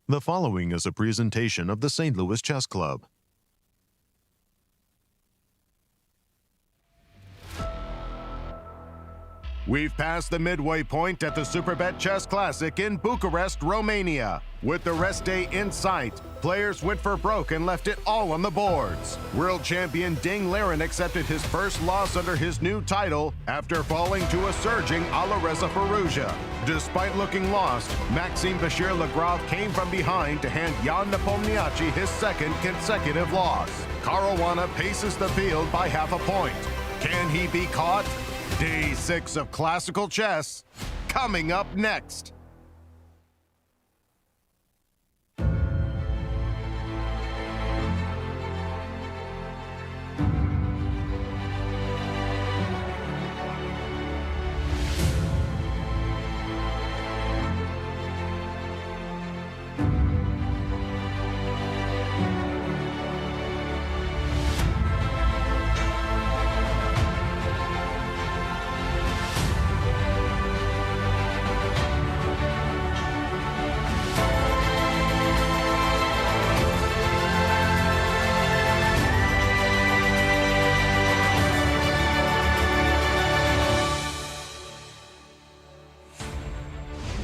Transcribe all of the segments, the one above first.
The following is a presentation of the St. Louis Chess Club. We've passed the midway point at the Superbet Chess Classic in Bucharest, Romania. With the rest day in sight, players went for broke and left it all on the boards. World champion Liren accepted his first loss under his new title after falling to a surging Alireza Firouzja. Despite looking lost, Maxime Vachier-Lagrave came from behind to hand Jan Nepomniachtchi his second consecutive loss. Caruana paces the field by half a point. Can he be caught? Day 6 of classical chess, coming up next.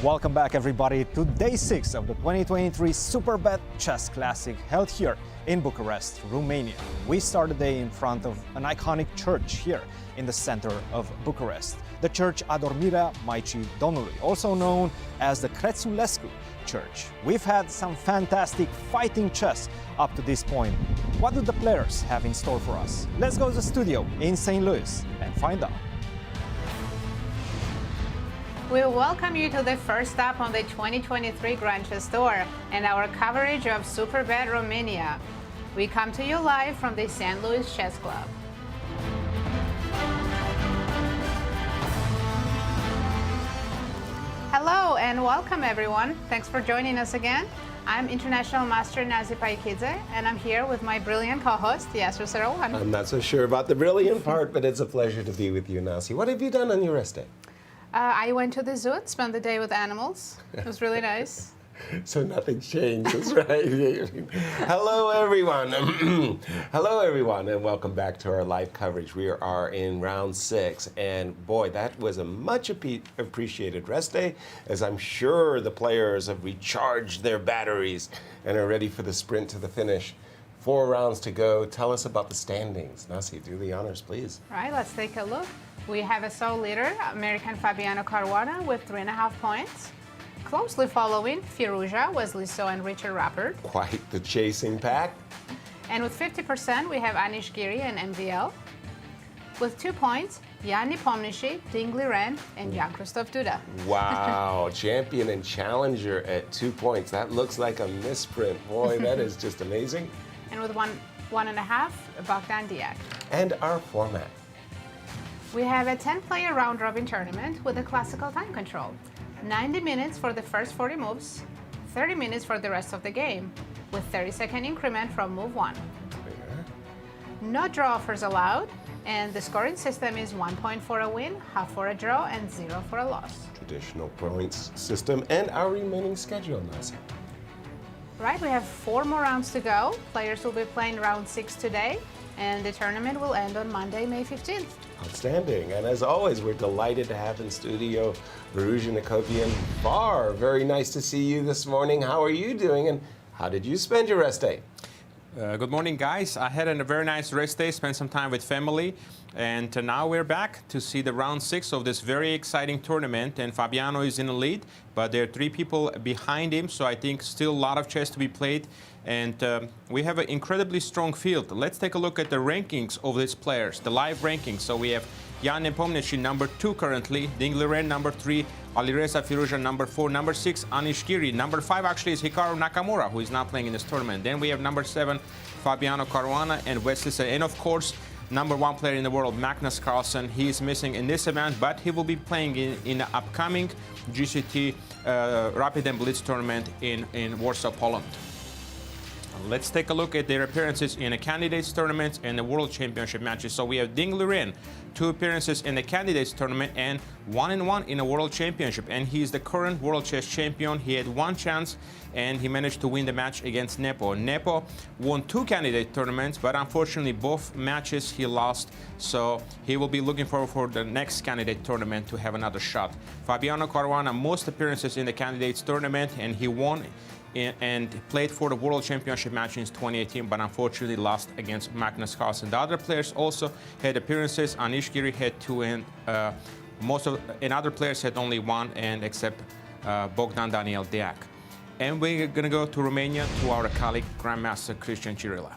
Welcome back, everybody, to Day 6 of the 2023 Superbet Chess Classic held here in Bucharest, Romania. We start the day in front of an iconic church here in the center of Bucharest, the Church Adormirea Maicii Domnului, also known as the Crețulescu Church. We've had some fantastic fighting chess up to this point. What do the players have in store for us? Let's go to the studio in St. Louis and find out. We welcome you to the first stop on the 2023 Grand Chess Tour and our coverage of Superbet Romania. We come to you live from the St. Louis Chess Club. Hello and welcome, everyone. Thanks for joining us again. I'm International Master Nazi Paikidze, and I'm here with my brilliant co-host, Yasser Seirawan. I'm not so sure about the brilliant part, but it's a pleasure to be with you, Nazi. What have you done on your rest day? I went to the zoo, spent the day with animals. It was really nice. So nothing's changed, that's right. Hello, everyone. Hello, everyone, and welcome back to our live coverage. We are in round 6, and boy, that was a much appreciated rest day, as I'm sure the players have recharged their batteries and are ready for the sprint to the finish. 4 rounds to go. Tell us about the standings. Nasi, do the honors, please. All right, let's take a look. We have a sole leader, American Fabiano Caruana, with 3.5 points. Closely following, Firouzja, Wesley So, and Rapport. Quite the chasing pack. And with 50%, we have Anish, Giri, and MVL. With 2 points, Nepomniachtchi, Liren, and Jan-Krzysztof Duda. Wow, champion and challenger at 2 points. That looks like a misprint. Boy, that is just amazing. And with 1.5, Bogdan-Daniel. And our format. We have a 10-player round-robin tournament with a classical time control. 90 minutes for the first 40 moves, 30 minutes for the rest of the game, with 30-second increment from move 1. No draw offers allowed, and the scoring system is 1 point for a win, half for a draw, and 0 for a loss. Traditional points system, and our remaining schedule, Nasi. Right, we have 4 more rounds to go. Players will be playing round 6 today, and the tournament will end on Monday, May 15th. Outstanding. And as always, we're delighted to have in studio Varuzhan Akobian. Very nice to see you this morning. How are you doing, and how did you spend your rest day? Good morning, guys. I had a very nice rest day, spent some time with family, and now we're back to see the round 6 of this very exciting tournament. And Fabiano is in the lead, but there are 3 people behind him, so I think still a lot of chess to be played. And we have an incredibly strong field. Let's take a look at the rankings of these players, the live rankings. So we have Jan Nepomniachtchi, number 2 currently, Liren, number 3, Alireza Firouzja, number 4, number 6, Anish, Giri. Number 5 actually is Hikaru Nakamura, who is not playing in this tournament. Then we have number 7, Fabiano Caruana, and Wesley So. And of course, number 1 player in the world, Magnus Carlsen. He is missing in this event, but he will be playing in the upcoming GCT Rapid and Blitz tournament in Warsaw, Poland. Let's take a look at their appearances in the candidates tournaments and the world championship matches. So we have Liren, 2 appearances in the candidates tournament, and 1-1 in a world championship. And he's the current world chess champion. He had 1 chance, and he managed to win the match against Nepo. Nepo won 2 candidate tournaments, but unfortunately both matches he lost. So he will be looking forward for the next candidate tournament to have another shot. Fabiano Caruana, most appearances in the candidates tournament, and he won and played for the World Championship match in 2018, but unfortunately lost against Magnus Carlsen. The other players also had appearances. Anish, Giri had 2, and other players had only 1, and except Bogdan-Daniel, Deac. And we're going to go to Romania to our colleague, Grandmaster Cristian Chirila.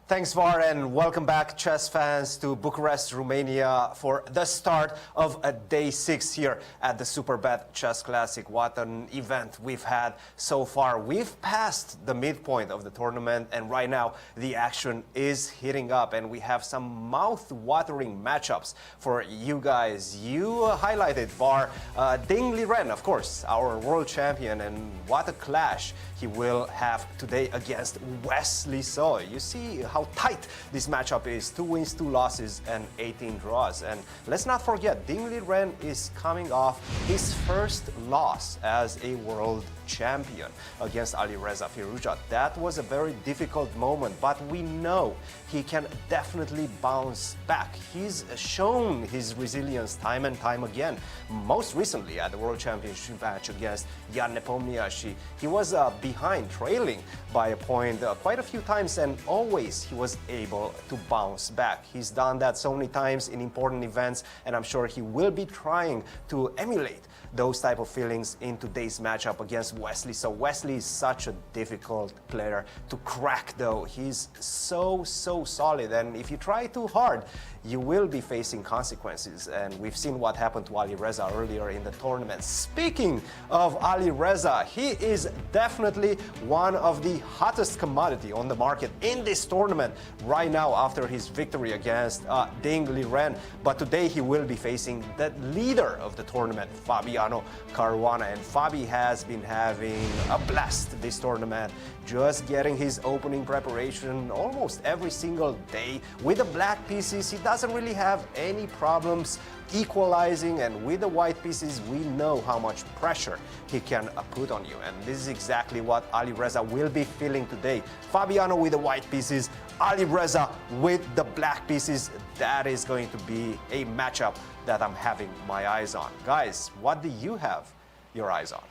Thanks, Var, and welcome back, chess fans, to Bucharest, Romania, for the start of day 6 here at the Superbet Chess Classic. What an event we've had so far. We've passed the midpoint of the tournament, and right now the action is heating up, and we have some mouth-watering matchups for you guys. You highlighted, Var, Liren, of course, our world champion, and what a clash he will have today against Wesley So. You see how tight this matchup is. 2 wins, 2 losses, and 18 draws. And let's not forget, Liren is coming off his first loss as a world champion against Alireza Firouzja. That was a very difficult moment, but we know he can definitely bounce back. He's shown his resilience time and time again. Most recently at the World Championship match against Jan Nepomniachtchi, he was behind, trailing by a point quite a few times, and always he was able to bounce back. He's done that so many times in important events, and I'm sure he will be trying to emulate those type of feelings in today's matchup against Wesley. So Wesley is such a difficult player to crack, though. He's so solid, and if you try too hard, you will be facing consequences. And we've seen what happened to Alireza earlier in the tournament. Speaking of Alireza, he is definitely one of the hottest commodity on the market in this tournament right now after his victory against Liren. But today he will be facing the leader of the tournament, Fabiano Caruana. And Fabi has been having a blast this tournament, just getting his opening preparation almost every single day. With the black pieces, he doesn't really have any problems equalizing, and with the white pieces, we know how much pressure he can put on you. And this is exactly what Alireza will be feeling today. Fabiano with the white pieces, Alireza with the black pieces. That is going to be a matchup that I'm having my eyes on. Guys, what do you have your eyes on?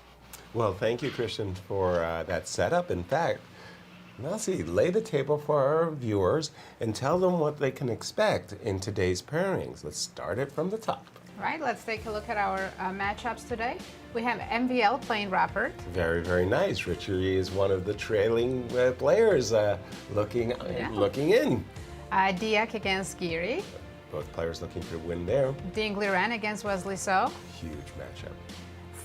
Well, thank you, Cristian, for that setup. In fact, Nazi, lay the table for our viewers and tell them what they can expect in today's pairings. Let's start it from the top. Right, let's take a look at our matchups today. We have MVL playing Rapport. Very, very nice. Vachier is one of the trailing players looking in. Deac against Giri. Both players looking to win there. Liren against Wesley So. Huge matchup.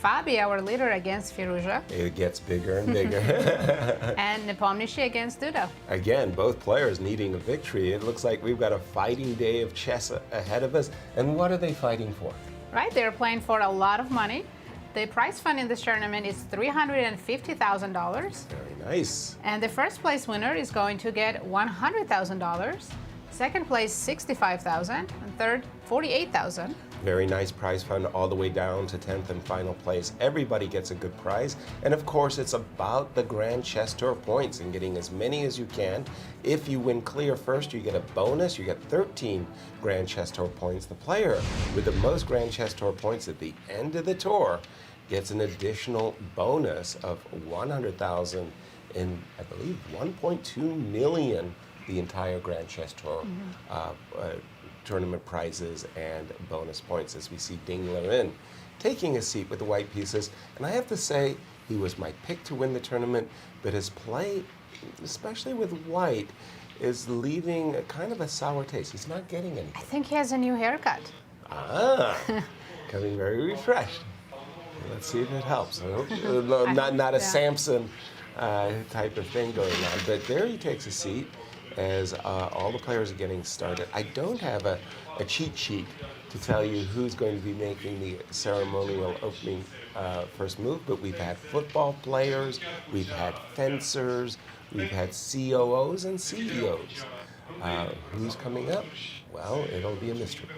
Fabi, our leader, against Firouzja. It gets bigger and bigger. And Nepomniachtchi against Duda. Again, both players needing a victory. It looks like we've got a fighting day of chess ahead of us. And what are they fighting for? Right, they're playing for a lot of money. The prize fund in this tournament is $350,000. Very nice. And the first place winner is going to get $100,000. Second place, $65,000. And third, $48,000. Very nice prize fund all the way down to 10th and final place. Everybody gets a good prize. And of course, it's about the Grand Chess Tour points and getting as many as you can. If you win clear first, you get a bonus. You get 13 Grand Chess Tour points. The player with the most Grand Chess Tour points at the end of the tour gets an additional bonus of 100,000 and I believe 1.2 million, the entire Grand Chess Tour tournament prizes and bonus points, as we see Liren taking a seat with the white pieces. And I have to say, he was my pick to win the tournament, but his play, especially with white, is leaving a kind of a sour taste. He's not getting anything. I think he has a new haircut. Coming very refreshed. Let's see if it helps. I hope, not a Samson type of thing going on, but there he takes a seat as all the players are getting started. I don't have a cheat sheet to tell you who's going to be making the ceremonial opening first move, but we've had football players, we've had fencers, we've had COOs and CEOs Who's coming up? Well, it'll be a mystery.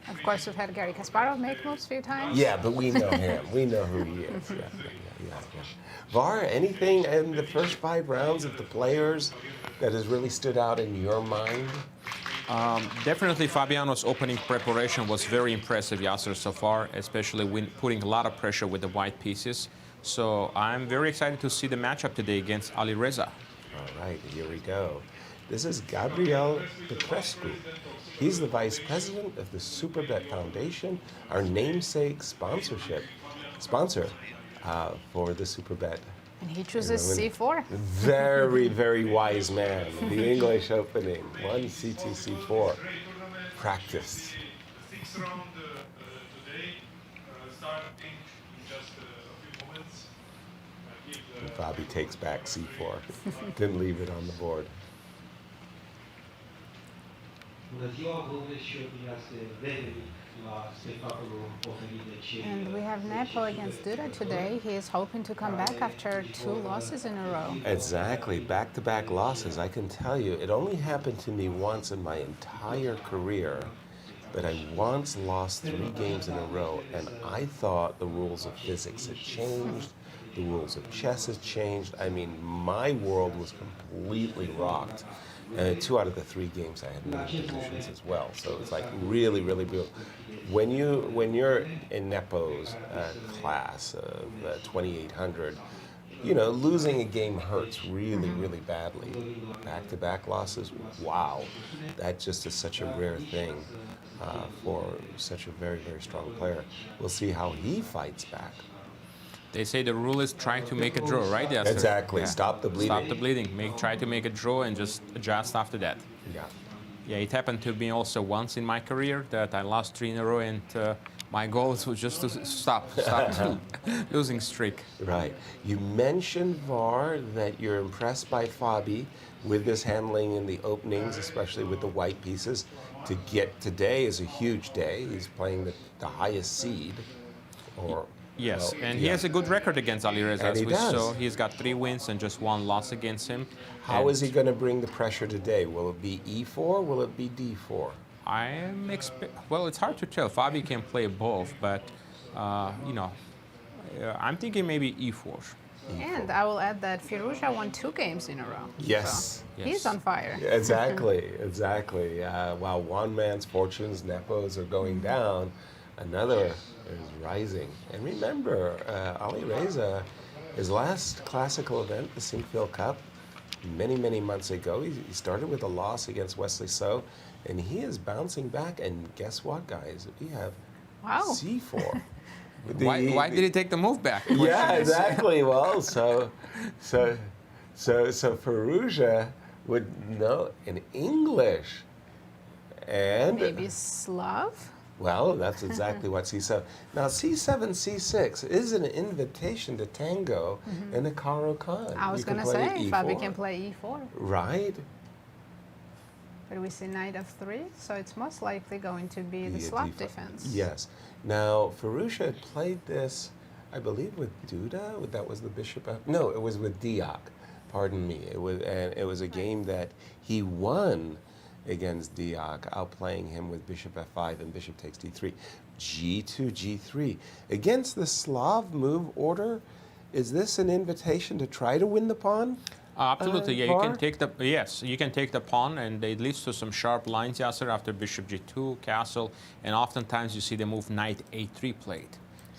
Of course, we've had Garry Kasparov make moves a few times. Yeah, but we know him. We know who he is. Yeah. Var, anything in the first 5 rounds of the players that has really stood out in your mind? Definitely Fabiano's opening preparation was very impressive, Yasser, so far, especially when putting a lot of pressure with the white pieces. So I'm very excited to see the matchup today against Alireza. All right, here we go. This is Gabriel Petrescu. He's the vice president of the Superbet Foundation, our namesake sponsor for the Superbet. And he chooses C4. Very, very wise man. The English opening, 1 C2 C4. Practice. 6th round today, starting in just a few moments. Fabi takes back C4. Didn't leave it on the board. And we have Nepo against Duda today. He is hoping to come back after 2 losses in a row. Exactly, back-to-back losses. I can tell you, it only happened to me once in my entire career, but I once lost 3 games in a row, and I thought the rules of physics had changed, the rules of chess had changed. I mean, my world was completely rocked. And 2 out of the 3 games I had winning positions as well. So it's like really, really beautiful. When you're in Nepo's class of 2,800, you know, losing a game hurts really, really badly. Back-to-back losses, wow. That just is such a rare thing for such a very, very strong player. We'll see how he fights back. They say the rule is try to make a draw, right? Yes, Exactly. Yeah. Stop the bleeding. Stop the bleeding. Try to make a draw and just adjust after that. Yeah. Yeah, it happened to me also once in my career that I lost 3 in a row, and my goal was just to stop the losing streak. Right. You mentioned, Var, that you're impressed by Fabi with his handling in the openings, especially with the white pieces. To get today is a huge day. He's playing the highest seed, or. Yes, and he has a good record against Alireza, as we saw. He's got 3 wins and just 1 loss against him. How is he going to bring the pressure today? Will it be E4? Will it be D4? Well, it's hard to tell. Fabi can play both, but you know, I'm thinking maybe E4. And I will add that Firouzja won 2 games in a row. Yes. So he's on fire. Exactly. While one man's fortunes, Nepo's, are going down, another is rising. And remember, Alireza, his last classical event, the Sinquefield Cup, many, many months ago, he started with a loss against Wesley So, and he is bouncing back. And guess what, guys? We have C4. Why did he take the move back? Yeah, exactly. Well, so Firouzja would know in English, and maybe Slav. Well, that's exactly what C7. Now, C7, C6 is an invitation to tango in the Caro Kann. I was going to say, Fabi can play E4. Right. But we see Knight f3, so it's most likely going to be the Slav defense. Yes. Now, Firouzja had played this, I believe, with Duda. That was the bishop. No, it was with Deac. Pardon me. It was a game that he won against Deac, outplaying him with bishop f5 and bishop takes d3. G2, g3. Against the Slav move order, is this an invitation to try to win the pawn? Absolutely, yeah. You can take the pawn, and it leads to some sharp lines, Yasser, after bishop g2, castle, and oftentimes you see the move knight a3 played,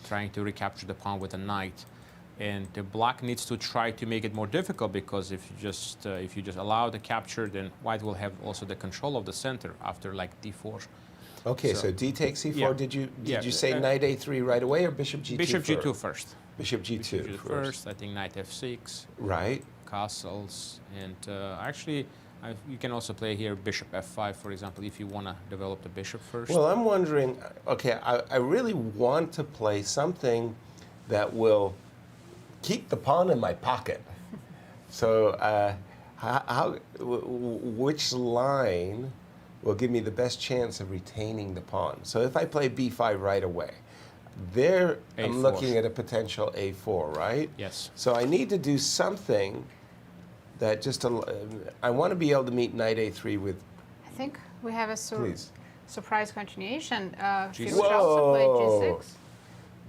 trying to recapture the pawn with a knight. And the black needs to try to make it more difficult, because if you just allow the capture, then white will have also the control of the center after like d4. Okay, so d takes c4. Yeah. Did you say knight a3 right away, or bishop g2 Bishop first? g2 first. Bishop g2 first. I think knight f6. Right. Castles, and actually, you can also play here bishop f5, for example, if you want to develop the bishop first. Well, I'm wondering. Okay, I really want to play something that will keep the pawn in my pocket. So, which line will give me the best chance of retaining the pawn? So, if I play b5 right away, there I'm looking at a potential a4, right? Yes. So I need to do something that just I want to be able to meet knight a3 with. I think we have a Please. surprise continuation. G6. Firouzja also played G6.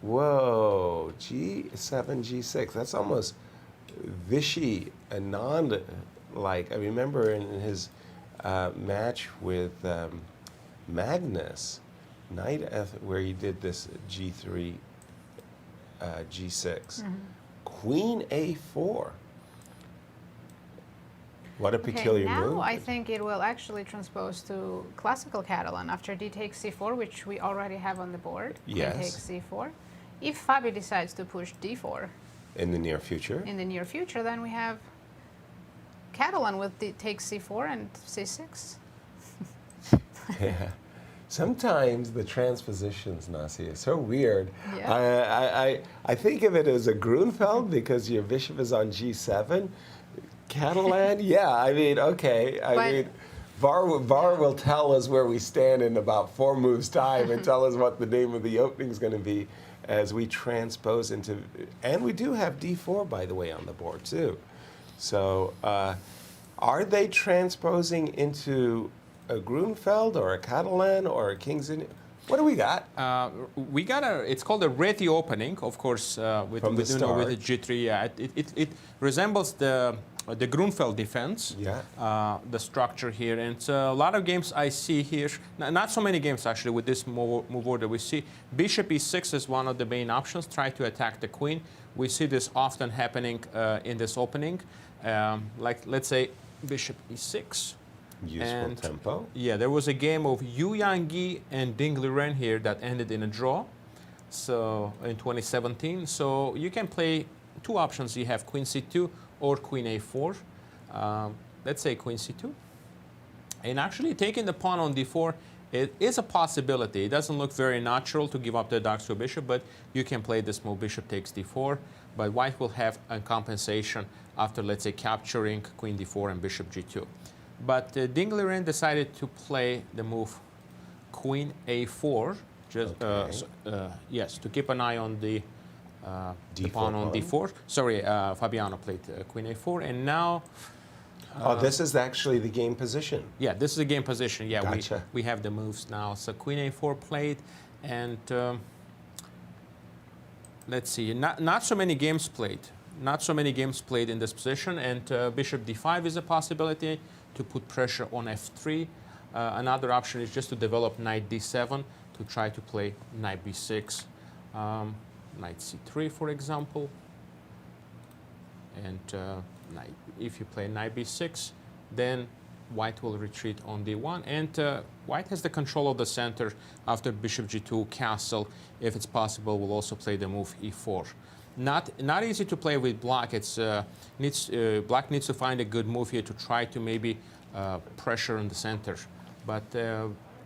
Whoa, G7, G6. That's almost Vichy Anand-like. I remember in his match with Magnus, knight where he did this G3, G6, Queen A4. What a peculiar now move. I think it will actually transpose to classical Catalan after d takes c4, which we already have on the board. Yes. Queen takes c4. If Fabio decides to push d4 In the near future. in the near future, then we have Catalan with d takes c4 and c6. Yeah. Sometimes the transpositions, Nasi, is so weird. Yeah. I think of it as a Grunfeld because your bishop is on G7. Catalan, yeah, I mean, okay. I mean, VAR will tell us where we stand in about 4 moves time and tell us what the name of the opening is going to be as we transpose into, and we do have D4, by the way, on the board too. So are they transposing into a Grunfeld or a Catalan or a King's Indian? What do we got? We got it's called a ready opening, of course, with From the start. with the G3. Yeah, it resembles the Grunfeld defense, the structure here. And a lot of games I see here, not so many games actually with this move order we see. Bishop e6 is one of the main options, try to attack the queen. We see this often happening in this opening. Like, let's say, bishop e6. Useful tempo. Yeah, there was a game of Yu Yangyi and Ding Liren here that ended in a draw. So in 2017. So you can play 2 options. You have queen c2 or queen a4. Let's say queen c2. And actually taking the pawn on d4, it is a possibility. It doesn't look very natural to give up the dark to a bishop, but you can play this move, bishop takes d4. But white will have a compensation after, let's say, capturing queen d4 and bishop g2. But Ding Liren decided to play the move queen a4, just yes, to keep an eye on the pawn on d4. Sorry, Fabiano played queen a4, and now. This is actually the game position. Yeah, this is the game position. Yeah, Gotcha. we have the moves now. So queen a4 played, and let's see, not so many games played. Not so many games played in this position, and bishop d5 is a possibility to put pressure on f3. Another option is just to develop knight d7 to try to play knight b6, knight c3, for example. And if you play knight b6, then white will retreat on d1, and white has the control of the center after bishop g2, castle. If it's possible, will also play the move e4. Not easy to play with black. It's black needs to find a good move here to try to maybe pressure on the center. But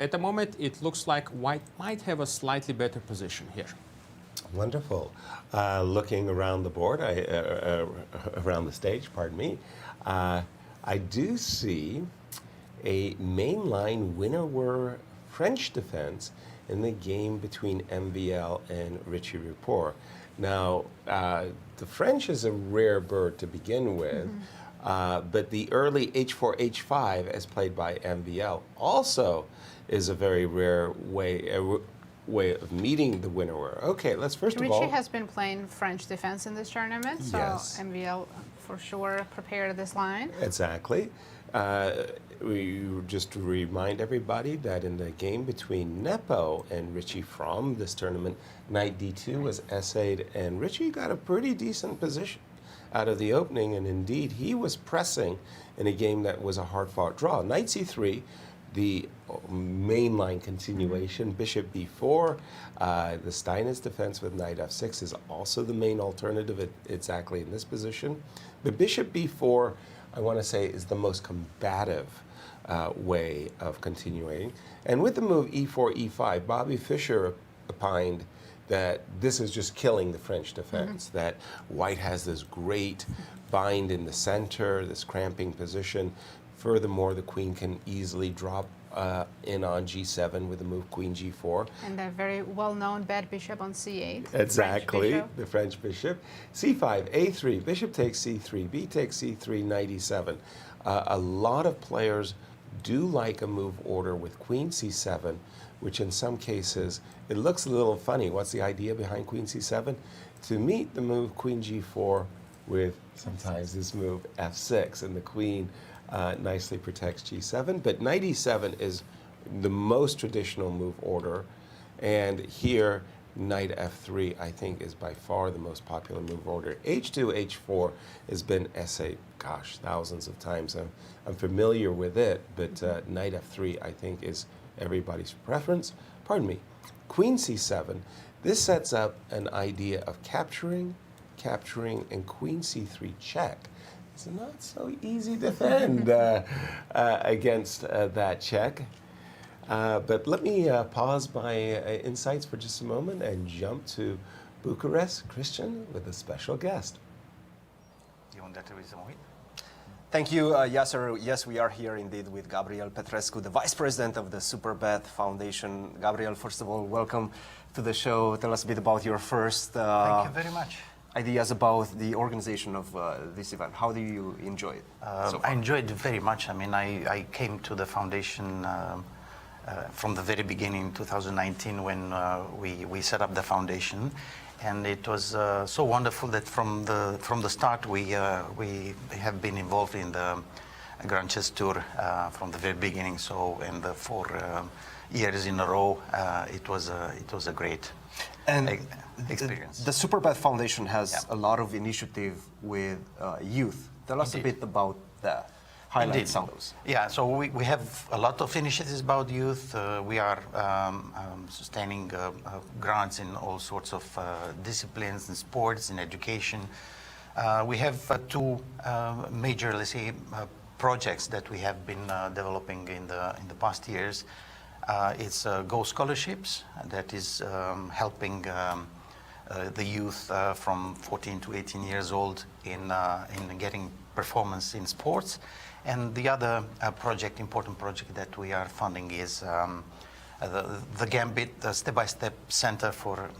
at the moment, it looks like white might have a slightly better position here. Wonderful. Looking around the board, around the stage, pardon me, I do see a mainline winner-were French defense in the game between MVL and Richie Rapport. Now, the French is a rare bird to begin with, but the early h4, h5, as played by MVL, also is a very rare way of meeting the winner. Okay, let's first of all. Richie has been playing French defense in this tournament, so Yes. MVL for sure prepared this line. Exactly. We just to remind everybody that in the game between Nepo and Richie from this tournament, knight d2 was essayed, and Richie got a pretty decent position out of the opening, and indeed he was pressing in a game that was a hard-fought draw. Knight c3, the mainline continuation, bishop b4, the Steinitz defense with knight f6 is also the main alternative exactly in this position. The bishop b4, I want to say, is the most combative way of continuing. And with the move e4, e5, Bobby Fischer opined that this is just killing the French defense, that white has this great bind in the center, this cramping position. Furthermore, the queen can easily drop in on g7 with the move queen g4. And the very well-known bad bishop on c8. Exactly, the French bishop. c5, a3, bishop takes c3, b takes c3, knight e7. A lot of players do like a move order with queen c7, which in some cases, it looks a little funny. What's the idea behind queen c7? To meet the move queen g4 with sometimes this move f6, and the queen nicely protects g7. But knight e7 is the most traditional move order, and here knight f3 I think is by far the most popular move order. h2, h4 has been essayed, gosh, thousands of times. I'm familiar with it, but knight f3 I think is everybody's preference. Pardon me. Queen c7, this sets up an idea of capturing, and queen c3 check. It's not so easy to defend against that check. But let me pause my insights for just a moment and jump to Bucharest, Cristian, with a special guest. You want that to resume it? Thank you, Yasser. Yes, we are here indeed with Gabriel Petrescu, the Vice President of the Superbet Foundation. Gabriel, first of all, welcome to the show. Tell us a bit about your first Thank you very much. ideas about the organization of this event. How do you enjoy it? So I enjoyed it very much. I mean, I came to the foundation from the very beginning in 2019 when we set up the foundation. And it was so wonderful that from the start we have been involved in the Grand Chess Tour from the very beginning. So in the 4 years in a row, it was a great experience. The Superbet Foundation has a lot of initiative with youth. Tell us a bit about that. Highlight some of those. Yeah, so we have a lot of initiatives about youth. We are sustaining grants in all sorts of disciplines, in sports, in education. We have 2 major, let's say, projects that we have been developing in the past years. It's Go Scholarships that is helping the youth from 14 to 18 years old in getting performance in sports. And the other important project that we are funding is the Gambit, the step-by-step Center for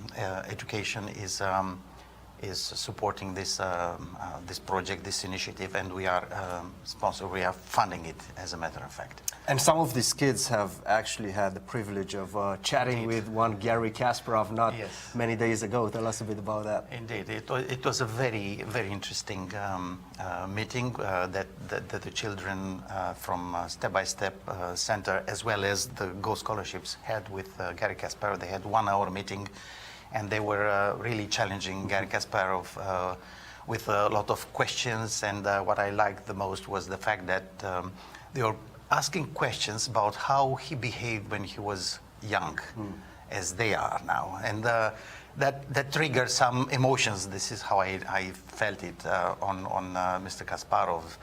Education is supporting this project, this initiative, and we are funding it, as a matter of fact. And some of these kids have actually had the privilege of chatting with one Garry Kasparov not many days ago. Tell us a bit about that. Indeed, it was a very, very interesting meeting that the children from Step-by-Step Center, as well as the Go Scholarships, had with Garry Kasparov. They had 1-hour meeting, and they were really challenging Garry Kasparov with a lot of questions. And what I liked the most was the fact that they were asking questions about how he behaved when he was young, as they are now. And that triggered some emotions. This is how I felt it on Mr. Kasparov's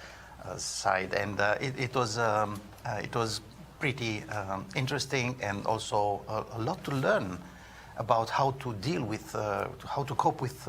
side. And it was pretty interesting, and also a lot to learn about how to deal with, how to cope with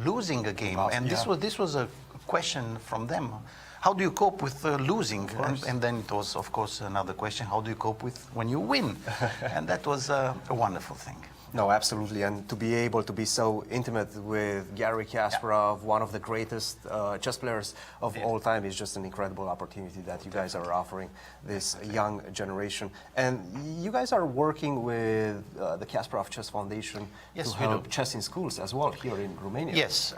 losing a game. And this was a question from them. How do you cope with losing? And then it was, of course, another question. How do you cope with when you win? And that was a wonderful thing. No, absolutely. And to be able to be so intimate with Garry Kasparov, one of the greatest chess players of all time, is just an incredible opportunity that you guys are offering this young generation. And you guys are working with the Kasparov Chess Foundation to help chess in schools as well here in Romania. Yes,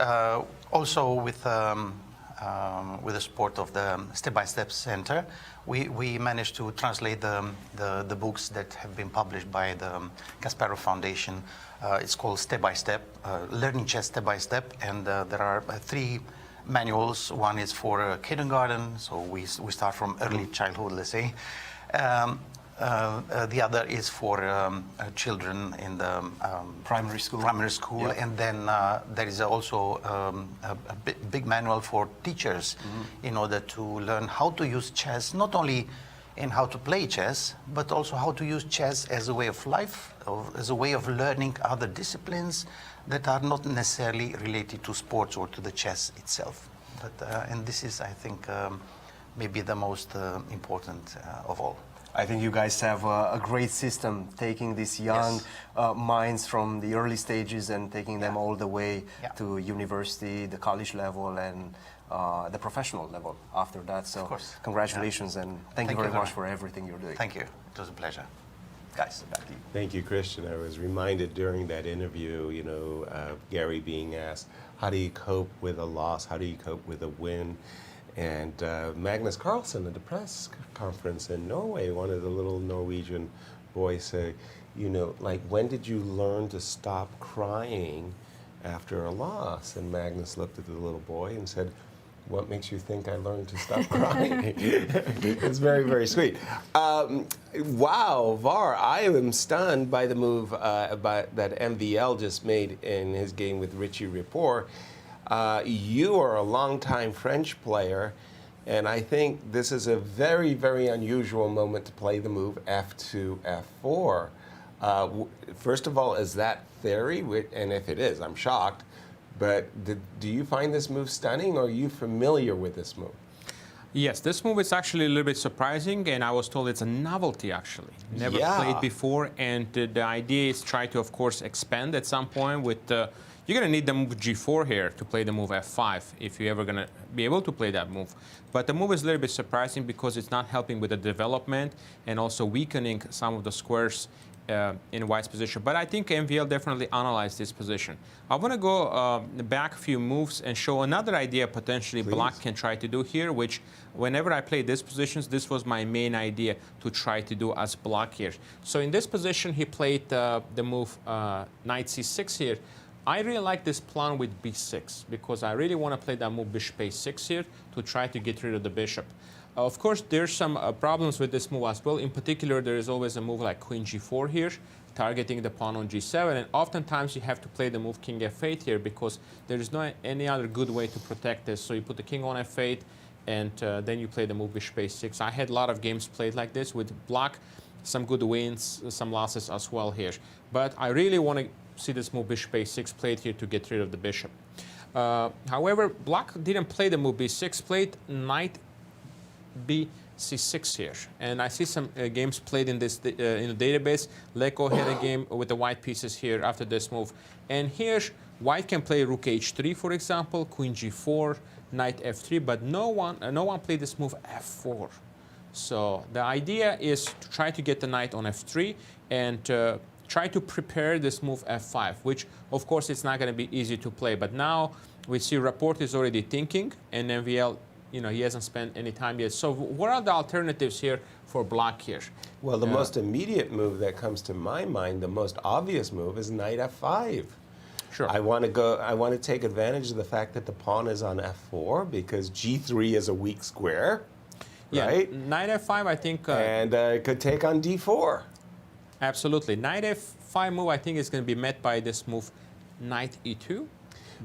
also with the support of the Step-by-Step Center, we managed to translate the books that have been published by the Kasparov Foundation. It's called Step-by-Step, Learning Chess Step-by-Step, and there are 3 manuals. One is for kindergarten, so we start from early childhood, let's say. The other is for children in the primary school, and then there is also a big manual for teachers in order to learn how to use chess, not only in how to play chess, but also how to use chess as a way of life, as a way of learning other disciplines that are not necessarily related to sports or to the chess itself. But and this is, I think, maybe the most important of all. I think you guys have a great system, taking these young minds from the early stages and taking them all the way to university, the college level, and the professional level after that. So congratulations, and thank you very much for everything you're doing. Thank you. It was a pleasure. Guys, back to you. Thank you, Cristian. I was reminded during that interview, you know, Gary being asked, how do you cope with a loss? How do you cope with a win? And Magnus Carlsen at the press conference in Norway, one of the little Norwegian boys said, you know, like, when did you learn to stop crying after a loss? And Magnus looked at the little boy and said, what makes you think I learned to stop crying? It's very, very sweet. Wow, Var, I am stunned by the move that MVL just made in his game with Richie Rapport. You are a longtime French player, and I think this is a very, very unusual moment to play the move F2, F4. First of all, is that theory? And if it is, I'm shocked. But do you find this move stunning, or are you familiar with this move? Yes, this move is actually a little bit surprising, and I was told it's a novelty, actually. Never played before, and the idea is try to, of course, expand at some point with... you're going to need the move G4 here to play the move F5 if you're ever going to be able to play that move. But the move is a little bit surprising because it's not helping with the development and also weakening some of the squares in White's position. But I think MVL definitely analyzed this position. I want to go back a few moves and show another idea potentially Black can try to do here, which whenever I played these positions, this was my main idea to try to do as Black here. So in this position, he played the move Knight C6 here. I really like this pawn with B6 because I really want to play that move Bishop A6 here to try to get rid of the bishop. Of course, there's some problems with this move as well. In particular, there is always a move like Queen G4 here, targeting the pawn on G7. And oftentimes, you have to play the move King F8 here because there is no any other good way to protect this. So you put the king on F8, and then you play the move Bishop A6. I had a lot of games played like this with Black, some good wins, some losses as well here. But I really want to see this move Bishop A6 played here to get rid of the bishop. However, Black didn't play the move B6, played Knight B6 here, and I see some games played in this in the database. Leko had a game with the white pieces here after this move, and here White can play Rook H3, for example, Queen G4, Knight F3, but no one played this move F4. So the idea is to try to get the knight on F3 and try to prepare this move F5, which of course it's not going to be easy to play. But now we see Rapport is already thinking, and MVL, you know, he hasn't spent any time yet. So what are the alternatives here for Black here? Well, the most immediate move that comes to my mind, the most obvious move, is Knight F5. Sure. I want to take advantage of the fact that the pawn is on F4 because G3 is a weak square, right? Knight F5, I think. And it could take on D4. Absolutely. Knight F5 move, I think, is going to be met by this move Knight E2.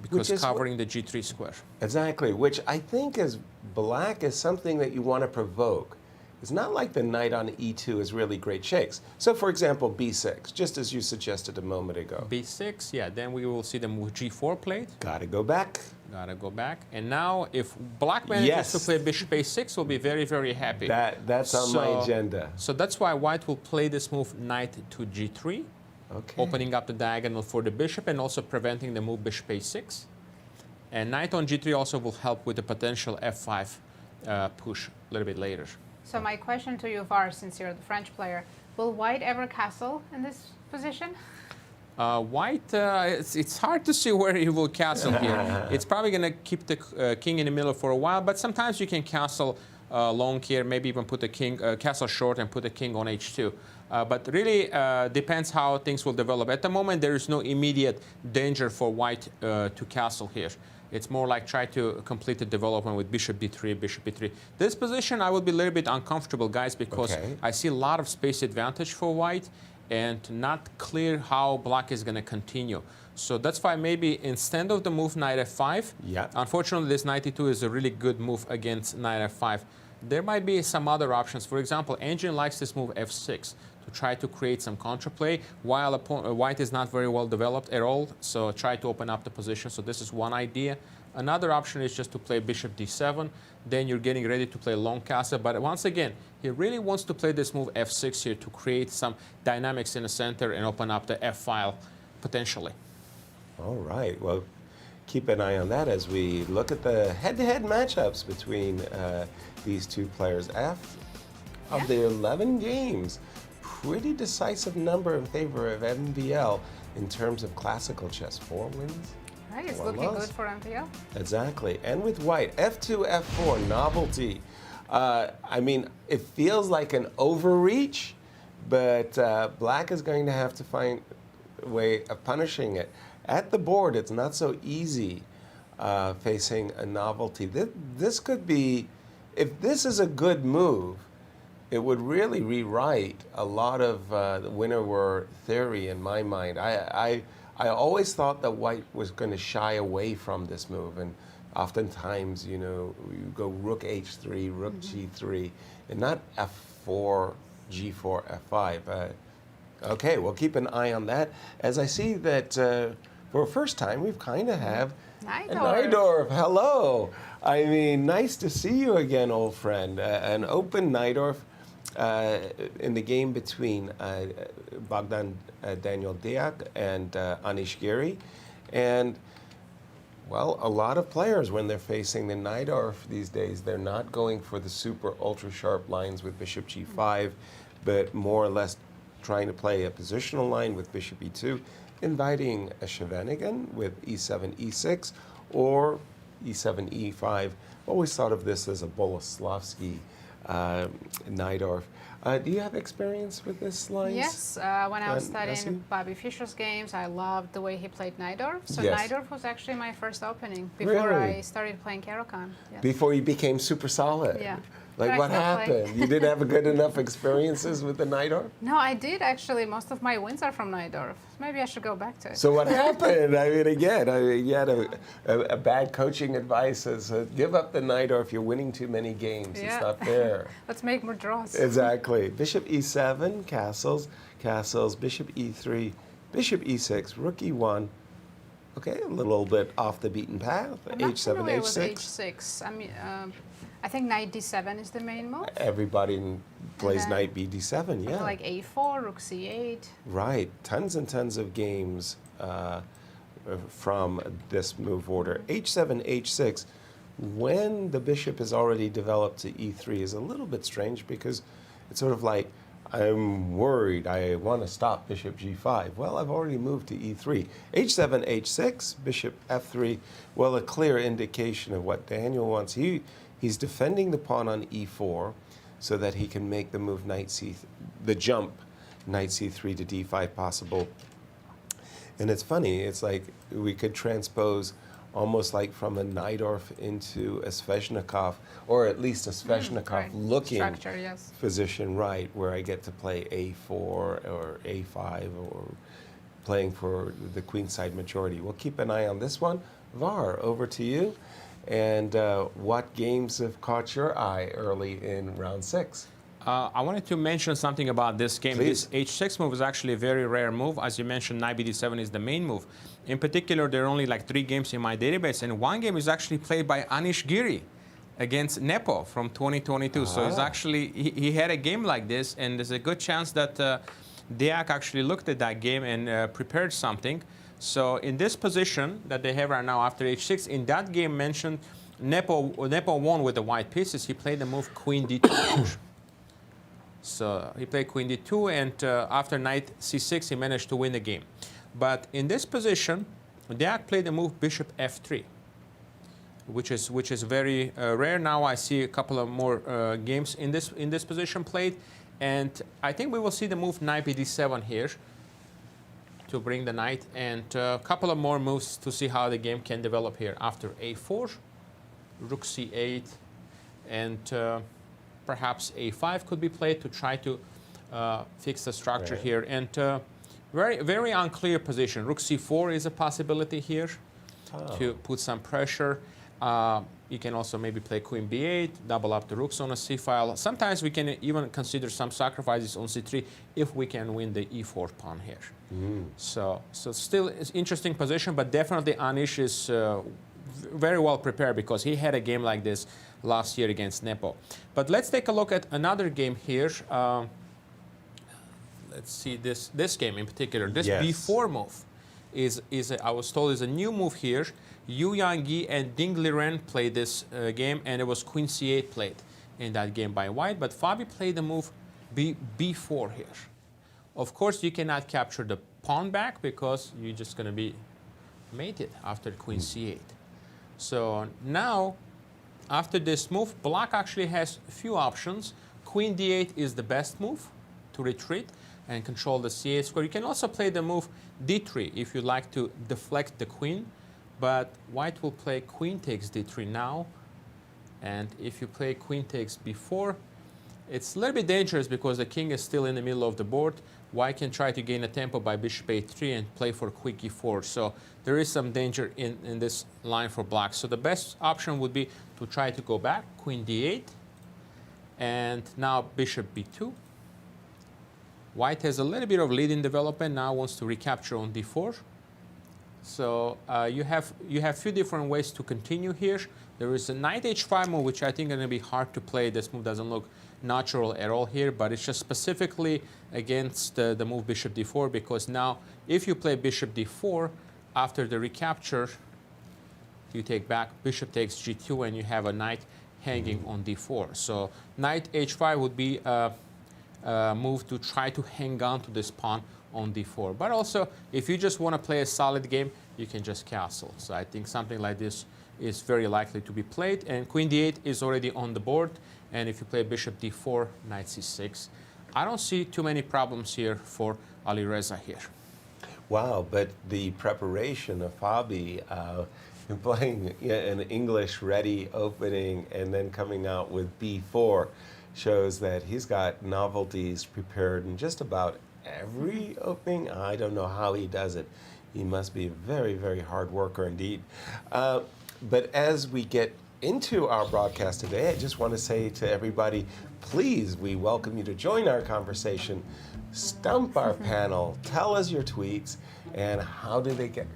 Because covering the G3 square. Exactly, which I think is Black is something that you want to provoke. It's not like the knight on E2 is really great shakes. So, for example, B6, just as you suggested a moment ago. B6, yeah, then we will see the move G4 played. Gotta go back. Gotta go back. And now, if Black manages to play Bishop A6, we'll be very, very happy. That's on my agenda. So that's why White will play this move Knight to G3. Okay. Opening up the diagonal for the bishop and also preventing the move Bishop A6. And Knight on G3 also will help with the potential F5 push a little bit later. So my question to you, Var, since you're the French player, will White ever castle in this position? White, it's hard to see where he will castle here. It's probably going to keep the king in the middle for a while, but sometimes you can castle long here, maybe even put the king, castle short and put the king on H2. But really depends how things will develop. At the moment, there is no immediate danger for White to castle here. It's more like try to complete the development with Bishop D3, Bishop B3. This position, I will be a little bit uncomfortable, guys, because I see a lot of space advantage for White and not clear how Black is going to continue. So that's why maybe instead of the move Knight F5, unfortunately, this Knight E2 is a really good move against Knight F5. There might be some other options. For example, Engine likes this move F6 to try to create some counterplay, while white is not very well developed at all, so try to open up the position. So this is one idea. Another option is just to play bishop d7. Then you're getting ready to play long castle. But once again, he really wants to play this move f6 here to create some dynamics in the center and open up the f file potentially. All right. Well, keep an eye on that as we look at the head-to-head matchups between these two players. Of the 11 games, pretty decisive number in favor of MVL in terms of classical chess. 4 wins. Right, it's 1 looking loss. good for MPL. Exactly. And with white, f2, f4, novelty. I mean, it feels like an overreach, but black is going to have to find a way of punishing it. At the board, it's not so easy facing a novelty. This could be, if this is a good move, it would really rewrite a lot of the winner-were theory in my mind. I always thought that white was going to shy away from this move, and oftentimes, you know, you go rook h3, rook g3, and not f4, g4, f5. Okay, we'll keep an eye on that. As I see that for a first time, we've kind of have Najdorf. Hello. I mean, nice to see you again, old friend. An open Najdorf in the game between Bogdan-Daniel Deac and Anish Giri. And, well, a lot of players, when they're facing the Najdorf these days, they're not going for the super ultra-sharp lines with bishop g5, but more or less trying to play a positional line with bishop e2, inviting a shenanigan with e7, e6, or e7, e5. Always thought of this as a Boleslavsky Najdorf. Do you have experience with this line? Yes, when I was studying Bobby Fischer's games, I loved the way he played Najdorf. So Najdorf was actually my first opening before I started playing Caro-Kann. Yes. Before you became super solid? Yeah. Like, what happened? You didn't have good enough experiences with the Najdorf? No, I did actually. Most of my wins are from Najdorf. Maybe I should go back to it. So what happened? I mean, again, you had a bad coaching advice as give up the Najdorf. You're winning too many games. Yeah. It's not fair. Let's make more draws. Exactly. Bishop e7, castles, castles, bishop e3, bishop e6, rook e1. Okay, a little bit off the beaten path. I'm not h7, familiar h6. with h6. I mean, I think knight d7 is the main move. Everybody plays knight b d7, yeah. Like a4, rook c8. Right, tons and tons of games from this move order. h7, h6, when the bishop is already developed to e3 is a little bit strange because it's sort of like, I'm worried, I want to stop bishop g5. Well, I've already moved to e3. h7, h6, bishop f3, well, a clear indication of what Daniel wants. He's defending the pawn on e4 so that he can make the move knight c, the jump knight c3 to d5 possible. And it's funny, it's like we could transpose almost like from a Najdorf into a Sveshnikov, or at least a Sveshnikov-looking position, right, where I get to play a4 or a5 or playing for the queenside majority. We'll keep an eye on this one. Var, over to you. And what games have caught your eye early in round 6? I wanted to mention something about this game. Please. This h6 move is actually a very rare move. As you mentioned, knight bd7 is the main move. In particular, there are only like 3 games in my database, and one game is actually played by Anish Giri against Nepo from 2022. So it's actually, he had a game like this, and there's a good chance that Deac actually looked at that game and prepared something. So in this position that they have right now after h6, in that game mentioned, Nepo won with the white pieces. He played the move queen d2. So he played queen d2, and after knight c6, he managed to win the game. But in this position, Deac played the move bishop f3, which is very rare. Now I see a couple of more games in this position played, and I think we will see the move knight bd7 here to bring the knight, and a couple of more moves to see how the game can develop here. After a4, rook c8, and perhaps a5 could be played to try to fix the structure here. And very, very unclear position. Rook c4 is a possibility here to put some pressure. You can also maybe play queen b8, double up the rooks on a c file. Sometimes we can even consider some sacrifices on c3 if we can win the e4 pawn here. So still it's interesting position, but definitely Anish is very well prepared because he had a game like this last year against Nepo. But let's take a look at another game here. Let's see this game in particular. This b4 move I was told is a new move here. Yu Yangyi and Ding Liren played this game, and it was queen c8 played in that game by white. But Fabi played the move b4 here. Of course, you cannot capture the pawn back because you're just going to be mated after queen c8. So now, after this move, black actually has a few options. Queen d8 is the best move to retreat and control the c8 square. You can also play the move d3 if you like to deflect the queen. But white will play queen takes d3 now. And if you play queen takes b4, it's a little bit dangerous because the king is still in the middle of the board. White can try to gain a tempo by bishop a3 and play for quick e4. So there is some danger in this line for black. So the best option would be to try to go back, queen d8, and now bishop b2. White has a little bit of lead in development, now wants to recapture on d4. So you have few different ways to continue here. There is a knight h5 move, which I think is going to be hard to play. This move doesn't look natural at all here, but it's just specifically against the move bishop d4, because now if you play bishop d4, after the recapture, you take back, bishop takes g2, and you have a knight hanging on d4. So knight h5 would be a move to try to hang on to this pawn on d4. But also, if you just want to play a solid game, you can just castle. So I think something like this is very likely to be played. And queen d8 is already on the board. And if you play bishop d4, knight c6, I don't see too many problems here for Alireza here. Wow, but the preparation of Fabi playing an English-ready opening and then coming out with b4 shows that he's got novelties prepared in just about every opening. I don't know how he does it. He must be a very, very hard worker indeed. But as we get into our broadcast today, I just want to say to everybody, please, we welcome you to join our conversation, stump our panel, tell us your tweets, and how do they get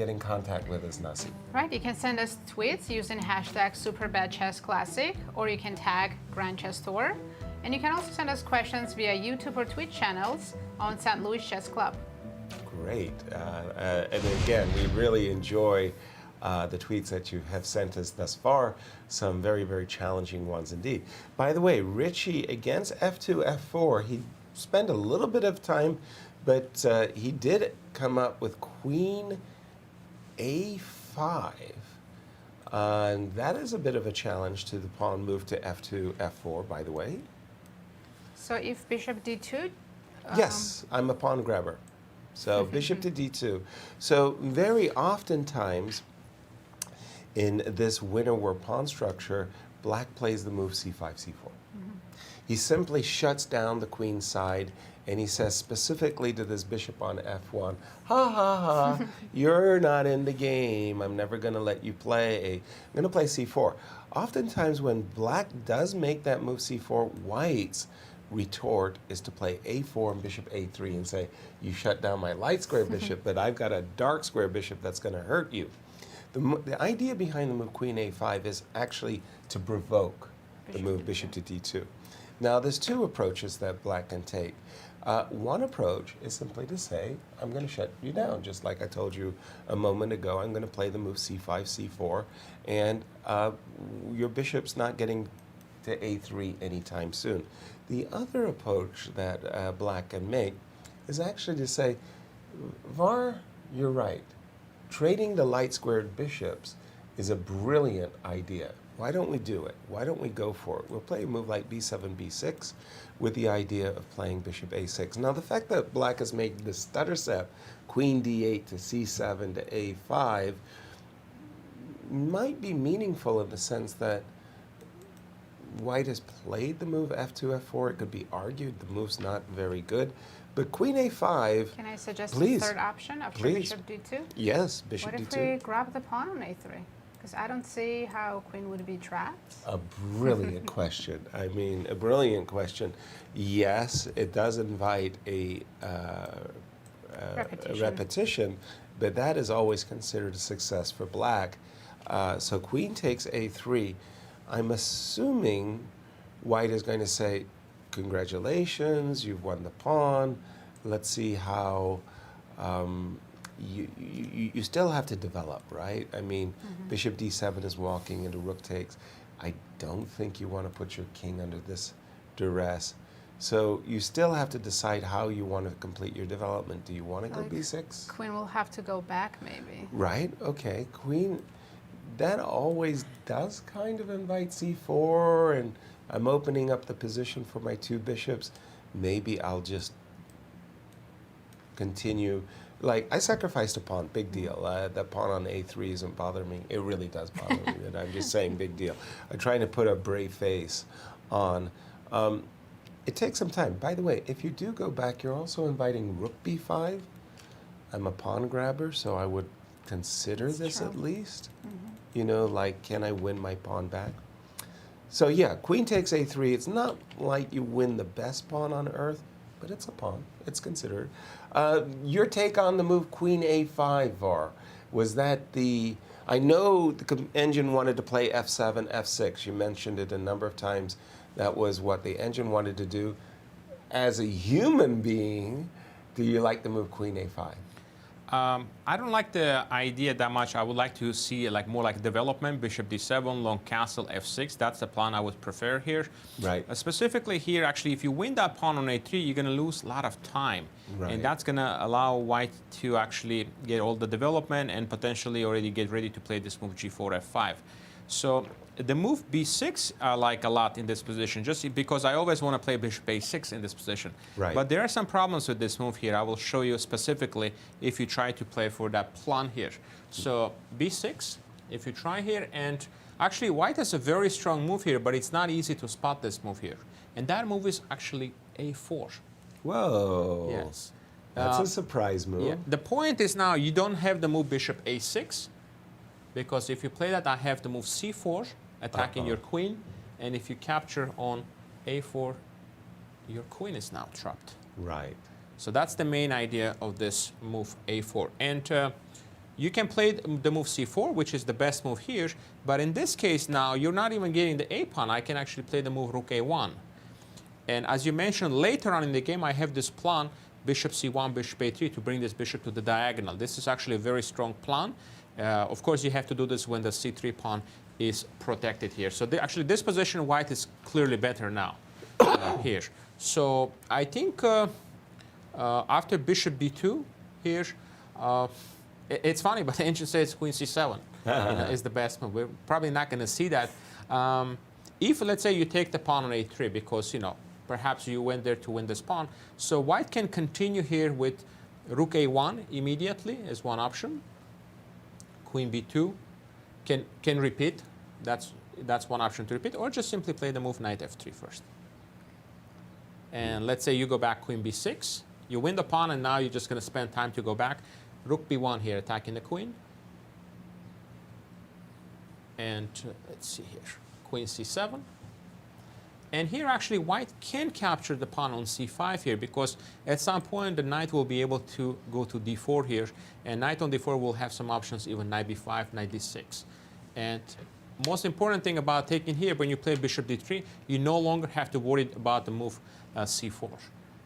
in contact with us, Nasi? Right, you can send us tweets using hashtag Superbet Chess Classic, or you can tag Grand Chess Tour. And you can also send us questions via YouTube or Twitch channels on St. Louis Chess Club. Great. And again, we really enjoy the tweets that you have sent us thus far. Some very, very challenging ones indeed. By the way, Richie against f2, f4, he spent a little bit of time, but he did come up with queen a5. And that is a bit of a challenge to the pawn move to f2, f4, by the way. So if bishop d2? Yes, I'm a pawn grabber. So bishop to d2. So very oftentimes in this winner war pawn structure, black plays the move c5, c4. He simply shuts down the queen side, and he says specifically to this bishop on f1, ha ha ha, you're not in the game. I'm never going to let you play. I'm going to play c4. Oftentimes when black does make that move c4, white's retort is to play a4 and bishop a3 and say, you shut down my light square bishop, but I've got a dark square bishop that's going to hurt you. The idea behind the move queen a5 is actually to provoke the move bishop to d2. Now, there's two approaches that black can take. One approach is simply to say, I'm going to shut you down, just like I told you a moment ago. I'm going to play the move c5, c4, and your bishop's not getting to a3 anytime soon. The other approach that black can make is actually to say, Var, you're right. Trading the light squared bishops is a brilliant idea. Why don't we do it? Why don't we go for it? We'll play a move like b7, b6 with the idea of playing bishop a6. Now, the fact that black has made the stutter step, queen d8 to c7 to a5, might be meaningful in the sense that white has played the move f2, f4. It could be argued the move's not very good. But queen a5, Can I suggest please, a third option after please. bishop d2? Yes, bishop What if d2. we grab the pawn on a3? Because I don't see how queen would be trapped. A brilliant question. I mean, a brilliant question. Yes, it does invite a repetition, but that is always considered a success for black. So queen takes a3. I'm assuming white is going to say, congratulations, you've won the pawn. Let's see how you still have to develop, right? I mean, bishop d7 is walking into rook takes. I don't think you want to put your king under this duress. So you still have to decide how you want to complete your development. Do you want to go b6? Queen will have to go back, maybe. Right, okay. Queen, that always does kind of invite c4, and I'm opening up the position for my two bishops. Maybe I'll just continue. Like, I sacrificed a pawn, big deal. That pawn on a3 doesn't bother me. It really does bother me, but I'm just saying big deal. I'm trying to put a brave face on. It takes some time. By the way, if you do go back, you're also inviting rook b5. I'm a pawn grabber, so I would consider this at least. You know, like, can I win my pawn back? So yeah, queen takes a3. It's not like you win the best pawn on earth, but it's a pawn. It's considered. Your take on the move queen a5, Var, was that the... I know the engine wanted to play f7, f6. You mentioned it a number of times. That was what the engine wanted to do. As a human being, do you like the move queen a5? I don't like the idea that much. I would like to see like more like development, bishop d7, long castle, f6. That's the plan I would prefer here. Right. Specifically here, actually, if you win that pawn on a3, you're going to lose a lot of time. Right. And that's going to allow white to actually get all the development and potentially already get ready to play this move g4, f5. So the move b6 I like a lot in this position, just because I always want to play bishop a6 in this position. Right. But there are some problems with this move here. I will show you specifically if you try to play for that pawn here. So b6, if you try here, and actually white has a very strong move here, but it's not easy to spot this move here. And that move is actually a4. Whoa. Yes. That's a surprise move. Yeah. The point is now you don't have the move bishop a6, because if you play that, I have to move c4, attacking your queen, and if you capture on a4, your queen is now trapped. Right. So that's the main idea of this move a4. And you can play the move c4, which is the best move here, but in this case now, you're not even getting the a pawn. I can actually play the move rook a1. And as you mentioned, later on in the game, I have this plan, bishop c1, bishop a3, to bring this bishop to the diagonal. This is actually a very strong plan. Of course, you have to do this when the c3 pawn is protected here. So actually, this position, white is clearly better now here. So I think after bishop b2 here, it's funny, but the ancient says queen c7 is the best move. We're probably not going to see that. If, let's say, you take the pawn on a3, because, you know, perhaps you went there to win this pawn. So white can continue here with rook a1 immediately as one option. Queen b2 can repeat. That's one option to repeat, or just simply play the move knight f3 first. And let's say you go back queen b6. You win the pawn, and now you're just going to spend time to go back. Rook b1 here, attacking the queen. And let's see here, queen c7. And here, actually, white can capture the pawn on c5 here, because at some point the knight will be able to go to d4 here, and knight on d4 will have some options, even knight b5, knight d6. And most important thing about taking here, when you play bishop d3, you no longer have to worry about the move c4.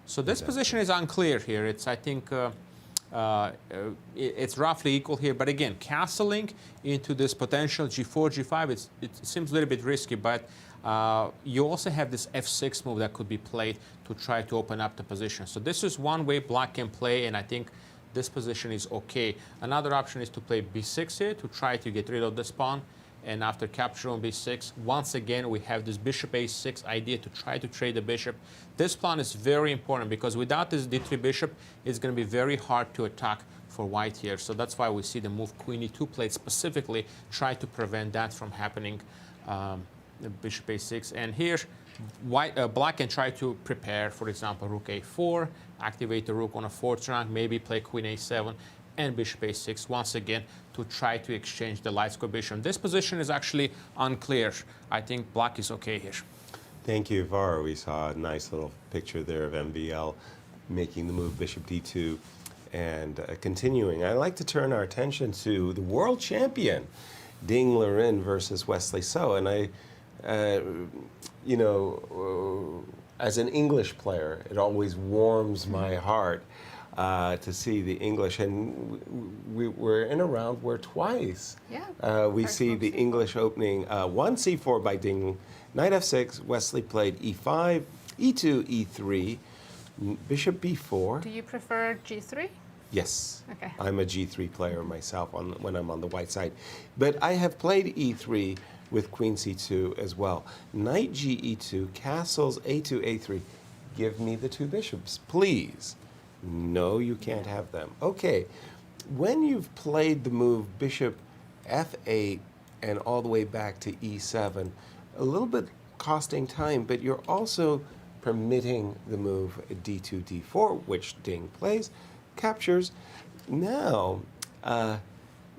So this position is unclear here. It's, I think, it's roughly equal here. But again, castling into this potential g4, g5, it seems a little bit risky, but you also have this f6 move that could be played to try to open up the position. So this is one way black can play, and I think this position is okay. Another option is to play b6 here to try to get rid of this pawn. And after capture on b6, once again, we have this bishop a6 idea to try to trade the bishop. This pawn is very important, because without this d3 bishop, it's going to be very hard to attack for white here. So that's why we see the move queen e2 played specifically, try to prevent that from happening. Bishop a6, and here black can try to prepare, for example, rook a4, activate the rook on a 4th rank, maybe play queen a7, and bishop a6 once again to try to exchange the light square bishop. This position is actually unclear. I think black is okay here. Thank you, Var. We saw a nice little picture there of MVL making the move bishop d2 and continuing. I'd like to turn our attention to the world champion, Ding Liren versus Wesley So. And as an English player, it always warms my heart to see the English. And we're in a round where twice we see the English opening 1c4 by Ding, knight f6, Wesley played e5, e2, e3, bishop b4. Do you prefer g3? Yes. Okay. I'm a g3 player myself when I'm on the white side. But I have played e3 with queen c2 as well. Knight ge2, castles a2, a3. Give me the two bishops, please. No, you can't have them. Okay. When you've played the move bishop f8 and all the way back to e7, a little bit costing time, but you're also permitting the move d2, d4, which Ding plays, captures. Now,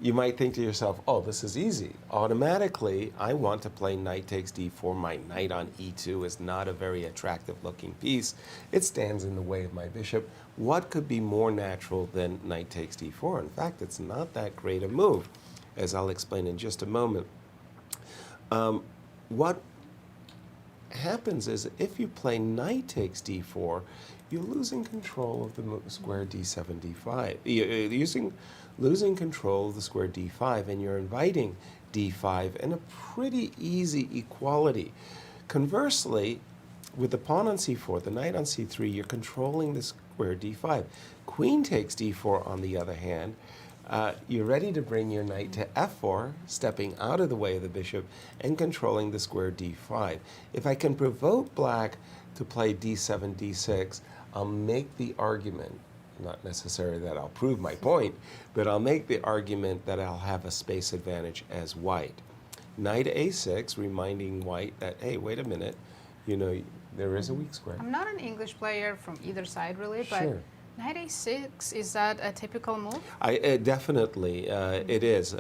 you might think to yourself, oh, this is easy. Automatically, I want to play knight takes d4. My knight on e2 is not a very attractive looking piece. It stands in the way of my bishop. What could be more natural than knight takes d4? In fact, it's not that great a move, as I'll explain in just a moment. What happens is if you play knight takes d4, you're losing control of the square d7, d5. You're losing control of the square d5, and you're inviting d5 in a pretty easy equality. Conversely, with the pawn on c4, the knight on c3, you're controlling the square d5. Queen takes d4, on the other hand, you're ready to bring your knight to f4, stepping out of the way of the bishop and controlling the square d5. If I can provoke black to play d7, d6, I'll make the argument, not necessarily that I'll prove my point, but I'll make the argument that I'll have a space advantage as white. Knight a6, reminding white that, hey, wait a minute, there is a weak square. I'm not an English player from either side, really, but Sure. knight a6, is that a typical move? Definitely, it is.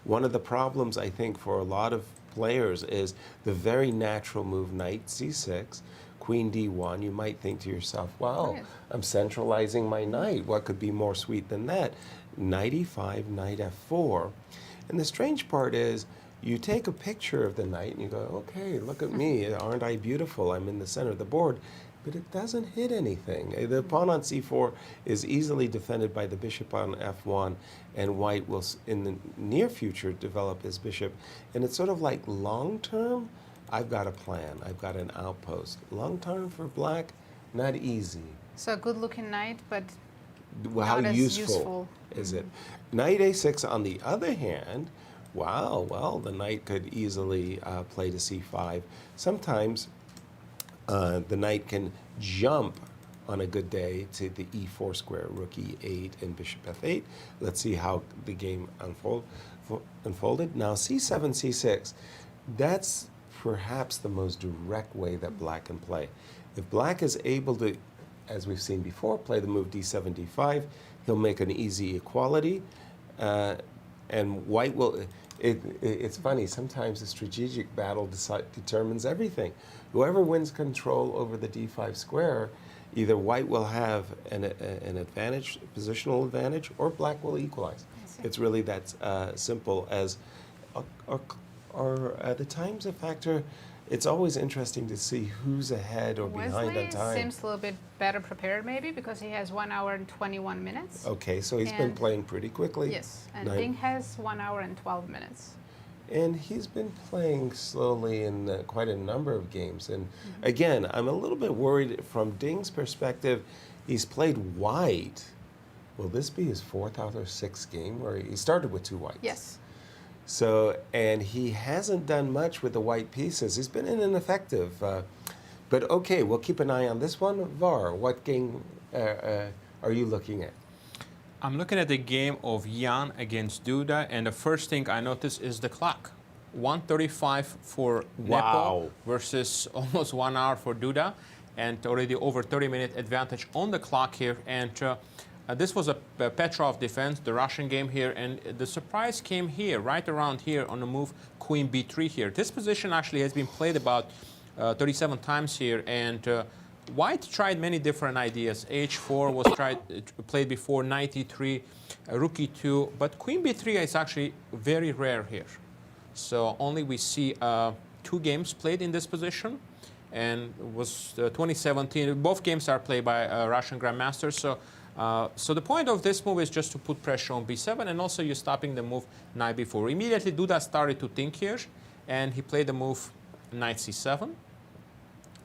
One of the problems, I think, for a lot of players is the very natural move knight c6, queen d1. You might think to yourself, well, Right. I'm centralizing my knight. What could be more sweet than that? Knight e5, knight f4. And the strange part is you take a picture of the knight and you go, okay, look at me. Aren't I beautiful? I'm in the center of the board. But it doesn't hit anything. The pawn on c4 is easily defended by the bishop on f1, and white will, in the near future, develop his bishop. And it's sort of like long term, I've got a plan. I've got an outpost. Long term for black, not easy. So a good-looking knight, but How not as useful is it? Knight a6, on the other hand, wow, well, the knight could easily play to c5. Sometimes the knight can jump on a good day to the e4 square, rook e8 and bishop f8. Let's see how the game unfolded. Now c7, c6, that's perhaps the most direct way that black can play. If black is able to, as we've seen before, play the move d7, d5, he'll make an easy equality, and white will. It's funny, sometimes the strategic battle determines everything. Whoever wins control over the d5 square, either white will have an advantage, positional advantage, or black will equalize. It's really that simple as, or at the time's a factor. It's always interesting to see who's ahead or behind on Wesley time. seems a little bit better prepared, maybe, because he has 1 hour and 21 minutes. Okay, so he's been And- playing pretty quickly. Yes, and Ding has 1 hour and 12 minutes. And he's been playing slowly in quite a number of games. And again, I'm a little bit worried from Ding's perspective. He's played white. Will this be his 4th out of 6 game where he started with 2 whites? Yes. So, and he hasn't done much with the white pieces. He's been ineffective. But okay, we'll keep an eye on this one. Var, what game are you looking at? I'm looking at the game of Jan against Duda, and the first thing I notice is the clock. 1:35 for Nepo versus almost 1 hour for Duda, and already over 30-minute advantage on the clock here. And This was a Petrov defense, the Russian game here, and the surprise came here, right around here on the move queen b3 here. This position actually has been played about 37 times here, and white tried many different ideas. h4 was played before, knight e3, rook e2, but queen b3 is actually very rare here. So only we see 2 games played in this position, and it was 2017. Both games are played by Russian grandmasters. So the point of this move is just to put pressure on b7, and also you're stopping the move knight b4. Immediately Duda started to think here, and he played the move knight c7,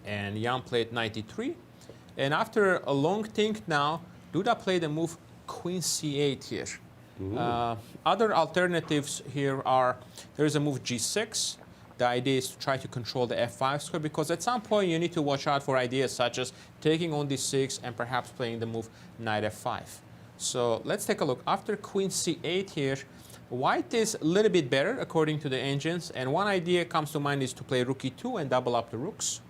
and Jan played knight e3. And after a long think now, Duda played the move queen c8 here. Other alternatives here are, there's a move g6. The idea is to try to control the f5 square, because at some point you need to watch out for ideas such as taking on d6 and perhaps playing the move knight f5. So let's take a look. After queen c8 here, white is a little bit better according to the engines, and one idea comes to mind is to play rook e2 and double up the rooks.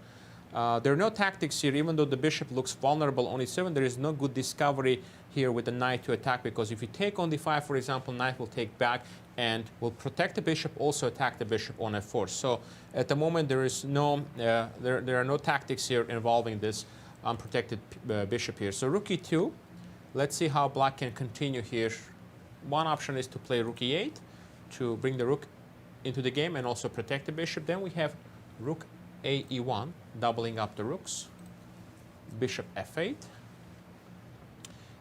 There are no tactics here. Even though the bishop looks vulnerable on e7, there is no good discovery here with the knight to attack, because if you take on d5, for example, knight will take back and will protect the bishop, also attack the bishop on f4. So at the moment there is no, there are no tactics here involving this unprotected bishop here. So rook e2. Let's see how black can continue here. One option is to play rook e8 to bring the rook into the game and also protect the bishop. Then we have rook a e1, doubling up the rooks, bishop f8.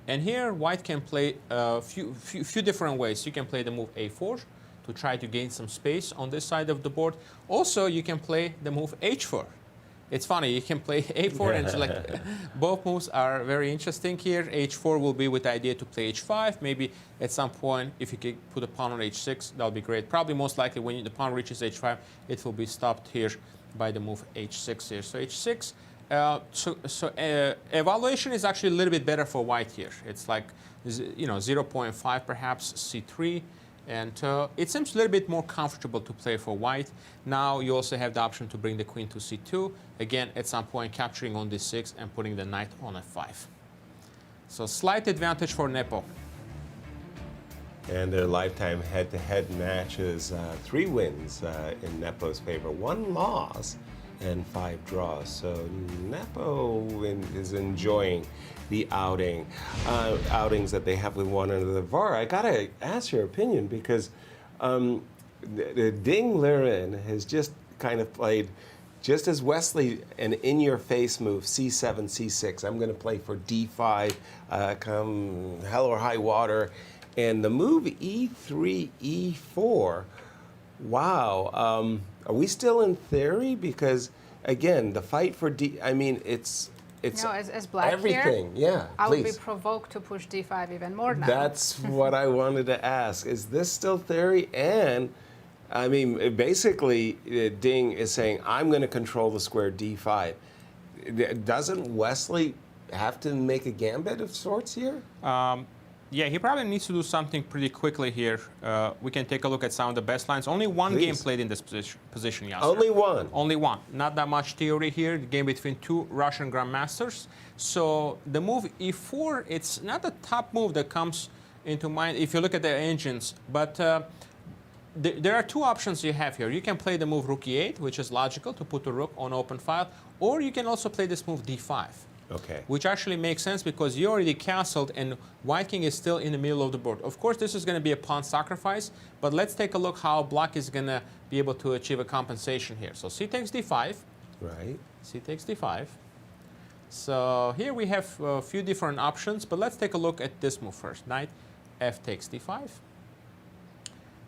And here white can play a few different ways. You can play the move a4 to try to gain some space on this side of the board. Also, you can play the move h4. It's funny, you can play a4 and select. Both moves are very interesting here. h4 will be with the idea to play h5. Maybe at some point, if you could put a pawn on h6, that would be great. Probably most likely when the pawn reaches h5, it will be stopped here by the move h6 here. So h6. Evaluation is actually a little bit better for white here. It's like, 0.5 perhaps, c3. And it seems a little bit more comfortable to play for white. Now you also have the option to bring the queen to c2. Again, at some point capturing on d6 and putting the knight on f5. So slight advantage for Nepo. And their lifetime head-to-head matches, 3 wins in Nepo's favor, 1 loss, and 5 draws. So Nepo is enjoying the outings that they have with one another. Var, I gotta ask your opinion, because the Ding Liren has just kind of played, just as Wesley, an in-your-face move, c7, c6. I'm going to play for d5, come hell or high water. And the move e3, e4, wow. Are we still in theory? Because, again, the fight for it's no, as black everything. Here, yeah, I please. would be provoked to push d5 even more now. That's what I wanted to ask. Is this still theory? And, I mean, basically, Ding is saying, I'm going to control the square d5. Doesn't Wesley have to make a gambit of sorts here? Yeah, he probably needs to do something pretty quickly here. We can take a look at some of the best lines. Only one game played in this position, Yasser. Only one? Only one. Not that much theory here. The game between 2 Russian grandmasters. So the move e4, it's not the top move that comes into mind if you look at the engines. But there are 2 options you have here. You can play the move rook e8, which is logical to put the rook on open file. Or you can also play this move d5. Okay. Which actually makes sense because you already castled and white king is still in the middle of the board. Of course, this is going to be a pawn sacrifice, but let's take a look how black is going to be able to achieve a compensation here. So c takes d5. Right. C takes d5. So here we have a few different options, but let's take a look at this move first. Knight f takes d5.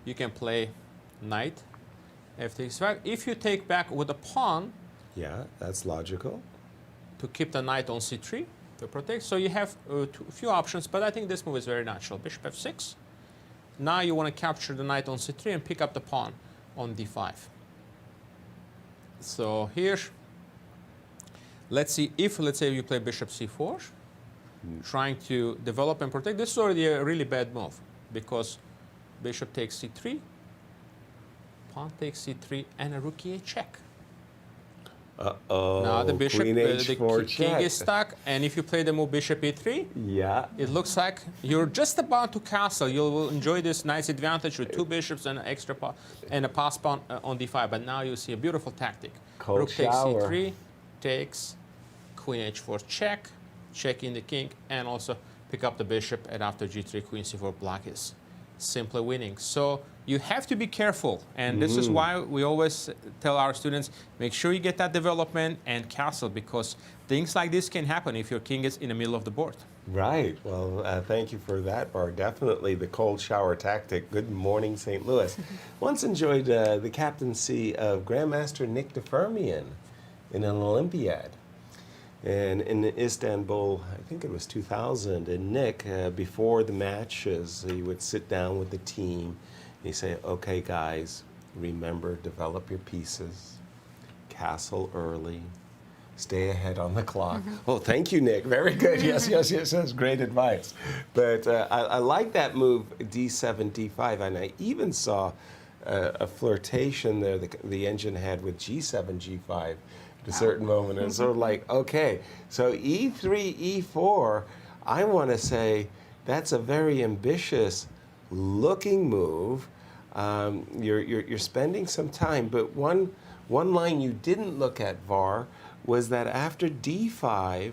You can play knight f takes d5. If you take back with a pawn, yeah, that's logical. To keep the knight on c3 to protect. So you have a few options, but I think this move is very natural. Bishop f6. Now you want to capture the knight on c3 and pick up the pawn on d5. So here, let's see if, let's say you play bishop c4, trying to develop and protect. This is already a really bad move because bishop takes c3, pawn takes c3, and a rook e8 check. Uh-oh. Now the bishop, Queen the H4 king check. is stuck, and if you play the move bishop e3, Yeah. it looks like you're just about to castle. You'll enjoy this nice advantage with two bishops and an extra and a pass pawn on d5. But now you see a beautiful tactic. Cold Rook takes shower. c3, takes queen h4 check, checking the king, and also pick up the bishop. And after g3, queen c4, black is simply winning. So you have to be careful, and this is why we always tell our students, make sure you get that development and castle, because things like this can happen if your king is in the middle of the board. Right. Well, thank you for that, Bar. Definitely the cold shower tactic. Good morning, St. Louis. Once enjoyed the captaincy of Grandmaster Nick Defermian in an Olympiad. And in Istanbul, I think it was 2000, and Nick, before the matches, he would sit down with the team. He'd say, okay, guys, remember, develop your pieces, castle early, stay ahead on the clock. Oh, thank you, Nick. Very good. Yes, yes, yes. That's great advice. But I like that move, d7, d5, and I even saw a flirtation there the engine had with g7, g5 at a certain moment. And sort of like, okay, so e3, e4, I want to say that's a very ambitious looking move. You're spending some time, but one line you didn't look at, Var, was that after d5,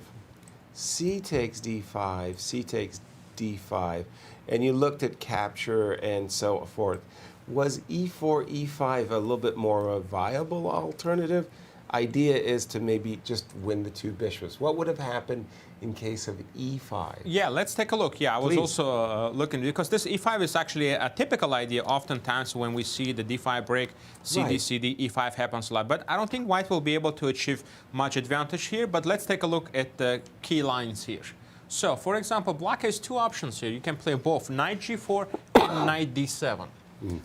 c takes d5, c takes d5, and you looked at capture and so forth. Was e4, e5 a little bit more a viable alternative? Idea is to maybe just win the two bishops. What would have happened in case of e5? Yeah, let's take a look. Yeah, I was Please. also looking, because this e5 is actually a typical idea oftentimes when we see the d5 break, cd, Right. cd, e5 happens a lot. But I don't think white will be able to achieve much advantage here, but let's take a look at the key lines here. So, for example, black has two options here. You can play both knight g4 and knight d7.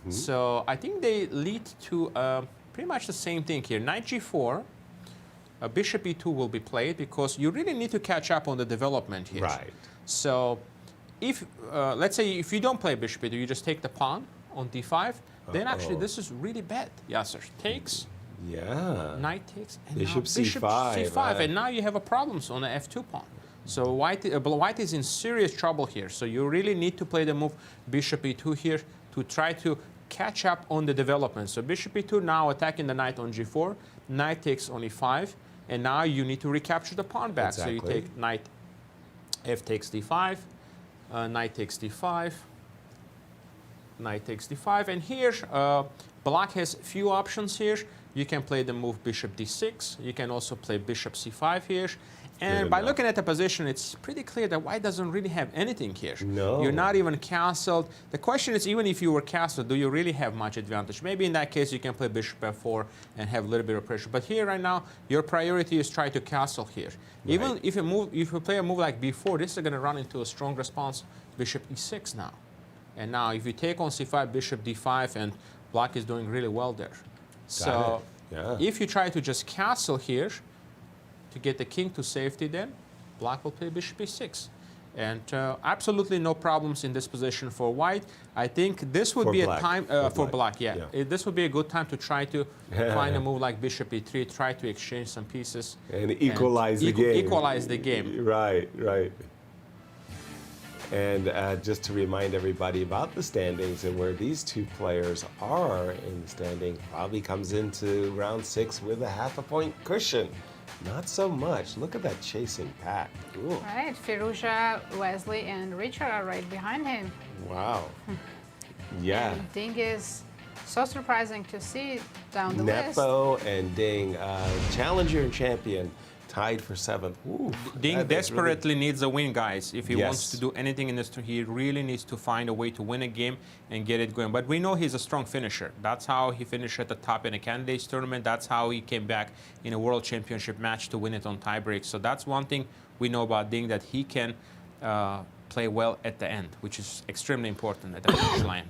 So I think they lead to pretty much the same thing here. Knight g4, bishop e2 will be played because you really need to catch up on the development here. Right. So if, let's say if you don't play bishop e2, you just take the pawn on d5, then actually this is really bad. Yasser takes, Yeah. knight takes, and Bishop now bishop c5, c5, right. and now you have a problems on the f2 pawn. So white is in serious trouble here. So you really need to play the move bishop e2 here to try to catch up on the development. So bishop e2 now attacking the knight on g4, knight takes on e5, and now you need to recapture the pawn back. So you Exactly. take knight, f takes d5, knight takes d5, knight takes d5, and here black has few options here. You can play the move bishop d6. You can also play bishop c5 here. And by enough. looking at the position, it's pretty clear that white doesn't really have anything here. No. You're not even castled. The question is, even if you were castled, do you really have much advantage? Maybe in that case, you can play bishop f4 and have a little bit of pressure. But here right now, your priority is try to castle here. Even if you play a move like b4, this is going to run into a strong response, bishop e6 now. And now if you take on c5, bishop d5, and black is doing really well there. So Yeah. if you try to just castle here, to get the king to safety, then black will play bishop e6. And absolutely no problems in this position for white. I think this would For be black. a time for black, yeah. Yeah. This would be a good time to try to find a move like bishop e3, try to exchange some pieces. And equalize the game. Equalize the game. Right, right. And just to remind everybody about the standings and where these two players are in the standing, probably comes into round 6 with a half a point cushion. Not so much. Look at that chasing pack. Ooh. Right, Firouzja, Wesley, and Richard are right behind him. Wow. Yeah. And Ding is so surprising to see down the list. Nepo and Ding, challenger and champion, tied for 7th. Ooh, Ding that is desperately needs a win, guys. If he Yes. wants to do anything in this tournament, he really needs to find a way to win a game and get it going. But we know he's a strong finisher. That's how he finished at the top in a candidates tournament. That's how he came back in a world championship match to win it on tiebreak. So that's one thing we know about Ding, that he can play well at the end, which is extremely important at the finish line.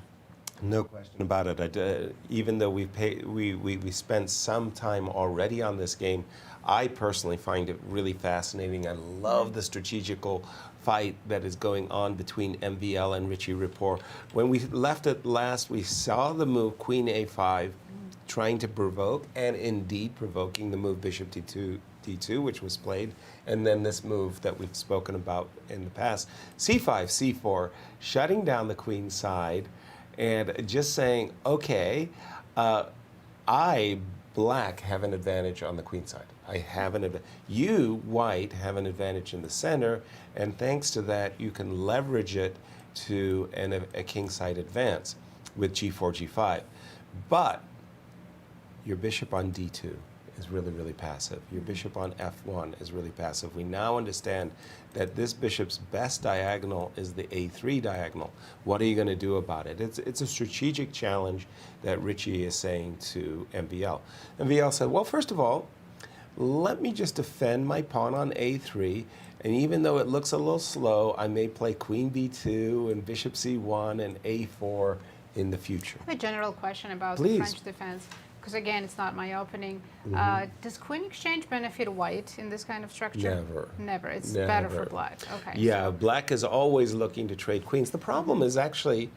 No question about it. Even though we spent some time already on this game, I personally find it really fascinating. I love the strategical fight that is going on between MVL and Richie Rapport. When we left it last, we saw the move Queen A5, trying to provoke, and indeed provoking the move bishop d2, which was played, and then this move that we've spoken about in the past, c5, c4, shutting down the queen side, and just saying, okay, black, have an advantage on the queen side. I have an advantage. You, white, have an advantage in the center, and thanks to that, you can leverage it to a kingside advance with g4, g5. But your bishop on d2 is really, really passive. Your bishop on f1 is really passive. We now understand that this bishop's best diagonal is the a3 diagonal. What are you going to do about it? It's a strategic challenge that Richie is saying to MVL. MVL said, well, first of all, let me just defend my pawn on a3, and even though it looks a little slow, I may play queen b2 and bishop c1 and a4 in the future. I have a general question about Please. the French defense, because again, it's not my opening. Does queen exchange benefit white in this kind of structure? Never. Never. It's Never. better for black. Okay. Yeah, so- black is always looking to trade queens. The problem is actually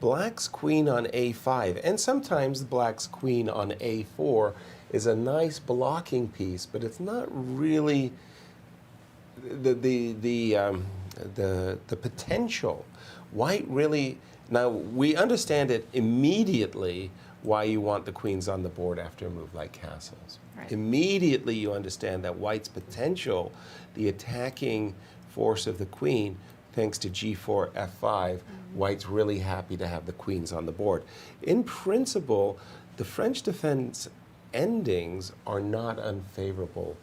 black's queen on a5, and sometimes black's queen on a4 is a nice blocking piece, but it's not really the potential. White really, now we understand it immediately why you want the queens on the board after a move like castles. Right. Immediately you understand that white's potential, the attacking force of the queen, thanks to g4, f5, white's really happy to have the queens on the board. In principle, the French defense endings are not unfavorable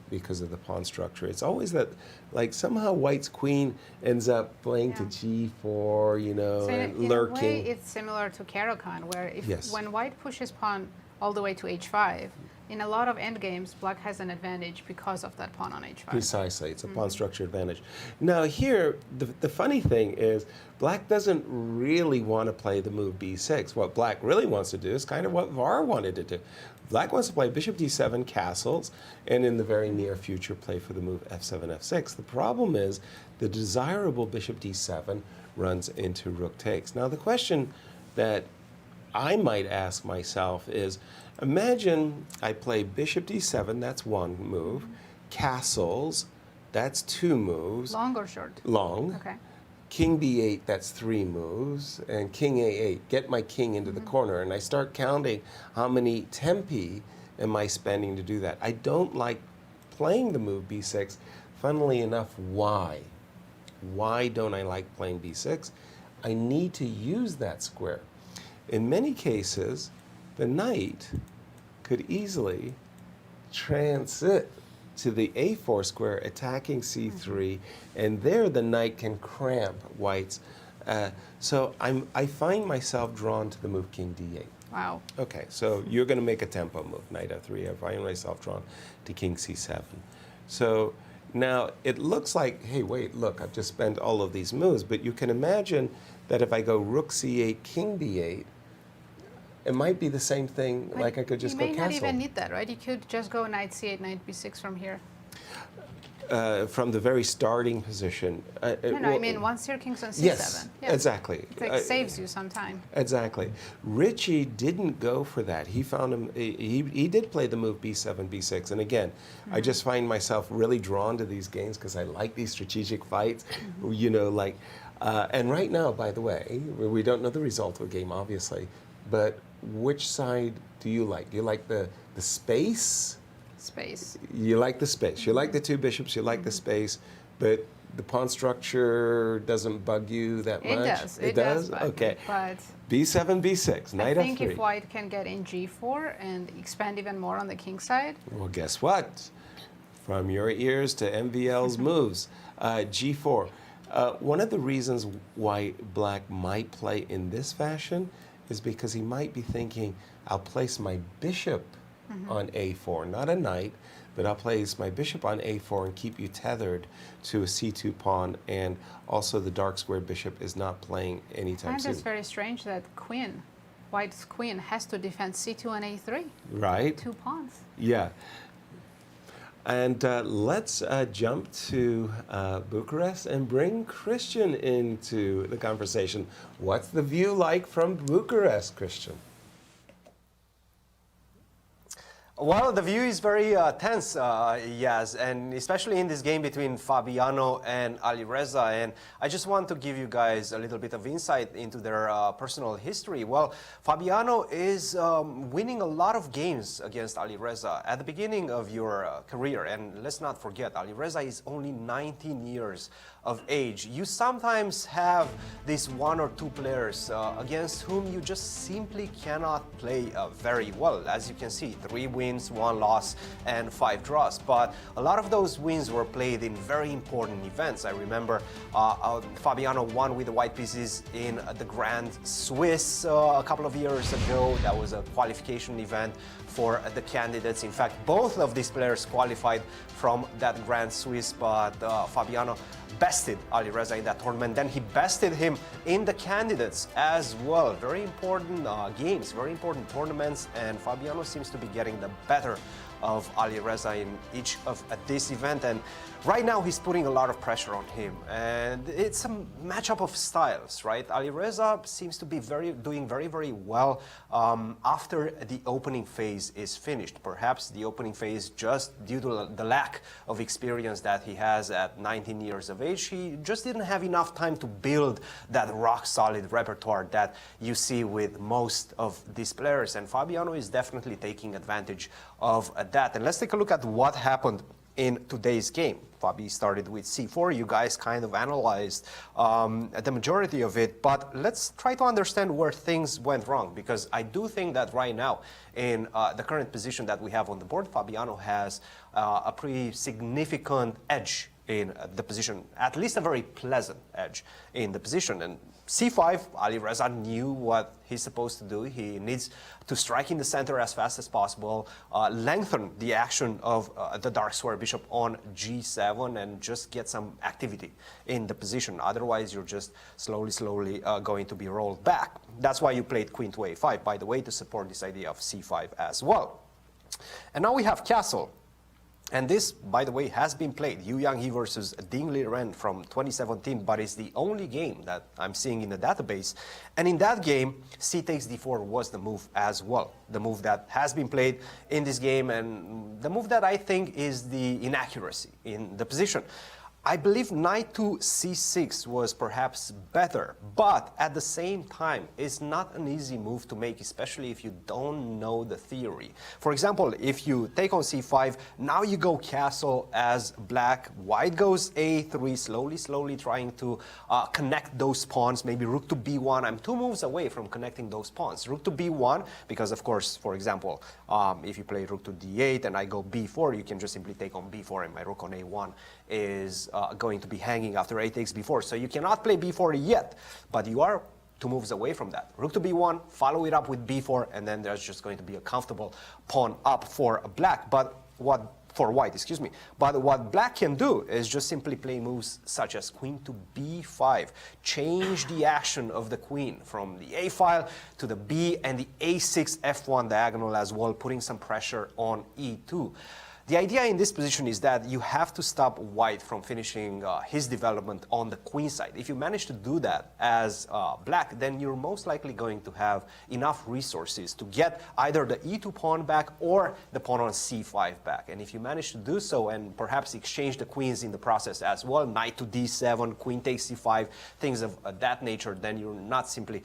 because of the pawn structure. It's always that, like, somehow white's queen ends up playing to g4, you know, So and in lurking. a way, it's similar to Caro-Kann, where Yes. when white pushes pawn all the way to h5, in a lot of endgames, black has an advantage because of that pawn on h5. Precisely, it's a pawn structure advantage. Now here, the funny thing is, black doesn't really want to play the move b6. What black really wants to do is kind of what Var wanted to do. Black wants to play bishop d7 castles, and in the very near future play for the move f7, f6. The problem is the desirable bishop d7 runs into rook takes. Now the question that I might ask myself is, imagine I play bishop d7, that's one move, castles, that's two moves. Long or short? Long. Okay. King b8, that's three moves, and king a8, get my king into the corner, and I start counting how many tempi am I spending to do that. I don't like playing the move b6. Funnily enough, why? Why don't I like playing b6? I need to use that square. In many cases, the knight could easily transit to the a4 square, attacking c3, and there the knight can cramp white's. So I find myself drawn to the move king d8. Wow. Okay, so you're going to make a tempo move, knight f3. I find myself drawn to king c7. So now it looks like, hey, wait, look, I've just spent all of these moves, but you can imagine that if I go rook c8, king b8, it might be the same thing, like I could just go You may castle. not even need that, right? You could just go knight c8, knight b6 from here. From the very starting position. No, I mean once your king's on c7. Yes, Yeah. exactly. It like saves you some time. Exactly. Richie didn't go for that. He found him. He did play the move b7, b6, and again, I just find myself really drawn to these games because I like these strategic fights. You know, like, and right now, by the way, we don't know the result of a game, obviously, but which side do you like? Do you like the space? Space. You like the space. You like the two bishops. You like the space, but the pawn structure doesn't bug you that It much. does. It does. Bug me, Okay. but b7, b6, knight I think f3. if white can get in g4 and expand even more on the king side, Well, guess what? From your ears to MVL's moves, g4. One of the reasons why black might play in this fashion is because he might be thinking, I'll place my bishop on a4, not a knight, but I'll place my bishop on a4 and keep you tethered to a c2 pawn, and also the dark square bishop is not playing anytime and soon. it's very strange that white's queen has to defend c2 and a3, Right? 2 pawns. Yeah. And let's jump to Bucharest and bring Cristian into the conversation. What's the view like from Bucharest, Cristian? Well, the view is very tense, yes, and especially in this game between Fabiano and Alireza. And I just want to give you guys a little bit of insight into their personal history. Well, Fabiano is winning a lot of games against Alireza at the beginning of your career. And let's not forget, Alireza is only 19 years of age. You sometimes have these one or two players against whom you just simply cannot play very well. As you can see, 3 wins, 1 loss, and 5 draws. But a lot of those wins were played in very important events. I remember Fabiano won with the white pieces in the Grand Swiss a couple of years ago. That was a qualification event for the candidates. In fact, both of these players qualified from that Grand Swiss, but Fabiano bested Alireza in that tournament. Then he bested him in the candidates as well. Very important games, very important tournaments, and Fabiano seems to be getting the better of Alireza in each of this event. And right now he's putting a lot of pressure on him, and it's a matchup of styles, right? Alireza seems to be doing very well after the opening phase is finished. Perhaps the opening phase, just due to the lack of experience that he has at 19 years of age, he just didn't have enough time to build that rock solid repertoire that you see with most of these players, and Fabiano is definitely taking advantage of that. And let's take a look at what happened in today's game. Fabi started with c4. You guys kind of analyzed the majority of it, but let's try to understand where things went wrong, because I do think that right now, in the current position that we have on the board, Fabiano has a pretty significant edge in the position, at least a very pleasant edge in the position. And c5, Alireza knew what he's supposed to do. He needs to strike in the center as fast as possible, lengthen the action of the dark square bishop on g7, and just get some activity in the position. Otherwise, you're just slowly going to be rolled back. That's why you played queen to a5, by the way, to support this idea of c5 as well. And now we have castle. And this, by the way, has been played, Yu Yanghe versus Ding Liren from 2017, but it's the only game that I'm seeing in the database. And in that game, c takes d4 was the move as well. The move that has been played in this game, and the move that I think is the inaccuracy in the position. I believe knight to c6 was perhaps better, but at the same time, it's not an easy move to make, especially if you don't know the theory. For example, if you take on c5, now you go castle as black, white goes a3, slowly trying to connect those pawns, maybe rook to b1. I'm 2 moves away from connecting those pawns. Rook to b1, because of course, for example, if you play rook to d8 and I go b4, you can just simply take on b4, and my rook on a1 is going to be hanging after a takes b4. So you cannot play b4 yet, but you are 2 moves away from that. Rook to b1, follow it up with b4, and then there's just going to be a comfortable pawn up for black. But what for white, excuse me. But what black can do is just simply play moves such as queen to b5, change the action of the queen from the a file to the b and the a6 f1 diagonal as well, putting some pressure on e2. The idea in this position is that you have to stop white from finishing his development on the queen side. If you manage to do that as black, then you're most likely going to have enough resources to get either the e2 pawn back or the pawn on c5 back. And if you manage to do so and perhaps exchange the queens in the process as well, knight to d7, queen takes c5, things of that nature, then you're not simply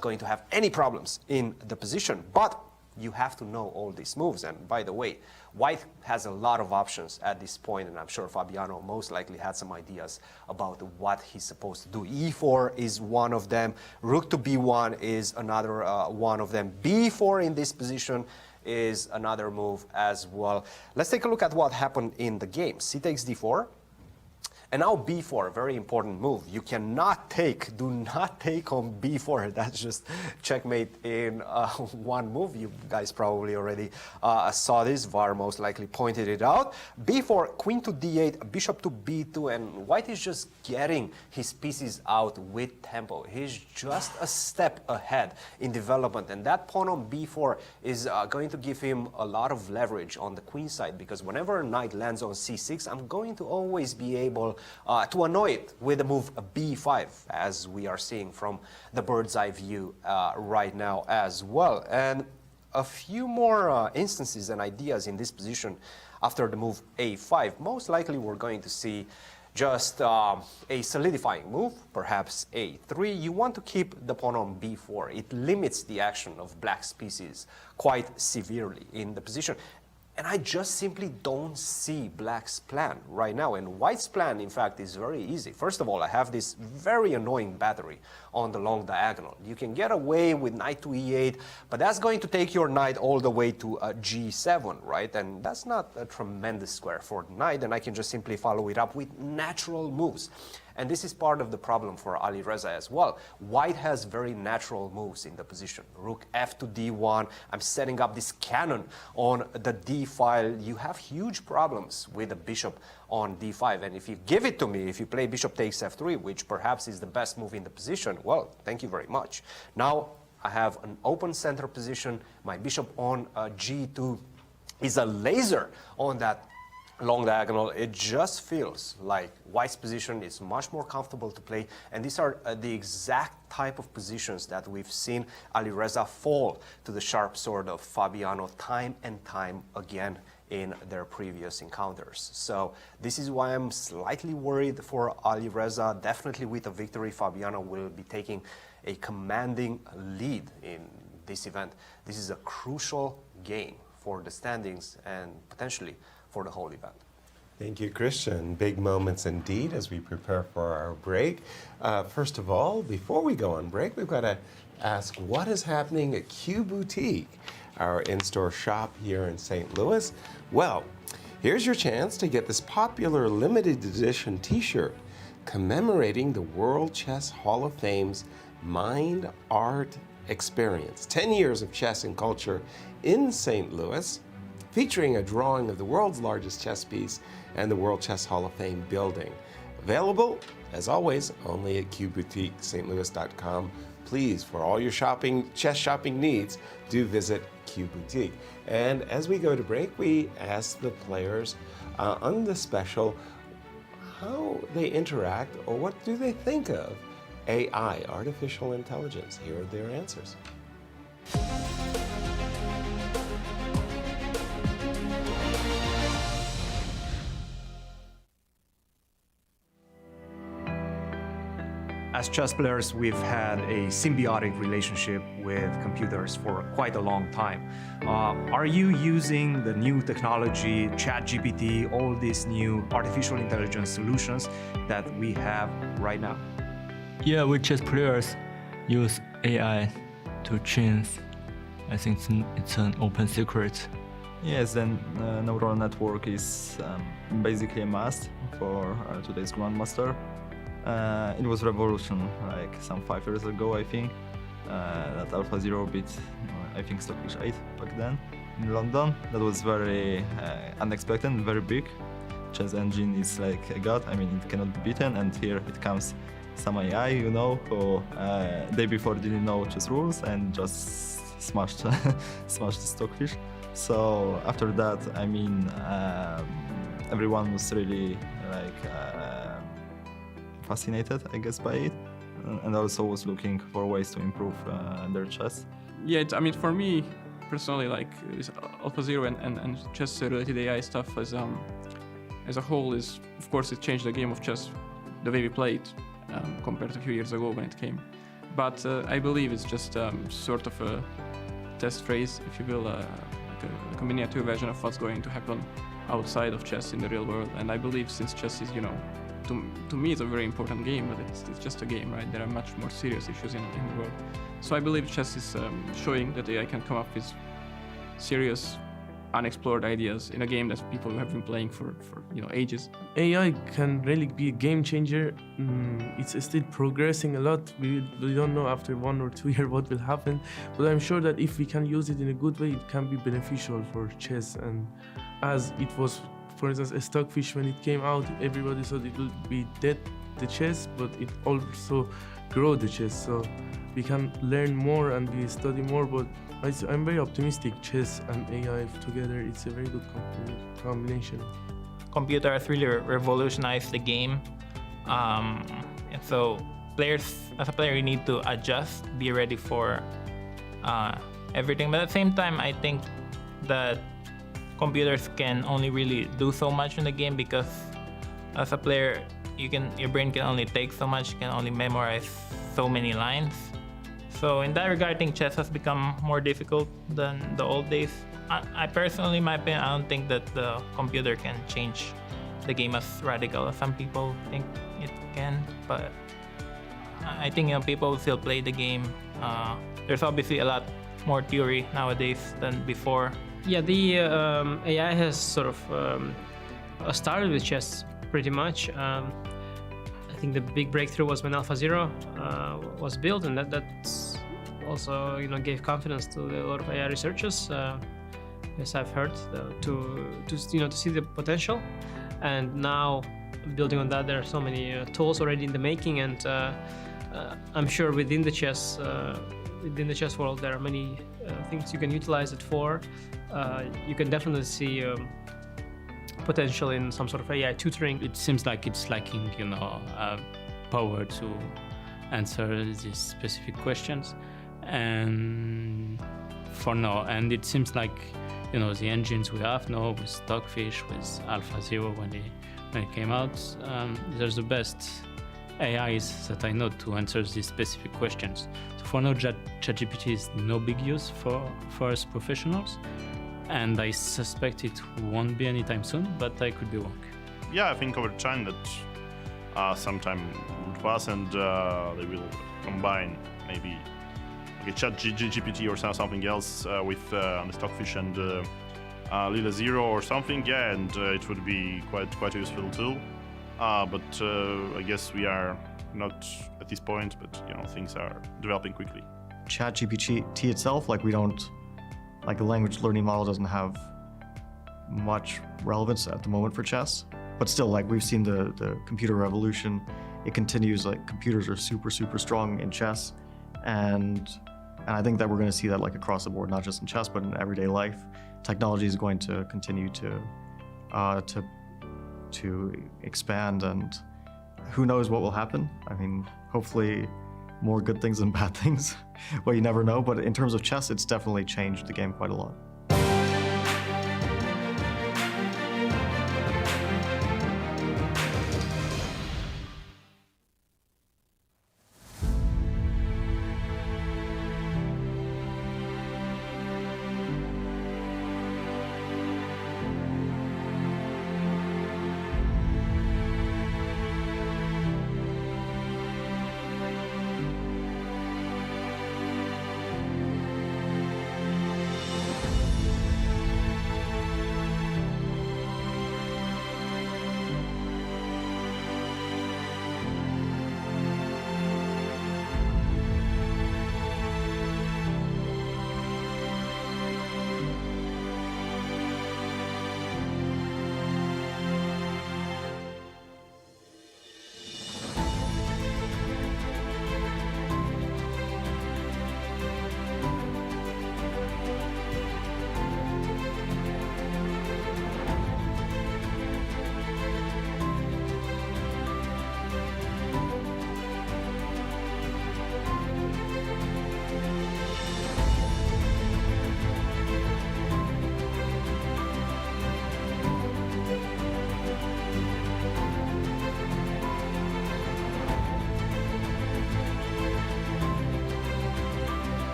going to have any problems in the position. But you have to know all these moves. And by the way, white has a lot of options at this point, and I'm sure Fabiano most likely had some ideas about what he's supposed to do. e4 is one of them. Rook to b1 is another one of them. b4 in this position is another move as well. Let's take a look at what happened in the game. C takes d4. And now b4, very important move. You cannot take, do not take on b4. That's just checkmate in one move. You guys probably already saw this. VAR most likely pointed it out. b4, queen to d8, bishop to b2, and white is just getting his pieces out with tempo. He's just a step ahead in development, and that pawn on b4 is going to give him a lot of leverage on the queen side, because whenever a knight lands on c6, I'm going to always be able to annoy it with the move b5, as we are seeing from the bird's eye view right now as well. And a few more instances and ideas in this position after the move a5. Most likely we're going to see just a solidifying move, perhaps a3. You want to keep the pawn on b4. It limits the action of black's pieces quite severely in the position. And I just simply don't see black's plan right now. And white's plan, in fact, is very easy. First of all, I have this very annoying battery on the long diagonal. You can get away with knight to e8, but that's going to take your knight all the way to g7, right? And that's not a tremendous square for the knight, and I can just simply follow it up with natural moves. And this is part of the problem for Alireza as well. White has very natural moves in the position. Rook f to d1. I'm setting up this cannon on the d file. You have huge problems with the bishop on d5. And if you give it to me, if you play bishop takes f3, which perhaps is the best move in the position, well, thank you very much. Now I have an open center position. My bishop on g2 is a laser on that long diagonal. It just feels like white's position is much more comfortable to play, and these are the exact type of positions that we've seen Alireza fall to the sharp sword of Fabiano time and time again in their previous encounters. So this is why I'm slightly worried for Alireza. Definitely with a victory, Fabiano will be taking a commanding lead in this event. This is a crucial game for the standings and potentially for the whole event. Thank you, Cristian. Big moments indeed as we prepare for our break. First of all, before we go on break, we've got to ask what is happening at Q Boutique, our in-store shop here in St. Louis. Well, here's your chance to get this popular limited edition t-shirt commemorating the World Chess Hall of Fame's Mind Art Experience. 10 years of chess and culture in St. Louis, featuring a drawing of the world's largest chess piece and the World Chess Hall of Fame building. Available, as always, only at QBoutiqueSt.Louis.com. Please, for all your chess shopping needs, do visit Q Boutique. And as we go to break, we ask the players on the special how they interact or what do they think of AI, artificial intelligence. Here are their answers. As chess players, we've had a symbiotic relationship with computers for quite a long time. Are you using the new technology, ChatGPT, all these new artificial intelligence solutions that we have right now? Yeah, we chess players use AI to train. I think it's an open secret. Yes, then neural network is basically a must for today's grandmaster. It was revolution like some 5 years ago, I think. That AlphaZero beat, I think, Stockfish 8 back then in London. That was very unexpected and very big. Chess engine is like a god. I mean, it cannot be beaten. And here it comes some AI, you know, who day before didn't know chess rules and just smashed the Stockfish. So after that, I mean, everyone was really like fascinated, I guess, by it, and also was looking for ways to improve their chess. Yeah, I mean, for me personally, like AlphaZero and chess-related AI stuff as a whole is, of course, it changed the game of chess, the way we play it compared to a few years ago when it came. But I believe it's just sort of a test phrase, if you will, like a miniature version of what's going to happen outside of chess in the real world. And I believe since chess is, you know, to me it's a very important game, but it's just a game, right? There are much more serious issues in the world. So I believe chess is showing that AI can come up with serious, unexplored ideas in a game that people have been playing for ages. AI can really be a game changer. It's still progressing a lot. We don't know after 1 or 2 years what will happen, but I'm sure that if we can use it in a good way, it can be beneficial for chess. And as it was, for instance, a Stockfish, when it came out, everybody thought it would be dead, the chess, but it also grow the chess. So we can learn more and we study more, but I'm very optimistic. Chess and AI together, it's a very good combination. Computers really revolutionized the game. And so players, as a player, you need to adjust, be ready for everything. But at the same time, I think that computers can only really do so much in the game because as a player, your brain can only take so much, you can only memorize so many lines. So in that regard, I think chess has become more difficult than the old days. I personally, in my opinion, I don't think that the computer can change the game as radical as some people think it can. But I think people will still play the game. There's obviously a lot more theory nowadays than before. Yeah, the AI has sort of started with chess pretty much. I think the big breakthrough was when AlphaZero was built, and that's also gave confidence to a lot of AI researchers, as I've heard, to see the potential. And now, building on that, there are so many tools already in the making, and I'm sure within the chess world, there are many things you can utilize it for. You can definitely see potential in some sort of AI tutoring. It seems like it's lacking, power to answer these specific questions, and for now, and it seems like, the engines we have now with Stockfish, with AlphaZero when it came out, they're the best AIs that I know to answer these specific questions. So for now, ChatGPT is no big use for us professionals, and I suspect it won't be anytime soon, but I could be wrong. Yeah, I think over time that sometime would pass, and they will combine maybe like a ChatGPT or something else with the Stockfish and Lila Zero or something. Yeah, and it would be quite a useful tool. But I guess we are not at this point, but things are developing quickly. ChatGPT itself, the language learning model doesn't have much relevance at the moment for chess. But still, we've seen the computer revolution. It continues. Computers are super strong in chess, and I think that we're going to see that across the board, not just in chess, but in everyday life. Technology is going to continue to expand, and who knows what will happen. I mean, hopefully more good things than bad things, but you never know. But in terms of chess, it's definitely changed the game quite a lot.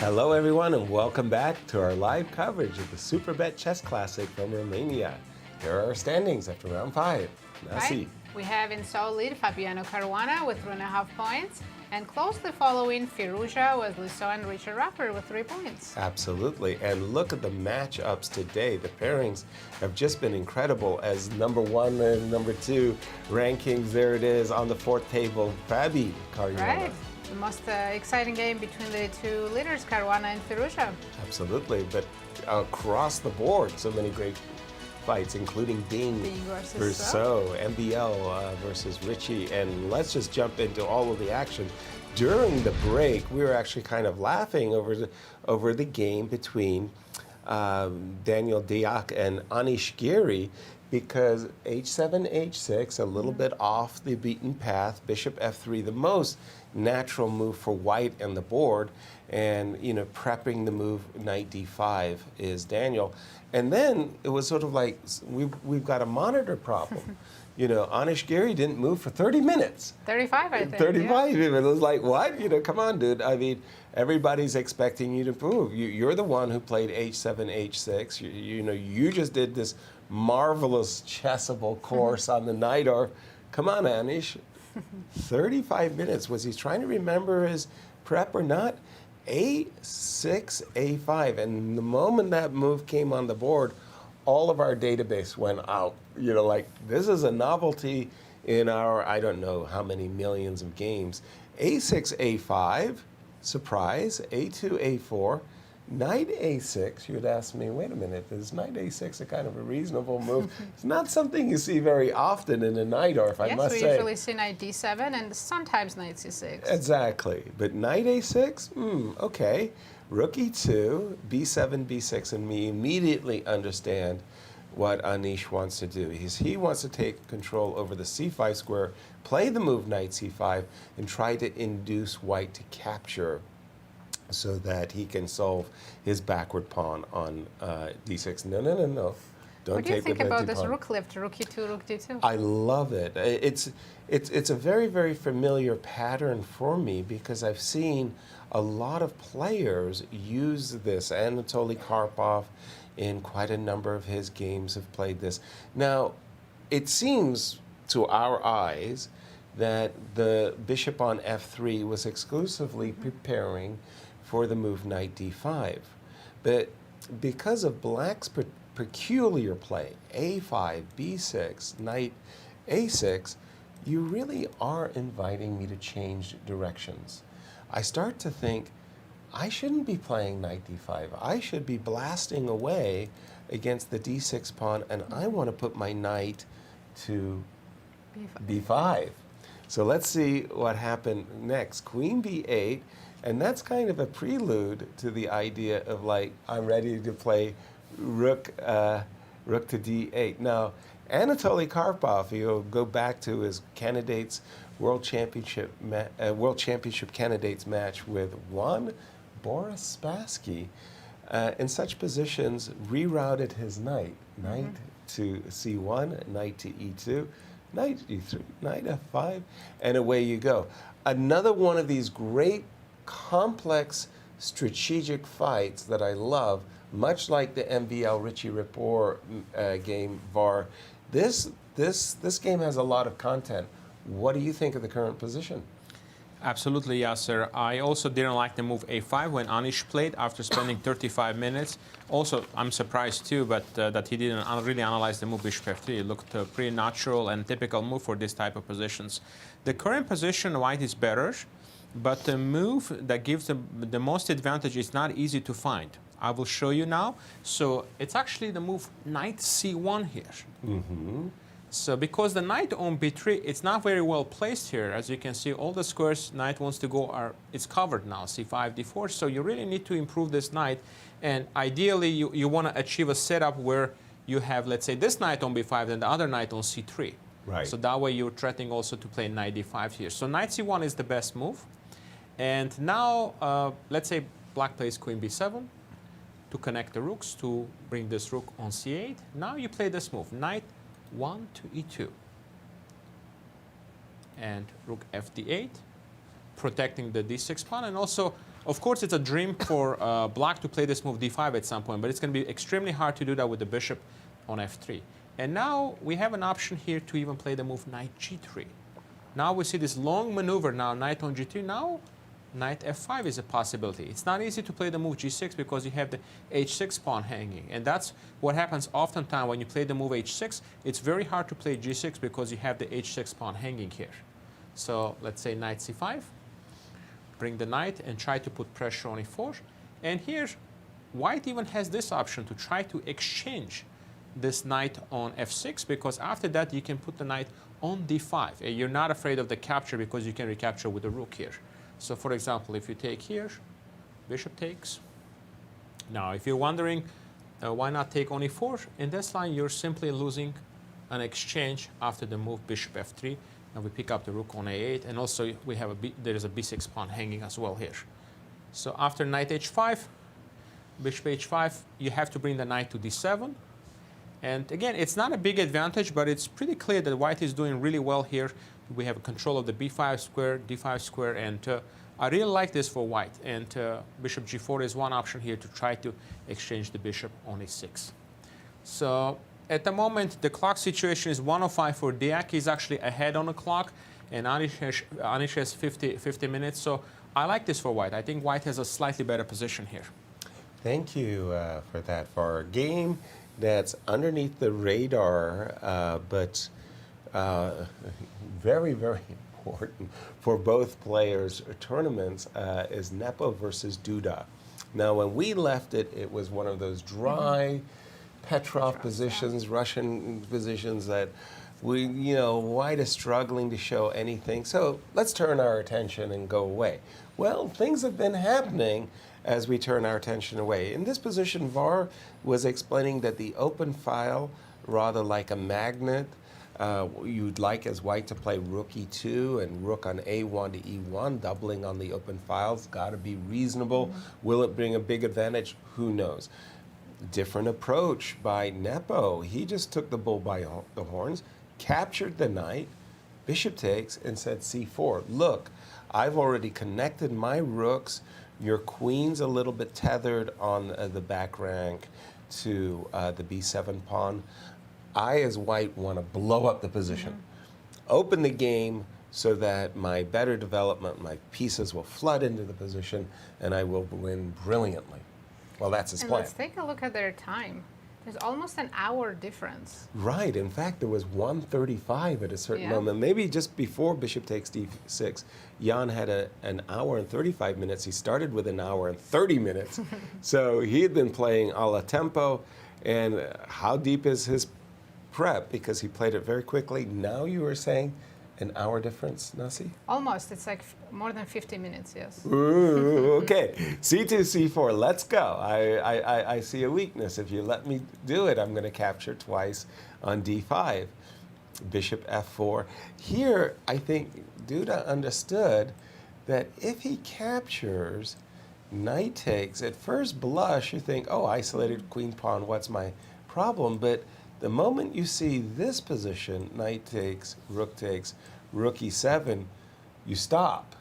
Hello, everyone, and welcome back to our live coverage of the Superbet Chess Classic from Romania. Here are our standings after round 5. Nasi. Right. We have in sole lead Fabiano Caruana with 3.5 points, and closely following Firouzja, Wesley So, and Richard Rapport with 3 points. Absolutely, and look at the matchups today. The pairings have just been incredible as number 1 and number 2 rankings. There it is on the 4th table, Fabi Caruana. Right. The most exciting game between the two leaders, Caruana and Firouzja. Absolutely, but across the board, so many great fights, including Ding versus So, MBL versus Richie, and let's just jump into all of the action. During the break, we were actually kind of laughing over the game between Daniel Deac and Anish Giri, because h7, h6, a little bit off the beaten path, bishop f3, the most natural move for white and the board, and prepping the move knight d5 is Daniel. And then it was sort of like, we've got a monitor problem. Anish Giri didn't move for 30 minutes. 35, I think. 35 yeah. even. It was like, what? Come on, dude. I mean, everybody's expecting you to move. You're the one who played h7, h6. You just did this marvelous chessable course on the knight. Or, come on, Anish. 35 minutes. Was he trying to remember his prep or not? a6, a5. And the moment that move came on the board, all of our database went out. Like, this is a novelty in our, I don't know how many millions of games. a6, a5, surprise, a2, a4, knight a6. You'd ask me, wait a minute, is knight a6 a kind of a reasonable move? It's not something you see very often in a knight, or if I must say. Yes, we usually see knight d7 and sometimes knight c6. Exactly, but knight a6, okay. Rook e2, b7, b6, and we immediately understand what Anish wants to do. He wants to take control over the c5 square, play the move knight c5, and try to induce white to capture so that he can solve his backward pawn on d6. No. Don't what do you think about this pawn. rook lift, rook e2, rook d2? I love it. It's a very, very familiar pattern for me because I've seen a lot of players use this. Anatoly Karpov, in quite a number of his games, have played this. Now, it seems to our eyes that the bishop on f3 was exclusively preparing for the move knight d5. But because of black's peculiar play, a5, b6, knight a6, you really are inviting me to change directions. I start to think, I shouldn't be playing knight d5. I should be blasting away against the d6 pawn, and I want to put my knight to b5. So let's see what happened next. Queen b8, and that's kind of a prelude to the idea of, like, I'm ready to play rook to d8. Now, Anatoly Karpov, you'll go back to his candidates World Championship candidates match with Juan Boris Spassky. In such positions, rerouted his knight. Knight to c1, knight to e2, knight e3, knight f5, and away you go. Another one of these great, complex, strategic fights that I love, much like the MBL Richie Rapport game, VAR. This game has a lot of content. What do you think of the current position? Absolutely, Yasser. I also didn't like the move a5 when Anish played after spending 35 minutes. Also, I'm surprised too, but that he didn't really analyze the move bishop f3. It looked a pretty natural and typical move for this type of positions. The current position, white is better, but the move that gives the most advantage is not easy to find. I will show you now. So it's actually the move knight c1 here. So because the knight on b3, it's not very well placed here. As you can see, all the squares knight wants to go it's covered now, c5, d4. So you really need to improve this knight. And ideally, you want to achieve a setup where you have, let's say, this knight on b5 and the other knight on c3. Right. So that way you're threatening also to play knight d5 here. So knight c1 is the best move. And now, let's say black plays queen b7 to connect the rooks, to bring this rook on c8. Now you play this move, knight 1 to e2. And rook f d8, protecting the d6 pawn, and also Of course, it's a dream for black to play this move d5 at some point, but it's going to be extremely hard to do that with the bishop on f3. And now we have an option here to even play the move knight g3. Now we see this long maneuver now, knight on g3. Now knight f5 is a possibility. It's not easy to play the move g6 because you have the h6 pawn hanging. And that's what happens oftentimes when you play the move h6. It's very hard to play g6 because you have the h6 pawn hanging here. So let's say knight c5. Bring the knight and try to put pressure on e4. And here, white even has this option to try to exchange this knight on f6, because after that you can put the knight on d5. And you're not afraid of the capture because you can recapture with the rook here. So for example, if you take here, bishop takes. Now, if you're wondering why not take on e4, in this line you're simply losing an exchange after the move bishop f3. And we pick up the rook on a8, and also we have there is a b6 pawn hanging as well here. So after knight h5, bishop h5, you have to bring the knight to d7. And again, it's not a big advantage, but it's pretty clear that white is doing really well here. We have control of the b5 square, d5 square, and I really like this for white. And bishop g4 is one option here to try to exchange the bishop on e6. So at the moment, the clock situation is 1:05 for Deac. He's actually ahead on the clock, and Anish has 50 minutes. So I like this for white. I think white has a slightly better position here. Thank you for that. For a game that's underneath the radar, but very, very important for both players' tournaments is Nepo versus Duda. Now, when we left it, it was one of those dry Petrov positions, Russian positions that white is struggling to show anything. So let's turn our attention and go away. Well, things have been happening as we turn our attention away. In this position, Var was explaining that the open file, rather like a magnet, you'd like as white to play rook e2 and rook on a1 to e1, doubling on the open files. Got to be reasonable. Will it bring a big advantage? Who knows? Different approach by Nepo. He just took the bull by the horns, captured the knight, bishop takes, and said c4. Look, I've already connected my rooks. Your queen's a little bit tethered on the back rank to the b7 pawn. I, as white, want to blow up the position. Open the game so that my better development, my pieces will flood into the position, and I will win brilliantly. Well, that's his plan. Let's take a look at their time. There's almost an hour difference. Right. In fact, there was 1:35 at a certain moment. Maybe just before bishop takes d6, Jan had an hour and 35 minutes. He started with an hour and 30 minutes. So he had been playing a la tempo. And how deep is his prep? Because he played it very quickly. Now you were saying an hour difference, Nasi? Almost. It's like more than 50 minutes, yes. Ooh, okay. c2, c4. Let's go. I see a weakness. If you let me do it, I'm going to capture twice on d5. Bishop f4. Here, I think Duda understood that if he captures, knight takes, at first blush, you think, oh, isolated queen pawn, what's my problem? But the moment you see this position, knight takes, rook e7, you stop.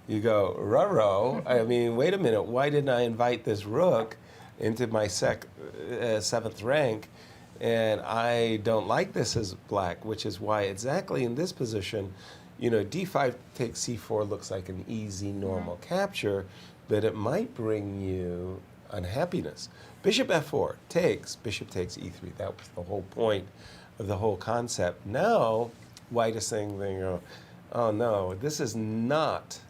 You go, ruh-roh. I mean, wait a minute, why didn't I invite this rook into my seventh rank? And I don't like this as black, which is why exactly in this position, d5 takes c4 looks like an easy, normal capture, but it might bring you unhappiness. Bishop f4 takes, bishop takes e3. That was the whole point of the whole concept. Now, white is saying, oh no, this is not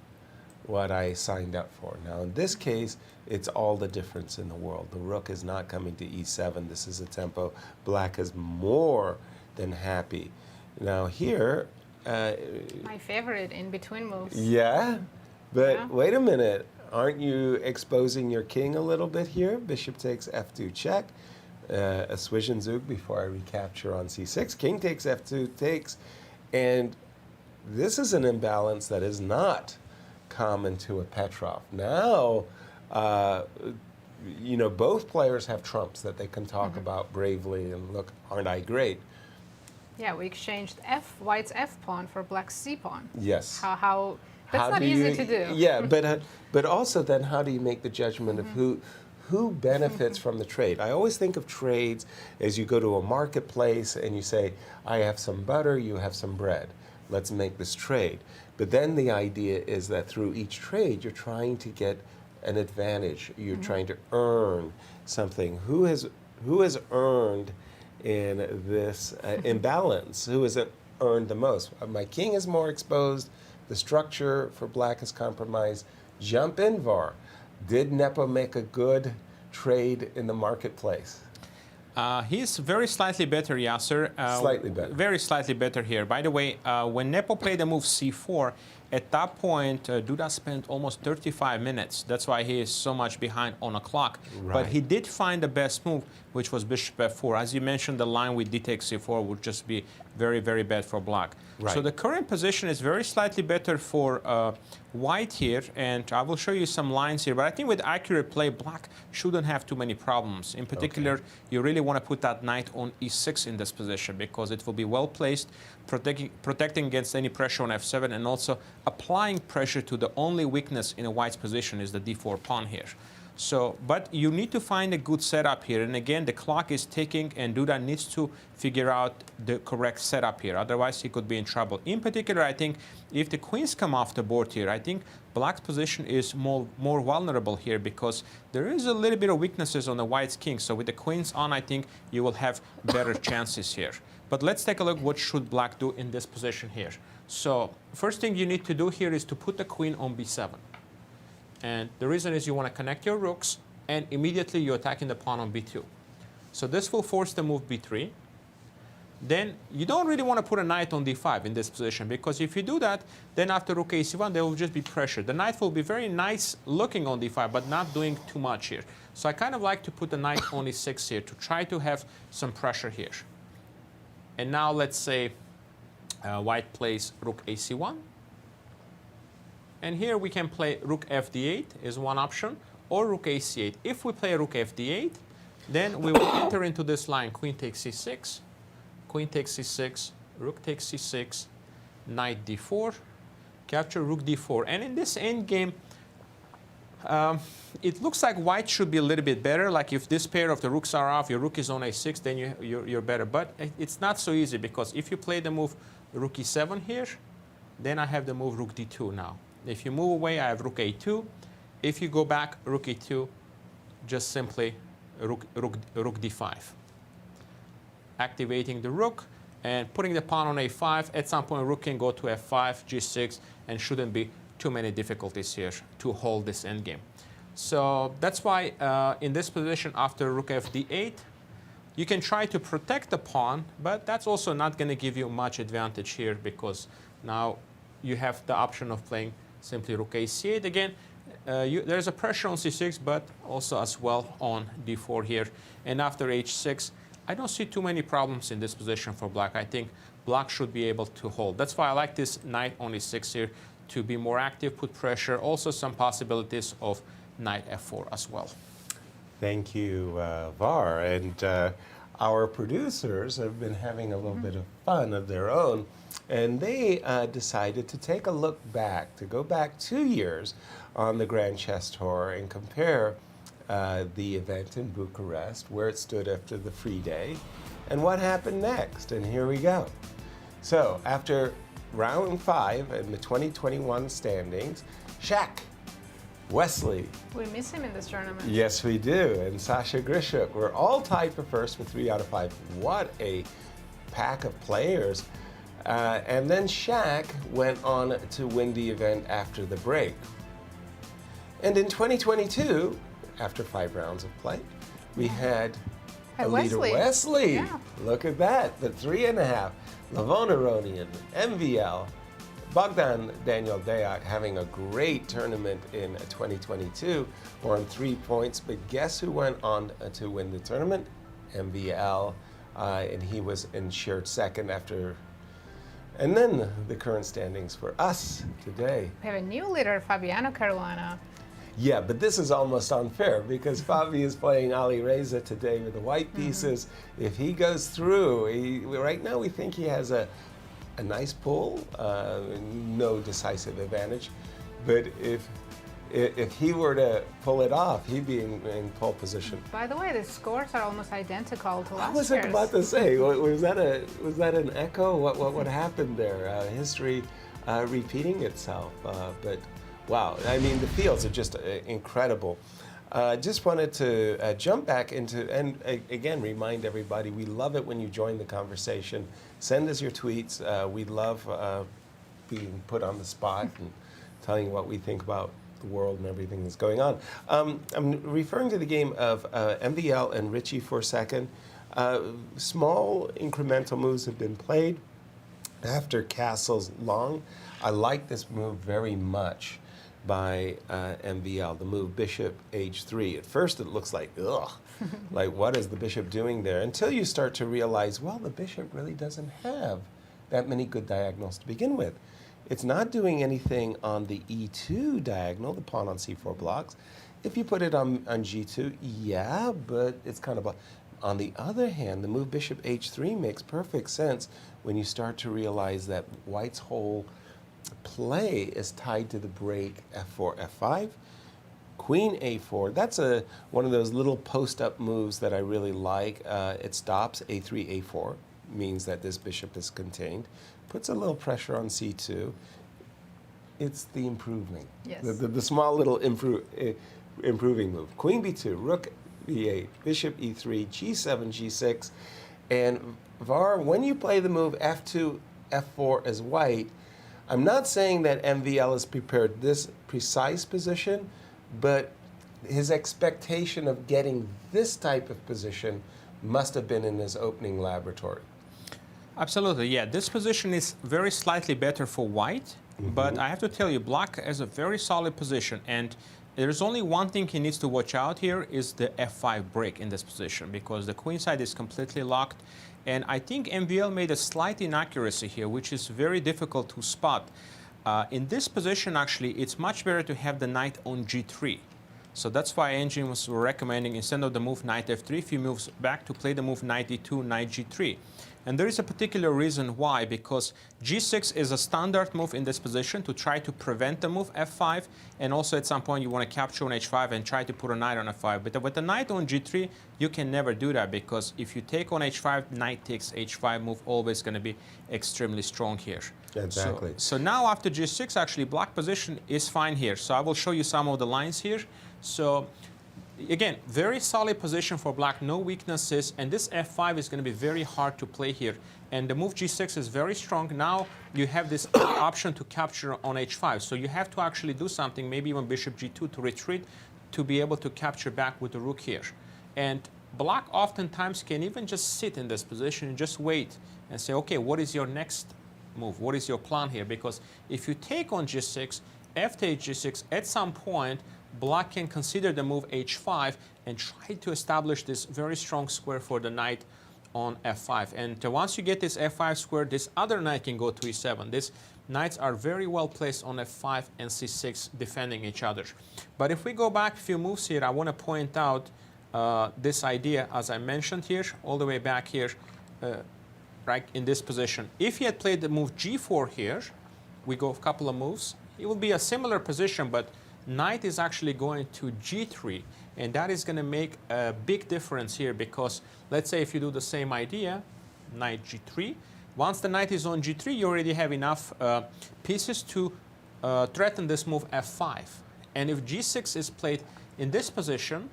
what I signed up for. Now, in this case, it's all the difference in the world. The rook is not coming to e7. This is a tempo. Black is more than happy. Now here... my favorite in-between moves. Yeah, but wait a minute. Aren't you exposing your king a little bit here? Bishop takes f2 check. A Zug before I recapture on c6. King takes f2 takes. And this is an imbalance that is not common to a Petrov. Now, both players have trumps that they can talk about bravely and look, aren't I great? Yeah, we exchanged white's f pawn for black's c pawn. Yes. How That's not easy to do. Yeah, but also then how do you make the judgment of who benefits from the trade? I always think of trades as you go to a marketplace and you say, I have some butter, you have some bread. Let's make this trade. But then the idea is that through each trade, you're trying to get an advantage. You're trying to earn something. Who has earned in this imbalance? Who has earned the most? My king is more exposed. The structure for black is compromised. Jump in, Var. Did Nepo make a good trade in the marketplace? He's very slightly better, Yasser. Slightly better. Very slightly better here. By the way, when Nepo played the move c4, at that point, Duda spent almost 35 minutes. That's why he is so much behind on a clock. Right. But he did find the best move, which was bishop f4. As you mentioned, the line with d takes c4 would just be very, very bad for black. Right. So the current position is very slightly better for white here, and I will show you some lines here. But I think with accurate play, black shouldn't have too many problems. In particular, you really want to put that knight on e6 in this position because it will be well placed, protecting against any pressure on f7, and also applying pressure to the only weakness in a white's position is the d4 pawn here. So, but you need to find a good setup here. And again, the clock is ticking and Duda needs to figure out the correct setup here. Otherwise, he could be in trouble. In particular, I think if the queens come off the board here, I think black's position is more vulnerable here because there is a little bit of weaknesses on the white's king. So with the queens on, I think you will have better chances here. But let's take a look what should black do in this position here. So first thing you need to do here is to put the queen on b7. And the reason is you want to connect your rooks, and immediately you're attacking the pawn on b2. So this will force the move b3. Then you don't really want to put a knight on d5 in this position, because if you do that, then after rook a1, there will just be pressure. The knight will be very nice looking on d5, but not doing too much here. So I kind of like to put the knight on e6 here to try to have some pressure here. And now let's say white plays rook ac1. And here we can play rook fd8 is one option, or rook ac8. If we play rook fd8, then we will enter into this line. Queen takes c6, queen takes c6, rook takes c6, knight d4, capture rook d4. And in this endgame, it looks like white should be a little bit better. Like if this pair of the rooks are off, your rook is on a6, then you're better. But it's not so easy, because if you play the move rook e7 here, then I have the move rook d2 now. If you move away, I have rook a2. If you go back, rook e2, just simply rook d5. Activating the rook and putting the pawn on a5. At some point, rook can go to f5, g6, and shouldn't be too many difficulties here to hold this endgame. So that's why in this position, after rook fd8, you can try to protect the pawn, but that's also not going to give you much advantage here, because now you have the option of playing simply rook ac8 again. There's a pressure on c6, but also as well on d4 here. And after h6, I don't see too many problems in this position for black. I think black should be able to hold. That's why I like this knight on e6 here, to be more active, put pressure. Also some possibilities of knight f4 as well. Thank you, Var. And our producers have been having a little bit of fun of their own. And they decided to take a look back, to go back 2 years on the Grand Chess Tour and compare the event in Bucharest, where it stood after the free day, and what happened next. And here we go. So after round 5 in the 2021 standings, Shaq, Wesley. We miss him in this tournament. Yes, we do. And Sasha Grishuk were all tied for first with 3 out of 5. What a pack of players. And then Shaq went on to win the event after the break. And in 2022, after 5 rounds of play, we had Wesley. Yeah. Look at that, the 3.5. Lavon Aronian, MVL, Bogdan-Daniel Deac having a great tournament in 2022, won 3 points. But guess who went on to win the tournament? MVL, and he was ensured second after. And then the current standings for us today. We have a new leader, Fabiano Caruana. Yeah, but this is almost unfair, because Fabi is playing Alireza today with the white pieces. If he goes through, right now we think he has a a nice pull, no decisive advantage. But if he were to pull it off, he'd be in pole position. By the way, the scores are almost identical to last I was year's. about to say, was that an echo? What happened there? History repeating itself. But wow, I mean, the fields are just incredible. Just wanted to jump back into, and again, remind everybody, we love it when you join the conversation. Send us your tweets. We love being put on the spot and telling you what we think about the world and everything that's going on. I'm referring to the game of MVL and Richie for a second. Small incremental moves have been played after castles long. I like this move very much by MVL, the move bishop h3. At first it looks like, ugh, like what is the bishop doing there? Until you start to realize, well, the bishop really doesn't have that many good diagonals to begin with. It's not doing anything on the e2 diagonal, the pawn on c4 blocks. If you put it on g2, yeah, but it's kind of on the other hand, the move bishop h3 makes perfect sense when you start to realize that white's whole play is tied to the break f4, f5, queen a4. That's one of those little post-up moves that I really like. It stops a3, a4, means that this bishop is contained. Puts a little pressure on c2. It's the improving, yes. the small little improving move. Queen b2, rook b8, bishop e3, g7, g6, and Var, when you play the move f2, f4 as white, I'm not saying that MVL has prepared this precise position, but his expectation of getting this type of position must have been in his opening laboratory. Absolutely, yeah. This position is very slightly better for white, but I have to tell you, black has a very solid position, and there's only one thing he needs to watch out here is the f5 break in this position, because the queen side is completely locked, and I think MVL made a slight inaccuracy here, which is very difficult to spot. In this position, actually, it's much better to have the knight on g3. So that's why engine was recommending, instead of the move knight f3, if he moves back, to play the move knight e2, knight g3. And there is a particular reason why, because g6 is a standard move in this position to try to prevent the move f5, and also at some point you want to capture on h5 and try to put a knight on f5. But with the knight on g3, you can never do that, because if you take on h5, knight takes h5 move always going to be extremely strong here. Exactly. So now after g6, actually, black position is fine here. So I will show you some of the lines here. So again, very solid position for black, no weaknesses, and this f5 is going to be very hard to play here. And the move g6 is very strong. Now you have this option to capture on h5. So you have to actually do something, maybe even bishop g2 to retreat, to be able to capture back with the rook here. And black oftentimes can even just sit in this position and just wait and say, okay, what is your next move? What is your plan here? Because if you take on g6, f takes g6, at some point, black can consider the move h5 and try to establish this very strong square for the knight on f5. And once you get this f5 square, this other knight can go to e7. These knights are very well placed on f5 and c6, defending each other. But if we go back a few moves here, I want to point out this idea, as I mentioned here, all the way back here, right in this position. If he had played the move g4 here, we go a couple of moves, it will be a similar position, but knight is actually going to g3, and that is going to make a big difference here, because let's say if you do the same idea, knight g3, once the knight is on g3, you already have enough pieces to threaten this move f5. And if g6 is played in this position,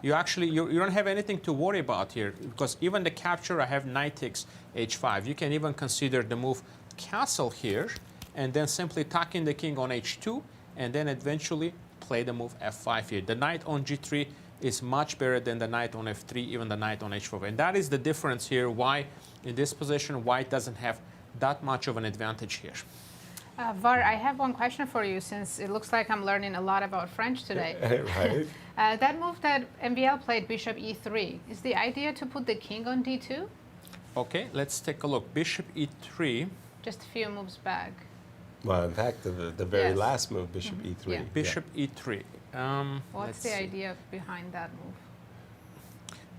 you don't have anything to worry about here, because even the capture, I have knight takes h5. You can even consider the move castle here, and then simply tuck in the king on h2, and then eventually play the move f5 here. The knight on g3 is much better than the knight on f3, even the knight on h4. And that is the difference here, why in this position white doesn't have that much of an advantage here. Var, I have one question for you, since it looks like I'm learning a lot about French today. Right. That move that MVL played, bishop e3, is the idea to put the king on d2? Okay, let's take a look. Bishop e3. Just a few moves back. Well, in fact, the very last move, bishop e3. Yeah. Bishop e3. What's the idea behind that move?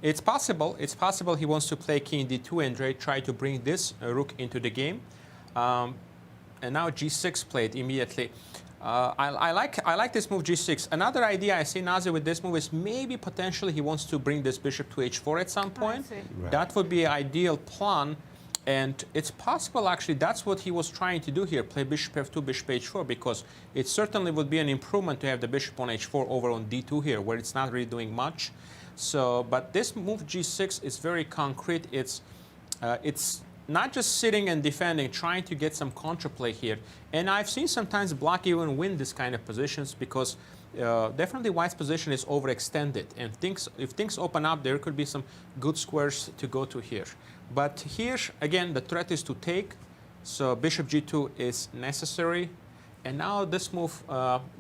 It's possible. It's possible he wants to play king d2 and try to bring this rook into the game. And now g6 played immediately. I like this move g6. Another idea I see Nazi with this move is maybe potentially he wants to bring this bishop to h4 at some point. Right. That would be an ideal plan. And it's possible, actually, that's what he was trying to do here, play bishop f2, bishop h4, because it certainly would be an improvement to have the bishop on h4 over on d2 here, where it's not really doing much. So, but this move g6 is very concrete. It's not just sitting and defending, trying to get some counterplay here. And I've seen sometimes black even win this kind of positions because definitely white's position is overextended. And if things open up, there could be some good squares to go to here. But here, again, the threat is to take. So bishop g2 is necessary. And now this move,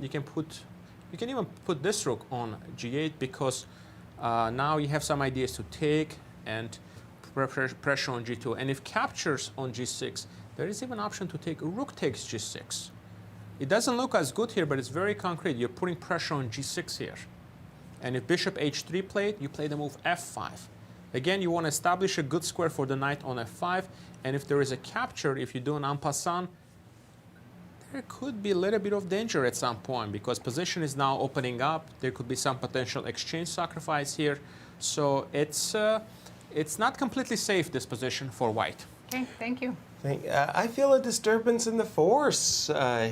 you can even put this rook on g8 because now you have some ideas to take and pressure on g2. And if captures on g6, there is even an option to take rook takes g6. It doesn't look as good here, but it's very concrete. You're putting pressure on g6 here. And if bishop h3 played, you play the move f5. Again, you want to establish a good square for the knight on f5. And if there is a capture, if you do an en passant, there could be a little bit of danger at some point because position is now opening up. There could be some potential exchange sacrifice here. So it's not completely safe, this position for white. Okay, thank you. I feel a disturbance in the force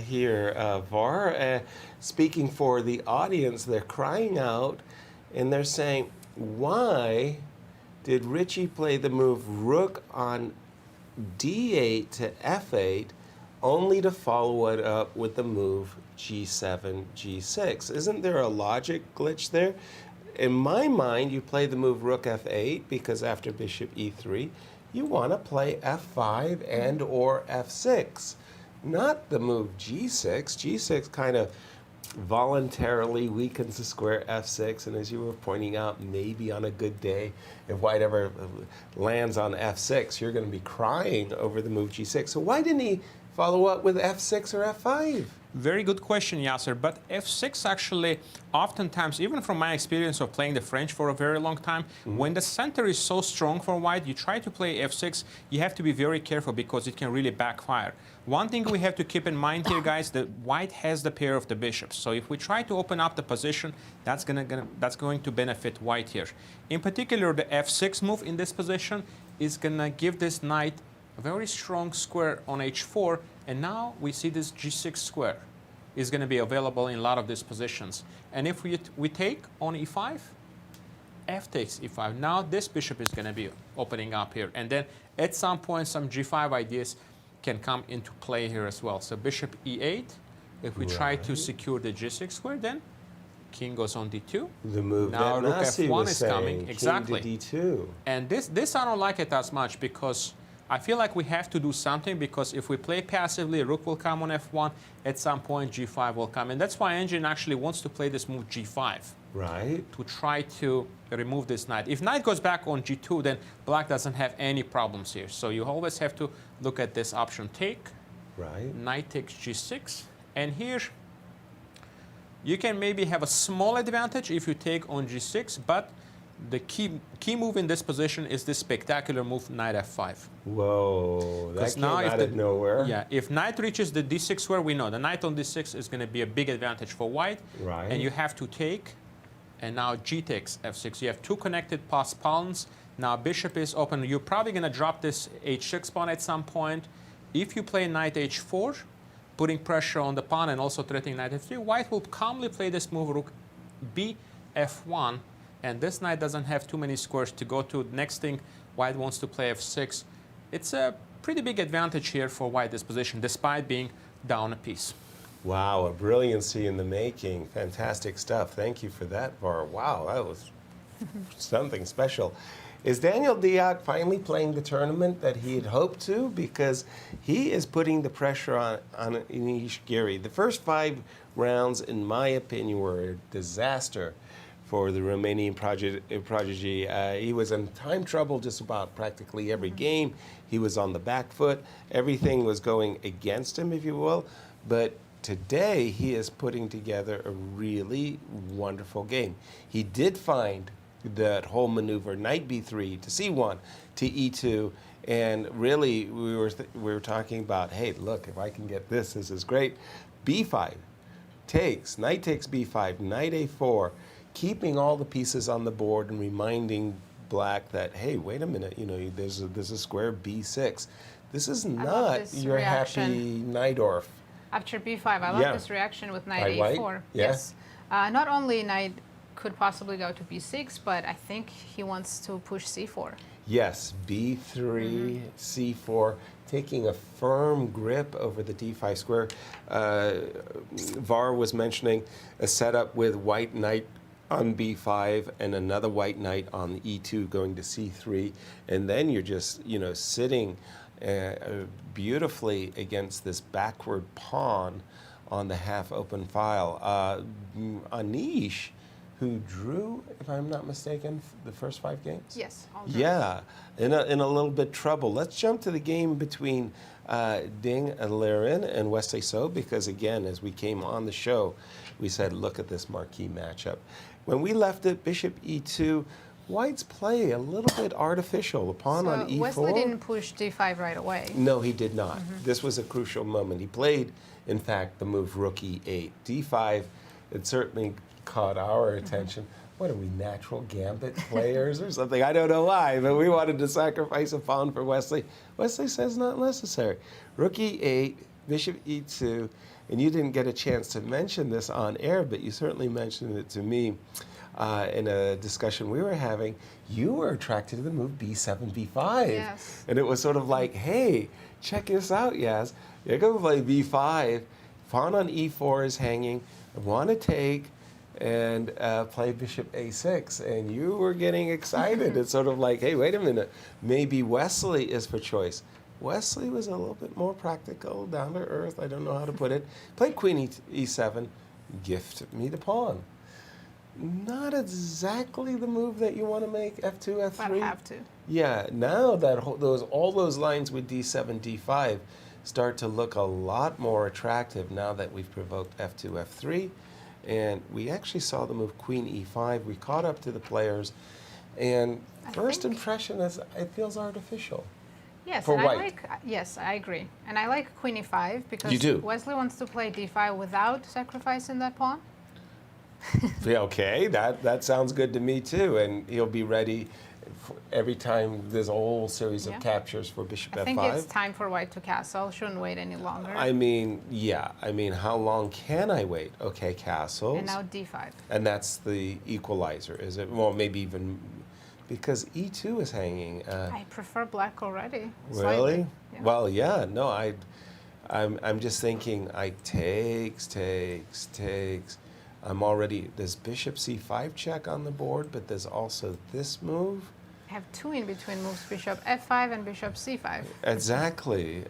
here, Var. Speaking for the audience, they're crying out and they're saying, why did Richie play the move rook on d8 to f8 only to follow it up with the move g7, g6? Isn't there a logic glitch there? In my mind, you play the move rook f8 because after bishop e3, you want to play f5 and or f6, not the move g6. g6 kind of voluntarily weakens the square f6, and as you were pointing out, maybe on a good day, if white ever lands on f6, you're going to be crying over the move g6. So why didn't he follow up with f6 or f5? Very good question, Yasser. But f6 actually, oftentimes, even from my experience of playing the French for a very long time, when the center is so strong for white, you try to play f6, you have to be very careful because it can really backfire. One thing we have to keep in mind here, guys, that white has the pair of the bishops. So if we try to open up the position, that's going to benefit white here. In particular, the f6 move in this position is going to give this knight a very strong square on h4, and now we see this g6 square is going to be available in a lot of these positions. And if we take on e5, f takes e5. Now this bishop is going to be opening up here. And then at some point, some g5 ideas can come into play here as well. So bishop e8, if we try to secure the g6 square, then king goes on d2. The move now that rook Nazi f1 was is saying, coming. Exactly. King to d2. And this I don't like it as much because I feel like we have to do something because if we play passively, rook will come on f1, at some point g5 will come. And that's why Engine actually wants to play this move g5. Right. To try to remove this knight. If knight goes back on g2, then black doesn't have any problems here. So you always have to look at this option take. Right. Knight takes g6. And here, you can maybe have a small advantage if you take on g6, but the key move in this position is this spectacular move, knight f5. Whoa, that came now out of nowhere. Yeah, if knight reaches the d6 square, we know the knight on d6 is going to be a big advantage for white. Right. And you have to take, and now g takes f6. You have two connected passed pawns. Now bishop is open. You're probably going to drop this h6 pawn at some point. If you play knight h4, putting pressure on the pawn and also threatening knight f3, white will calmly play this move, rook b f1. And this knight doesn't have too many squares to go to. Next thing, white wants to play f6. It's a pretty big advantage here for white, this position, despite being down a piece. Wow, a brilliancy in the making. Fantastic stuff. Thank you for that, Var. Wow, that was something special. Is Daniel Deac finally playing the tournament that he had hoped to? Because he is putting the pressure on Anish Giri. The first 5 rounds, in my opinion, were a disaster for the Romanian prodigy. He was in time trouble just about practically every game. He was on the back foot. Everything was going against him, if you will. But today, he is putting together a really wonderful game. He did find that whole maneuver, knight b3 to c1 to e2, And really, we were talking about, hey, look, if I can get this is great. B5 takes, knight takes B5, knight A4, keeping all the pieces on the board and reminding black that, hey, wait a minute, you know, there's a square B6. This is not this your reaction. happy Najdorf. After b5, I love this reaction with knight By a4. white? Yes. Not only knight could possibly go to b6, but I think he wants to push c4. Yes, B3, C4, taking a firm grip over the D5 square. Var was mentioning a setup with white knight on B5 and another white knight on E2 going to C3, and then you're just, you know, sitting beautifully against this backward pawn on the half-open file. Anish, who drew, if I'm not mistaken, the first 5 games? Yes. Yeah, in a little bit trouble. Let's jump to the game between Ding and Liren and Wesley So, because again, as we came on the show, we said, look at this marquee matchup. When we left it, bishop e2, white's play a little bit artificial. The pawn on e4. Wesley didn't push d5 right away. No, he did not. This was a crucial moment. He played, in fact, the move rook e8. d5, it certainly caught our attention. What are we, natural gambit players or something? I don't know why, but we wanted to sacrifice a pawn for Wesley. Wesley says not necessary. Rook e8, bishop e2, and you didn't get a chance to mention this on air, but you certainly mentioned it to me in a discussion we were having. You were attracted to the move b7, b5. Yes. And it was sort of like, hey, check this out, Yaz. You're going to play b5. Pawn on e4 is hanging. I want to take and play bishop a6, and you were getting excited. It's sort of like, hey, wait a minute, maybe Wesley is for choice. Wesley was a little bit more practical, down to earth, I don't know how to put it. Played queen e7, gift me the pawn. Not exactly the move that you want to make, f2, f3. But I have to. Yeah, now that all those lines with d7, d5 start to look a lot more attractive now that we've provoked f2, f3. And we actually saw the move queen e5. We caught up to the players. And first impression is it feels artificial. Yes, for and white. Yes, I agree. And I like queen e5 because You do. Wesley wants to play d5 without sacrificing that pawn. Yeah, okay, that sounds good to me too. And he'll be ready every time there's a whole series of captures for bishop f5. I think it's time for white to castle. Shouldn't wait any longer. I mean, yeah. I mean, how long can I wait? Okay, castles. And now d5. And that's the equalizer, is it? Well, maybe even because e2 is hanging. I prefer black already. Really? Slightly. Yeah. Well, yeah. No, I'm just thinking. I takes. I'm already. There's bishop c5 check on the board, but there's also this move. I have 2 in between moves, bishop f5 and bishop c5. Exactly.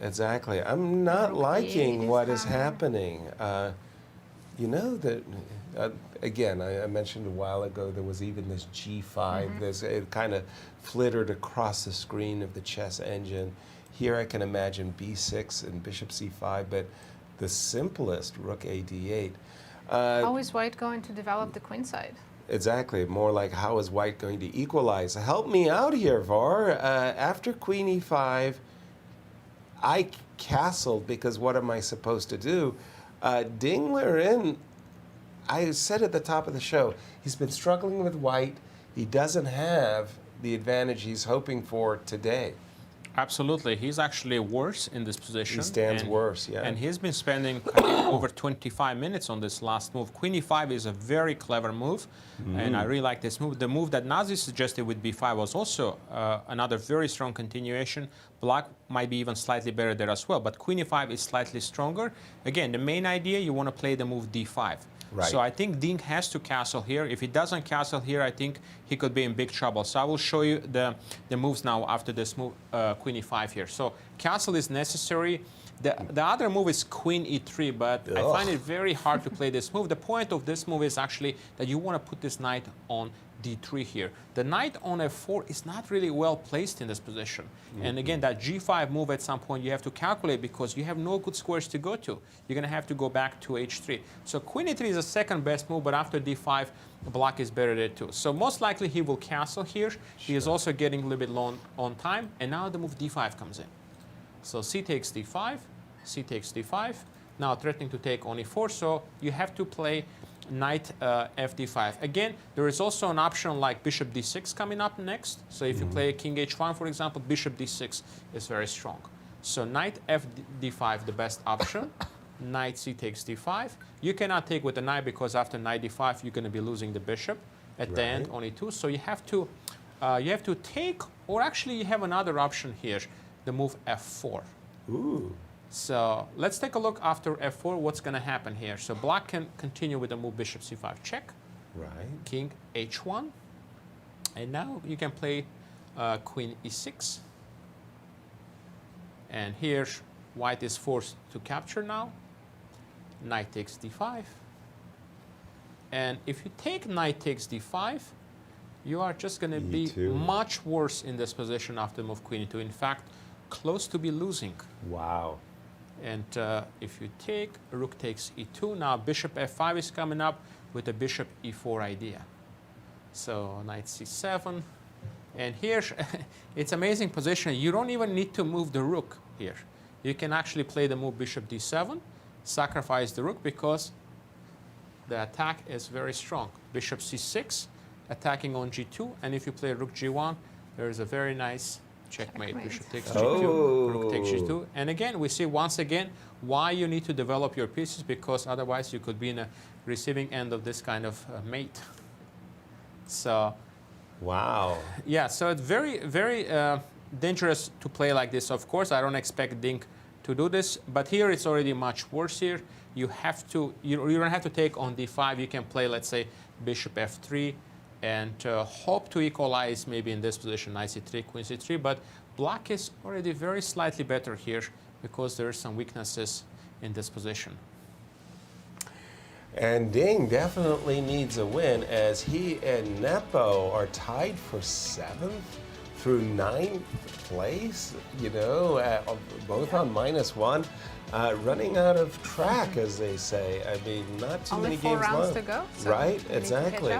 I'm not liking what is happening. You know that, again, I mentioned a while ago there was even this g5. It kind of flittered across the screen of the chess engine. Here I can imagine b6 and bishop c5, but the simplest, rook a d8. How is white going to develop the queen side? Exactly. More like, how is white going to equalize? Help me out here, Var. After queen e5, I castled because what am I supposed to do? Ding Liren, I said at the top of the show, he's been struggling with white. He doesn't have the advantage he's hoping for today. Absolutely. He's actually worse in this position. He stands worse, yeah. And he's been spending over 25 minutes on this last move. Queen e5 is a very clever move, and I really like this move. The move that Nazi suggested with b5 was also another very strong continuation. Black might be even slightly better there as well, but queen e5 is slightly stronger. Again, the main idea, you want to play the move d5. Right. So I think Ding has to castle here. If he doesn't castle here, I think he could be in big trouble. So I will show you the moves now after this move, queen e5 here. So castle is necessary. The other move is queen e3, but I find it very hard to play this move. The point of this move is actually that you want to put this knight on d3 here. The knight on f4 is not really well placed in this position. And again, that g5 move at some point you have to calculate because you have no good squares to go to. You're going to have to go back to h3. So queen e3 is the second best move, but after d5, black is better there too. So most likely he will castle here. He is also getting a little bit low on time. And now the move d5 comes in. So c takes d5, c takes d5. Now threatening to take on e4, so you have to play knight fd5. Again, there is also an option like bishop d6 coming up next. So if you play king h1, for example, bishop d6 is very strong. So knight fd5, the best option. Knight c takes d5. You cannot take with the knight because after knight d5, you're going to be losing the bishop at the end on e2. So you have to take, or actually you have another option here, the move f4. Ooh. So let's take a look after f4, what's going to happen here. So black can continue with the move bishop c5 check. Right. King h1. And now you can play queen e6. And here white is forced to capture now. Knight takes d5. And if you take knight takes d5, you are just going to be much worse in this position after the move queen e2. In fact, close to be losing. Wow. And if you take, rook takes e2. Now bishop f5 is coming up with a bishop e4 idea. So knight c7. And here, it's amazing position. You don't even need to move the rook here. You can actually play the move bishop d7, sacrifice the rook because the attack is very strong. Bishop c6, attacking on g2. And if you play rook g1, there is a very nice checkmate. Bishop takes g2, rook takes g2. And again, we see once again why you need to develop your pieces, because otherwise you could be in a receiving end of this kind of mate. So, wow. Yeah, so it's very, very dangerous to play like this. Of course, I don't expect Deac to do this, but here it's already much worse here. You have to, you don't have to take on d5. You can play, let's say, bishop f3, and hope to equalize maybe in this position, knight c3, queen c3, but black is already very slightly better here because there are some weaknesses in this position. And Ding definitely needs a win, as he and Nepo are tied for 7th through 9th place, you know, both on -1, running out of track, as they say. I mean, not too Only many 4 games rounds left. to go. So right, exactly.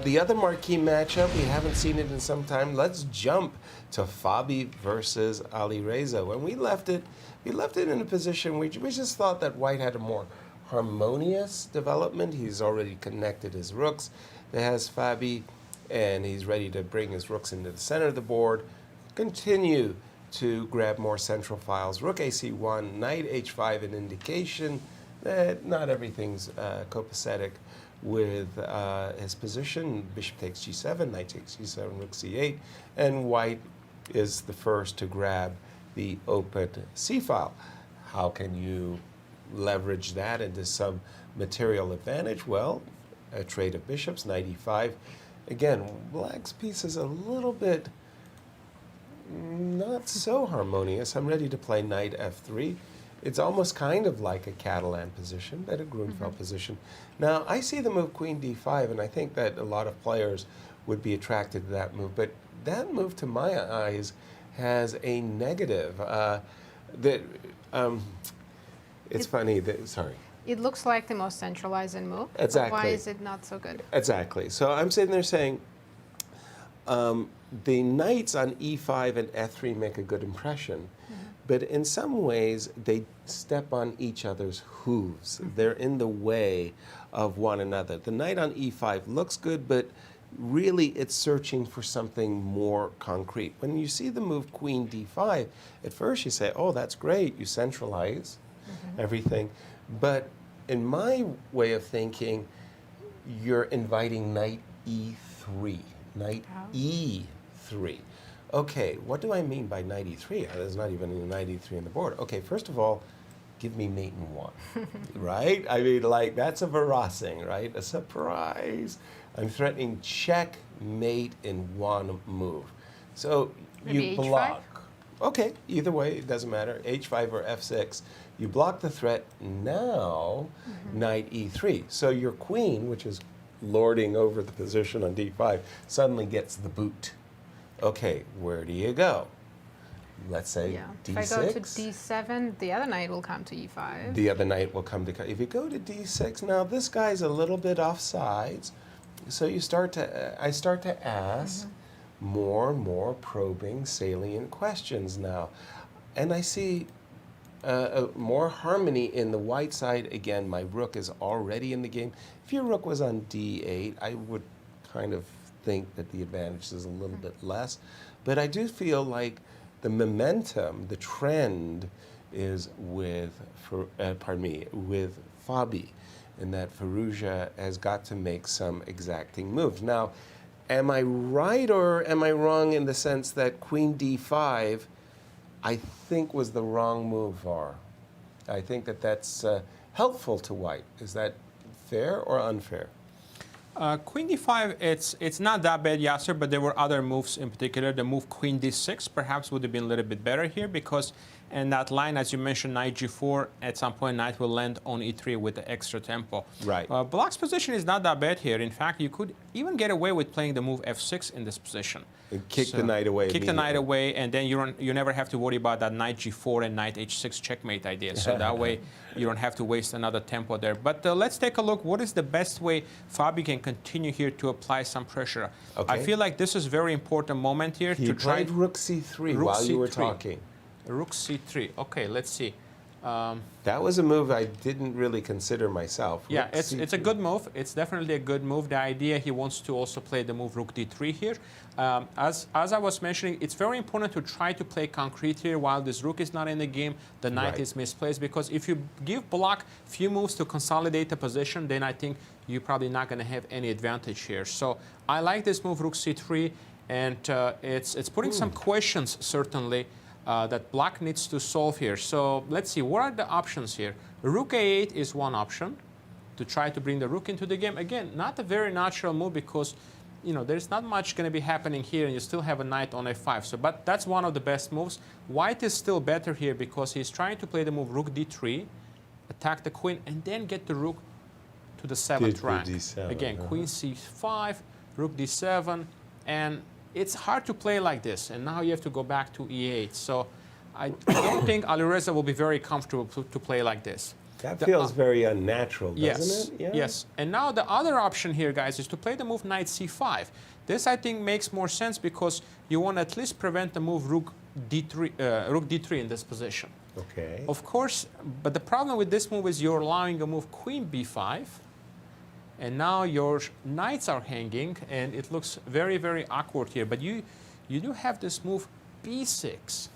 The other marquee matchup, we haven't seen it in some time. Let's jump to Fabi versus Alireza. When we left it in a position we just thought that white had a more harmonious development. He's already connected his rooks. There has Fabi, and he's ready to bring his rooks into the center of the board, continue to grab more central files. Rook ac1, knight h5, an indication that not everything's copacetic with his position. Bishop takes g7, knight takes g7, rook c8, and white is the first to grab the open c-file. How can you leverage that into some material advantage? Well, a trade of bishops, knight e5. Again, black's piece is a little bit not so harmonious. I'm ready to play knight f3. It's almost kind of like a Catalan position, but a Grunfeld position. Now, I see the move queen d5, and I think that a lot of players would be attracted to that move. But that move, to my eyes, has a negative. It's funny that, sorry. It looks like the most centralized move. Exactly. Why is it not so good? Exactly. So I'm sitting there saying, the knights on e5 and f3 make a good impression. But in some ways, they step on each other's hooves. They're in the way of one another. The knight on e5 looks good, but really it's searching for something more concrete. When you see the move queen d5, at first you say, oh, that's great, you centralize everything. But in my way of thinking, you're inviting knight e3, knight e3. Okay, what do I mean by knight e3? There's not even a knight e3 on the board. Okay, first of all, give me mate in 1, right? I mean, like, that's a Varuzhan, right? A surprise. I'm threatening checkmate in 1 move. So Maybe you H5? block. Okay, either way, it doesn't matter, h5 or f6. You block the threat. Now, knight e3. So your queen, which is lording over the position on d5, suddenly gets the boot. Okay, where do you go? Let's say d6. If I go to d7, the other knight will come to e5. The other knight will come to. If you go to d6, now this guy's a little bit offsides, so you start to. I start to ask more and more probing, salient questions now, and I see more harmony in the white side. Again, my rook is already in the game. If your rook was on d8, I would kind of think that the advantage is a little bit less, but I do feel like the momentum, the trend is with, with Fabi, in that Firouzja has got to make some exacting moves. Now, am I right or am I wrong in the sense that Queen d5, I think was the wrong move, Var? I think that that's helpful to white. Is that fair or unfair? Queen d5, it's not that bad, Yasser, but there were other moves in particular. The move Queen d6 perhaps would have been a little bit better here because in that line, as you mentioned, knight g4, at some point knight will land on e3 with the extra tempo. Right. Black's position is not that bad here. In fact, you could even get away with playing the move f6 in this position. And kick the knight away. Kick the knight away, and then you never have to worry about that knight g4 and knight h6 checkmate idea. So that way you don't have to waste another tempo there. But let's take a look. What is the best way Fabi can continue here to apply some pressure? Okay. I feel like this is a very important moment here He to try. played rook c3 while you were talking. Rook c3. Okay, let's see. That was a move I didn't really consider myself. Yeah, Rook it's c3. a good move. It's definitely a good move. The idea he wants to also play the move rook d3 here. As I was mentioning, it's very important to try to play concrete here while this rook is not in the game. The knight is misplaced because if you give Black few moves to consolidate the position, then I think you're probably not going to have any advantage here. So I like this move rook c3, and it's putting some questions certainly. That Black needs to solve here. So let's see, what are the options here? Rook a8 is one option to try to bring the rook into the game. Again, not a very natural move because, you know, there's not much going to be happening here and you still have a knight on f5. So, but that's one of the best moves. White is still better here because he's trying to play the move rook d3, attack the queen, and then get the rook to the 7th rank. D7, Again, queen c5, rook d7, and it's hard to play like this, and now you have to go back to e8. So I don't think Alireza will be very comfortable to play like this. That feels very unnatural, doesn't it? Yeah. Yes. And now the other option here, guys, is to play the move knight c5. This, I think, makes more sense because you want to at least prevent the move rook d3 in this position. Okay. Of course, but the problem with this move is you're allowing a move queen b5. And now your knights are hanging, and it looks very, very awkward here. But you do have this move b6.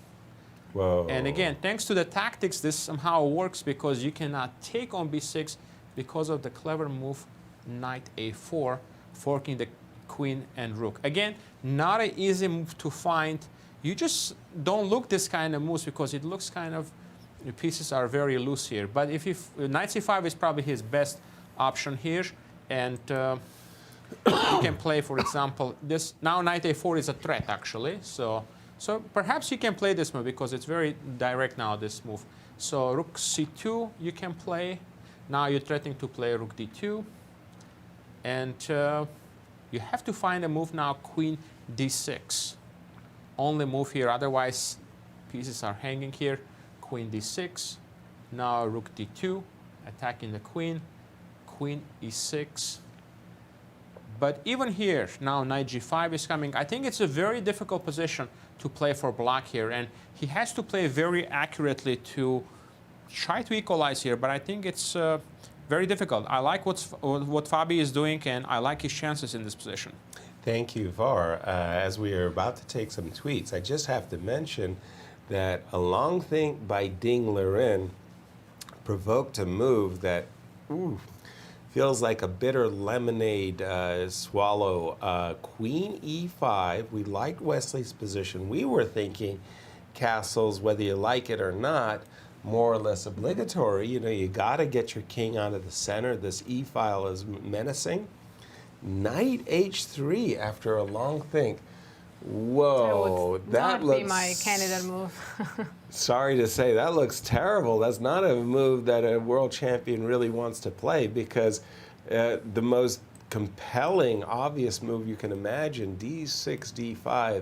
Whoa. And again, thanks to the tactics, this somehow works because you cannot take on b6 because of the clever move knight a4, forking the queen and rook. Again, not an easy move to find. You just don't look this kind of moves because it looks kind of, the pieces are very loose here. But if knight c5 is probably his best option here. And you can play, for example, this. Now knight a4 is a threat, actually. So perhaps you can play this move because it's very direct now, this move. So rook c2 you can play. Now you're threatening to play rook d2. And you have to find a move now, queen d6. Only move here, otherwise pieces are hanging here. Queen d6. Now rook d2, attacking the queen. Queen e6. But even here, now knight g5 is coming. I think it's a very difficult position to play for Black here, and he has to play very accurately to try to equalize here, but I think it's very difficult. I like what Fabi is doing, and I like his chances in this position. Thank you, Var. As we are about to take some tweets, I just have to mention that a long think by Ding Liren provoked a move that, feels like a bitter lemonade swallow. Queen e5. We liked Wesley's position. We were thinking castles, whether you like it or not, more or less obligatory. You know, you got to get your king onto the center. This e file is menacing. Knight h3 after a long think. Whoa, that looks... Not be my candidate move. Sorry to say, that looks terrible. That's not a move that a world champion really wants to play because the most compelling, obvious move you can imagine, d6, d5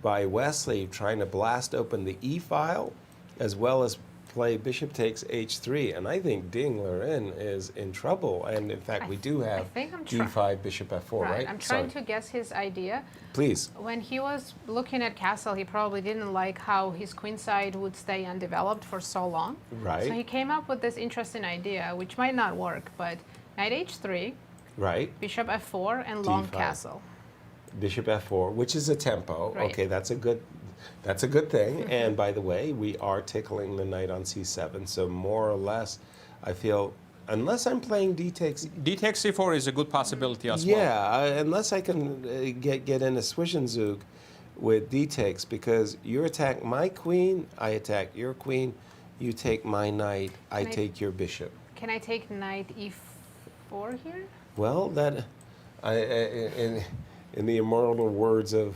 by Wesley, trying to blast open the e-file, as well as play bishop takes h3. And I think Liren is in trouble. And in fact, we do have d5, bishop f4, right? I'm trying to guess his idea. Please. When he was looking at castle, he probably didn't like how his queen side would stay undeveloped for so long. Right. So he came up with this interesting idea, which might not work, but knight h3, right, bishop f4, and long D5. castle. Bishop f4, which is a tempo. Right. Okay, that's a good thing. And by the way, we are tickling the knight on c7, so more or less, I feel, unless I'm playing d takes c4 is a good possibility as well. Yeah, unless I can get in a Zwischenzug with d takes, because you attack my queen, I attack your queen, you take my knight, I take your bishop. Can I take knight e4 here? Well, that, in the immortal words of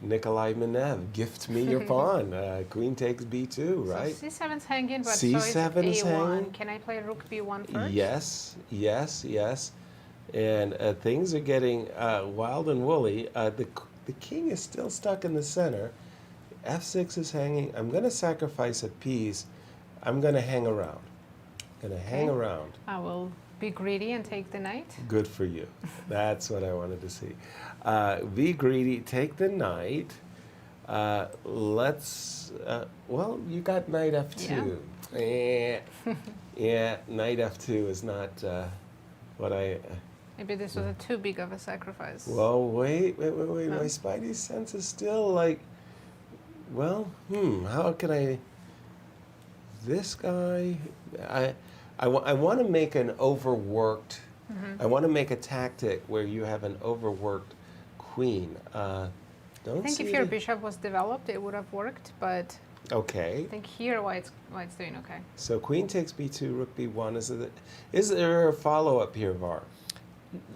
Nikolai Menev, gift me your pawn. Queen takes b2, right? So c7's hanging, but C7 is so is a1. hanging. Can I play rook b1 first? Yes, yes, yes. And things are getting wild and woolly. The king is still stuck in the center. f6 is hanging. I'm going to sacrifice a piece. I'm going to hang around. Hang around. I will be greedy and take the knight. Good for you. That's what I wanted to see. Be greedy, take the knight. Well, you got knight f2. Yeah, knight f2 is not what I... Maybe this was too big of a sacrifice. Well, wait. My spidey sense is still like, well, how can I... This guy... I want to make an overworked... I want to make a tactic where you have an overworked queen. I think if your bishop was developed, it would have worked, but okay. I think here white's doing okay. So queen takes b2, rook b1. Is there a follow-up here, Var?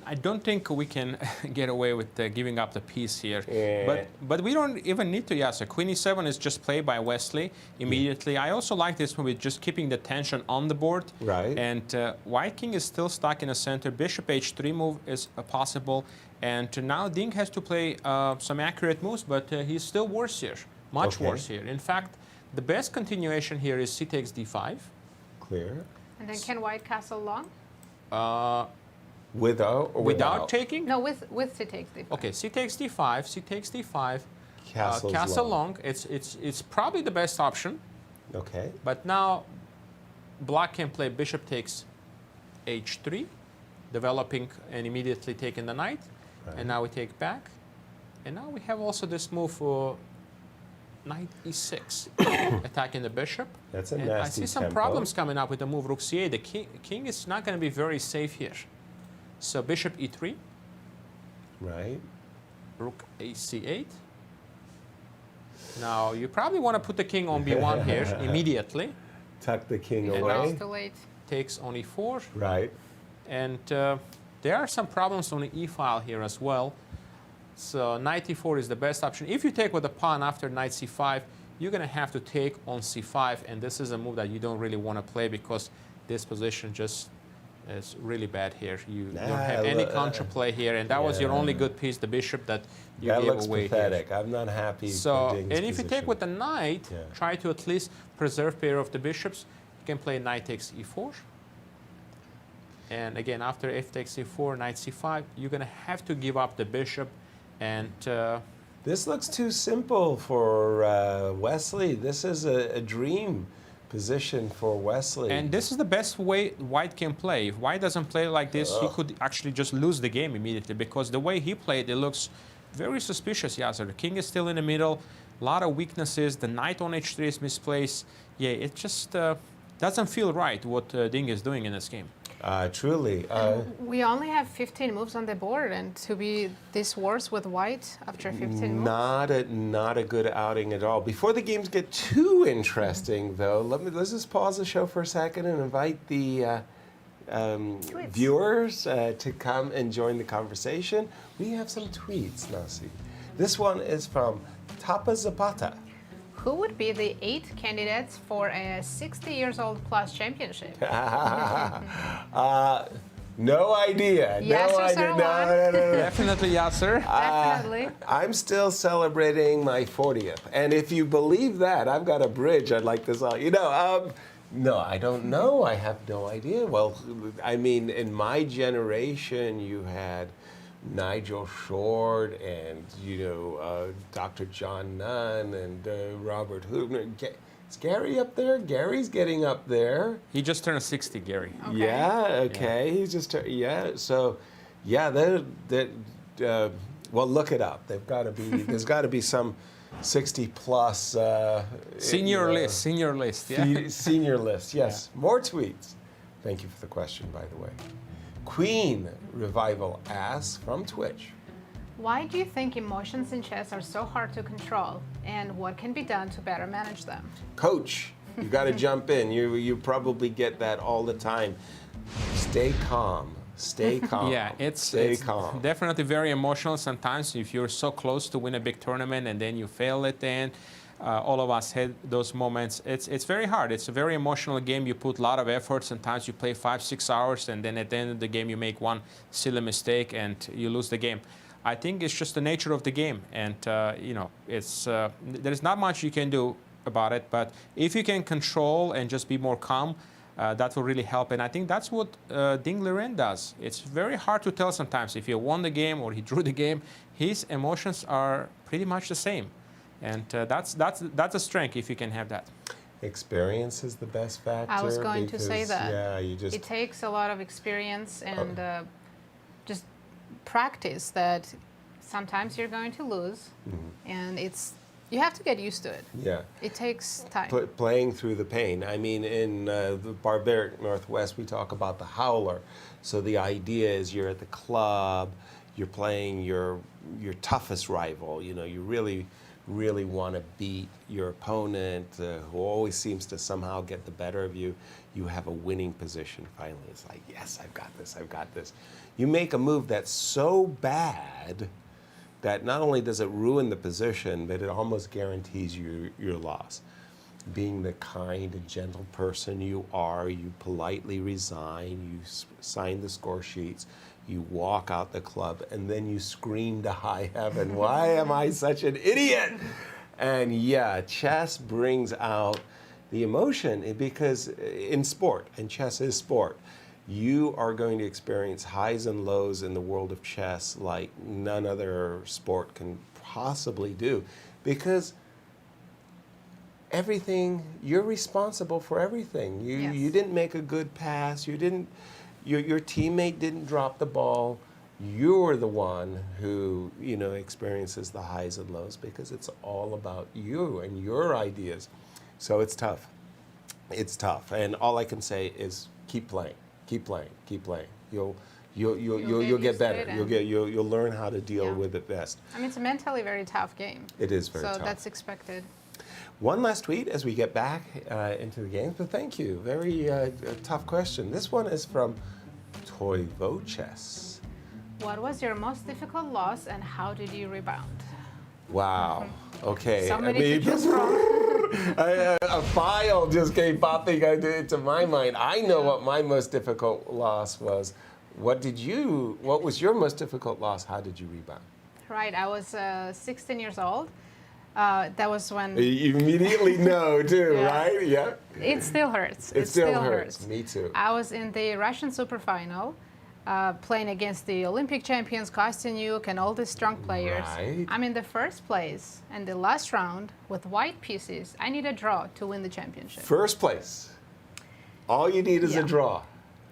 I don't think we can get away with giving up the piece here. Yeah. But we don't even need to, Yasser. Queen e7 is just played by Wesley immediately. I also like this one with just keeping the tension on the board. Right. And white king is still stuck in the center. Bishop h3 move is possible. And now Ding has to play some accurate moves, but he's still worse here. Much worse here. In fact, the best continuation here is c takes d5. Clear. And then can white castle long? Without taking? No, with c takes d5. Okay, c takes d5, c takes d5. Castle long. It's probably the best option. Okay. But now black can play bishop takes h3, developing and immediately taking the knight. Right. And now we take back. And now we have also this move for knight e6, attacking the bishop. That's a and nasty I see some tempo. problems coming up with the move rook c8. The king is not going to be very safe here. So bishop e3. Right. Rook ac8. Now you probably want to put the king on b1 here immediately. Tuck the king And away. now it's too late. Takes on e4. Right. And there are some problems on the e-file here as well. So knight e4 is the best option. If you take with a pawn after knight c5, you're going to have to take on c5. And this is a move that you don't really want to play because this position just is really bad here. You don't have any counterplay here. And that was your only good piece, the bishop, that you that gave looks away pathetic. here. I'm not happy So, with Ding's and if you take position. with the knight, try to at least preserve pair of the bishops. You can play knight takes e4. And again, after f takes e4, knight c5, you're going to have to give up the bishop. And this looks too simple for Wesley. This is a dream position for Wesley. And this is the best way white can play. If white doesn't play like this, he could actually just lose the game immediately because the way he played, it looks very suspicious, Yasser. The king is still in the middle, a lot of weaknesses. The knight on h3 is misplaced. Yeah, it just doesn't feel right what Ding is doing in this game. Truly. We only have 15 moves on the board, and to be this worse with white after 15 moves? Not a good outing at all. Before the games get too interesting, though, let's just pause the show for a second and invite the viewers to come and join the conversation. We have some tweets, Nasi. This one is from Tapa Zapata. Who would be the 8 candidates for a 60 years old plus championship? No idea. Yasser No idea. Seirawan. No. Definitely Yasser. Definitely. I'm still celebrating my 40th. And if you believe that, I've got a bridge I'd like to sell. No, I don't know. I have no idea. Well, I mean, in my generation, you had Nigel Short and, Dr. John Nunn and Robert Hubner. Is Gary up there? Gary's getting up there. He just turned 60, Gary. Okay. Yeah, okay. Yeah. He's just, so, yeah, well, look it up. There's got to be some 60 plus. Senior list, yeah. Senior list, yes. Yeah. More tweets. Thank you for the question, by the way. Queen Revival asks from Twitch. Why do you think emotions in chess are so hard to control, and what can be done to better manage them? Coach, you got to jump in. You probably get that all the time. Stay calm. Stay calm. Yeah, it's calm. Definitely very emotional sometimes if you're so close to win a big tournament and then you fail at the end. All of us had those moments. It's very hard. It's a very emotional game. You put a lot of effort. Sometimes you play 5-6 hours, and then at the end of the game you make one silly mistake and you lose the game. I think it's just the nature of the game, and there's not much you can do about it. But if you can control and just be more calm, that will really help. And I think that's what Liren does. It's very hard to tell sometimes if he won the game or he drew the game. His emotions are pretty much the same, and that's a strength if you can have that. Experience is the best factor. I was going to say that. Yeah, it takes a lot of experience and just practice that sometimes you're going to lose, and you have to get used to it. Yeah. It takes time. Playing through the pain. I mean, in the barbaric Northwest, we talk about the howler. So the idea is you're at the club, you're playing your toughest rival. You really want to beat your opponent, who always seems to somehow get the better of you. You have a winning position finally. It's like, yes, I've got this. You make a move that's so bad that not only does it ruin the position, but it almost guarantees your loss. Being the kind and gentle person you are, you politely resign, you sign the score sheets, you walk out the club, and then you scream to high heaven, why am I such an idiot? And yeah, chess brings out the emotion, because in sport, and chess is sport, you are going to experience highs and lows in the world of chess like none other sport can possibly do, because everything, you're responsible for everything. You didn't make a good pass, your teammate didn't drop the ball, you're the one who experiences the highs and lows, because it's all about you and your ideas. So it's tough. It's tough, and all I can say is keep playing. Keep playing. You'll get better. You'll learn how to deal with it best. I mean, it's a mentally very tough game. It is very tough. So that's expected. One last tweet as we get back into the games, but thank you. Very tough question. This one is from Toivo Chess. What was your most difficult loss, and how did you rebound? Wow. Okay. Somebody to choose from. A file just came popping into my mind. I know what my most difficult loss was. What was your most difficult loss? How did you rebound? Right, I was 16 years old. That was when... You immediately know too, right? Yeah. It still hurts. It still hurts. Me too. I was in the Russian super final, playing against the Olympic champions, Kostyanyuk, and all these strong players. Right. I'm in the first place, and the last round, with white pieces, I need a draw to win the championship. First place. All you need is a draw.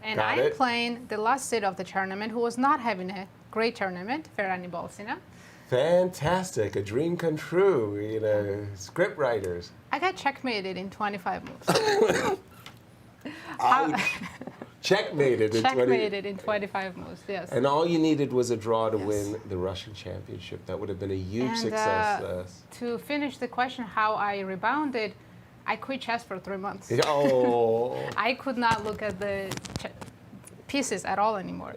And I'm playing the last seed of the tournament, who was not having a great tournament, Ferrani Bolsina. Fantastic, a dream come true, script writers. I got checkmated in 25 moves. Ouch. Checkmated in 25 moves, yes. And all you needed was a draw to win the Russian championship. That would have been a huge success. To finish the question how I rebounded, I quit chess for 3 months. Oh. I could not look at the pieces at all anymore.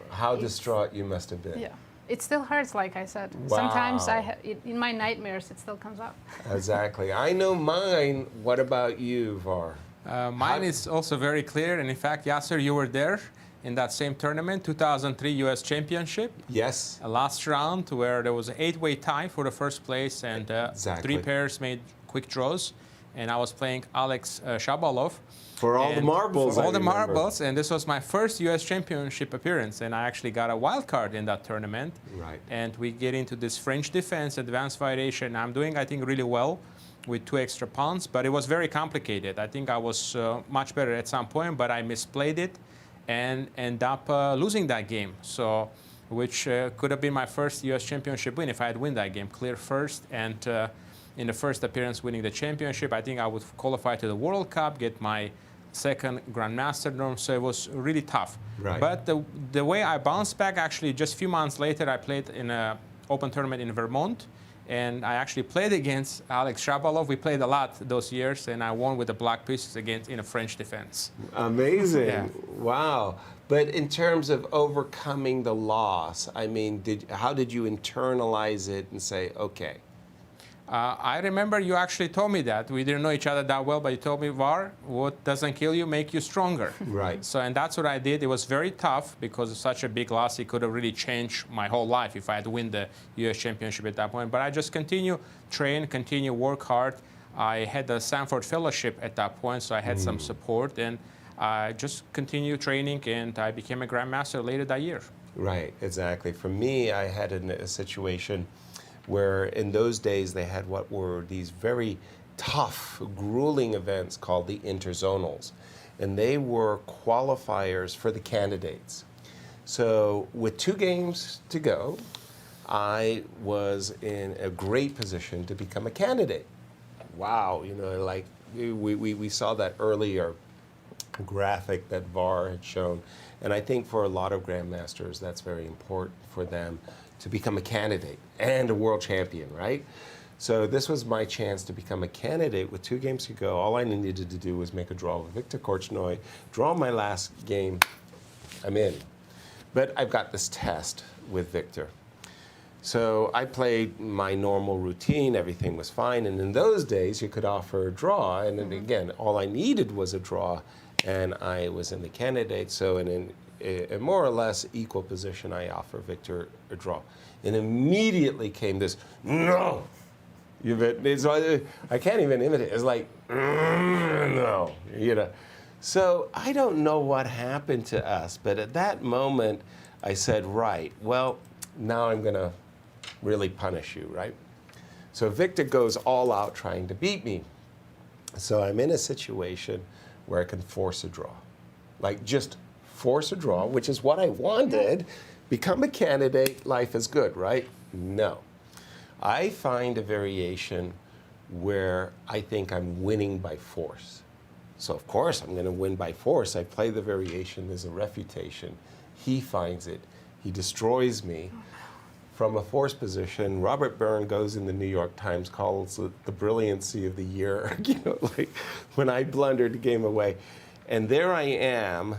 How distraught you must have been. Yeah. It still hurts, like I said. Wow. Sometimes in my nightmares, it still comes up. Exactly. I know mine. What about you, Var? Mine is also very clear, and in fact, Yasser, you were there. in that same tournament, 2003 U.S. Championship. Yes. Last round where there was an 8-way tie for the first place and Exactly. 3 pairs made quick draws. And I was playing Alex Shabalov. For all the marbles, For all I the remember. marbles. And this was my first U.S. Championship appearance. And I actually got a wild card in that tournament. Right. And we get into this French defense, advanced variation. I'm doing, I think, really well with 2 extra pawns. But it was very complicated. I think I was much better at some point, but I misplayed it and end up losing that game. So, which could have been my first U.S. Championship win if I had won that game. Clear first and in the first appearance winning the championship. I think I would qualify to the World Cup, get my second Grandmaster norm, so it was really tough. Right. But the way I bounced back, actually, just a few months later, I played in an open tournament in Vermont, and I actually played against Alex Shabalov. We played a lot those years, and I won with the black pieces against in a French defense. Amazing. Yeah. Wow. But in terms of overcoming the loss, I mean, how did you internalize it and say, okay? I remember you actually told me that. We didn't know each other that well, but you told me, Var, what doesn't kill you make you stronger. Right. So, and that's what I did. It was very tough because of such a big loss. It could have really changed my whole life if I had won the U.S. Championship at that point. But I just continue train, continue work hard. I had the Sanford Fellowship at that point, so I had some support. And I just continued training, and I became a Grandmaster later that year. Right, exactly. For me, I had a situation where in those days they had what were these very tough, grueling events called the interzonals. And they were qualifiers for the candidates. So with 2 games to go, I was in a great position to become a candidate. Wow, you know, like we saw that earlier graphic that VAR had shown. And I think for a lot of grandmasters, that's very important for them to become a candidate and a world champion, right? So this was my chance to become a candidate with 2 games to go. All I needed to do was make a draw with Viktor Korchnoi, draw my last game, I'm in. But I've got this test with Viktor. So I played my normal routine, everything was fine, and in those days you could offer a draw, and then again, all I needed was a draw, and I was in the candidate, so in a more or less equal position, I offer Viktor a draw. And immediately came this, no! I can't even imitate it. It's like, no, you know. So I don't know what happened to us, but at that moment, I said, right, well, now I'm going to really punish you, right? So Viktor goes all out trying to beat me. So I'm in a situation where I can force a draw. Like, just force a draw, which is what I wanted. Become a candidate, life is good, right? No. I find a variation where I think I'm winning by force. So of course I'm going to win by force. I play the variation as a refutation. He finds it. He destroys me from a force position. Robert Byrne goes in the New York Times, calls it the brilliancy of the year, you know, like when I blundered the game away. And there I am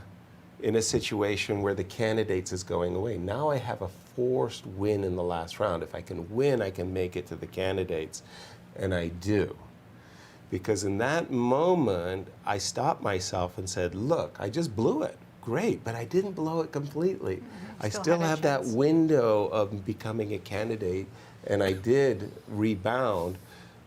in a situation where the candidates is going away. Now I have a forced win in the last round. If I can win, I can make it to the candidates, and I do. Because in that moment, I stopped myself and said, look, I just blew it. Great, but I didn't blow it completely. I still have that window of becoming a candidate, and I did rebound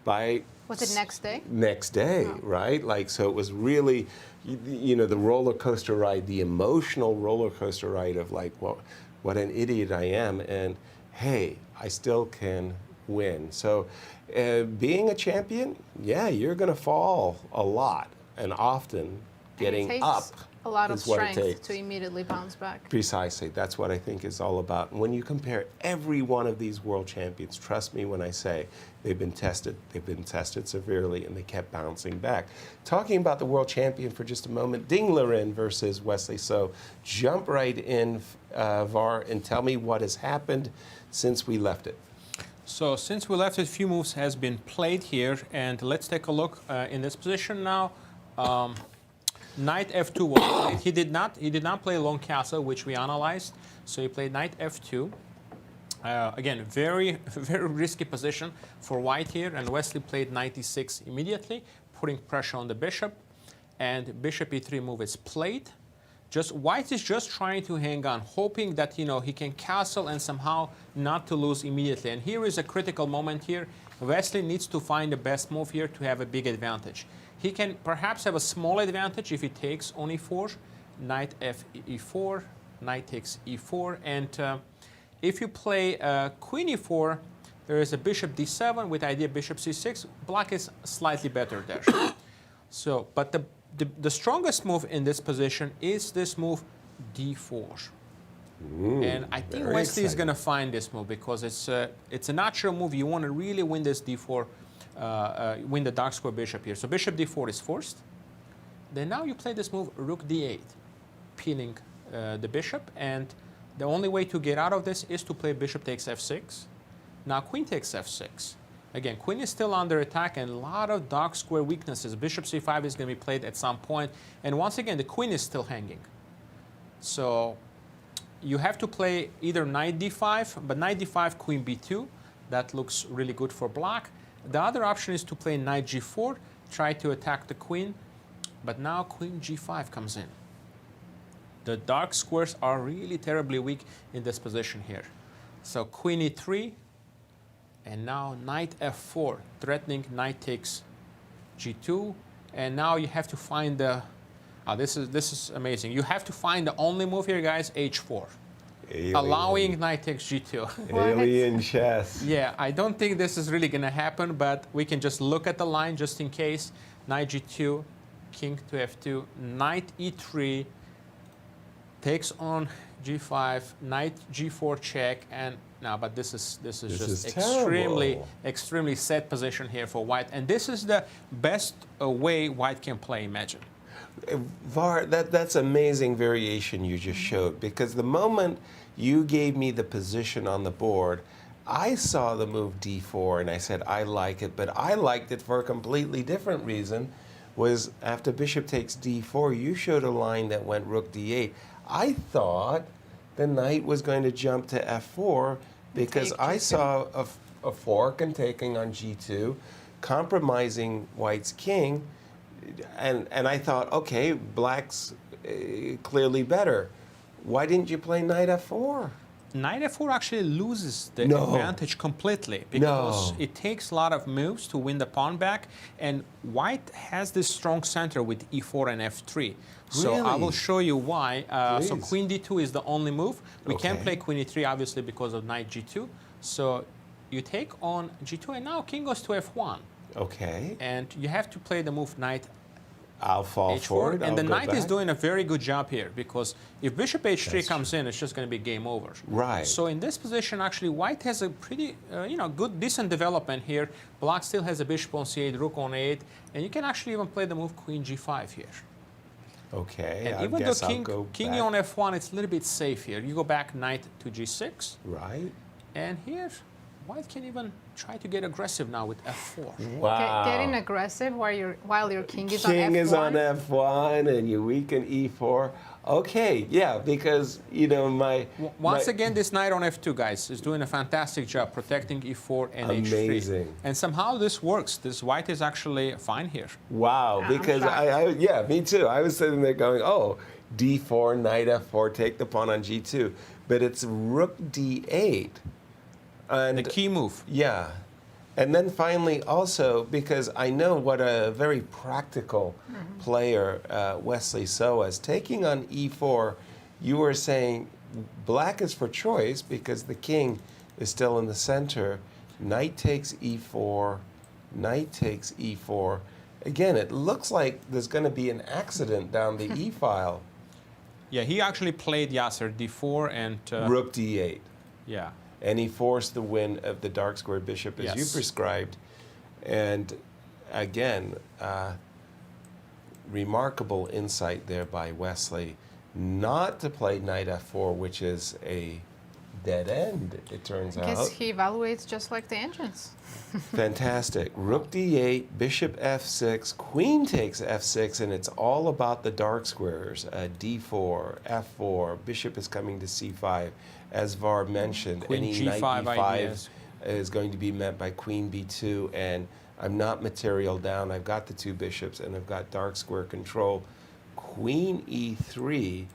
by... Was it next day? Next day, right? Like, so it was really, you know, the roller coaster ride, the emotional roller coaster ride of like, well, what an idiot I am, and hey, I still can win. So being a champion, yeah, you're going to fall a lot and often. Getting up a lot of is what it strength takes. to immediately bounce back. Precisely. That's what I think is all about. And when you compare every one of these world champions, trust me when I say they've been tested severely, and they kept bouncing back. Talking about the world champion for just a moment, Liren versus Wesley So. Jump right in, Var, and tell me what has happened since we left it. So since we left it, a few moves has been played here, and let's take a look in this position now. Knight f2 was played. He did not play long castle, which we analyzed. So he played knight f2. Again, very risky position for white here. And Wesley played knight e6 immediately, putting pressure on the bishop. And bishop e3 move is played. Just white is just trying to hang on, hoping that he can castle and somehow not to lose immediately. And here is a critical moment here. Wesley needs to find the best move here to have a big advantage. He can perhaps have a small advantage if he takes on e4, knight e4, knight takes e4, and if you play queen e4, there is a bishop d7 with idea bishop c6. Black is slightly better there. So, but the strongest move in this position is this move d4. And I think Wesley is going to find this move because it's a natural move. You want to really win this d4, win the dark square bishop here. So bishop d4 is forced. Then now you play this move rook d8, pinning the bishop. And the only way to get out of this is to play bishop takes f6. Now queen takes f6. Again, queen is still under attack and a lot of dark square weaknesses. Bishop c5 is going to be played at some point. And once again, the queen is still hanging. So you have to play either knight d5, but knight d5, queen b2. That looks really good for black. The other option is to play knight g4, try to attack the queen. But now queen g5 comes in. The dark squares are really terribly weak in this position here. So queen e3, and now knight f4, threatening knight takes g2. And now you have to find the, this is amazing. You have to find the only move here, guys, h4. Alien. Allowing knight takes g2. Alien chess. Yeah, I don't think this is really going to happen, but we can just look at the line just in case. Knight g2, king to f2, knight e3, takes on g5, knight g4 check, and now, but this is just extremely set position here for white, and this is the best way white can play. Imagine. Var, that's amazing variation you just showed, because the moment you gave me the position on the board, I saw the move d4 and I said I like it, but I liked it for a completely different reason. Was after bishop takes d4, you showed a line that went rook d8. I thought the knight was going to jump to f4 because I saw a fork and taking on g2, compromising white's king, and I thought, okay, black's clearly better. Why didn't you play knight f4? Knight f4 actually loses the advantage completely because it takes a lot of moves to win the pawn back, and white has this strong center with e4 and f3. So I will show you why. So queen d2 is the only move. We can't play queen e3 obviously because of knight g2. So you take on g2 and now king goes to f1. Okay. And you have to play the move knight I'll fall h4, forward. and the knight is doing a very good job here because if bishop h3 comes in, it's just going to be game over. Right. So in this position, actually, white has a pretty, good, decent development here. Black still has a bishop on c8, rook on a8, and you can actually even play the move queen g5 here. Okay. And even though king on f1, it's a little bit safe here. You go back knight to g6. Right. And here, white can even try to get aggressive now with f4. Wow. Getting aggressive while your king is on f1. King is on f1 and you weaken e4. Okay, yeah, because, Once again, this knight on f2, guys, is doing a fantastic job protecting e4 and Amazing. h3. And somehow this works. This white is actually fine here. Wow, because me too. I was sitting there going, oh, d4, knight f4, take the pawn on g2. But it's rook d8. And the key move. Yeah. And then finally also, because I know what a very practical player Wesley So is, taking on e4, you were saying black is for choice because the king is still in the center. Knight takes e4, knight takes e4. Again, it looks like there's going to be an accident down the e file. Yeah, he actually played Yasser d4 and... rook d8. Yeah. And he forced the win of the dark square bishop as you prescribed. And again, remarkable insight there by Wesley not to play knight f4, which is a dead end, it turns out. I guess he evaluates just like the engines. Fantastic. Rook d8, bishop f6, queen takes f6, and it's all about the dark squares. D4, f4, bishop is coming to c5. As Var mentioned, Queen any G5 knight b5 ideas. is going to be met by queen b2, and I'm not material down. I've got the two bishops, and I've got dark square control. Queen e3,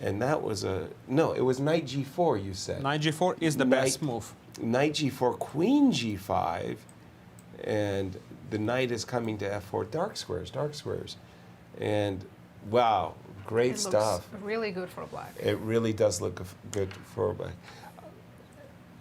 And that was no, it was knight g4, you said. Knight g4 is the best move. Knight g4, queen g5, and the knight is coming to f4, dark squares. And wow, great stuff. Looks really good for black. It really does look good for black.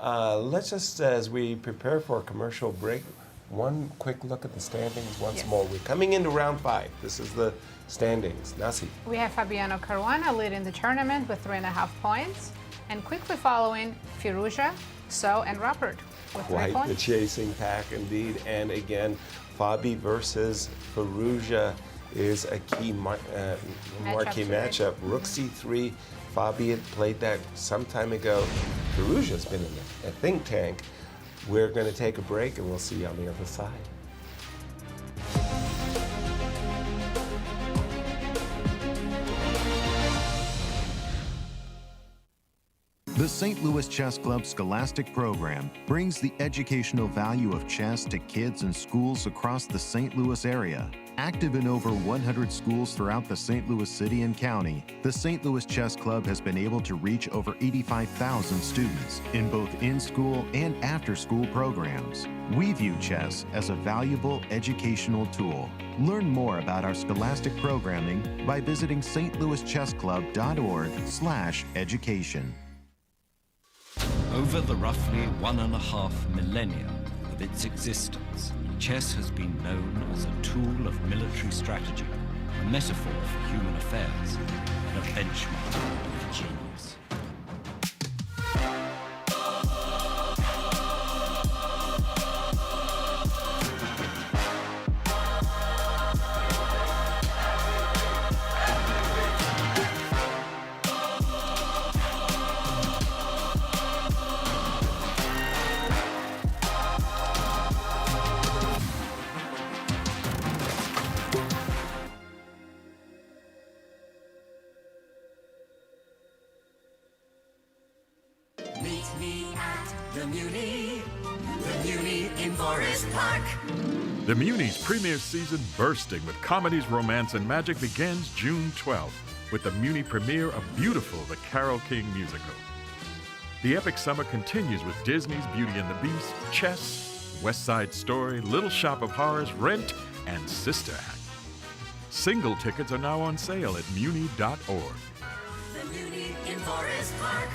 Let's just, as we prepare for a commercial break, one quick look at the standings once more. We're coming into round 5. This is the standings. Nasi. We have Fabiano Caruana leading the tournament with 3.5 points, and quickly following Firouzja, So, and Rapport with 3 Quite points. the chasing pack indeed. And again, Fabi versus Firouzja is a key marquee matchup. Rook c3. Fabi had played that some time ago. Firouzja's been in a think tank. We're going to take a break, and we'll see you on the other side. The St. Louis Chess Club Scholastic program brings the educational value of chess to kids and schools across the St. Louis area. Active in over 100 schools throughout the St. Louis City and County, the St. Louis Chess Club has been able to reach over 85,000 students in both in-school and after-school programs. We view chess as a valuable educational tool. Learn more about our scholastic programming by visiting stlouischessklub.org/education. Over the roughly 1.5 millennia of its existence, chess has been known as a tool of military strategy, a metaphor for human affairs, and a benchmark of genius. Meet me at the Muni in Forest Park. The Muni's premiere season, bursting with comedies, romance, and magic, begins June 12th with the Muni premiere of Beautiful, the Carole King musical. The epic summer continues with Disney's Beauty and the Beast, Chess, West Side Story, Little Shop of Horrors, Rent, and Sister Act. Single tickets are now on sale at muni.org. The Muni in Forest Park.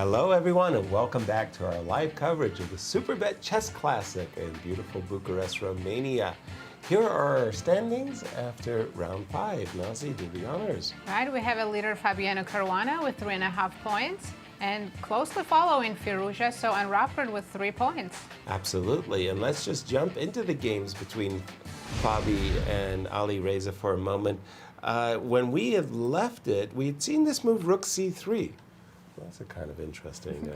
Hello, everyone, and welcome back to our live coverage of the Superbet Chess Classic in beautiful Bucharest, Romania. Here are our standings after round 5. Nazi, do the honors. Right, we have a leader, Fabiano Caruana, with 3.5 points, and closely following Firouzja So and Rapport with 3 points. Absolutely, and let's just jump into the games between Fabi and Alireza for a moment. When we had left it, we had seen this move rook c3. That's a kind of interesting.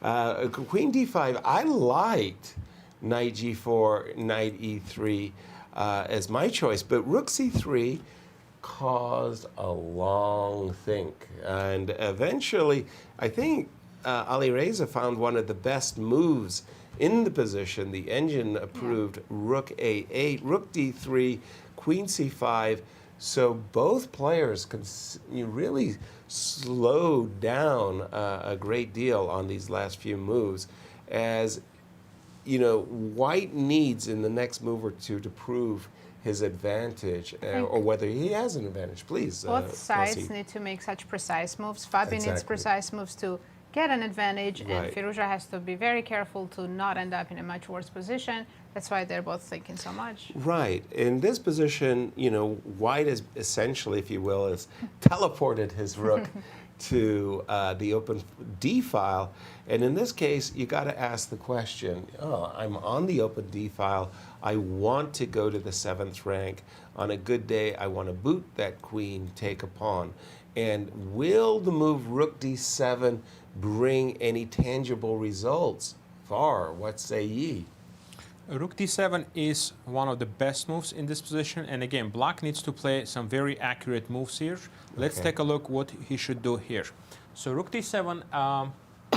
Queen d5, I liked knight g4, knight e3 as my choice, but rook c3 caused a long think. And eventually, I think Alireza found one of the best moves in the position. The engine approved rook a8, rook d3, queen c5. So both players can really slow down a great deal on these last few moves, as you know, white needs in the next move or two to prove his advantage, or whether he has an advantage. Please. Both sides Nazi. need to make such precise moves. Fabi needs precise moves to get an advantage, and Firouzja has to be very careful to not end up in a much worse position. That's why they're both thinking so much. Right. In this position, you know, white is essentially, if you will, has teleported his rook to the open D file. And in this case, you got to ask the question, oh, I'm on the open D file. I want to go to the 7th rank. On a good day, I want to boot that queen, take a pawn. And will the move rook d7 bring any tangible results? Var, what say ye? Rook d7 is one of the best moves in this position, and again, black needs to play some very accurate moves here. Let's take a look what he should do here. So rook d7,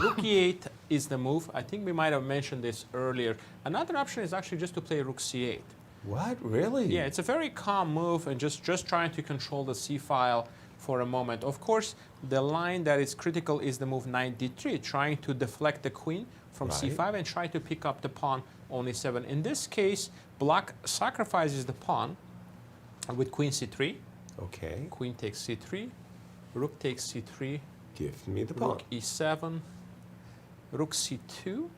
rook e8 is the move. I think we might have mentioned this earlier. Another option is actually just to play rook c8. What, really? Yeah, it's a very calm move, and just trying to control the c file for a moment. Of course, the line that is critical is the move knight d3, trying to deflect the queen from c5 and try to pick up the pawn on e7. In this case, black sacrifices the pawn with queen c3. Okay. Queen takes c3, rook takes c3. Give me the pawn. Rook e7, rook c2,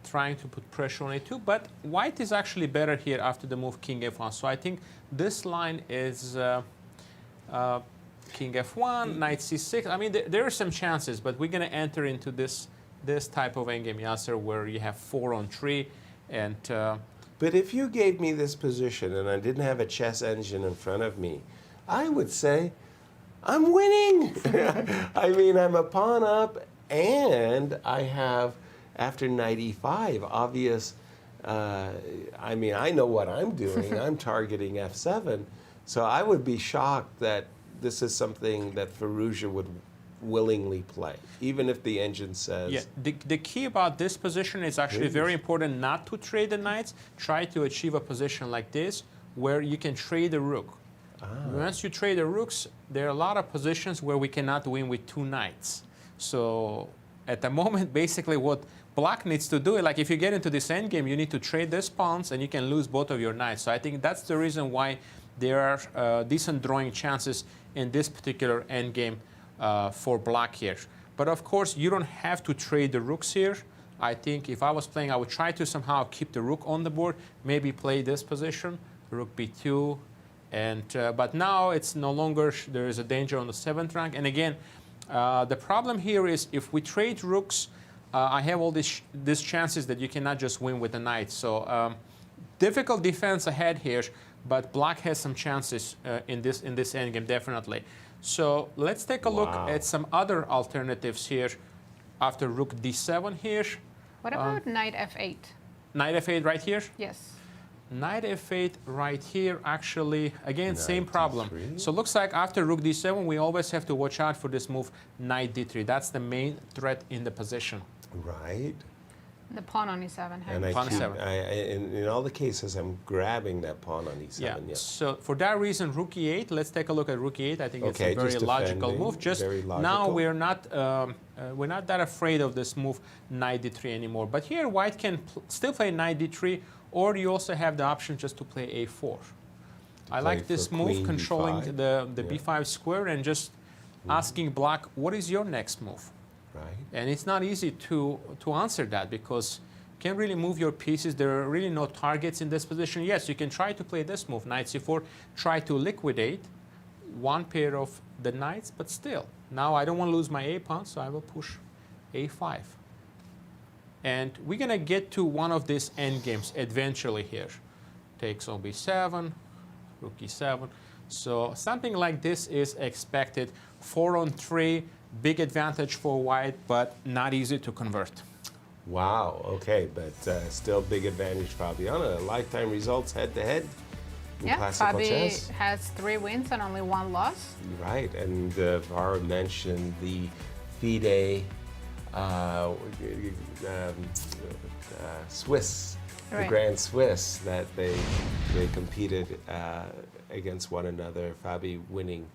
trying to put pressure on a2. But white is actually better here after the move king f1. So I think this line is king f1, knight c6. I mean, there are some chances, but we're going to enter into this type of endgame, Yasser, where you have 4 on 3, and. But if you gave me this position and I didn't have a chess engine in front of me, I would say, I'm winning. I mean, I'm a pawn up, and I have, after knight e5, obvious. I mean, I know what I'm doing. I'm targeting f7. So I would be shocked that this is something that Firouzja would willingly play, even if the engine says. Yeah, the key about this position is actually very important not to trade the knights. Try to achieve a position like this where you can trade the rook. Once you trade the rooks, there are a lot of positions where we cannot win with 2 knights. So at the moment, basically what black needs to do, like if you get into this endgame, you need to trade these pawns and you can lose both of your knights. So I think that's the reason why there are decent drawing chances in this particular endgame for black here. But of course, you don't have to trade the rooks here. I think if I was playing, I would try to somehow keep the rook on the board, maybe play this position, rook b2, and but now it's no longer, there is a danger on the 7th rank. And again, the problem here is if we trade rooks, I have all these chances that you cannot just win with the knight. So difficult defense ahead here, but black has some chances in this endgame, definitely. So let's take a look at some other alternatives here after rook d7 here. What about knight f8? Knight f8 right here? Yes. Knight f8 right here, actually, again, same problem. So looks like after rook d7, we always have to watch out for this move, knight d3. That's the main threat in the position. Right. The pawn on e7. And in all the cases, I'm grabbing that pawn on e7. Yeah. So for that reason, rook e8. Let's take a look at rook e8. I think it's a very logical move. Just now we're not that afraid of this move, knight d3 anymore. But here, white can still play knight d3, or you also have the option just to play a4. I like this move, controlling the b5 square and just asking black, what is your next move? Right. And it's not easy to answer that because you can't really move your pieces. There are really no targets in this position. Yes, you can try to play this move, knight c4, try to liquidate one pair of the knights, but still. Now I don't want to lose my a pawn, so I will push a5. And we're going to get to one of these endgames eventually here. Takes on b7, rook e7. So something like this is expected. 4-on-3, big advantage for white, but not easy to convert. Wow, okay, but still big advantage, Fabiano. Lifetime results head-to-head in classical Fabi chess. has 3 wins and only 1 loss. Right, and Vara mentioned the FIDE Swiss, the Grand Swiss, that they competed against one another, Fabi winning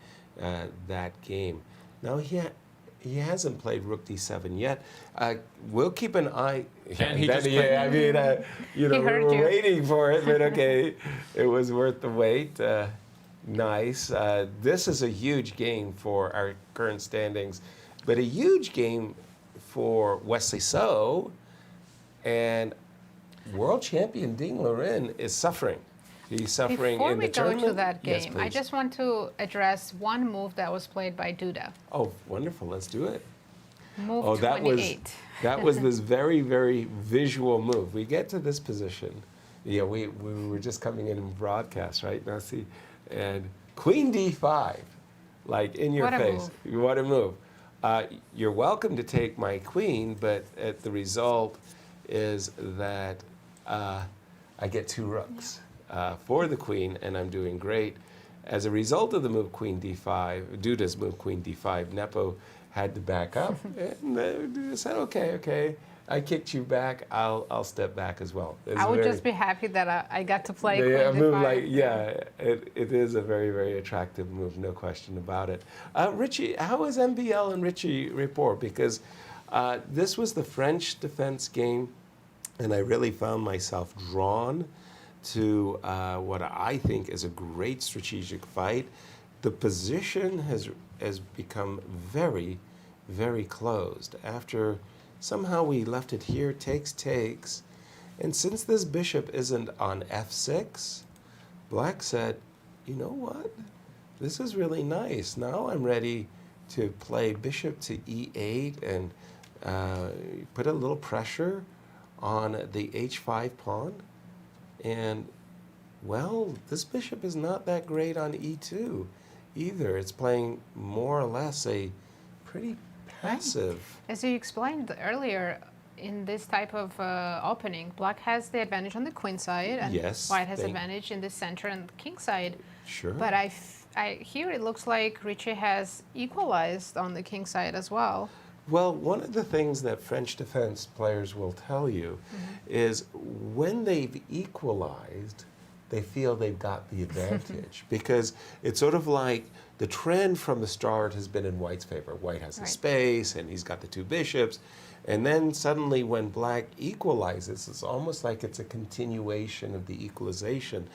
that game. Now he hasn't played rook d7 yet. We'll keep an eye. And he just I mean, you know, we were waiting for it, but okay, it was worth the wait. Nice. This is a huge game for our current standings, but a huge game for Wesley So, and world champion Ding Liren is suffering. He's suffering Before in we the go tournament. to that game, Yes, I please. just want to address one move that was played by Duda. Oh, wonderful! Let's do it. Move that 28. was this very, very visual move. We get to this position. Yeah, we were just coming in broadcast, right, Nazi? And Queen d5, like in your What a face. What a move. You're welcome to take my queen, but the result is that I get 2 rooks for the queen, and I'm doing great. As a result of the move Queen d5, Duda's move Queen d5, Nepo had to back up and Duda said, okay, I kicked you back, I'll step back as well. It's I would just be happy that I got to play Queen a move d5. like, it is a very, very attractive move, no question about it. Richie, how is MBL and Richie Rapport? Because this was the French defense game, and I really found myself drawn to what I think is a great strategic fight. The position has become very, very closed. After somehow we left it here, takes, and since this bishop isn't on f6, Black said, you know what? This is really nice. Now I'm ready to play bishop to e8 and put a little pressure on the h5 pawn. And, well, this bishop is not that great on e2 either. It's playing more or less a pretty passive. As you explained earlier, in this type of opening, Black has the advantage on the queen side, and Yes, White has advantage in the center and the king side. Sure. But here it looks like Richie has equalized on the king side as well. Well, one of the things that French defense players will tell you is when they've equalized, they feel they've got the advantage because it's sort of like the trend from the start has been in White's favor. White has the space and he's got the 2 bishops. And then suddenly when Black equalizes, it's almost like it's a continuation of the equalization.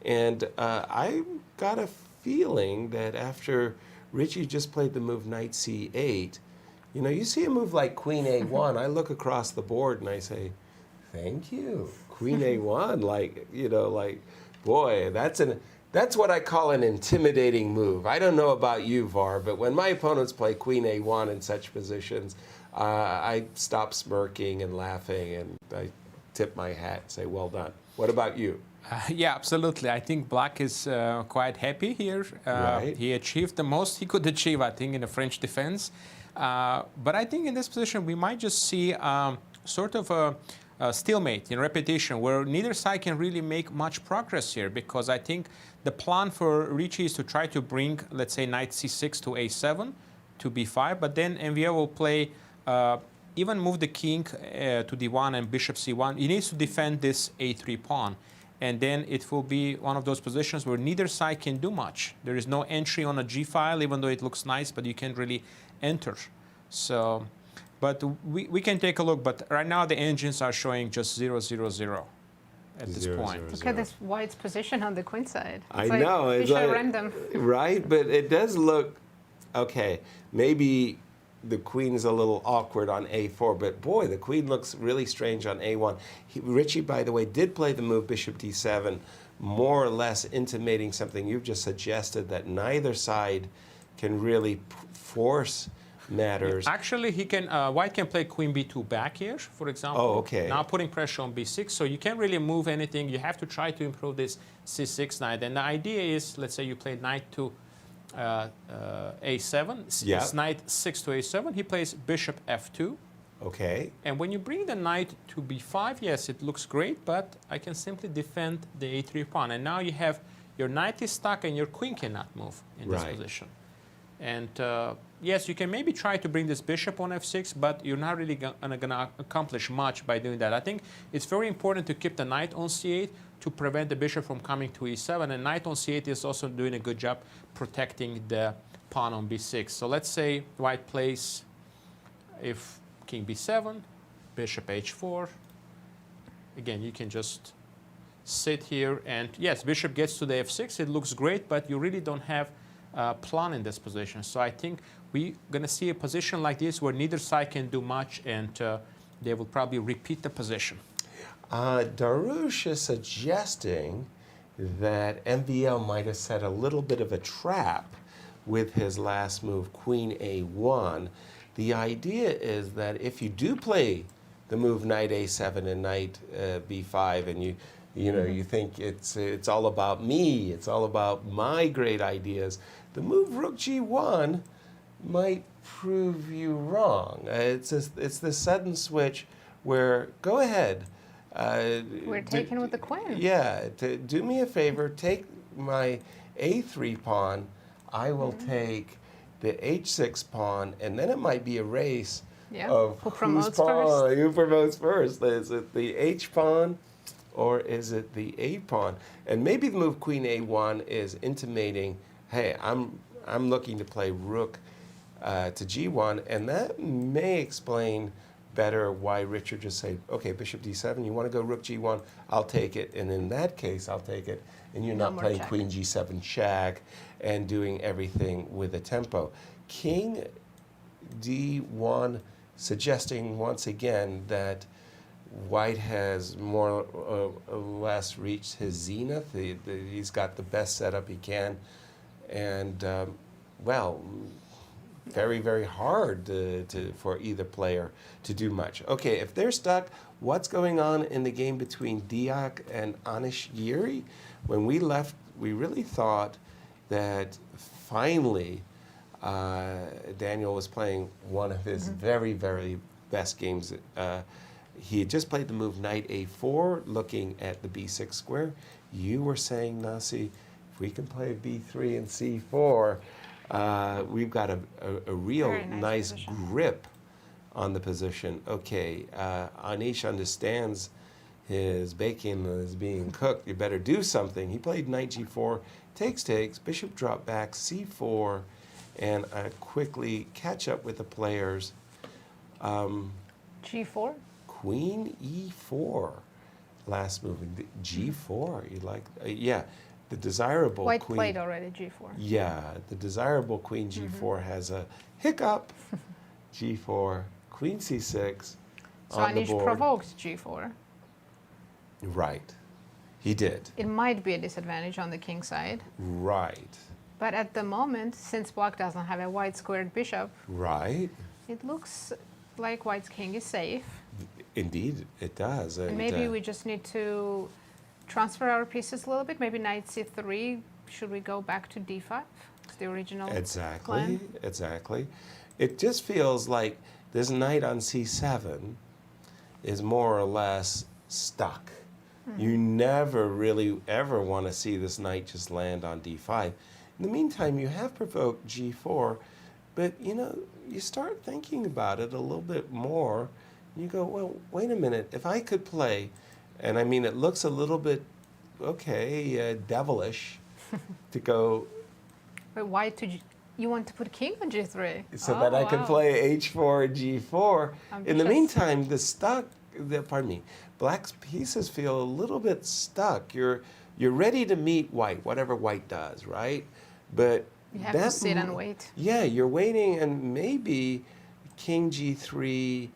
And I got a feeling that after Richie just played the move knight c8, you know, you see a move like Queen A1, I look across the board and I say, thank you, Queen A1, like, you know, like, boy, that's what I call an intimidating move. I don't know about you, Var, but when my opponents play Queen A1 in such positions, I stop smirking and laughing and I tip my hat and say, well done. What about you? Yeah, absolutely. I think Black is quite happy here. Right. He achieved the most he could achieve, I think, in the French defense. But I think in this position, we might just see sort of a stalemate in repetition where neither side can really make much progress here because I think the plan for Richie is to try to bring, let's say, knight c6 to a7 to b5, but then MVL will play, even move the king to d1 and bishop c1. He needs to defend this a3 pawn. And then it will be one of those positions where neither side can do much. There is no entry on a g file, even though it looks nice, but you can't really enter. So, but we can take a look. But right now the engines are showing just 0, 0, 0 at this point. Look at this White's position on the queen side. I know. It's like, random. Right, but it does look, okay, maybe the queen's a little awkward on a4, but boy, the queen looks really strange on a1. Richie, by the way, did play the move bishop d7, more or less intimating something you've just suggested, that neither side can really force matters. Actually, he can. White can play queen b2 back here, for example. Oh, okay. Now putting pressure on b6, so you can't really move anything. You have to try to improve this c6 knight. And the idea is, let's say you play knight to a7. Yeah. It's knight 6 to a7. He plays bishop f2. Okay. And when you bring the knight to b5, yes, it looks great, but I can simply defend the a3 pawn. And now you have your knight is stuck and your queen cannot move in this position. And yes, you can maybe try to bring this bishop on f6, but you're not really going to accomplish much by doing that. I think it's very important to keep the knight on c8 to prevent the bishop from coming to e7. And knight on c8 is also doing a good job protecting the pawn on b6. So let's say white plays if king b7, bishop h4. Again, you can just sit here and yes, bishop gets to the f6. It looks great, but you really don't have plan in this position. So I think we're going to see a position like this where neither side can do much, and they will probably repeat the position. Darush is suggesting that MVL might have set a little bit of a trap with his last move, queen a1. The idea is that if you do play the move knight a7 and knight b5, and you know, you think it's all about me, it's all about my great ideas, the move rook g1 might prove you wrong. It's the sudden switch where, go ahead. We're taken with the queen. Yeah, do me a favor, take my a3 pawn, I will take the h6 pawn, and then it might be a race of who promotes first. Who promotes first? Is it the h pawn or is it the a pawn? And maybe the move queen a1 is intimating, hey, I'm looking to play rook to g1, and that may explain better why Richard just say, okay, bishop d7, you want to go rook g1, I'll take it, and in that case, I'll take it, and you're not playing queen g7 shag and doing everything with a tempo. King d1, suggesting once again that white has more or less reached his zenith. He's got the best setup he can, and well, very, very hard for either player to do much. Okay, if they're stuck, what's going on in the game between Deac and Anish Giri? When we left, we really thought that finally Daniel was playing one of his very, very best games. He had just played the move knight a4, looking at the b6 square. You were saying, Nasi, if we can play b3 and c4, we've got a real nice grip on the position. Okay, Anish understands his bacon is being cooked. You better do something. He played knight g4, takes, bishop drop back, c4, and I quickly catch up with the players. G4? Queen e4, last move. G4, you like, yeah. The desirable White queen. played already G4. Yeah, the desirable queen G4 has a hiccup. G4, queen C6 so on the Anish board. provoked G4. Right, he did. It might be a disadvantage on the king side. Right. But at the moment, since black doesn't have a white squared bishop, right, it looks like white's king is safe. Indeed, it does. And maybe we just need to transfer our pieces a little bit. Maybe knight c3. Should we go back to d5? It's the original plan. Exactly. It just feels like this knight on c7 is more or less stuck. You never really ever want to see this knight just land on d5. In the meantime, you have provoked g4, but you know, you start thinking about it a little bit more. You go, well, wait a minute, if I could play, and I mean, it looks a little bit, okay, devilish to go. But why you want to put king on g3? So that I can play h4 and g4. In the meantime, black's pieces feel a little bit stuck. You're ready to meet white, whatever white does, right? But you have to sit and wait. Yeah, you're waiting, and maybe king g3,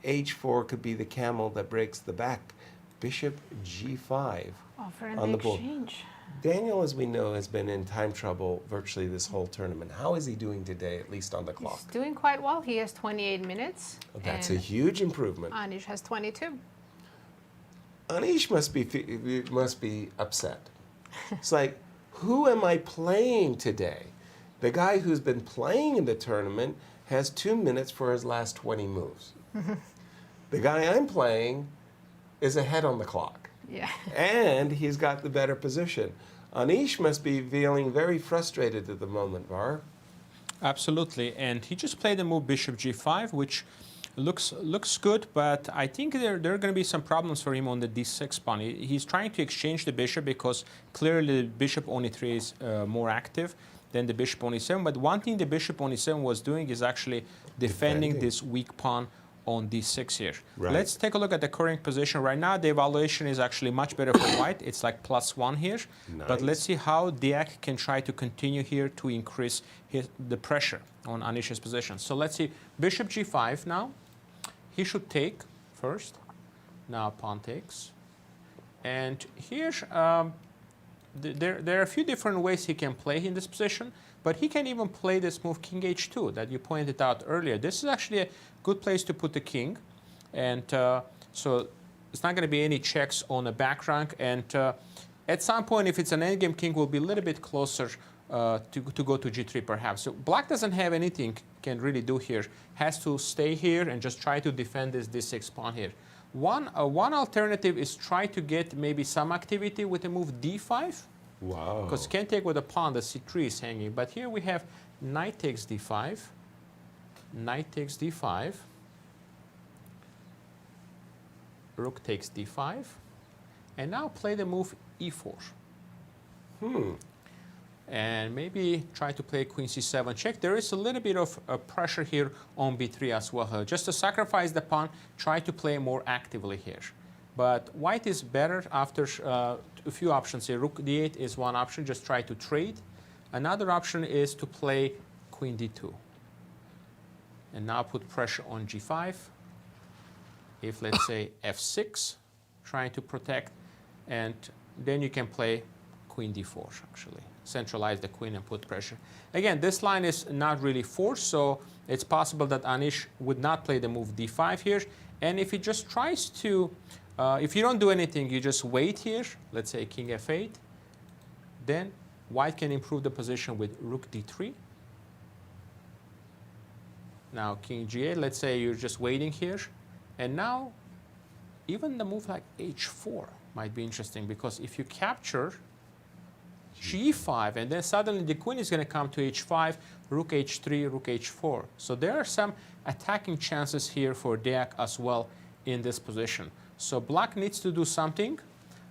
h4 could be the camel that breaks the back. Bishop g5 Offering on the the board. exchange. Daniel, as we know, has been in time trouble virtually this whole tournament. How is he doing today, at least on the clock? He's doing quite well. He has 28 minutes. Well, that's a and huge improvement. Anish has 22. Anish must be upset. It's like, who am I playing today? The guy who's been playing in the tournament has 2 minutes for his last 20 moves. The guy I'm playing is ahead on the clock. Yeah. And he's got the better position. Anish must be feeling very frustrated at the moment, Var. Absolutely, and he just played the move bishop g5, which looks good, but I think there are going to be some problems for him on the d6 pawn. He's trying to exchange the bishop because clearly the bishop on e3 is more active than the bishop on e7. But one thing the bishop on e7 was doing is actually defending this weak pawn on d6 here. Right. Let's take a look at the current position. Right now, the evaluation is actually much better for white. It's like +1 here. Nice. But let's see how Deac can try to continue here to increase the pressure on Anish's position. So let's see, bishop g5 now. He should take first. Now pawn takes. And here, there are a few different ways he can play in this position, but he can even play this move king h2 that you pointed out earlier. This is actually a good place to put the king. And so it's not going to be any checks on the back rank. And at some point, if it's an endgame, king will be a little bit closer to go to g3 perhaps. So black doesn't have anything can really do here. Has to stay here and just try to defend this d6 pawn here. One alternative is try to get maybe some activity with the move d5. Wow. Because can't take with a pawn, the c3 is hanging. But here we have knight takes d5, knight takes d5, rook takes d5, and now play the move e4. And maybe try to play queen c7 check. There is a little bit of pressure here on b3 as well. Just to sacrifice the pawn, try to play more actively here. But white is better after a few options here. Rook d8 is one option, just try to trade. Another option is to play queen d2. And now put pressure on g5. If, let's say, f6, trying to protect. And then you can play queen d4, actually. Centralize the queen and put pressure. Again, this line is not really forced, so it's possible that Anish would not play the move d5 here. And if he just tries to, if you don't do anything, you just wait here, let's say king f8, then white can improve the position with rook d3. Now king g8, let's say you're just waiting here. And now, even the move like h4 might be interesting, because if you capture g5, and then suddenly the queen is going to come to h5, rook h3, rook h4. So there are some attacking chances here for Deac as well in this position. So black needs to do something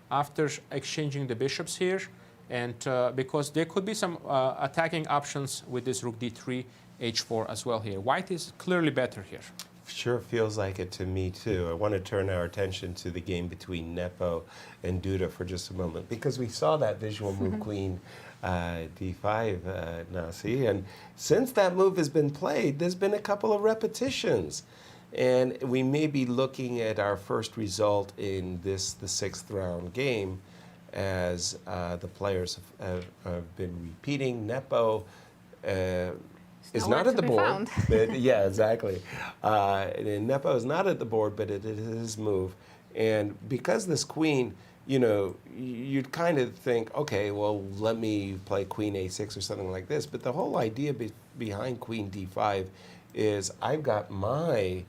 after exchanging the bishops here, and because there could be some attacking options with this rook d3, h4 as well here. White is clearly better here. Sure feels like it to me, too. I want to turn our attention to the game between Nepo and Duda for just a moment, because we saw that visual move, queen d5, Nazi. And since that move has been played, there's been a couple of repetitions. And we may be looking at our first result in the 6th round game, as the players have been repeating. Nepo is not at the board. But, yeah, exactly. And Nepo is not at the board, but it is his move. And because this queen, you know, you'd kind of think, okay, well, let me play queen a6 or something like this. But the whole idea behind queen d5 is I've got my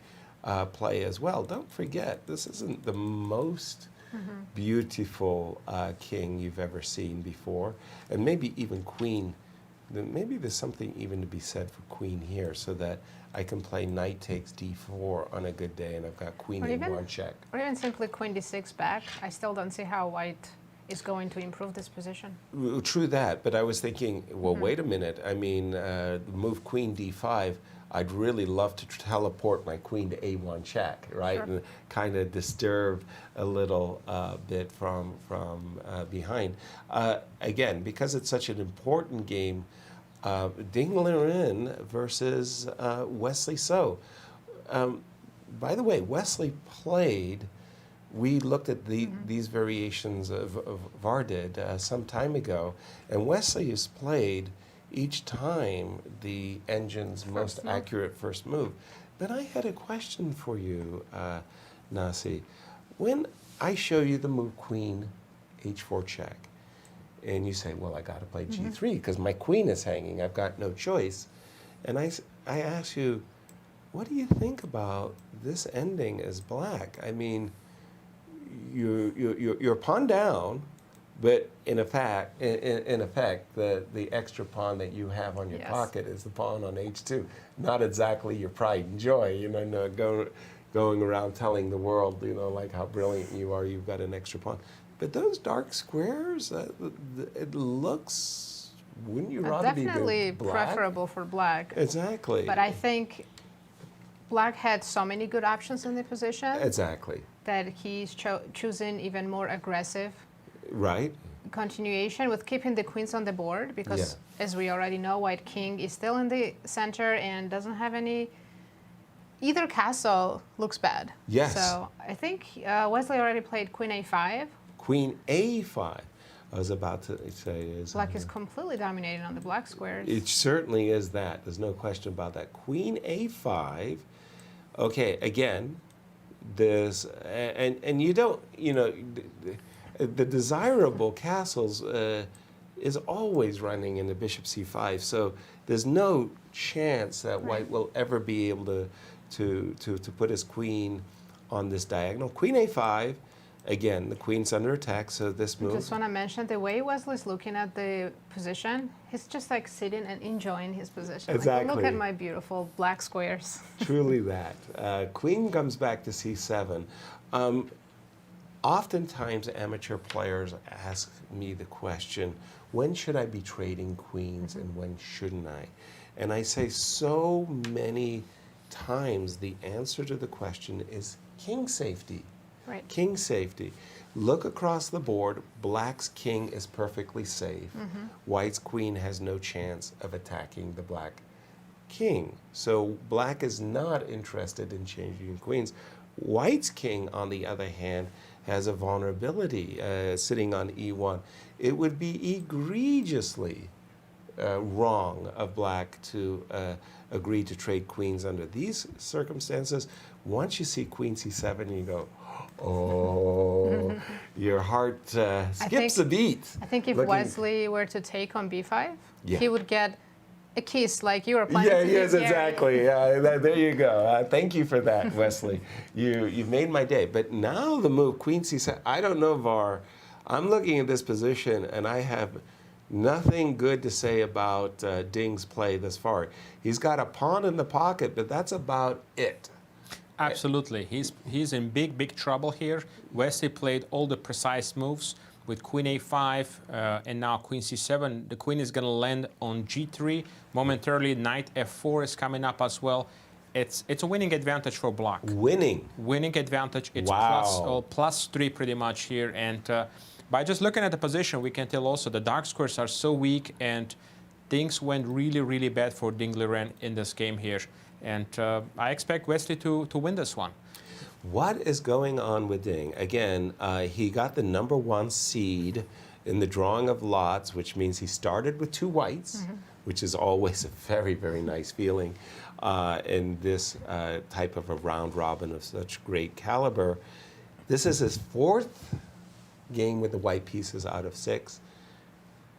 play as well. Don't forget, this isn't the most beautiful king you've ever seen before. And maybe even queen. Maybe there's something even to be said for queen here, so that I can play knight takes d4 on a good day, and I've got queen a1 check. Or even simply queen d6 back. I still don't see how white is going to improve this position. True that, but I was thinking, well, wait a minute. I mean, move queen d5, I'd really love to teleport my queen to a1 check, right? Sure. And kind of disturb a little bit from behind. Again, because it's such an important game, Liren versus Wesley So. By the way, Wesley played. We looked at these variations of VAR did some time ago, and Wesley has played each time the engine's most accurate first move. But I had a question for you, Nazi. When I show you the move Queen H4 check, and you say, well, I got to play G3 because my queen is hanging, I've got no choice, and I ask you, what do you think about this ending as black? I mean, you're pawn down, but in effect, the extra pawn that you have on your pocket is the pawn on H2. Not exactly your pride and joy, you know, going around telling the world, you know, like how brilliant you are, you've got an extra pawn. But those dark squares, it looks, wouldn't you rather be definitely black? Preferable for black. Exactly. But I think black had so many good options in the position. Exactly. That he's choosing even more aggressive right continuation with keeping the queens on the board because, as we already know, white king is still in the center and doesn't have any. Either castle looks bad. Yes. So I think Wesley already played queen a5. Queen a5. I was about to say is Black is completely dominating on the black squares. It certainly is that. There's no question about that. Queen a5. Okay, again, this and you don't, you know, the desirable castles is always running into bishop c5. So there's no chance that white will ever be able to put his queen on this diagonal. Queen a5. Again, the queen's under attack, so this move. I just want to mention the way Wesley's looking at the position. He's just like sitting and enjoying his position. Exactly. Like, look at my beautiful black squares. Truly that. Queen comes back to c7. Oftentimes, amateur players ask me the question, when should I be trading queens and when shouldn't I? And I say so many times the answer to the question is king safety. Right. King safety. Look across the board. Black's king is perfectly safe. White's queen has no chance of attacking the black king. So black is not interested in changing queens. White's king, on the other hand, has a vulnerability sitting on e1. It would be egregiously wrong of black to agree to trade queens under these circumstances. Once you see queen c7, you go, oh, your heart skips a beat. I think if Wesley were to take on b5, Yeah. he would get a kiss like you were planning Yeah, to yes, give Gary. exactly. There you go. Thank you for that, Wesley. You've made my day. But now the move, queen c7, I don't know, VAR. I'm looking at this position, and I have nothing good to say about Ding's play thus far. He's got a pawn in the pocket, but that's about it. Absolutely. He's in big trouble here. Wesley played all the precise moves with queen a5 and now queen c7. The queen is going to land on g3. Momentarily, knight f4 is coming up as well. It's a winning advantage for black. Winning advantage. It's plus 3 pretty much here. And by just looking at the position, we can tell also the dark squares are so weak and things went really bad for Ding Liren in this game here. And I expect Wesley to win this one. What is going on with Ding? Again, he got the #1 seed in the drawing of lots, which means he started with 2 whites, which is always a very nice feeling in this type of a round robin of such great caliber. This is his 4th game with the white pieces out of 6.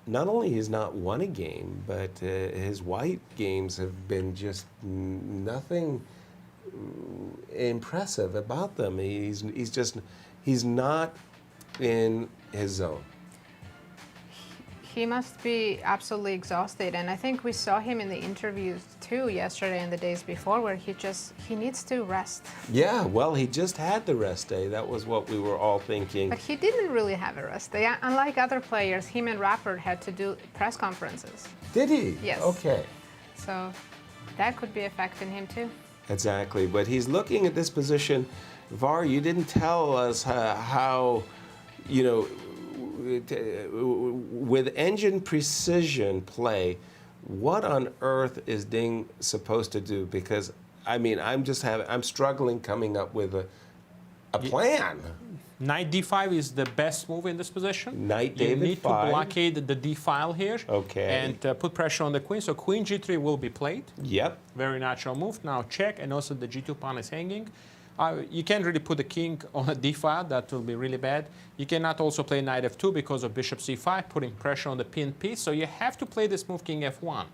Not only has not won a game, but his white games have been just nothing impressive about them. He's not in his zone. He must be absolutely exhausted, and I think we saw him in the interviews too yesterday and the days before, where he needs to rest. Yeah, well, he just had the rest day. That was what we were all thinking. But he didn't really have a rest day. Unlike other players, him and Rapport had to do press conferences. Did he? Yes. Okay. So that could be affecting him too. Exactly, but he's looking at this position. VAR, you didn't tell us how, you know, with engine precision play, what on earth is Ding supposed to do? Because, I mean, I'm struggling coming up with a plan. Knight d5 is the best move in this position. Knight you David need 5. to blockade the d file here. Okay. And put pressure on the queen. So queen g3 will be played. Yep. Very natural move. Now check, and also the g2 pawn is hanging. You can't really put the king on a d file. That will be really bad. You cannot also play knight f2 because of bishop c5, putting pressure on the pinned piece. So you have to play this move king f1.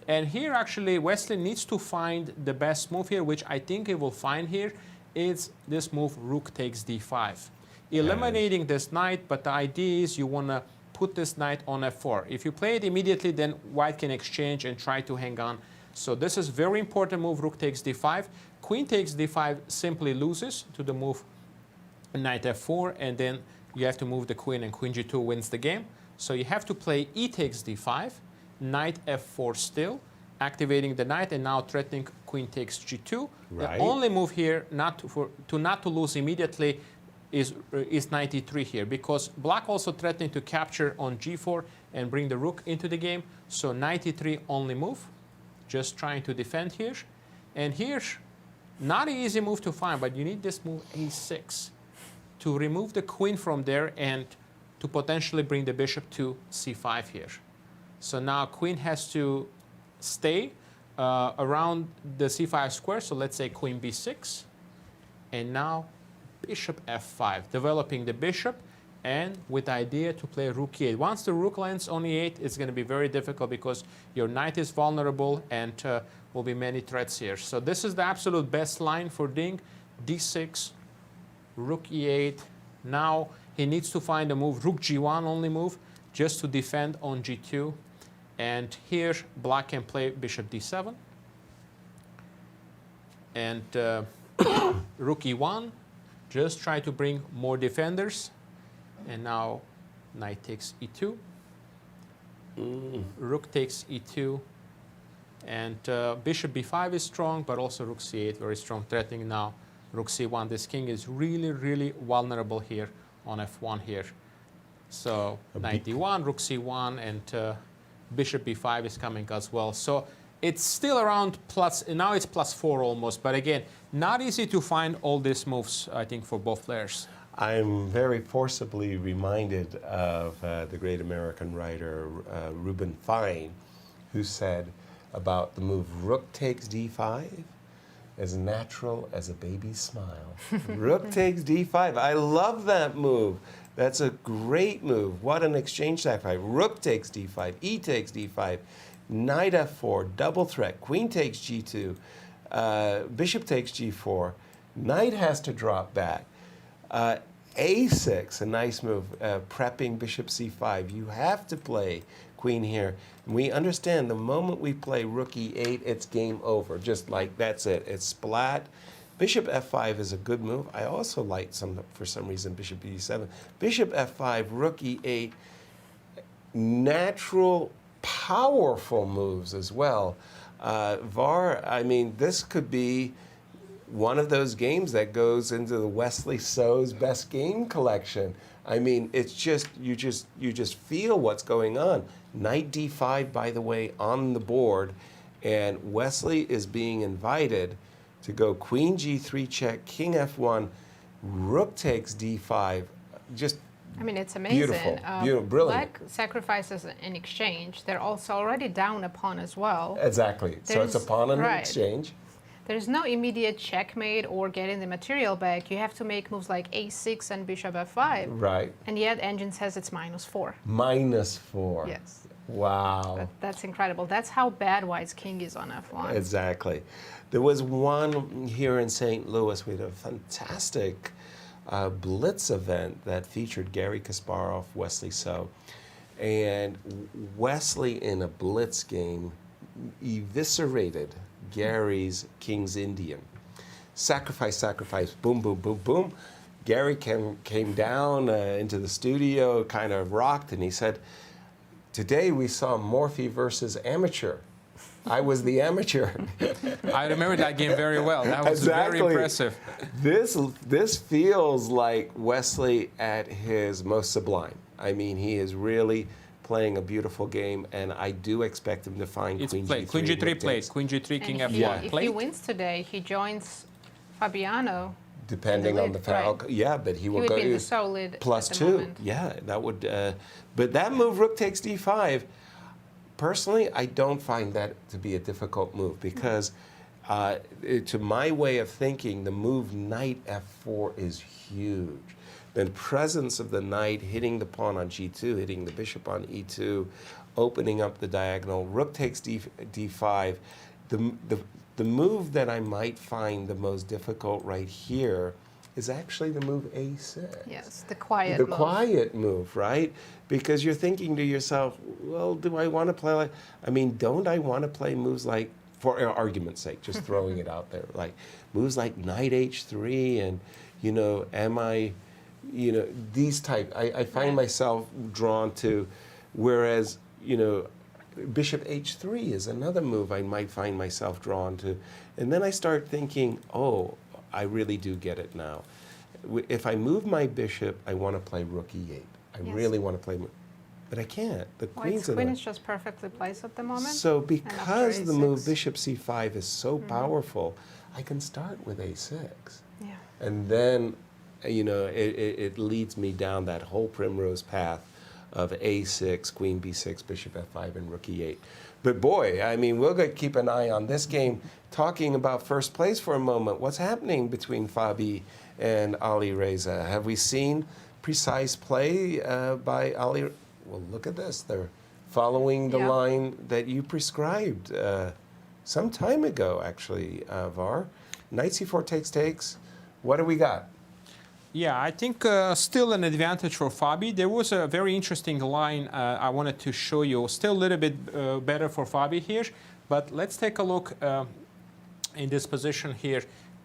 And here, actually, Wesley needs to find the best move here, which I think he will find here, is this move rook takes d5. Eliminating this knight, but the idea is you want to put this knight on f4. If you play it immediately, then white can exchange and try to hang on. So this is very important move, rook takes d5. Queen takes d5 simply loses to the move knight f4, and then you have to move the queen, and queen g2 wins the game. So you have to play e takes d5, knight f4 still, activating the knight, and now threatening queen takes g2. Right. The only move here not to lose immediately is knight e3 here, because black also threatening to capture on g4 and bring the rook into the game. So knight e3 only move, just trying to defend here. And here, not an easy move to find, but you need this move a6 to remove the queen from there and to potentially bring the bishop to c5 here. So now queen has to stay around the c5 square. So let's say queen b6. And now bishop f5, developing the bishop, and with the idea to play rook e8. Once the rook lands on e8, it's going to be very difficult because your knight is vulnerable and will be many threats here. So this is the absolute best line for Ding. d6, rook e8. Now he needs to find a move, rook g1 only move, just to defend on g2. And here black can play bishop d7. And rook e1. Just try to bring more defenders. And now knight takes e2. Rook takes e2. And bishop b5 is strong, but also rook c8, very strong, threatening now rook c1. This king is really, really vulnerable here on f1 here. So knight d1, rook c1, and bishop b5 is coming as well. So it's still around plus, now it's +4 almost. But again, not easy to find all these moves, I think, for both players. I'm very forcibly reminded of the great American writer Reuben Fine, who said about the move rook takes d5, as natural as a baby's smile. Rook takes d5. I love that move. That's a great move. What an exchange sacrifice. Rook takes d5, e takes d5, knight f4, double threat, queen takes g2, bishop takes g4, knight has to drop back. A6, a nice move, prepping bishop c5. You have to play queen here. We understand the moment we play rook e8, it's game over. Just like that's it. It's splat. Bishop f5 is a good move. I also like for some reason, bishop e7. Bishop f5, rook e8, natural, powerful moves as well. I mean, this could be one of those games that goes into the Wesley So's best game collection. I mean, it's just you just feel what's going on. Knight d5, by the way, on the board, and Wesley is being invited to go queen g3 check, king f1, rook takes d5. Just I mean, it's amazing. Beautiful, beautiful, brilliant. Black sacrifices in exchange. They're also already down a pawn as well. Exactly. So it's a pawn in right. exchange. There's no immediate checkmate or getting the material back. You have to make moves like a6 and bishop f5. Right. And yet Engine says it's -4. -4. Yes. Wow. That's incredible. That's how bad White's king is on f1. Exactly. There was one here in St. Louis. We had a fantastic blitz event that featured Garry Kasparov, Wesley So. And Wesley in a blitz game eviscerated Gary's King's Indian. Sacrifice, sacrifice, boom, boom, boom, boom. Gary came down into the studio, kind of rocked, and he said, "Today we saw Morphy versus amateur. I was the amateur." I remember that game very well. That was exactly. very impressive. This feels like Wesley at his most sublime. I mean, he is really playing a beautiful game, and I do him to find It's Queen played. G3. Queen G3 rook played. takes. Queen G3, King And F1 if played. he wins today, he joins Fabiano. Depending on the foul, right. yeah, but he will would go be in the sole lead plus at the 2. moment. Yeah, that would. But that move, rook takes d5. Personally, I don't find that to be a difficult move because, to my way of thinking, the move knight f4 is huge. The presence of the knight hitting the pawn on g2, hitting the bishop on e2, opening up the diagonal. Rook takes d5. The move that I might find the most difficult right here is actually the move a6. Yes, the quiet The move. quiet move, right? Because you're thinking to yourself, well, do I want to play like, I mean, don't I want to play moves like, for argument's sake, just throwing it out there, like moves like knight h3 and, you know, am I, you know, these type, I find myself drawn to, whereas, you know, bishop h3 is another move I might find myself drawn to. And then I start thinking, oh, I really do get it now. If I move my bishop, I want to play rook e8. I really want to play, but I can't. The White's queen is just perfectly placed at the moment. So because the move a6. bishop c5 is so powerful, I can start with a6. Yeah. And then, you know, it leads me down that whole primrose path of a6, queen b6, bishop f5, and rook e8. But boy, I mean, we're going to keep an eye on this game. Talking about first place for a moment, what's happening between Fabi and Alireza? Have we seen precise play by Ali? Well, look at this. They're following the line that you prescribed some time ago, actually, Var. Knight c4 takes. What do we got? Yeah, I think still an advantage for Fabi. There was a very interesting line I wanted to show you. Still a little bit better for Fabi here. But let's take a look in this position here.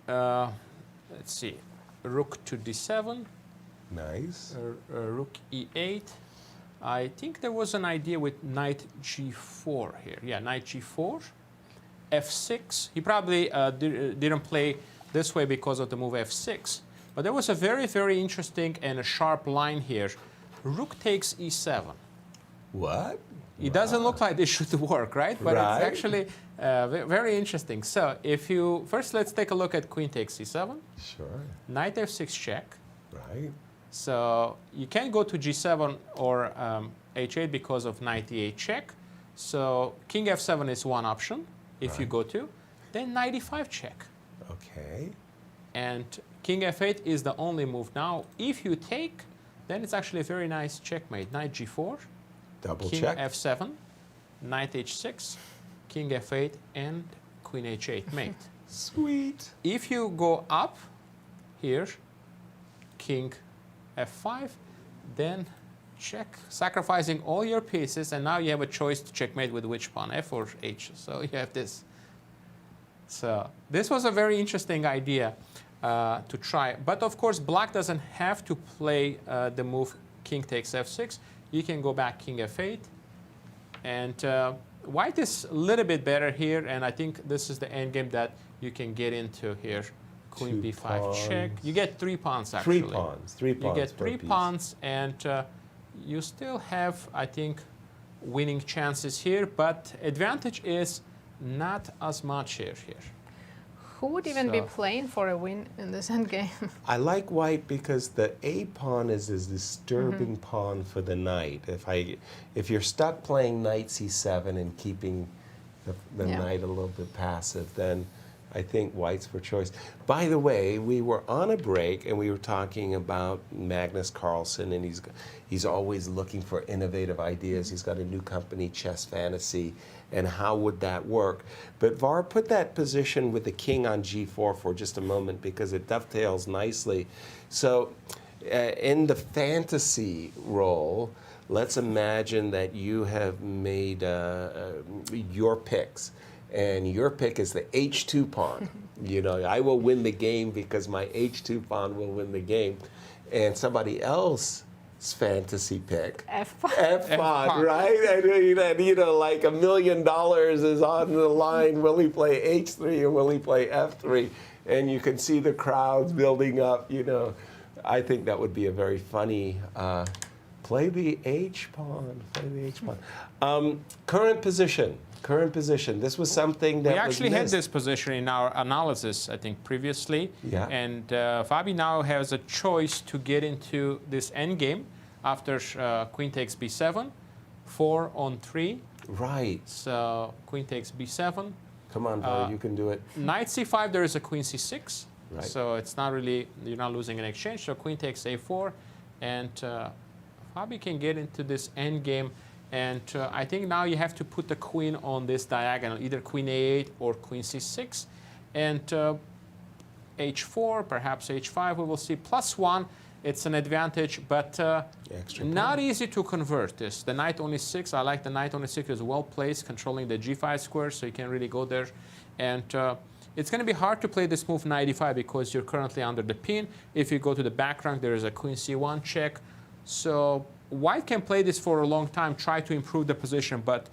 Let's see. Rook to d7. Nice. Rook e8. I think there was an idea with knight g4 here. Yeah, knight g4. f6. He probably didn't play this way because of the move f6. But there was a very, very interesting and a sharp line here. Rook takes e7. What? It doesn't look like this should work, right? But it's actually very interesting. So if you, first let's take a look at queen takes c7. Sure. Knight f6 check. Right. So you can't go to g7 or h8 because of knight e8 check. So king f7 is one option if you go to. Then knight e5 check. Okay. And king f8 is the only move now. If you take, then it's actually a very nice checkmate. Knight g4, double king check. f7, knight h6, king f8, and queen h8 mate. Sweet. If you go up here, king f5, then check, sacrificing all your pieces, and now you have a choice to checkmate with which pawn, f or h. So you have this. So this was a very interesting idea to try. But of course, black doesn't have to play the move king takes f6. You can go back king f8. And white is a little bit better here, and I think this is the endgame that you can get into here. Queen b5 pawns. check. You get 3 pawns, actually. 3 pawns. 3 pawns. You get per 3 piece. pawns, and you still have, I think, winning chances here. But advantage is not as much here. Who would even be playing for a win in this endgame? I like white because the a pawn is a disturbing pawn for the knight. If you're stuck playing knight c7 and keeping the knight a little bit passive, then I think white's for choice. By the way, we were on a break and we were talking about Magnus Carlsen, and he's always looking for innovative ideas. He's got a new company, Chess Fantasy, and how would that work? But Var, put that position with the king on g4 for just a moment because it dovetails nicely. So in the fantasy role, let's imagine that you have made your picks. And your pick is the h2 pawn. You know, I will win the game because my h2 pawn will win the game. And somebody else's fantasy pick, F pawn. F pawn, right? And you know, like $1 million is on the line. Will he play h3 or will he play f3? And you can see the crowds building up. You know, I think that would be a very funny Play the H pawn. Play the H pawn. Current position. Current position. This was something that we actually had missed. this position in our analysis, I think, previously. Yeah. And Fabi now has a choice to get into this endgame after queen takes b7, 4 on 3. Right. So queen takes b7. Come on, Var, you can do it. Knight c5, there is a queen c6. Right. So it's not really, you're not losing an exchange. So queen takes a4. And Fabi can get into this endgame. And I think now you have to put the queen on this diagonal, either queen a8 or queen c6. And h4, perhaps h5, we will see. +1, it's an advantage, but not easy to convert this. The knight on e6, I like the knight on e6 is well placed, controlling the g5 square, so you can really go there. And it's going to be hard to play this move knight e5 because you're currently under the pin. If you go to the back rank, there is a queen c1 check. So White can play this for a long time, try to improve the position, but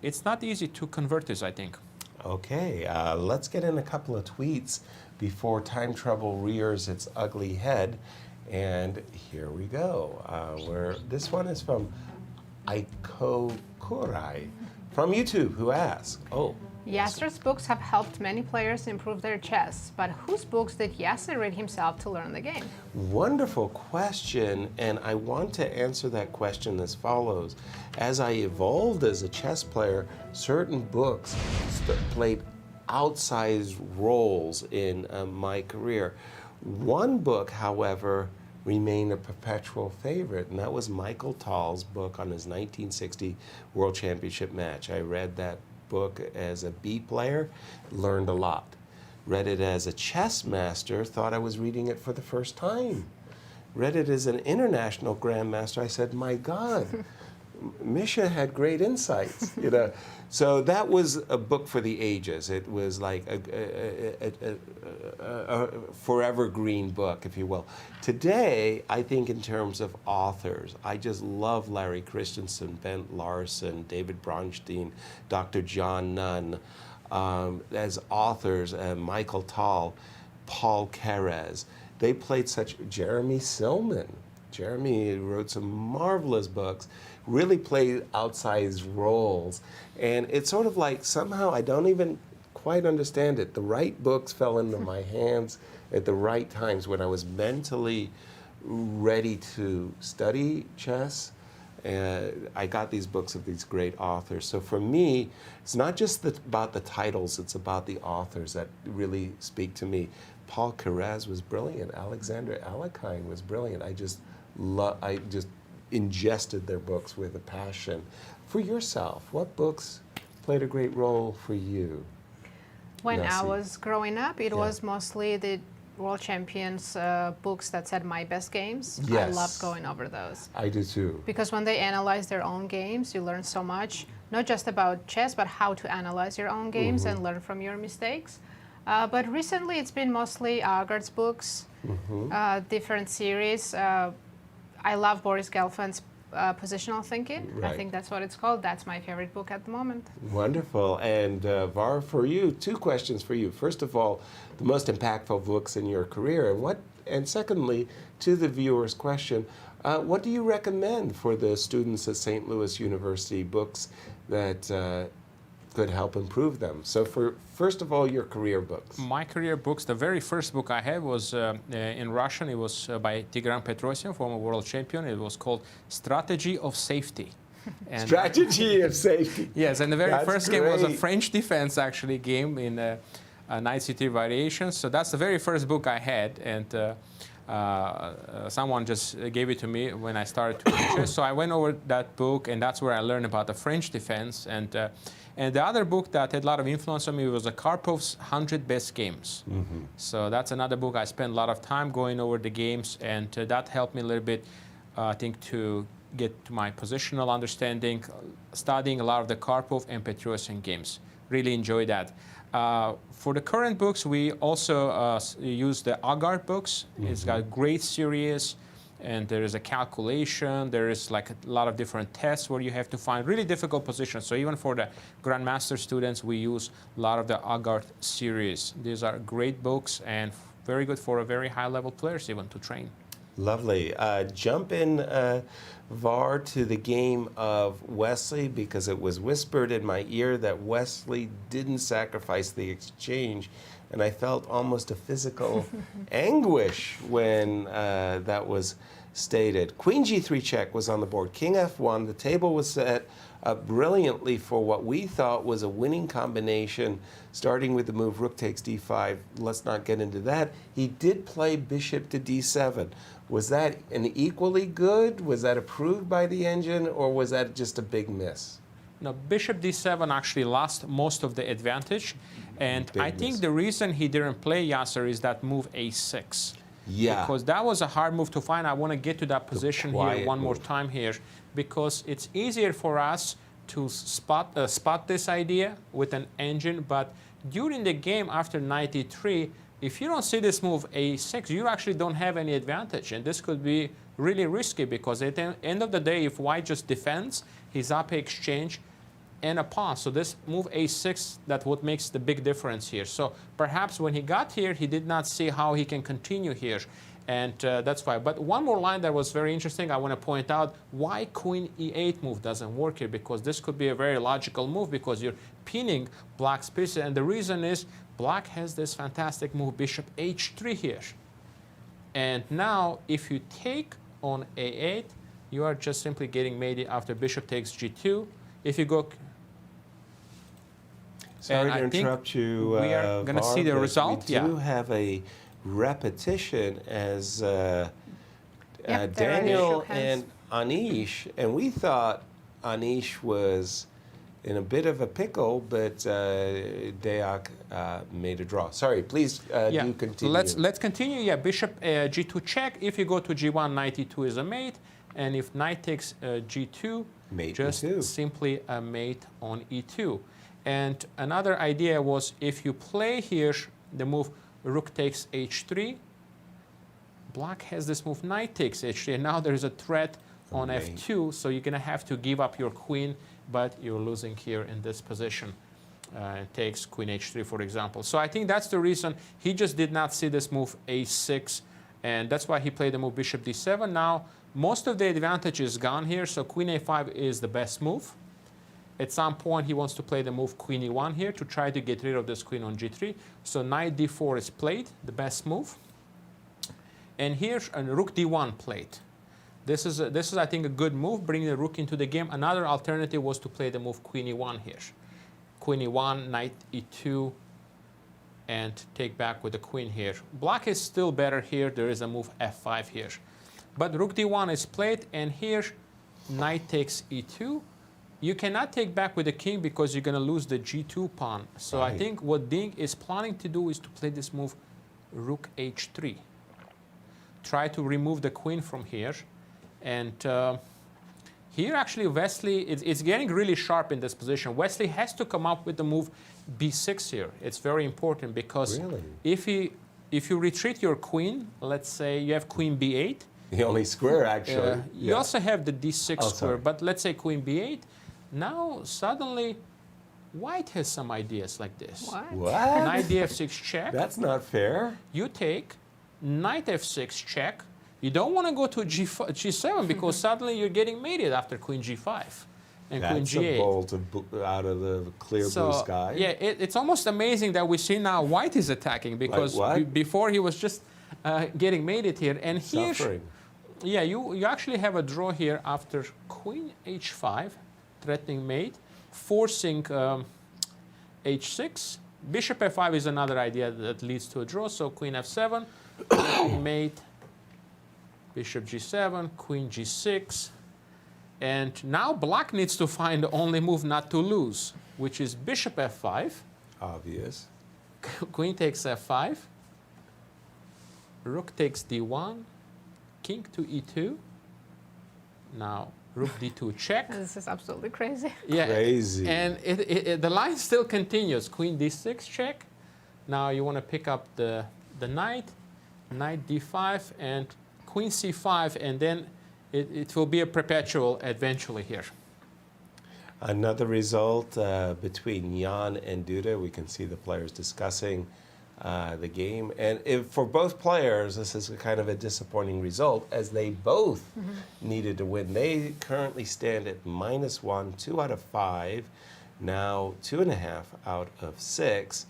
it's not easy to convert this, I think. Okay, let's get in a couple of tweets before time trouble rears its ugly head. And here we go. This one is from Aiko Kurai from YouTube, who asks, Yasser's books have helped many players improve their chess, but whose books did Yasser read himself to learn the game? Wonderful question, and I want to answer that question as follows. As I evolved as a chess player, certain books played outsized roles in my career. One book, however, remained a perpetual favorite, and that was Michael Tall's book on his 1960 World Championship match. I read that book as a B player, learned a lot. Read it as a chess master, thought I was reading it for the first time. Read it as an international grandmaster, I said, my God, Misha had great insights, you know. So that was a book for the ages. It was like a forever green book, if you will. Today, I think in terms of authors, I just love Larry Christensen, Bent Larson, David Bronstein, Dr. John Nunn. As authors, Michael Tall, Paul Kerez. They played such, Jeremy Silman. Jeremy wrote some marvelous books, really played outsized roles. And it's sort of like somehow I don't even quite understand it. The right books fell into my hands at the right times when I was mentally ready to study chess. And I got these books of these great authors. So for me, it's not just about the titles, it's about the authors that really speak to me. Paul Kerez was brilliant. Alexander Alekhine was brilliant. I just ingested their books with a passion. For yourself, what books played a great role for you? When I Nazi? was growing up, it was mostly the World Champions books that said My Best Games. I Yes. loved going over those. I do too. Because when they analyze their own games, you learn so much, not just about chess, but how to analyze your own games and learn from your mistakes. But recently, it's been mostly Agard's books, different series. I love Boris Gelfand's Positional Thinking. I Right. think that's what it's called. That's my favorite book at the moment. Wonderful. And Var, for you, two questions for you. First of all, the most impactful books in your career, and secondly, to the viewer's question, what do you recommend for the students at St. Louis University, books that could help improve them? So first of all, your career books. My career books, the very first book I had was in Russian. It was by Tigran Petrosyan, former world champion. It was called Strategy of Safety. And Strategy of Safety. Yes, and the very That's first game was a great. French defense, actually, game in Knight C3 variations. So that's the very first book I had, and someone just gave it to me when I started to teach chess. So I went over that book, and that's where I learned about the French defense. And the other book that had a lot of influence on me was Karpov's 100 Best Games. So that's another book I spent a lot of time going over the games, and that helped me a little bit, I think, to get to my positional understanding, studying a lot of the Karpov and Petrosyan games. Really enjoyed that. For the current books, we also use the Agard books. It's got a great series, and there is a calculation. There is like a lot of different tests where you have to find really difficult positions. So even for the Grandmaster students, we use a lot of the Agard series. These are great books and very good for a very high-level players even to train. Lovely. Jump in, Var, to the game of Wesley, because it was whispered in my ear that Wesley didn't sacrifice the exchange, and I felt almost a physical anguish when that was stated. Queen G3 check was on the board. King F1. The table was set up brilliantly for what we thought was a winning combination, starting with the move Rook takes D5. Let's not get into that. He did play Bishop to D7. Was that an equally good? Was that approved by the engine, or was that just a big miss? No, Bishop D7 actually lost most of the advantage, and Big I think miss. the reason he didn't play Yasser is that move A6. Yeah. Because that was a hard move to find. I want to get to that position here quiet one more move. time here, because it's easier for us to spot this idea with an engine, but during the game after knight e3, if you don't see this move A6, you actually don't have any advantage, and this could be really risky, because at the end of the day, if white just defends, he's up a exchange and a pawn. So this move A6, that's what makes the big difference here. So perhaps when he got here, he did not see how he can continue here, and that's why. But one more line that was very interesting, I want to point out why Queen E8 move doesn't work here, because this could be a very logical move, because you're pinning Black's pieces, and the reason is Black has this fantastic move, Bishop H3 here. And now, if you take on A8, you are just simply getting mated after Bishop takes G2. If you go... Sorry and to I think interrupt you, we are going to see the Var, but result. We do have a repetition as Daniel and Anish, and we thought Anish was in a bit of a pickle, but Deac made a draw. Sorry, please do continue. Let's continue. Yeah, Bishop G2 check. If you go to G1, knight E2 is a mate, and if knight takes G2, mate just E2. simply a mate on E2. And another idea was, if you play here the move Rook takes H3, Black has this move Knight takes H3, and now there's a threat on F2, so you're going to have to give up your queen, but you're losing here in this position. Takes Queen H3, for example. So I think that's the reason he just did not see this move A6, and that's why he played the move Bishop D7. Now, most of the advantage is gone here, so Queen A5 is the best move. At some point, he wants to play the move Queen E1 here to try to get rid of this queen on G3. So Knight D4 is played, the best move. And here, Rook D1 played. This is, I think, a good move, bringing the Rook into the game. Another alternative was to play the move Queen E1 here. Queen E1, Knight E2, and take back with the queen here. Black is still better here. There is a move F5 here. But Rook D1 is played, and here, Knight takes E2. You cannot take back with the king because you're going to lose the G2 pawn. So I think what Ding is planning to do is to play this move Rook H3. Try to remove the queen from here. And here actually Wesley, it's getting really sharp in this position. Wesley has to come up with the move B6 here. It's very important, because if you retreat your queen, let's say you have Queen B8. The only square, actually. You also have the D6 square, but let's say Queen B8. Now, suddenly, White has some ideas like this. What? Knight D6 check. That's not fair. You take Knight F6 check. You don't want to go to G7 because suddenly you're getting mated after Queen G5 and Queen G8. That's a bolt out of the clear blue sky. Yeah, it's almost amazing that we see now White is attacking, because before he was just getting mated here. And here, yeah, you actually have a draw here after Queen H5. Threatening mate, forcing H6. Bishop F5 is another idea that leads to a draw. So Queen F7, mate, Bishop G7, Queen G6. And now Black needs to find the only move not to lose, which is Bishop F5. Obvious. Queen takes F5. Rook takes D1. King to E2. Now Rook D2 check. This is absolutely crazy. Yeah, crazy. And the line still continues. Queen D6 check. Now you want to pick up the knight, Knight D5, and Queen C5, and then it will be a perpetual eventually here. Another result between Jan and Duda. We can see the players discussing the game. And for both players, this is kind of a disappointing result, as they both needed to win. They currently stand at -1, 2 out of 5, now 2.5 out of 6.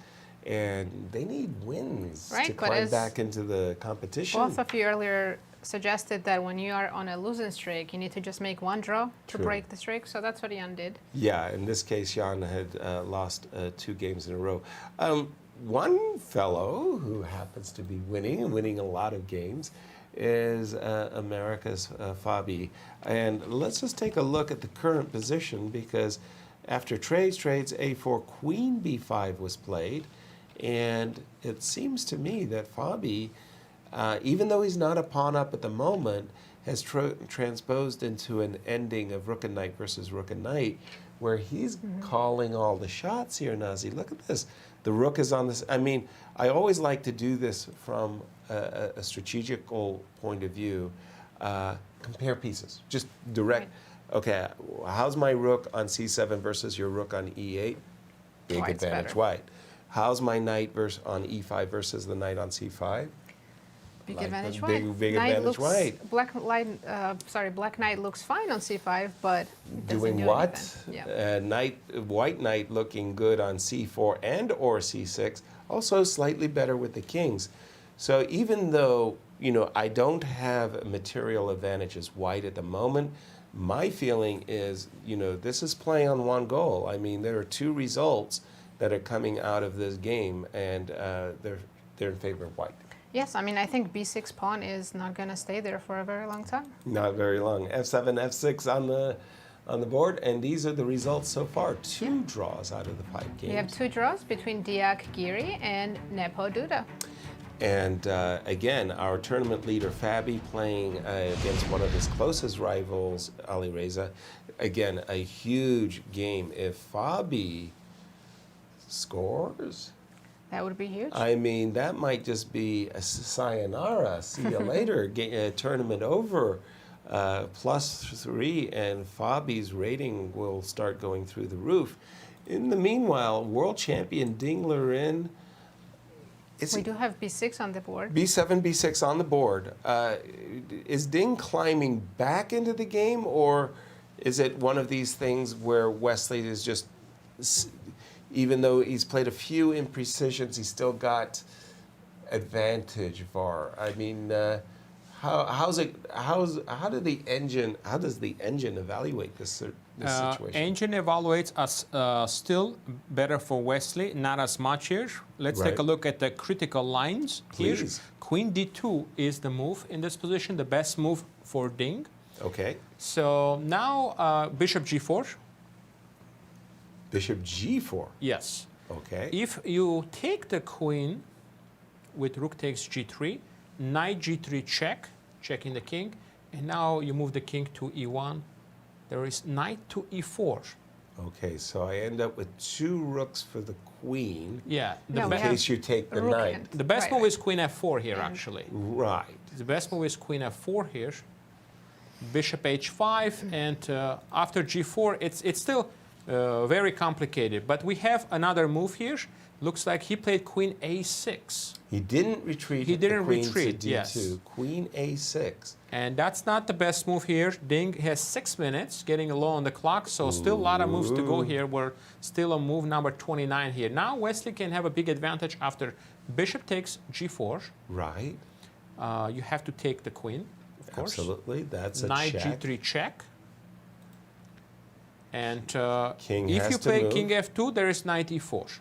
And they need wins to climb back into the competition. Both of you earlier suggested that when you are on a losing streak, you need to just make one draw to break the streak. So that's what Jan did. Yeah, in this case, Jan had lost 2 games in a row. One fellow who happens to be winning a lot of games, is America's Fabi. And let's just take a look at the current position, because after trades, A4, Queen B5 was played. And it seems to me that Fabi, even though he's not a pawn up at the moment, has transposed into an ending of rook and knight versus rook and knight, where he's calling all the shots here, Nazi. Look at this. The rook is on this. I mean, I always like to do this from a strategical point of view. Compare pieces. Just direct. Okay, how's my rook on c7 versus your rook on e8? Big White's advantage, better. white. How's my knight on e5 versus the knight on c5? Big Like advantage the white. big Knight advantage looks, white. Black knight looks fine on c5, but it doesn't Doing do what? anything. Yeah. White knight looking good on c4 and or c6, also slightly better with the kings. So even though, I don't have a material advantage as white at the moment, my feeling is, this is playing on one goal. I mean, there are 2 results that are coming out of this game, and they're in favor of white. Yes, I mean, I think b6 pawn is not going to stay there for a very long time. Not very long. F7, F6 on the board, and these are the results so far. 2 draws out of the 5 games. We have 2 draws between Deac, Giri, and Nepo Duda. And again, our tournament leader, Fabi, playing against one of his closest rivals, Alireza. Again, a huge game. If Fabi scores, that would be huge. I mean, that might just be a sayonara, see you later, tournament over, +3, and Fabi's rating will start going through the roof. In the meanwhile, world champion Ding Liren, we do have b6 on the board. B7, B6 on the board. Is Ding climbing back into the game, or is it one of these things where Wesley is just, even though he's played a few imprecisions, he's still got advantage VAR? I mean, how does the engine evaluate this situation? Engine evaluates as still better for Wesley, not as much here. Let's take a look at the critical lines. Please. Here, Queen D2 is the move in this position, the best move for Ding. Okay. So now Bishop G4. Bishop G4? Yes. Okay. If you take the queen with rook takes G3, knight G3 check, checking the king, and now you move the king to E1. There is knight to E4. Okay, so I end up with 2 rooks for the queen. Yeah. In case you take the knight. The best move is queen F4 here, actually. Right. The best move is queen F4 here. Bishop H5, and after G4, it's still very complicated. But we have another move here. Looks like he played queen A6. He didn't retreat. He didn't queen retreat, to D2. yes. Queen A6. And that's not the best move here. Ding has 6 minutes, getting low on the clock, so still a lot of moves to go here. We're still on move number 29 here. Now Wesley can have a big advantage after bishop takes G4. Right. You have to take the queen, of course. Absolutely, that's a Knight check. G3 check. And King if has you to play move. king F2, there is knight E4.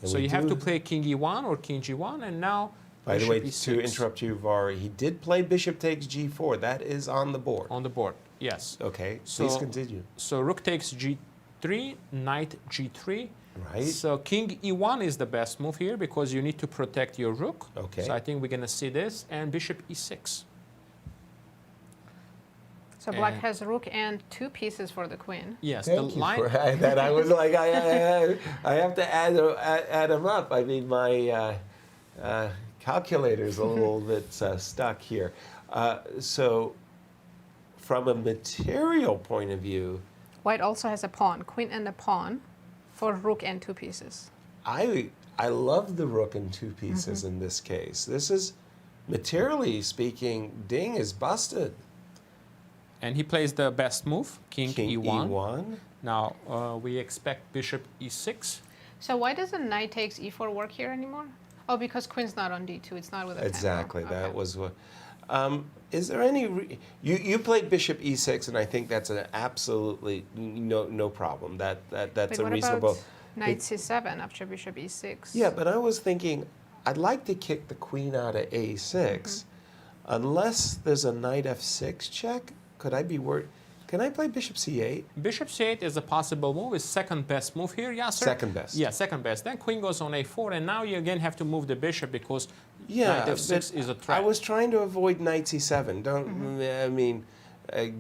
And So we you have to do- play king E1 or king G1, and now By the bishop way, E6. to interrupt you, Var, he did play bishop takes G4. That is on the board. On the board, yes. Okay, So, please continue. So rook takes G3, knight G3. Right. So king E1 is the best move here because you need to protect your rook. Okay. So I think we're going to see this, and bishop E6. So black And- has rook and 2 pieces for the queen. Yes, Thank the you line. for that. I was like, I have to add them up. I mean, my calculator's a little bit stuck here. So, from a material point of view, White also has a pawn, queen and a pawn, for rook and 2 pieces. I I love the rook in two pieces in this case. This is, materially speaking, Ding is busted. And he plays the best move, king e1. E1. Now, we expect bishop e6. So why doesn't knight takes e4 work here anymore? Oh, because queen's not on d2. It's not with a Exactly. tempo. That was what. Is there any? You played bishop e6, and I think that's an absolutely no problem. That's But a what reasonable. about knight c7 after bishop e6? Yeah, but I was thinking, I'd like to kick the queen out of a6, unless there's a knight f6 check. Could I be worried? Can I play bishop c8? Bishop c8 is a possible move. It's second best move here, Yasser. Second best. Yeah, second best. Then queen goes on a4, and now you again have to move the bishop because Yeah, knight f6 is a threat. I was trying to avoid knight c7. Don't, I mean,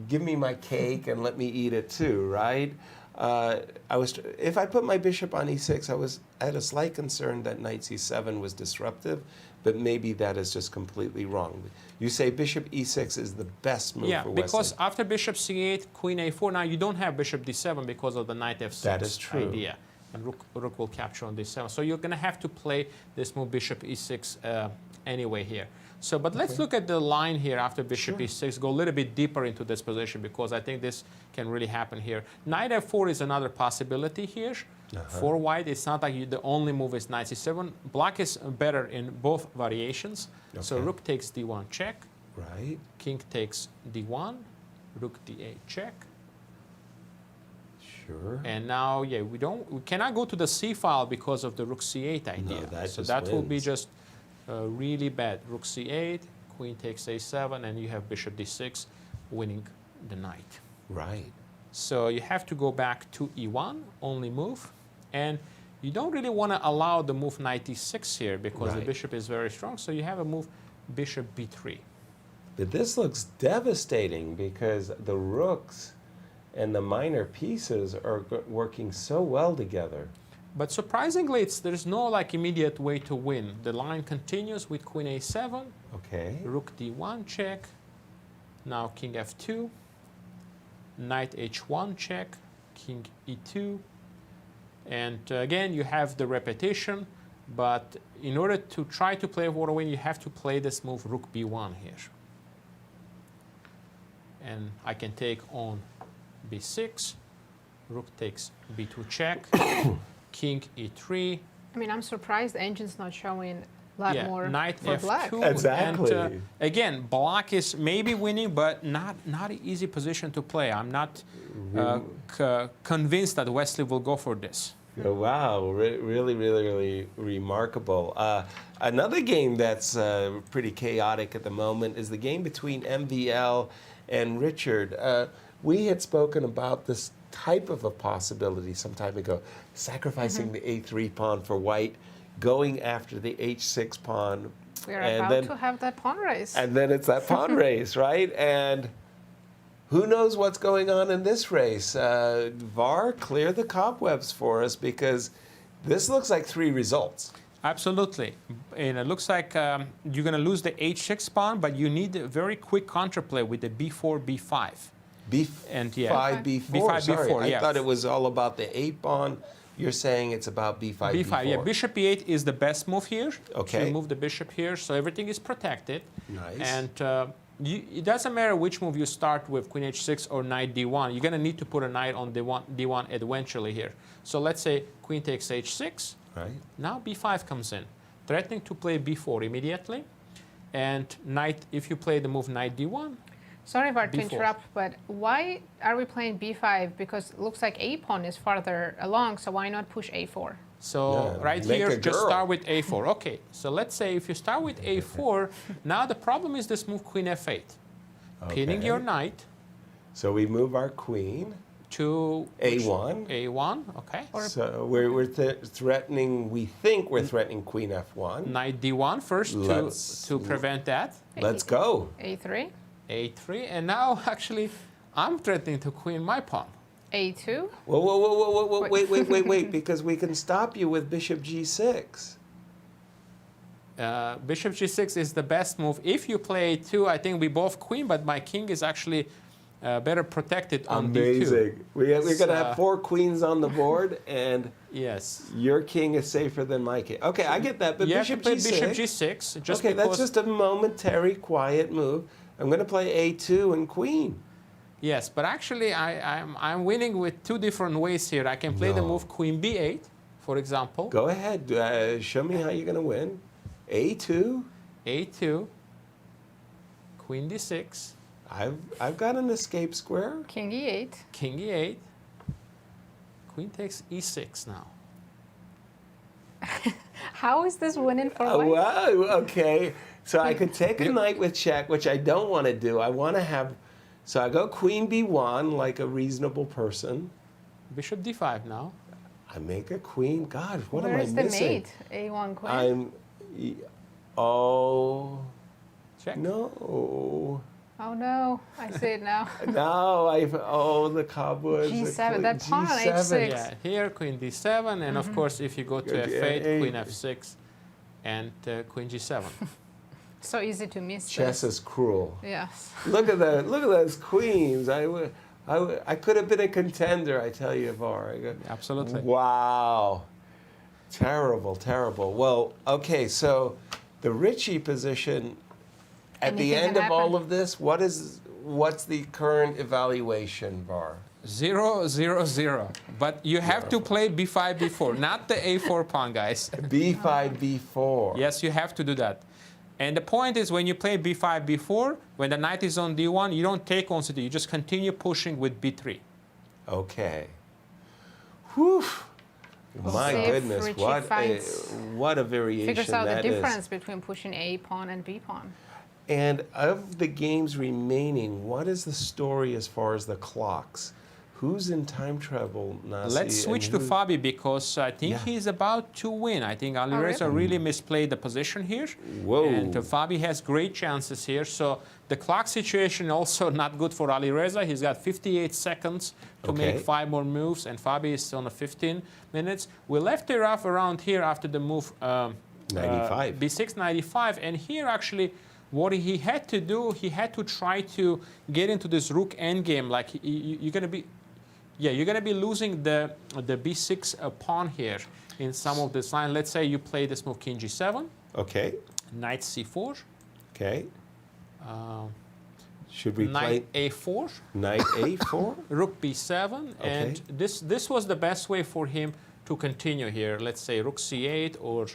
give me my cake and let me eat it too, right? If I put my bishop on e6, I had a slight concern that knight c7 was disruptive, but maybe that is just completely wrong. You say bishop e6 is the best move for Wesley. Yeah, because after bishop c8, queen a4, now you don't have bishop d7 because of the knight f6 That is true. idea. And rook will capture on d7. So you're going to have to play this move bishop e6 anyway here. So, but let's look at the line here after bishop e6, go a little bit deeper into this position because I think this can really happen here. Knight f4 is another possibility here. For white, it's not like the only move is knight c7. Black is better in both variations. So rook takes d1 check. Right. King takes d1. Rook d8 check. Sure. And now, yeah, we cannot go to the c file because of the rook c8 idea. No, that will be just really bad. Rook c8, queen takes a7, and you have bishop d6 winning the knight. Right. So you have to go back to e1, only move. And you don't really want to allow the move knight e6 here because the bishop is very strong. So you have a move bishop b3. But this looks devastating because the rooks and the minor pieces are working so well together. But surprisingly, there's no like immediate way to win. The line continues with queen a7. Okay. Rook d1 check. Now king f2. Knight h1 check. King e2. And again, you have the repetition. But in order to try to play for a win, you have to play this move rook b1 here. And I can take on b6. Rook takes b2 check. King e3. I mean, I'm surprised the engine's not showing a lot more knight for f2. black. Exactly. And, again, black is maybe winning, but not an easy position to play. I'm not convinced that Wesley will go for this. Oh, wow, really remarkable. Another game that's pretty chaotic at the moment is the game between MVL and Richard. We had spoken about this type of a possibility some time ago, sacrificing the a3 pawn for white, going after the h6 pawn. We're about to have that pawn race. And then it's that pawn race, right? And who knows what's going on in this race? VAR, clear the cobwebs for us because this looks like three results. Absolutely. And it looks like you're going to lose the h6 pawn, but you need a very quick counterplay with the b4, b5. B5, B4. B5, Sorry, B4, I thought it was all about the a pawn. You're saying it's about b5, b5, b4. yeah. Bishop e8 is the best move here. Okay. To move the bishop here, so everything is protected. Nice. And it doesn't matter which move you start with, queen h6 or knight d1. You're going to need to put a knight on d1 eventually here. So let's say queen takes h6. Right. Now b5 comes in, threatening to play b4 immediately. And knight, if you play the move knight d1. Sorry, Bart, to b4. interrupt, but why are we playing b5? Because it looks like a pawn is farther along, so why not push a4? So right here, just start with a4. Okay, so let's say if you start with a4, now the problem is this move queen f8. Pinning your knight. So we move our queen to a1. a1, okay. So we're threatening, we think we're threatening queen f1. Knight d1 first to prevent that. Let's go. a3. a3, and now actually I'm threatening to queen my pawn. a2. Whoa, wait, because we can stop you with bishop g6. Bishop g6 is the best move. If you play a2, I think we both queen, but my king is actually better protected on Amazing. D2. We're going to have 4 queens on the board, and yes, your king is safer than my king. Okay, I get that, but you bishop have to play G6. bishop G6. Just okay, that's because just a momentary, quiet move. I'm going to play A2 and queen. Yes, but actually I'm winning with 2 different ways here. I can play the move queen B8, for example. Go ahead. Show me how you're going to win. A2. A2. Queen D6. I've got an escape square. King E8. King E8. Queen takes E6 now. How is this winning for white? Wow, okay. So I could take a knight with check, which I don't want to do. I want to have... So I go queen B1 like a reasonable person. Bishop D5 now. I make a queen. God, what Where's am I missing? the mate? A1 queen. Check. No. Oh no, I see it now. No, the cobwebs. G7, that pawn on H6. Yeah, here queen D7, and of course if you go to F8, queen F6, and queen G7. So easy to miss. Chess is cruel. Yes. Look at that. Look at those queens. I could have been a contender, I tell you, Var. Absolutely. Wow. Terrible, terrible. Well, okay, so the Richie position, at the end of all of this, what's the current evaluation, Var? 0, 0, 0. But you have to play B5, B4, not the A4 pawn, guys. B5, B4. Yes, you have to do that. And the point is, when you play B5, B4, when the knight is on D1, you don't take on C2. You just continue pushing with B3. Okay. Whew. My goodness, what a variation figures out that the is. difference between pushing A pawn and B pawn. And of the games remaining, what is the story as far as the clocks? Who's in time travel, Nazi? Let's switch to Fabi, because I think he's about to win. I think Alireza really misplayed the position here. Whoa. And Fabi has great chances here. So the clock situation also not good for Alireza. He's got 58 seconds to make 5 more moves, and Fabi is on a 15 minutes. We left it off around here after the move 95. B6, 95. And here actually, what he had to do, he had to try to get into this rook endgame. Like you're going to be... Yeah, you're going to be losing the B6 pawn here in some of this line. Let's say you play this move king G7. Okay. Knight C4. Okay. Should we Knight play A4? Knight A4? Rook B7. Okay. And this was the best way for him to continue here. Let's say rook C8 or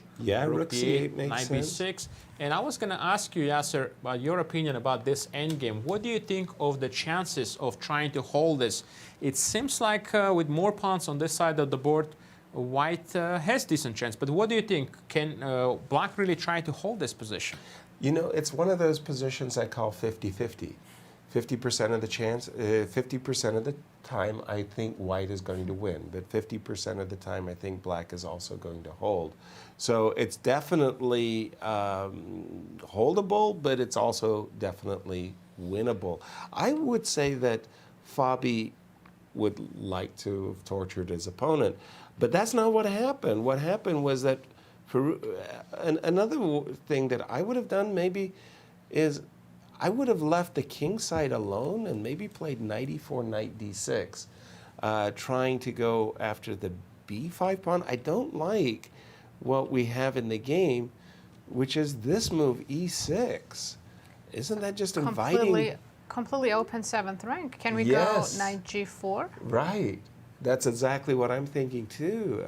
rook C8 makes Knight sense. B6. And I was going to ask you, Yasser, about your opinion about this endgame. What do you think of the chances of trying to hold this? It seems like with more pawns on this side of the board, white has decent chance. But what do you think? Can black really try to hold this position? You know, it's one of those positions I call 50-50. 50% of the chance, 50% of the time, I think white is going to win. But 50% of the time, I think black is also going to hold. So it's definitely holdable, but it's also definitely winnable. I would say that Fabi would like to have tortured his opponent, but that's not what happened. What happened was that another thing that I would have done maybe is I would have left the king side alone and maybe played knight e4, knight d6, trying to go after the b5 pawn. I don't like what we have in the game, which is this move, e6. Isn't that just inviting? Completely open 7th rank. Can we go knight g4? Right. That's exactly what I'm thinking too,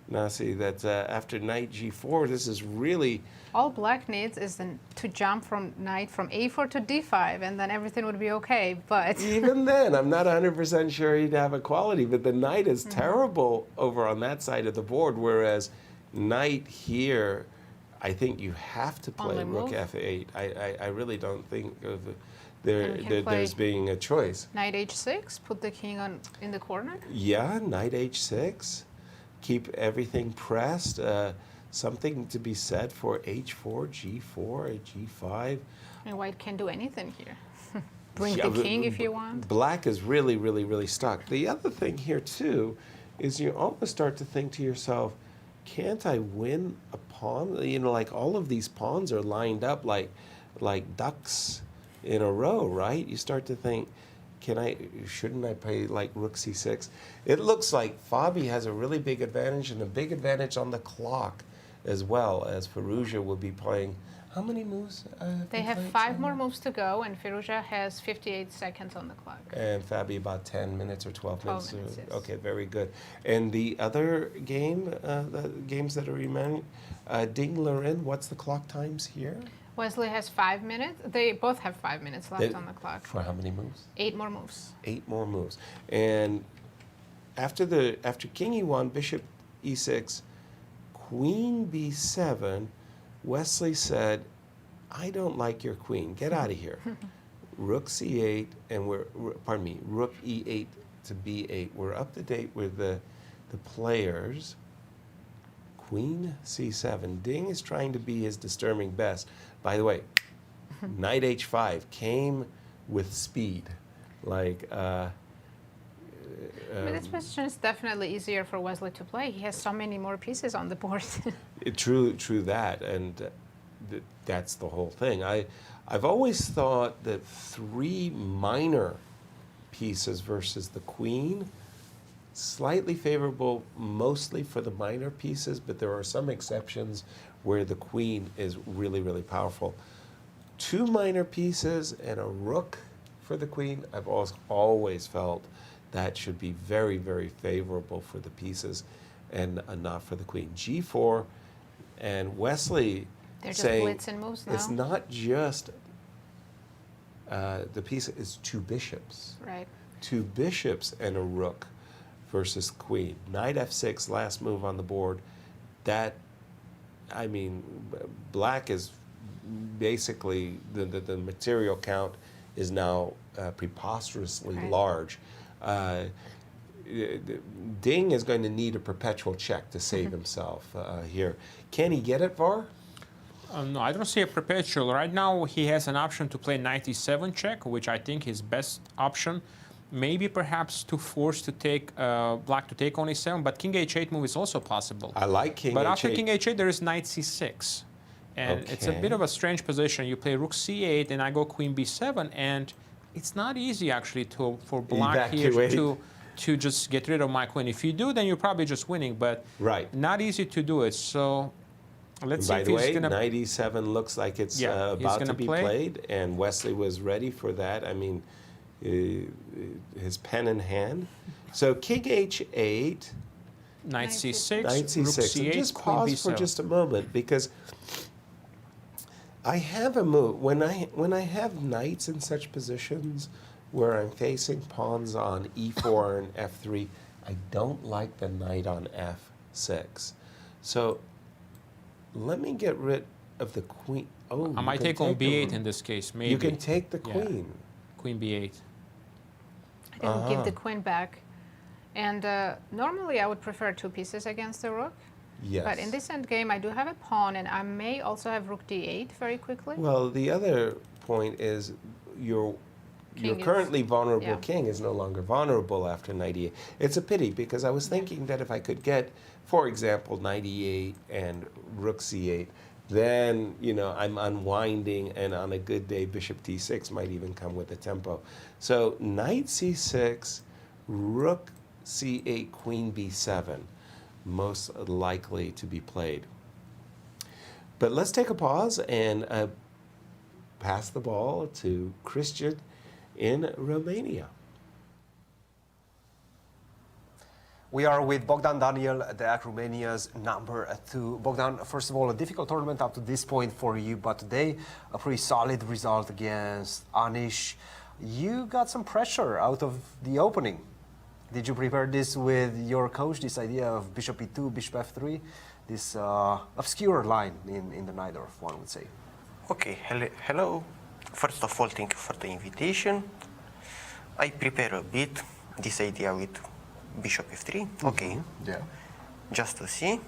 Nasi, that after knight g4, this is really... All black needs is to jump from knight from a4 to d5, and then everything would be okay, but... Even then, I'm not 100% sure he'd have equality, but the knight is terrible over on that side of the board, whereas knight here, I think you have to play rook f8. I really don't think of there's being a choice. Knight h6, put the king in the corner? Yeah, knight h6. Keep everything pressed. Something to be said for h4, g4, g5. And white can do anything here. Bring the king if you want. Black is really, really, really stuck. The other thing here, too, is you almost start to think to yourself, can't I win a pawn? You know, like all of these pawns are lined up like ducks in a row, right? You start to think, shouldn't I play like rook c6? It looks like Fabi has a really big advantage and a big advantage on the clock as well, as Firouzja will be playing. How many moves? They have 5 more moves to go, and Firouzja has 58 seconds on the clock. And Fabi about 10 minutes or 12 minutes. 12 minutes, yes. Okay, very good. And the other game, the games that are remaining, Ding, Liren, what's the clock times here? Wesley has 5 minutes. They both have 5 minutes left on the clock. For how many moves? 8 more moves. 8 more moves. And after King E1, Bishop E6, Queen B7, Wesley said, I don't like your queen. Get out of here. Rook C8, and Rook E8 to B8. We're up to date with the players. Queen C7. Ding is trying to be his disturbing best. By the way, Knight H5 came with speed. Like, but this position is definitely easier for Wesley to play. He has so many more pieces on the board. True that, and that's the whole thing. I've always thought that 3 minor pieces versus the queen, slightly favorable mostly for the minor pieces, but there are some exceptions where the queen is really, really powerful. 2 minor pieces and a rook for the queen, I've always felt that should be very, very favorable for the pieces and not for the queen. G4, and Wesley They're just saying blitzing moves now. it's not just the piece, it's 2 bishops. Right. 2 bishops and a rook versus queen. Knight F6, last move on the board. That, I mean, black is basically, the material count is now preposterously large. Ding is going to need a perpetual check to save himself here. Can he get it, Var? No, I don't see a perpetual. Right now, he has an option to play knight e7 check, which I think is best option. Maybe perhaps to force to take black to take on e7, but king h8 move is also possible. I like king but h8. after king h8, there is knight c6. And it's a bit of a strange position. You play rook c8, and I go queen b7, and it's not easy actually for black here to just get rid of my queen. If you do, then you're probably just winning, but not easy to do it. So let's see if he's going to... By the way, knight e7 looks like it's about to be played, and Wesley was ready for that. I mean, his pen in hand. So king h8... Knight c6, knight c6. rook c8, just queen pause b7. for just a moment, because I have a move. When I have knights in such positions where I'm facing pawns on e4 and f3, I don't like the knight on f6. So let me get rid of the queen. Oh, I might take on b8 in this case, maybe. You can take the queen. Queen b8. I can give the queen back. And normally I would prefer 2 pieces against the rook. Yes. But in this endgame, I do have a pawn, and I may also have rook d8 very quickly. Well, the other point is your currently vulnerable king is no longer vulnerable after knight e8. It's a pity, because I was thinking that if I could get, for example, knight e8 and rook c8, then, you know, I'm unwinding, and on a good day, bishop d6 might even come with the tempo. So knight c6, rook c8, queen b7, most likely to be played. But let's take a pause and pass the ball to Cristian in Romania. We are with Bogdan-Daniel, Deac, Romania's #2. Bogdan, first of all, a difficult tournament up to this point for you, but today a pretty solid result against Anish. You got some pressure out of the opening. Did you prepare this with your coach, this idea of bishop e2, bishop f3, this obscure line in the Najdorf, one would say? Okay, hello. First of all, thank you for the invitation. I prepare a bit this idea with bishop f3. Okay. Yeah. Just to see.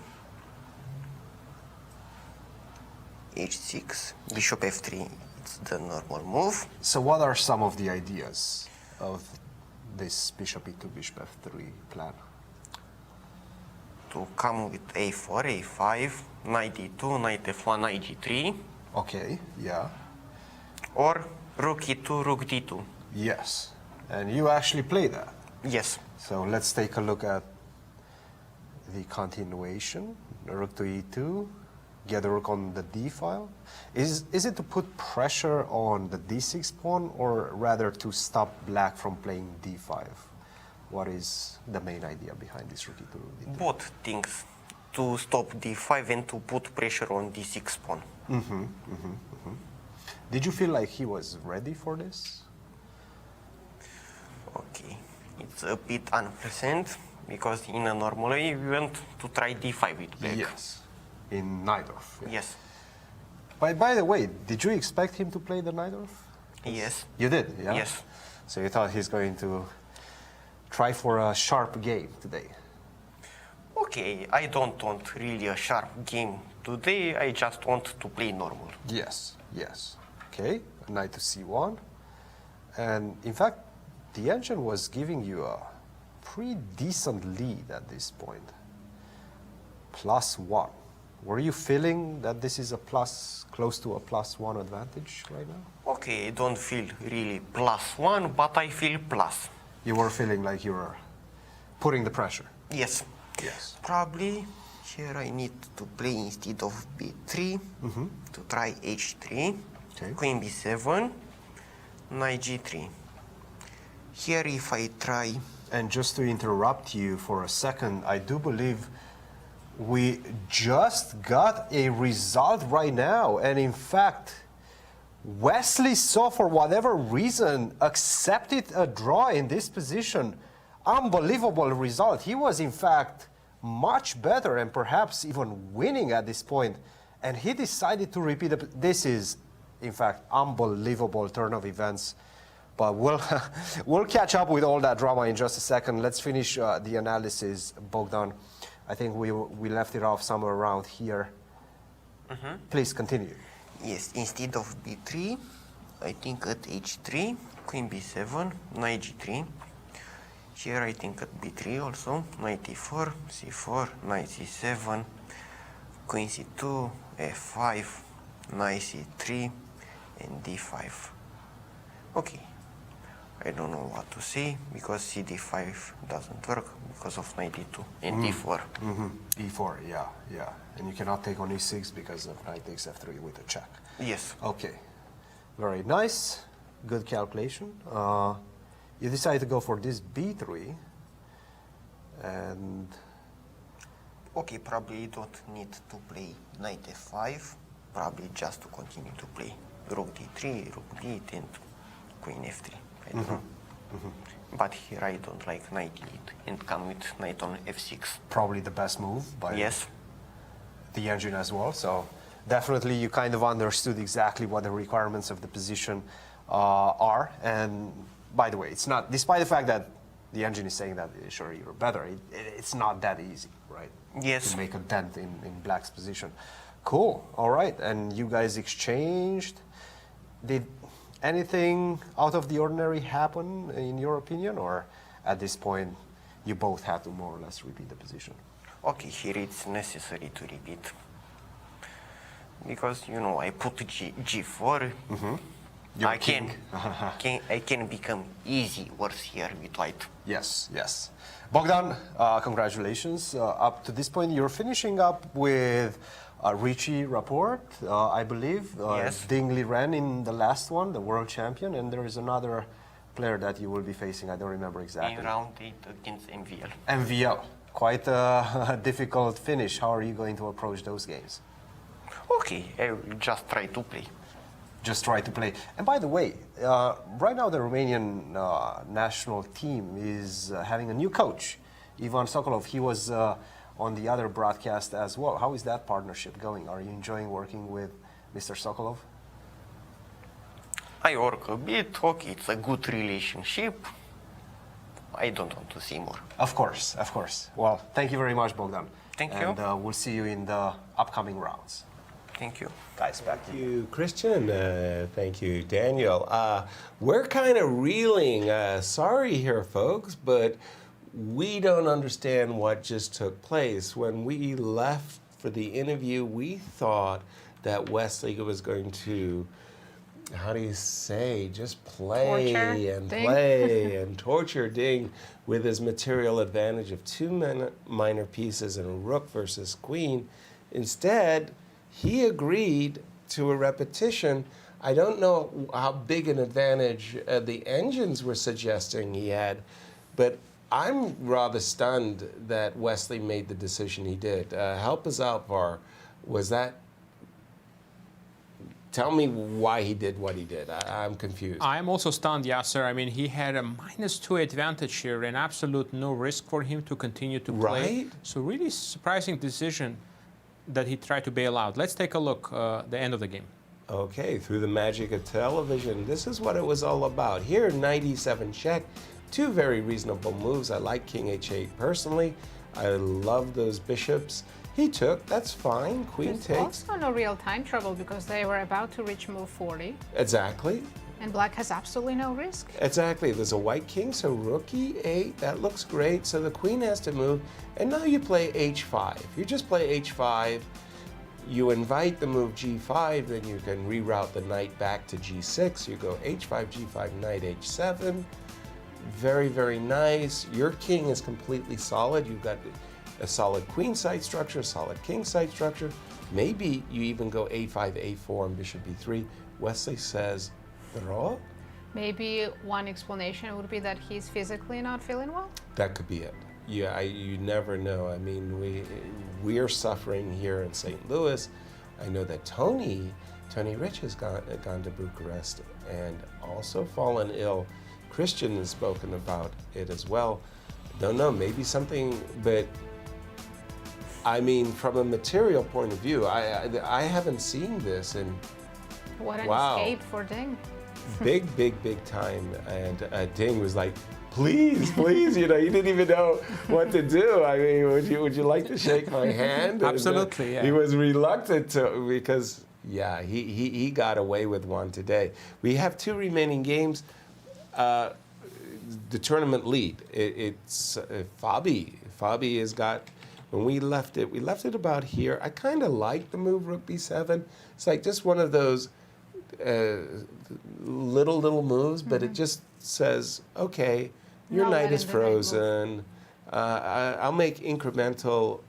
h6, bishop f3, it's the normal move. So what are some of the ideas of this bishop e2, bishop f3 plan? To come with a4, a5, knight e2, knight f1, knight g3. Okay, yeah. Or rook e2, rook d2. Yes. And you actually play that? Yes. So let's take a look at the continuation. Rook to e2, get the rook on the d file. Is it to put pressure on the d6 pawn, or rather to stop black from playing d5? What is the main idea behind this rook e2? D2? Both things. To stop d5 and to put pressure on d6 pawn. Did you feel like he was ready for this? Okay, it's a bit unpleasant because in a normal way we want to try d5 with black. Yes, in Najdorf. Yeah. Yes. By the way, did you expect him to play the Najdorf? Yes. You did, yeah? Yes. So you thought he's going to try for a sharp game today? Okay, I don't want really a sharp game today, I just want to play normal. Yes, yes. Okay, knight to c1. And in fact, the engine was giving you a pretty decent lead at this point. +1. Were you feeling that this is a close to a +1 advantage right now? Okay, I don't feel really +1, but I feel plus. You were feeling like you were putting the pressure? Yes. Yes. Probably here I need to play instead of b3, to try h3, queen b7, knight g3. Here if I try... And just to interrupt you for a second, I do believe we just got a result right now. And in fact, Wesley So, for whatever reason, accepted a draw in this position. Unbelievable result. He was, in fact, much better and perhaps even winning at this point. And he decided to repeat it. This is, in fact, unbelievable turn of events. But we'll catch up with all that drama in just a second. Let's finish the analysis, Bogdan. I think we left it off somewhere around here. Please continue. Yes, instead of b3, I think at h3, queen b7, knight g3. Here I think at b3 also, knight e4, c4, knight c7, queen c2, f5, knight c3, and d5. Okay, I don't know what to say because cd5 doesn't work because of knight e2 and d4. e4, yeah. And you cannot take on e6 because of knight takes f3 with a check. Yes. Okay, very nice, good calculation. You decide to go for this b3, and... Okay, probably you don't need to play knight f5, probably just to continue to play rook d3, rook d8, and queen f3. I don't know. But here I don't like knight e8 and come with knight on f6. Probably the best move by yes. the engine as well. So definitely you kind of understood exactly what the requirements of the position are. And by the way, it's not, despite the fact that the engine is saying that sure you're better, it's not that easy, right? Yes. To make a dent in black's position. Cool, all right. And you guys exchanged. Did anything out of the ordinary happen in your opinion, or at this point you both had to more or less repeat the position? Okay, here it's necessary to repeat. Because, you know, I put g4. I can become easy worse here with white. Yes, yes. Bogdan, congratulations. Up to this point, you're finishing up with Richie Rapport, I believe. Yes. Liren in the last one, the world champion, and there is another player that you will be facing. I don't remember exactly. In round 8 against MVL. MVL. Quite a difficult finish. How are you going to approach those games? Okay, I will just try to play. Just try to play. And by the way, right now the Romanian national team is having a new coach, Ivan Sokolov. He was on the other broadcast as well. How is that partnership going? Are you enjoying working with Mr. Sokolov? I work a bit. Okay, it's a good relationship. I don't want to see more. Of course, of course. Well, thank you very much, Bogdan. Thank you. And we'll see you in the upcoming rounds. Thank you. Guys, back to you. Cristian. Thank you, Daniel. We're kind of reeling. Sorry here, folks, but we don't understand what just took place. When we left for the interview, we thought that Wesley was going to how do you say, just play Torture and Ding. play and torture Ding with his material advantage of two minor pieces and a rook versus queen. Instead, he agreed to a repetition. I don't know how big an advantage the engines were suggesting he had, but I'm rather stunned that Wesley made the decision he did. Help us out, Var. Was that... Tell me why he did what he did. I'm confused. I'm also stunned, Yasser. I mean, he had a -2 advantage here and absolute no risk for him to continue to play. Right? So really surprising decision that he tried to bail out. Let's take a look the end of the game. Okay, through the magic of television, this is what it was all about. Here, knight e7 check. Two very reasonable moves. I like king h8 personally. I love those bishops. He took, that's fine. Queen There's takes. also no real time trouble because they were about to reach move 40. Exactly. And black has absolutely no risk. Exactly. There's a white king, so rook e8. That looks great. So the queen has to move. And now you play h5. You just play h5. You invite the move g5, then you can reroute the knight back to g6. You go h5, g5, knight h7. Very, very nice. Your king is completely solid. You've got a solid queen side structure, a solid king side structure. Maybe you even go a5, a4, and bishop b3. Wesley says, draw? Maybe one explanation would be that he's physically not feeling well. That could be it. Yeah, you never know. I mean, we're suffering here in St. Louis. I know that Tony Rich has gone to Bucharest and also fallen ill. Cristian has spoken about it as well. Don't know, maybe something, but I mean, from a material point of view, I haven't seen this, and What an wow. escape for Ding. Big time. And Ding was like, please, you know, he didn't even know what to do. I mean, would you like to shake my hand? Absolutely, yeah. He was reluctant to, because, yeah, he got away with one today. We have two remaining games. The tournament lead, it's Fabi has got, when we left it about here. I kind of like the move rook b7. It's like just one of those little moves, but it just says, okay, your knight is frozen. I'll make incremental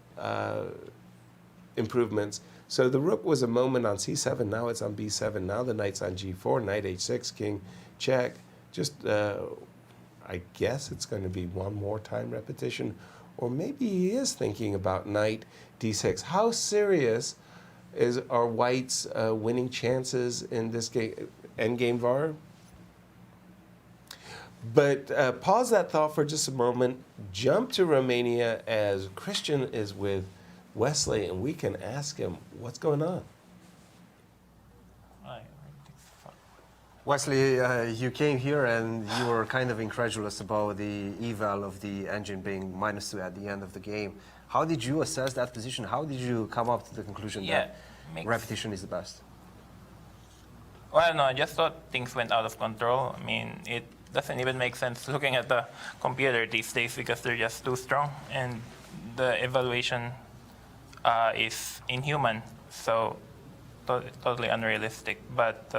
improvements. So the rook was a moment on c7, now it's on b7, now the knight's on g4, knight h6, king check. Just, I guess it's going to be one more time repetition, or maybe he is thinking about knight d6. How serious are White's winning chances in this game, endgame Var? But pause that thought for just a moment. Jump to Romania as Cristian is with Wesley, and we can ask him what's going on. Wesley, you came here and you were kind of incredulous about the eval of the engine being -2 at the end of the game. How did you assess that position? How did you come up to the conclusion that repetition is the best? Well, no, I just thought things went out of control. I mean, it doesn't even make sense looking at the computer these days because they're just too strong, and the evaluation is inhuman, so totally unrealistic. But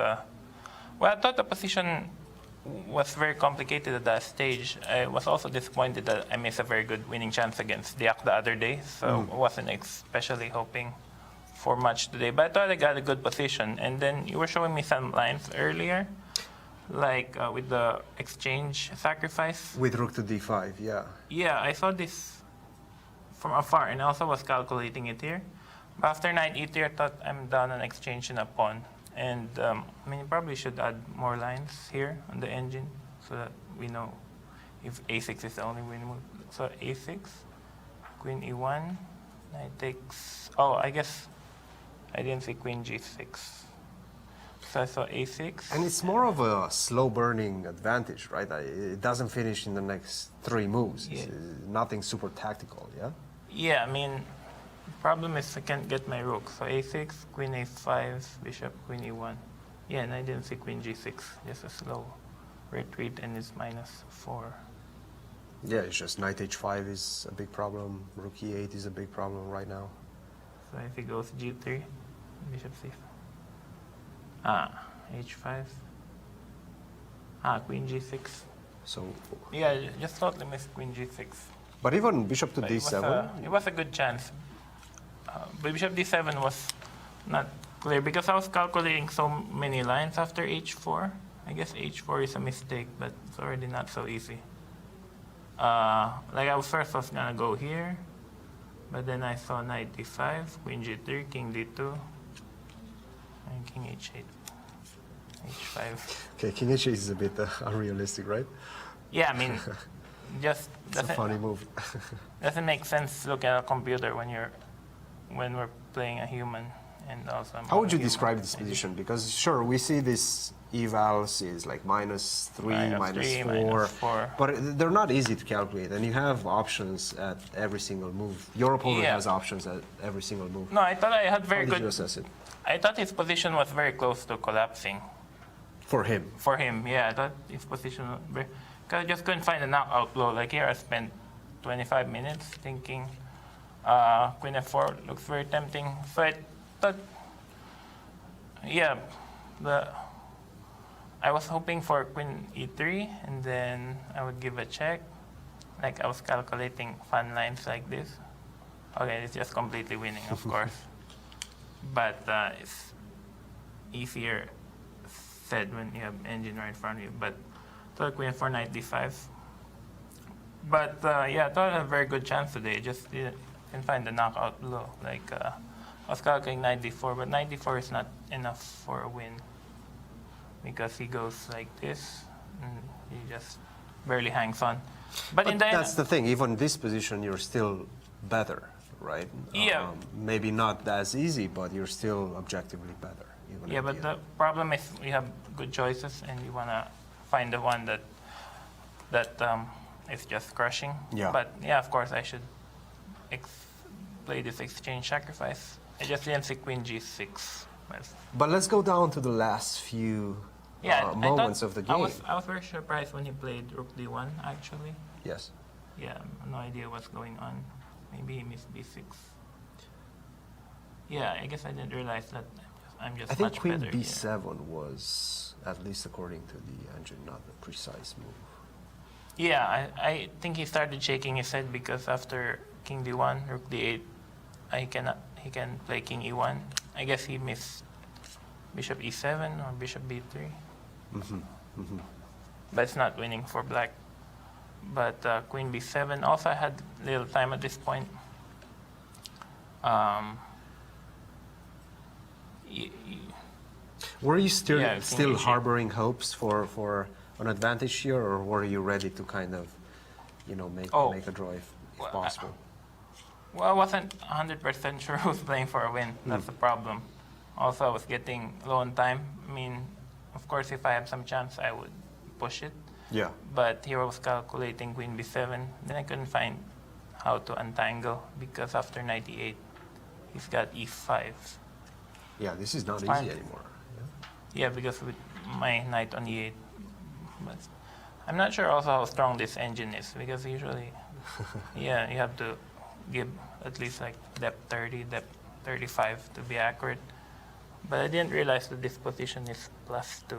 well, I thought the position was very complicated at that stage. I was also disappointed that I missed a very good winning chance against Deac the other day, so I wasn't especially hoping for much today. But I thought I got a good position. And then you were showing me some lines earlier, like with the exchange sacrifice. With rook to d5, yeah. Yeah, I saw this from afar, and I also was calculating it here. But after knight e3, I thought I'm done on exchange in a pawn. And I mean, you probably should add more lines here on the engine so that we know if a6 is the only winning move. So a6, queen e1, knight takes. Oh, I guess I didn't see queen g6. So I saw a6. And it's more of a slow burning advantage, right? It doesn't finish in the next 3 moves. Yeah. It's nothing super tactical, yeah? Yeah, I mean, problem is I can't get my rook. So a6, queen a5, bishop, queen e1. Yeah, and I didn't see queen g6. Just a slow retreat, and it's -4. Yeah, it's just knight h5 is a big problem. Rook e8 is a big problem right now. So if he goes g3, bishop c5. Ah, h5. Queen g6. So yeah, just totally missed queen g6. But even bishop to But d7. it was a good chance. But bishop d7 was not clear because I was calculating so many lines after h4. I guess h4 is a mistake, but it's already not so easy. Like I was gonna go here, but then I saw knight d5, queen g3, king d2, and king h8, h5. Okay, king h8 is a bit unrealistic, right? Yeah, I mean, just It's a funny move. doesn't make sense to look at a computer when we're playing a human, and also. How would you describe this position? Because sure, we see this evals is like -3, -4, but they're not easy to calculate, and you have options at every single move. Your opponent has options at every single move. No, I thought I had very How good. did you assess it? I thought his position was very close to collapsing. For him. For him, yeah. I thought his position was very. Because I just couldn't find a knockout blow. Like here, I spent 25 minutes thinking queen f4 looks very tempting. So I thought, yeah, I was hoping for queen e3, and then I would give a check. Like I was calculating fun lines like this. Okay, it's just completely winning, of course. But it's easier said when you have engine right in front of you. But so queen f4, knight d5. But yeah, I thought I had a very good chance today. Just didn't find the knockout blow. Like I was calculating knight d4, but knight d4 is not enough for a win because he goes like this, and he just barely hangs on. But in the end, that's the thing. Even this position, you're still better, right? Yeah. Maybe not as easy, but you're still objectively better. Even yeah, but the problem is we have good choices, and you wanna find the one that is just crushing. Yeah. But yeah, of course, I should play this exchange sacrifice. I just didn't see queen g6. But let's go down to the last few moments of the game. I was very surprised when he played rook d1, actually. Yes. Yeah, no idea what's going on. Maybe he missed b6. Yeah, I guess I didn't realize that I'm just I think much queen better b7 here. was, at least according to the engine, not a precise move. Yeah, I think he started shaking his head because after king d1, rook d8, he can play king e1. I guess he missed bishop e7 or bishop b3. But it's not winning for black. But queen b7, also I had little time at this point. Were you still Yeah, still king harboring hopes for an advantage here, or were you ready to kind of, make a draw if possible? Well, I wasn't 100% sure who was playing for a win. That's the problem. Also, I was getting low on time. I mean, of course, if I had some chance, I would push it. Yeah. But here I was calculating queen b7. Then I couldn't find how to untangle because after knight e8, he's got e5. Yeah, this is not Fine. easy anymore. Yeah, because with my knight on e8. But I'm not sure also how strong this engine is because usually, yeah, you have to give at least like depth 30, depth 35 to be accurate. But I didn't realize that this position is +2.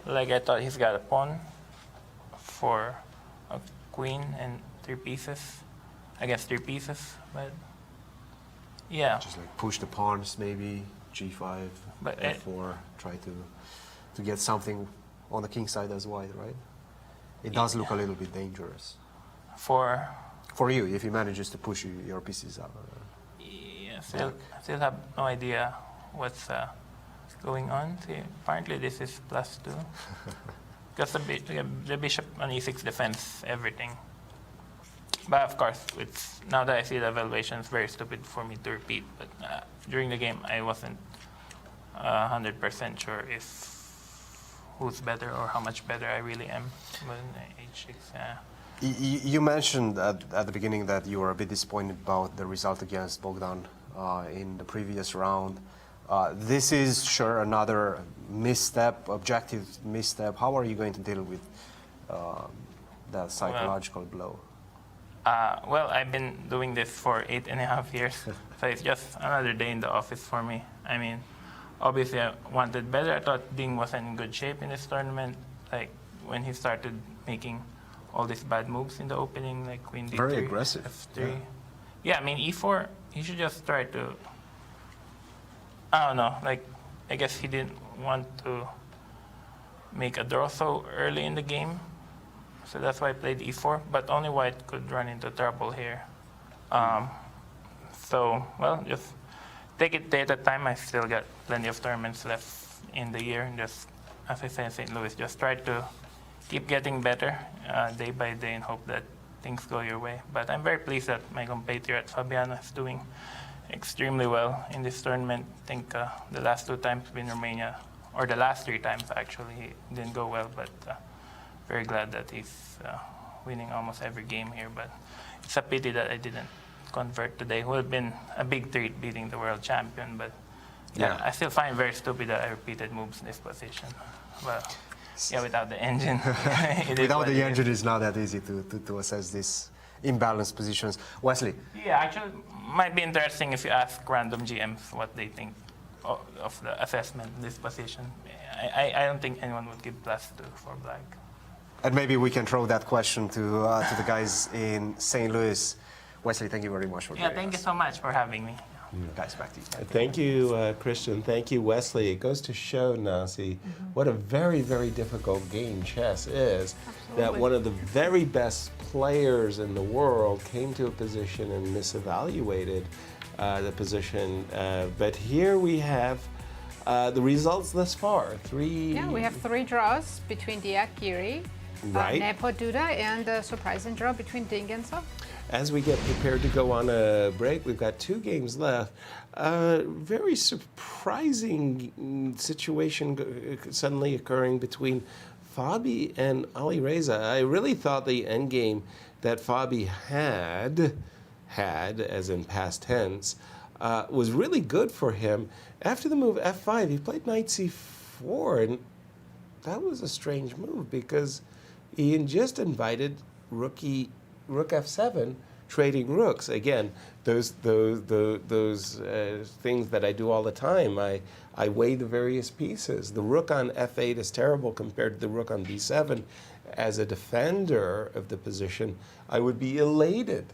Like I thought he's got a pawn for a queen and 3 pieces. I guess 3 pieces, but yeah. Just like push the pawns, maybe g5, But f4, try to get something on the king side as white, right? It does look a little bit dangerous. For you, if he manages to push your pieces up. Yeah, still have no idea what's going on. See, apparently this is +2. Because the bishop on e6 defends everything. But of course, now that I see the evaluation, it's very stupid for me to repeat. But during the game, I wasn't 100% sure if who's better or how much better I really am. But h6, You mentioned at the beginning that you were a bit disappointed about the result against Bogdan in the previous round. This is sure another misstep, objective misstep. How are you going to deal with that psychological blow? Well, I've been doing this for 8.5 years, so it's just another day in the office for me. I mean, obviously I wanted better. I thought Ding wasn't in good shape in this tournament. Like when he started making all these bad moves in the opening, like Queen D3, Very aggressive. F3. Yeah, I mean E4. He should just try to. I don't know. Like I guess he didn't want to make a draw so early in the game, so that's why I played E4. But only White could run into trouble here. So well, just take it day at a time. I still got plenty of tournaments left in the year. Just as I say in St. Louis, just try to keep getting better day by day and hope that things go your way. But I'm very pleased that my compatriot Fabiano is doing extremely well in this tournament. I think the last 2 times in Romania, or the last 3 times actually, he didn't go well, but very glad that he's winning almost every game here. But it's a pity that I didn't convert today. Would have been a big treat beating the world champion, but yeah, I still find it very stupid that I repeated moves in this position. Well, yeah, without the engine. Without the engine, it's not that easy to assess these imbalanced positions. Wesley? Yeah, actually, might be interesting if you ask random GMs what they think of the assessment in this position. I don't think anyone would give +2 for Black. And maybe we can throw that question to the guys in St. Louis. Wesley, thank you very much for joining us. Thank you so much for having me. Guys, back to you. Thank you, Cristian. Thank you, Wesley. It goes to show, Nazi, what a very, very difficult game chess is. Absolutely. That one of the very best players in the world came to a position and misevaluated the position. But here we have the results thus far. Yeah, we have 3 draws between Deac, Giri, Right. Nepo, Duda, and a surprising draw between Ding and So. As we get prepared to go on a break, we've got 2 games left. Very surprising situation suddenly occurring between Fabi and Alireza. I really thought the endgame that Fabi had, as in past tense, was really good for him. After the move F5, he played knight C4, and that was a strange move because he had just invited rook F7, trading rooks. Again, those things that I do all the time. I weigh the various pieces. The rook on F8 is terrible compared to the rook on B7. As a defender of the position, I would be elated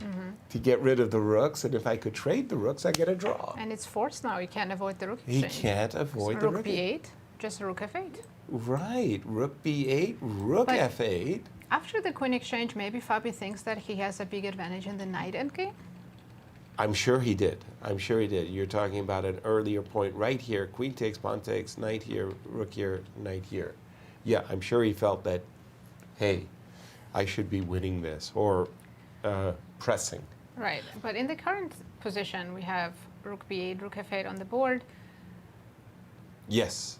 to get rid of the rooks, and if I could trade the rooks, I get a draw. And it's forced now. You can't avoid the rook He exchange. can't avoid the rook rook. B8, just rook F8. Right, rook B8, rook But F8. after the queen exchange, maybe Fabi thinks that he has a big advantage in the knight endgame. I'm sure he did. I'm sure he did. You're talking about an earlier point right here. Queen takes, pawn takes, knight here, rook here, knight here. Yeah, I'm sure he felt that, hey, I should be winning this, or pressing. Right, but in the current position, we have rook B8, rook F8 on the board. Yes.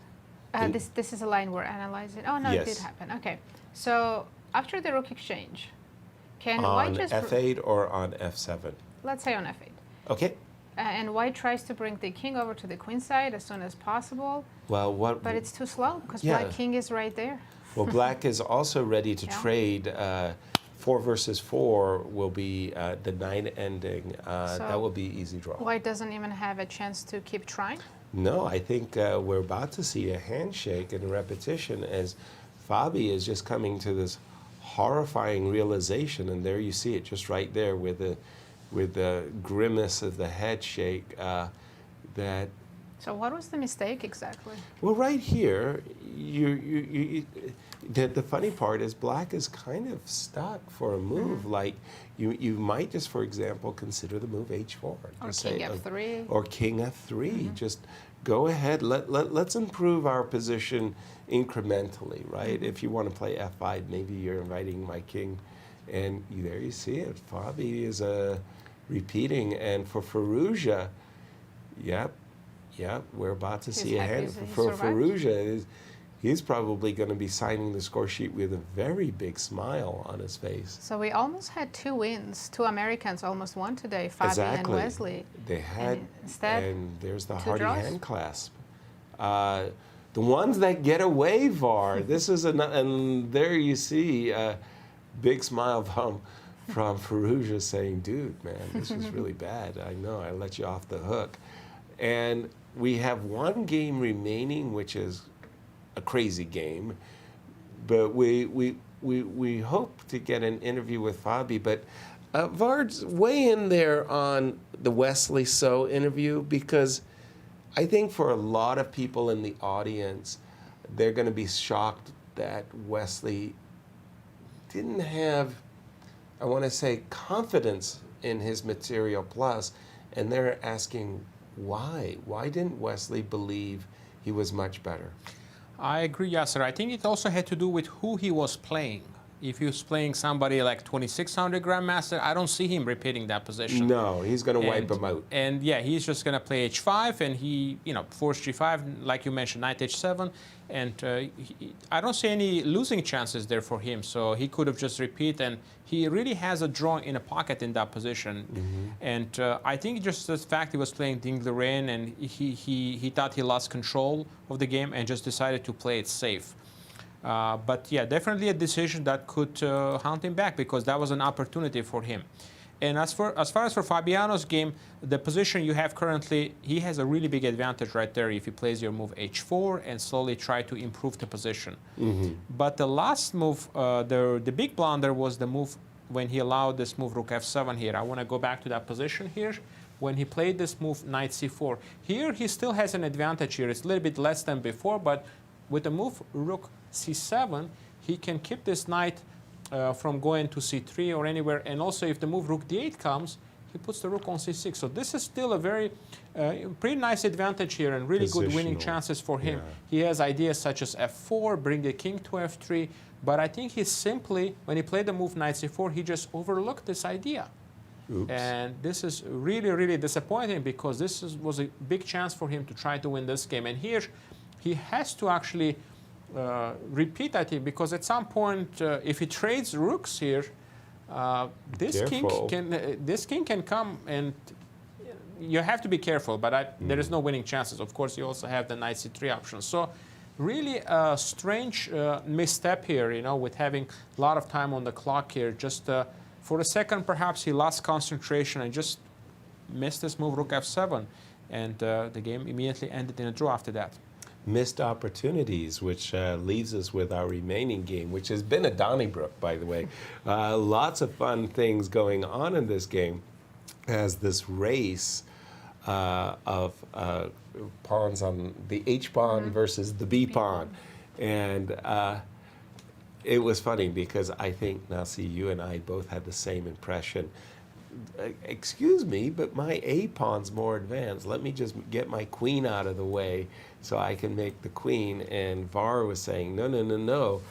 This is a line we're analyzing. Oh, no, Yes. it did happen. Okay, so after the rook exchange, can On White just... F8 or on F7? Let's say on F8. Okay. And White tries to bring the king over to the queen side as soon as possible. Well, what? But it's too slow because Yeah. Black king is right there. Well, Black is also ready to Yeah. trade. 4 versus 4 will be the 9 ending. That will be easy draw. White doesn't even have a chance to keep trying. No, I think we're about to see a handshake and a repetition as Fabi is just coming to this horrifying realization, and there you see it, just right there with the grimace of the head shake. That So what was the mistake exactly? well, right here, the funny part is Black is kind of stuck for a move. Like you might just, for example, consider the move H4 Or Just king say, F3. or king F3. Just go ahead. Let's improve our position incrementally, right? If you want to play F5, maybe you're inviting my king, and there you see it. Fabi is repeating, and for Firouzja, yep, we're about to see a hand for Firouzja. He's probably going to be signing the score sheet with a very big smile on his face. So we almost had 2 wins. 2 Americans almost won today, Fabi and Wesley. They had, and there's the 2 hearty draws. hand clasp. The ones that get away, VAR. This is and there you see a big smile from Firouzja saying, "Dude, man, this is really bad. I know I let you off the hook." And we have one game remaining, which is a crazy game, but we hope to get an interview with Fabi. But Vards, weigh in there on the Wesley So interview, because I think for a lot of people in the audience, they're going to be shocked that Wesley didn't have, I want to say, confidence in his material plus, and they're asking why. Why didn't Wesley believe he was much better? I agree, Yasser. I think it also had to do with who he was playing. If he was playing somebody like 2600 Grandmaster, I don't see him repeating that position. No, he's going to wipe him out. And yeah, he's just going to play h5, and he, force g5, like you mentioned, knight h7, and I don't see any losing chances there for him. So he could have just repeat, and he really has a draw in a pocket in that position. And I think just the fact he was playing Liren, and he thought he lost control of the game and just decided to play it safe. But yeah, definitely a decision that could hunt him back, because that was an opportunity for him. And as far as for Fabiano's game, the position you have currently, he has a really big advantage right there if he plays your move h4 and slowly try to improve the position. But the last move, the big blunder was the move when he allowed this move rook f7 here. I want to go back to that position here. When he played this move knight c4, here he still has an advantage here. It's a little bit less than before, but with the move rook c7, he can keep this knight from going to c3 or anywhere. And also, if the move rook d8 comes, he puts the rook on c6. So this is still a very pretty nice advantage here, and really good winning chances for him. Yeah. He has ideas such as f4, bring the king to f3. But I think he simply, when he played the move knight c4, he just overlooked this idea. Oops. And this is really, really disappointing, because this was a big chance for him to try to win this game. And here, he has to actually repeat, I think, because at some point, if he trades rooks here, this king can come, and you have to be careful. But there is no winning chances. Of course, you also have the knight c3 option. So, really a strange misstep here, with having a lot of time on the clock here. Just for a second, perhaps he lost concentration and just missed this move rook f7, and the game immediately ended in a draw after that. Missed opportunities, which leaves us with our remaining game, which has been a Donnybrook, by the way. Lots of fun things going on in this game as this race of pawns on the H pawn versus the B pawn. And it was funny, because I think, Nasi, you and I both had the same impression. Excuse me, but my A pawn's more advanced. Let me just get my queen out of the way so I can make the queen. And Var was saying, no, no, no, no.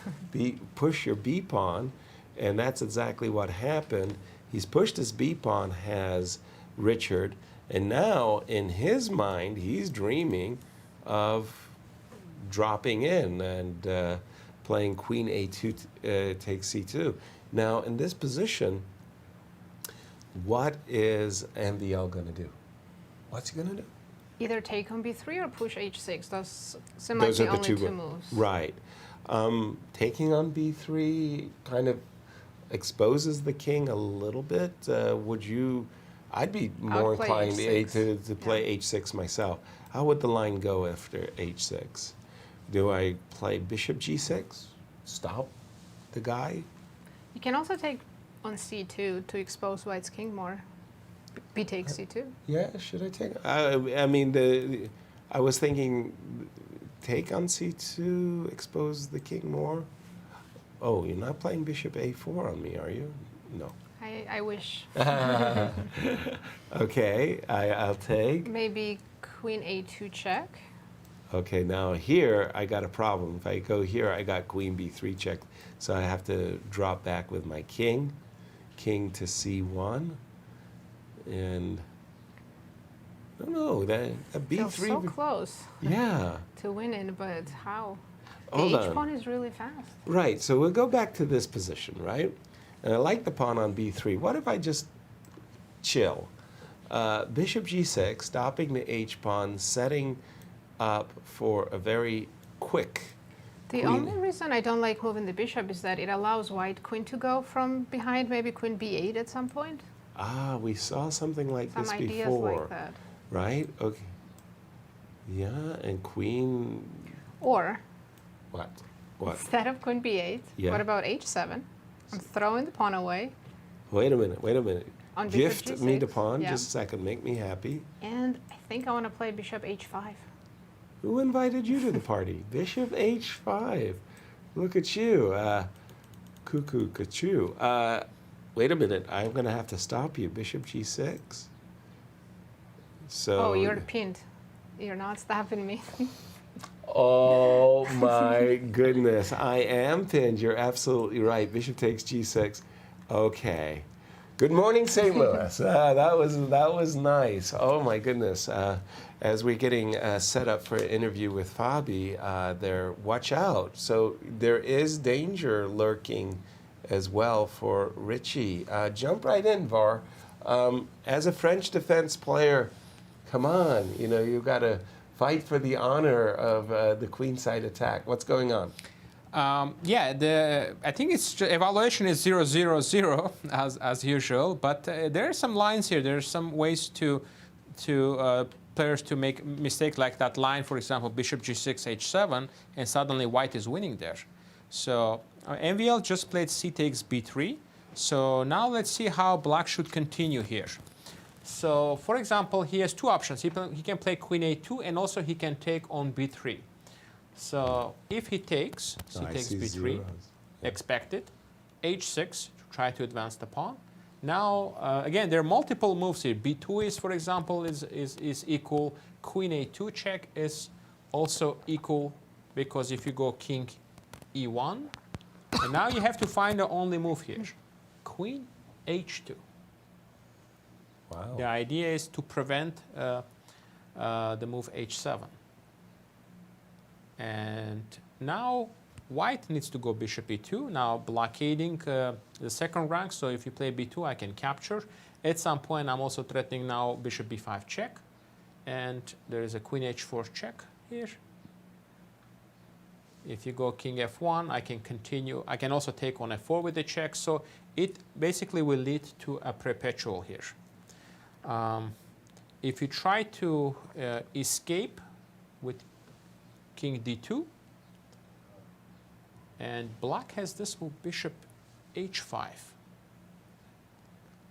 Push your B pawn. And that's exactly what happened. He's pushed his B pawn, has Richard. And now, in his mind, he's dreaming of dropping in and playing queen A2 takes C2. Now, in this position, what is MVL going to do? What's he going to do? Either take on b3 or push h6. Those seem like the only two moves. Right. Taking on b3 kind of exposes the king a little bit. Would you? I'd be more inclined to play h6 myself. How would the line go after h6? Do I play bishop g6? Stop the guy? You can also take on c2 to expose white's king more. B takes c2. Yeah, should I take? I mean, I was thinking, take on c2, expose the king more. Oh, you're not playing bishop a4 on me, are you? No. I wish. Okay, I'll take. Maybe queen a2 check. Okay, now here I got a problem. If I go here, I got queen b3 check, so I have to drop back with my king to c1, and I don't know, that b3 feels so close. Yeah. To winning, but how? The Hold h on. pawn is really fast. Right, so we'll go back to this position, right? And I like the pawn on b3. What if I just chill? Bishop g6, stopping the h pawn, setting up for a very quick The only reason I don't like moving the bishop is that it allows white queen to go from behind, maybe queen b8 at some point. Ah, we saw something like Some this ideas before. like that. Right? Okay. Yeah, and queen. Or What? What? instead of queen b8, Yeah. what about h7? I'm throwing the pawn away. Wait a minute. Wait a minute. On bishop Gift me the g6, pawn. yeah. Just a second. Make me happy. And I think I want to play bishop h5. Who invited you to the party? Bishop h5. Look at you. Cuckoo, cuckoo. Wait a minute. I'm going to have to stop you. Bishop g6. So. Oh, you're pinned. You're not stopping me. Oh my goodness. I am pinned. You're absolutely right. Bishop takes g6. Okay. Good morning, St. Louis. That was nice. Oh my goodness. As we're getting set up for an interview with Fabi, there, watch out. So there is danger lurking as well for Richie. Jump right in, Var. As a French defense player, come on, you know, you've got to fight for the honor of the queenside attack. What's going on? Yeah, I think it's evaluation is 0-0-0 as usual, but there are some lines here. There are some ways to players to make mistake like that line, for example, bishop g6, h7, and suddenly white is winning there. So MVL just played c takes b3. So now let's see how black should continue here. So for example, he has two options. He can play queen a2, and also he can take on b3. So if he takes, so he takes b3, expected, h6 to try to advance the pawn. Now, again, there are multiple moves here. b2 is, for example, is equal. Queen a2 check is also equal, because if you go king e1, and now you have to find the only move here. Queen h2. Wow. The idea is to prevent the move h7. And now white needs to go bishop e2, now blockading the second rank. So if you play b2, I can capture. At some point, I'm also threatening now bishop b5 check. And there is a queen h4 check here. If you go king f1, I can continue. I can also take on f4 with the check. So it basically will lead to a perpetual here. If you try to escape with king d2, and black has this move, bishop h5,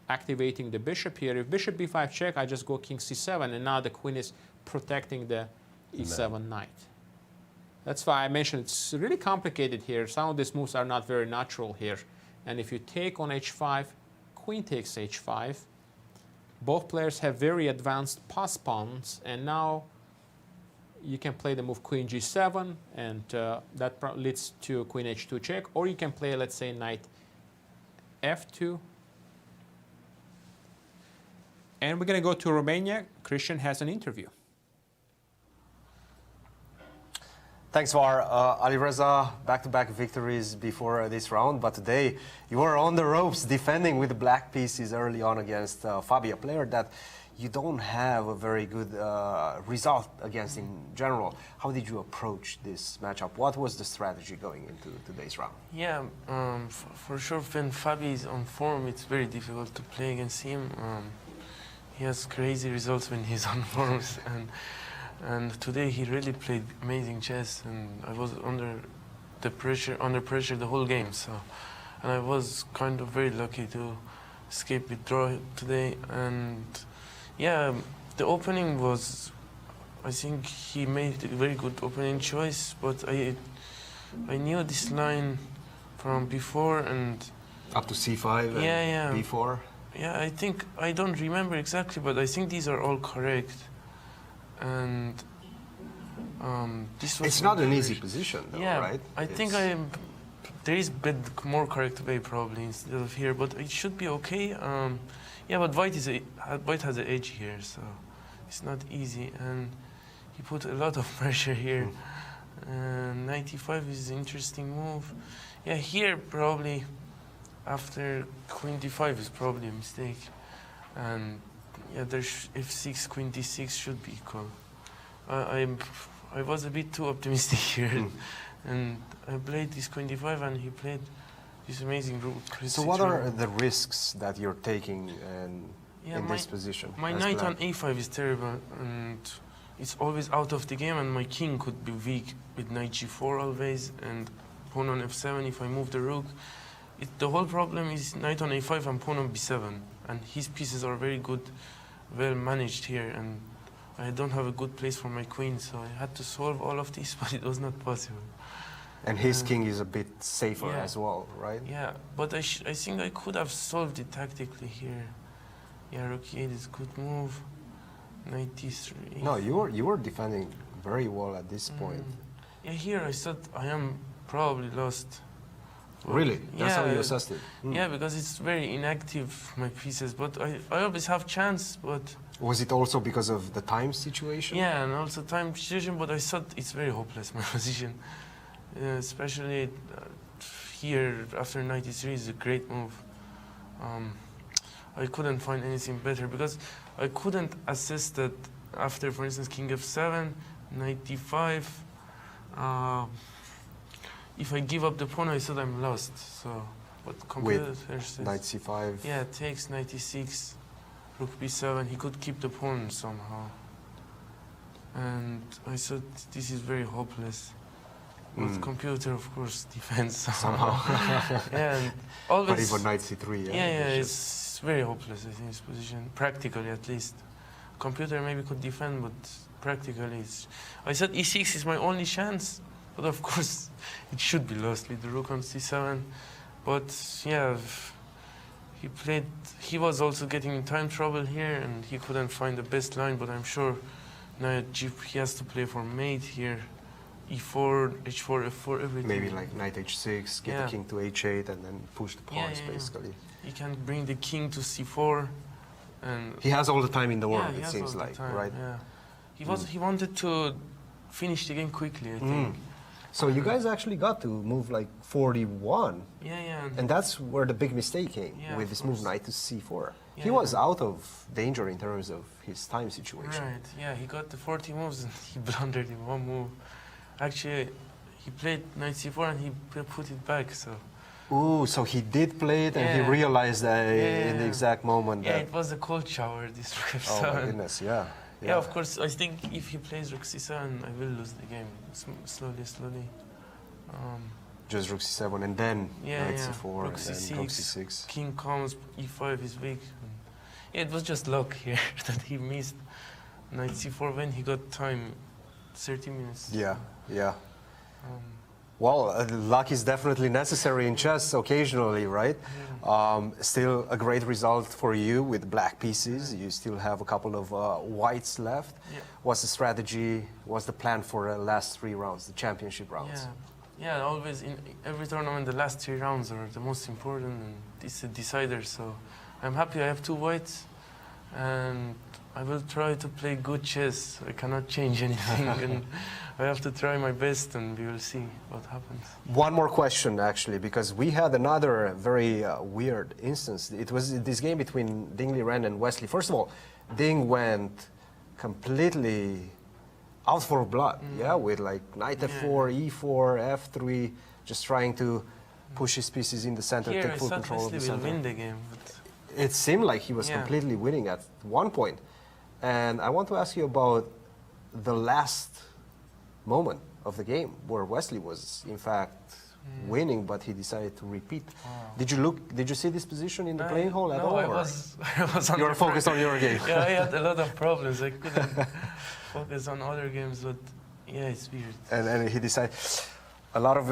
activating the bishop here. If bishop b5 check, I just go king c7, and now the queen is protecting the e7 knight. That's why I mentioned it's really complicated here. Some of these moves are not very natural here. And if you take on h5, queen takes h5, both players have very advanced pass pawns, and now you can play the move queen g7, and that leads to queen h2 check, or you can play, let's say, knight f2. And we're going to go to Romania. Cristian has an interview. Thanks, Var. Alireza, back-to-back victories before this round, but today you were on the ropes defending with the black pieces early on against Fabi, a player that you don't have a very good result against in general. How did you approach this matchup? What was the strategy going into today's round? Yeah, for sure, when Fabi is on form, it's very difficult to play against him. He has crazy results when he's on forms, and today he really played amazing chess, and I was under pressure the whole game. So, and I was kind of very lucky to escape with draw today. And yeah, the opening was, I think he made a very good opening choice, but I knew this line from before, and up to c5 and b4. Yeah, I think, I don't remember exactly, but I think these are all correct. And this was... It's not an easy position, though, yeah, right? I think there is more correct way probably instead of here, but it should be okay. Yeah, but white has an edge here, so it's not easy. And he put a lot of pressure here. 95 is an interesting move. Yeah, here probably after queen d5 is probably a mistake. And yeah, there's f6, queen d6 should be equal. I was a bit too optimistic here, and I played this queen d5, and he played this amazing rook. So what are the risks that you're taking in this position? My knight on a5 is terrible, and it's always out of the game, and my king could be weak with knight g4 always, and pawn on f7 if I move the rook. The whole problem is knight on a5 and pawn on b7, and his pieces are very good, well managed here, and I don't have a good place for my queen, so I had to solve all of this, but it was not possible. And his king is a bit safer yeah. as well, right? Yeah, but I think I could have solved it tactically here. Yeah, rook e8 is a good move. Knight d3. No, you were defending very well at this point. Yeah, here I thought I am probably lost. But really? That's how you yeah, assessed it? Yeah, because it's very inactive, my pieces, but I always have chance, but... Was it also because of the time situation? Yeah, and also time situation, but I thought it's very hopeless, my position. Especially here, after knight e3 is a great move. I couldn't find anything better, because I couldn't assess that after, for instance, king f7, knight d5, if I give up the pawn, I thought I'm lost. So, but with knight c5. Yeah, takes knight e6, rook b7. He could keep the pawn somehow, and I thought this is very hopeless. But computer, of course, defends somehow. Yeah, and always. But even knight c3. Yeah, it's very hopeless. I think this position, practically at least. Computer maybe could defend, but practically, I thought e6 is my only chance. But of course, it should be lost with the rook on c7. But yeah, he was also getting in time trouble here, and he couldn't find the best line. But I'm sure now he has to play for mate here. e4, h4, f4, everything. Maybe like knight h6, get the king to h8, and then push the pawns, basically. He can bring the king to c4, and he has all the time in the world. It seems like, right? Yeah. He wanted to finish the game quickly, I think. So you guys actually got to move like 41. Yeah. And that's where the big mistake came, with this move knight to c4. He was out of danger in terms of his time situation. Right, yeah, he got the 40 moves and he blundered in one move. Actually, he played knight c4 and he put it back, so... Ooh, so he did play it and he realized that in the exact moment that... that... Yeah, it was a cold shower, this rook f7. Oh my goodness, yeah. Yeah, of course, I think if he plays rook c7, I will lose the game, slowly. Just rook c7 and then knight c4 rook and then rook c6. King comes, e5 is weak. Yeah, it was just luck here that he missed knight c4 when he got time, 30 minutes. Yeah. Well, luck is definitely necessary in chess occasionally, right? Still a great result for you with black pieces. You still have a couple of whites left. What's the strategy? What's the plan for the last 3 rounds, the championship rounds? Yeah, always in every tournament, the last 3 rounds are the most important, and it's a decider. So I'm happy I have 2 whites, and I will try to play good chess. I cannot change anything, and I have to try my best, and we will see what happens. One more question, actually, because we had another very weird instance. It was this game between Ding Liren and Wesley. First of all, Ding went completely out for blood, with like knight f4, e4, f3, just trying to push his pieces in the center, take full control of the center. Will win the game. It seemed like he was completely winning at one point. And I want to ask you about the last moment of the game where Wesley was, in fact, winning, but he decided to repeat. Did you see this position in the playing hall at all? I was on you were focused on your game. Yeah, I had a lot of problems. I couldn't focus on other games, but yeah, it's weird. And he decided. A lot of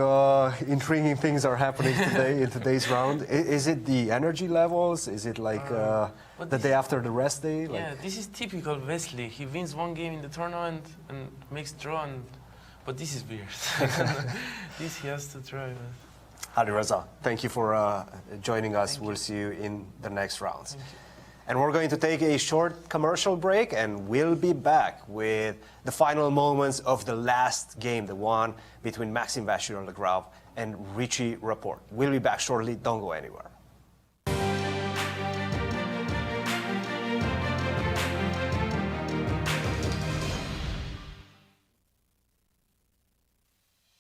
intriguing things are happening today in today's round. Is it the energy levels? Is it like the day after the rest day? Yeah, this is typical Wesley. He wins 1 game in the tournament and makes draw, but this is weird. This he has to try. Alireza, thank you for joining us. We'll see you in the next rounds. And we're going to take a short commercial break, and we'll be back with the final moments of the last game, the one between Maxime Vachier-Lagrave and Richie Rapport. We'll be back shortly. Don't go anywhere.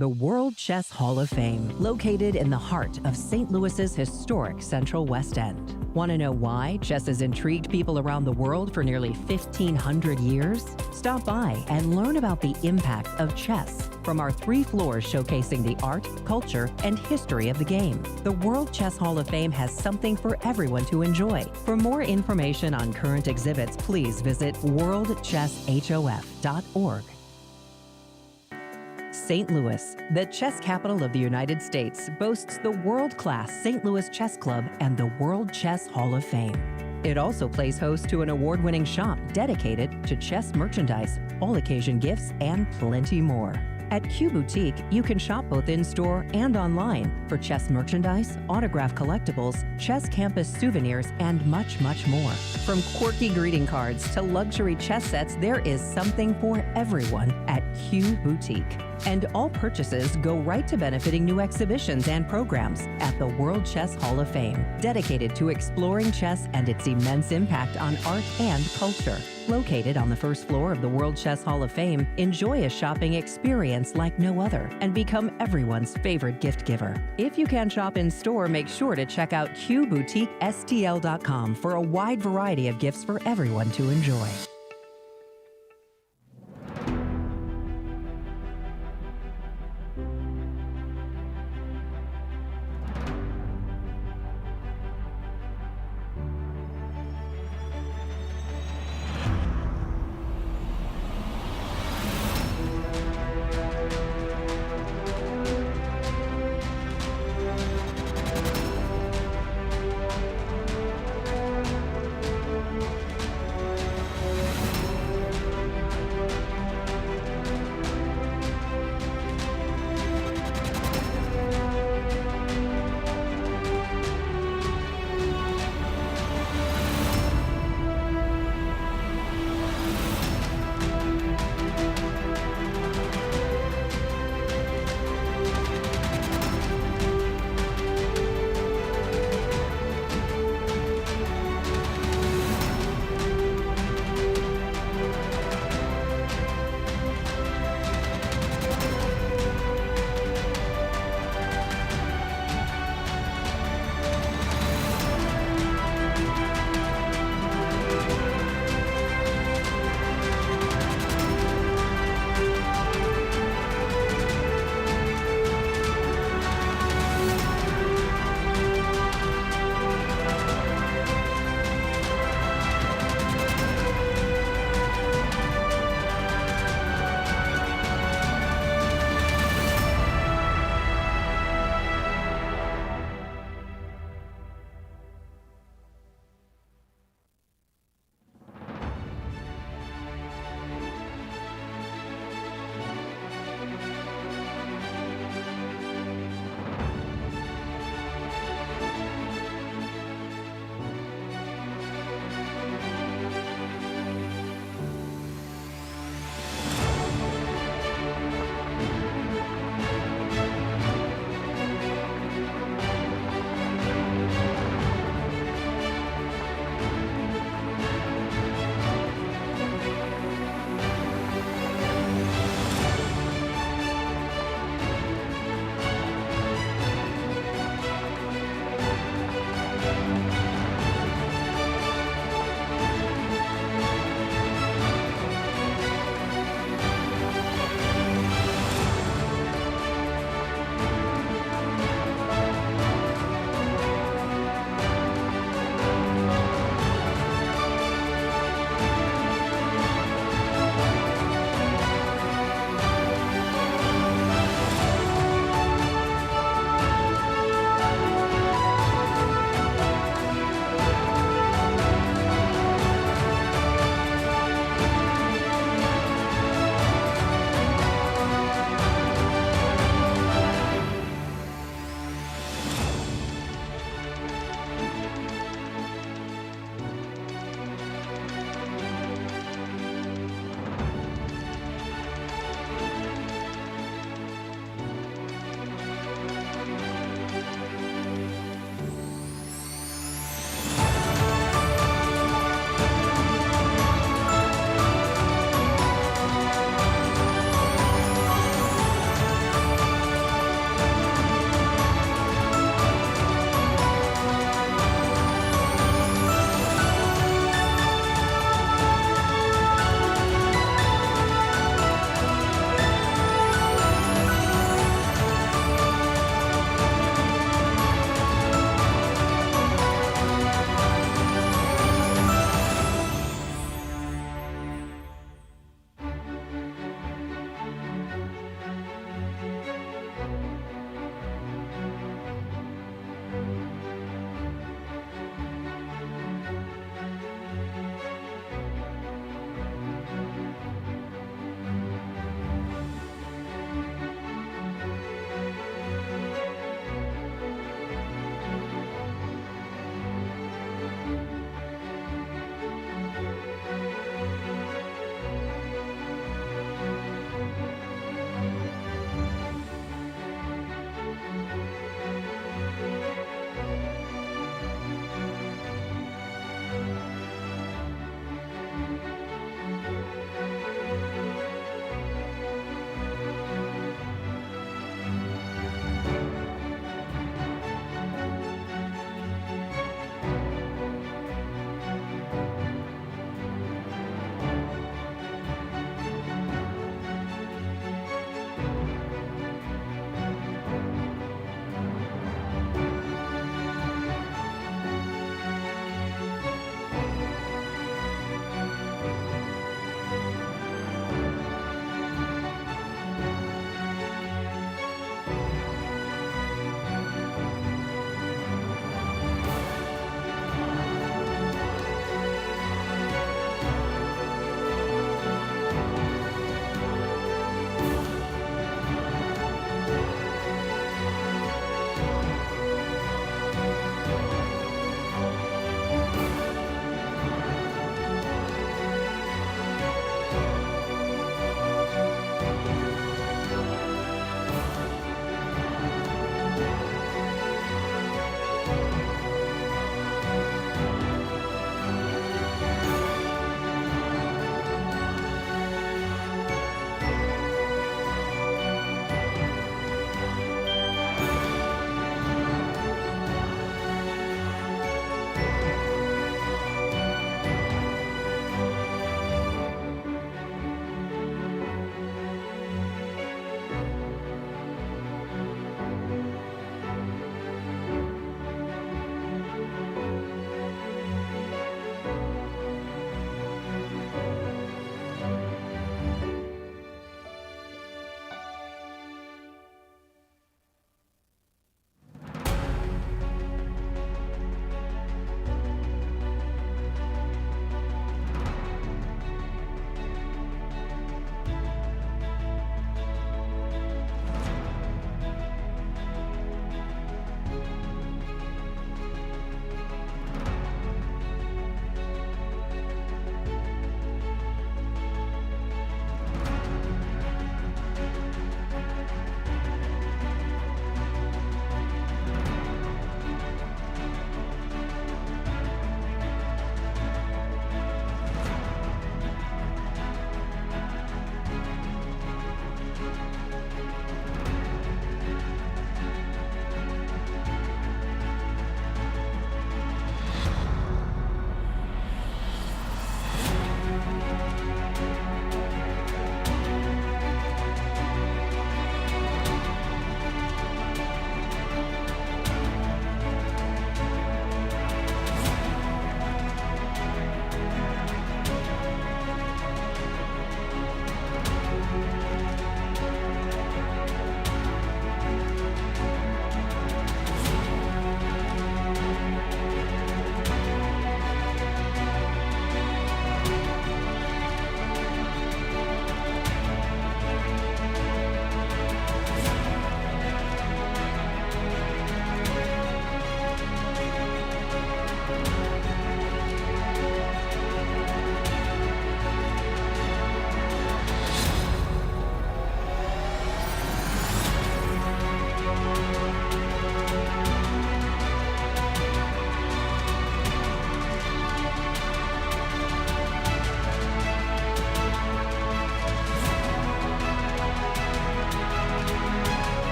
the World Chess Hall of Fame, located in the heart of St. Louis's historic Central West End. Want to know why chess has intrigued people around the world for nearly 1,500 years? Stop by and learn about the impact of chess from our 3 floors showcasing the art, culture, and history of the game. The World Chess Hall of Fame has something for everyone to enjoy. For more information on current exhibits, please visit worldchesshof.org. St. Louis, the chess capital of the United States, boasts the world-class St. Louis Chess Club and the World Chess Hall of Fame. It also plays host to an award-winning shop dedicated to chess merchandise, all-occasion gifts, and plenty more. At Q Boutique, you can shop both in-store and online for chess merchandise, autographed collectibles, chess campus souvenirs, and much, much more. From quirky greeting cards to luxury chess sets, there is something for everyone at Q Boutique. And all purchases go right to benefiting new exhibitions and programs at the World Chess Hall of Fame, dedicated to exploring chess and its immense impact on art and culture. Located on the first floor of the World Chess Hall of Fame, enjoy a shopping experience like no other and become everyone's favorite gift giver. If you can shop in store, make sure to check out QBoutiqueSTL.com for a wide variety of gifts for everyone to enjoy.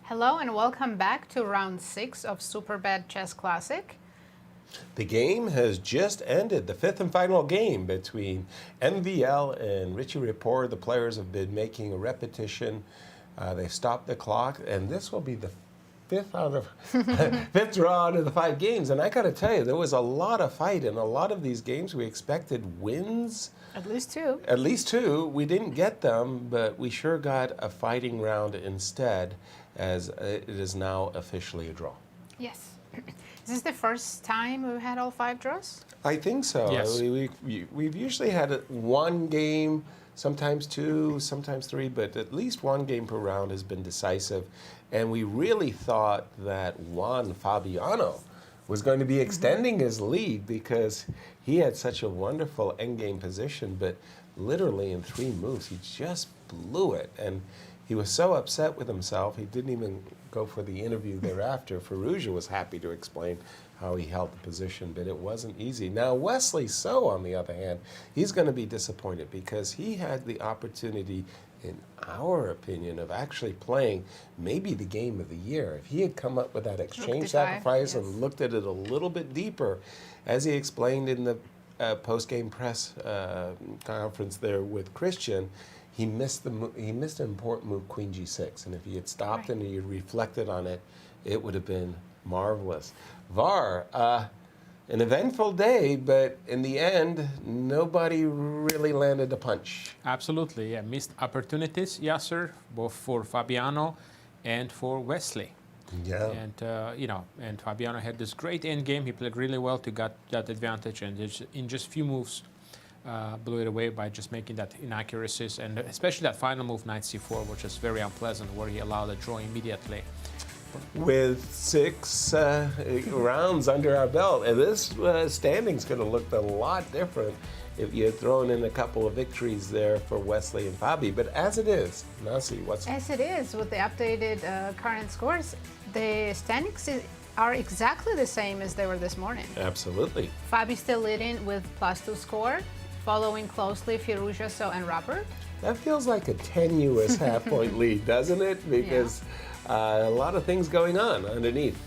Hello and welcome back to round 6 of Superbet Chess Classic. The game has just ended, the 5th and final game between MVL and Richie Rapport. The players have been making a repetition. They stopped the clock, and this will be the fifth draw out of the 5 games. And I got to tell you, there was a lot of fight in a lot of these games. We expected wins. At least 2. At least 2. We didn't get them, but we sure got a fighting round instead, as it is now officially a draw. Yes. Is this the first time we've had all 5 draws? I think so. Yes. We've usually had 1 game, sometimes 2, sometimes 3, but at least 1 game per round has been decisive. And we really thought that Fabiano was going to be extending his lead because he had such a wonderful endgame position, but literally in 3 moves, he just blew it. And he was so upset with himself, he didn't even go for the interview thereafter. Firouzja was happy to explain how he held the position, but it wasn't easy. Now, Wesley So, on the other hand, he's going to be disappointed because he had the opportunity, in our opinion, of actually playing maybe the game of the year. If he had come up with that exchange sacrifice and looked at it a little bit deeper, as he explained in the post-game press conference there with Cristian, he missed an important move, Queen G6, and if he had stopped and he had reflected on it, it would have been marvelous. Var, an eventful day, but in the end, nobody really landed a punch. Absolutely, yeah. Missed opportunities, Yasser, both for Fabiano and for Wesley. Yeah. And and Fabiano had this great end game. He played really well to get that advantage, and in just few moves, blew it away by just making that inaccuracies, and especially that final move, knight c4, which is very unpleasant, where he allowed a draw immediately. With 6 rounds under our belt, and this standing's going to look a lot different if you had thrown in a couple of victories there for Wesley and Fabi. But as it is, Nazi, As it is, with the updated current scores, the standings are exactly the same as they were this morning. Absolutely. Fabi still leading with +2 score, following closely Firouzja, So, and Rapport. That feels like a tenuous half-point lead, doesn't it? Because a lot of things going on underneath.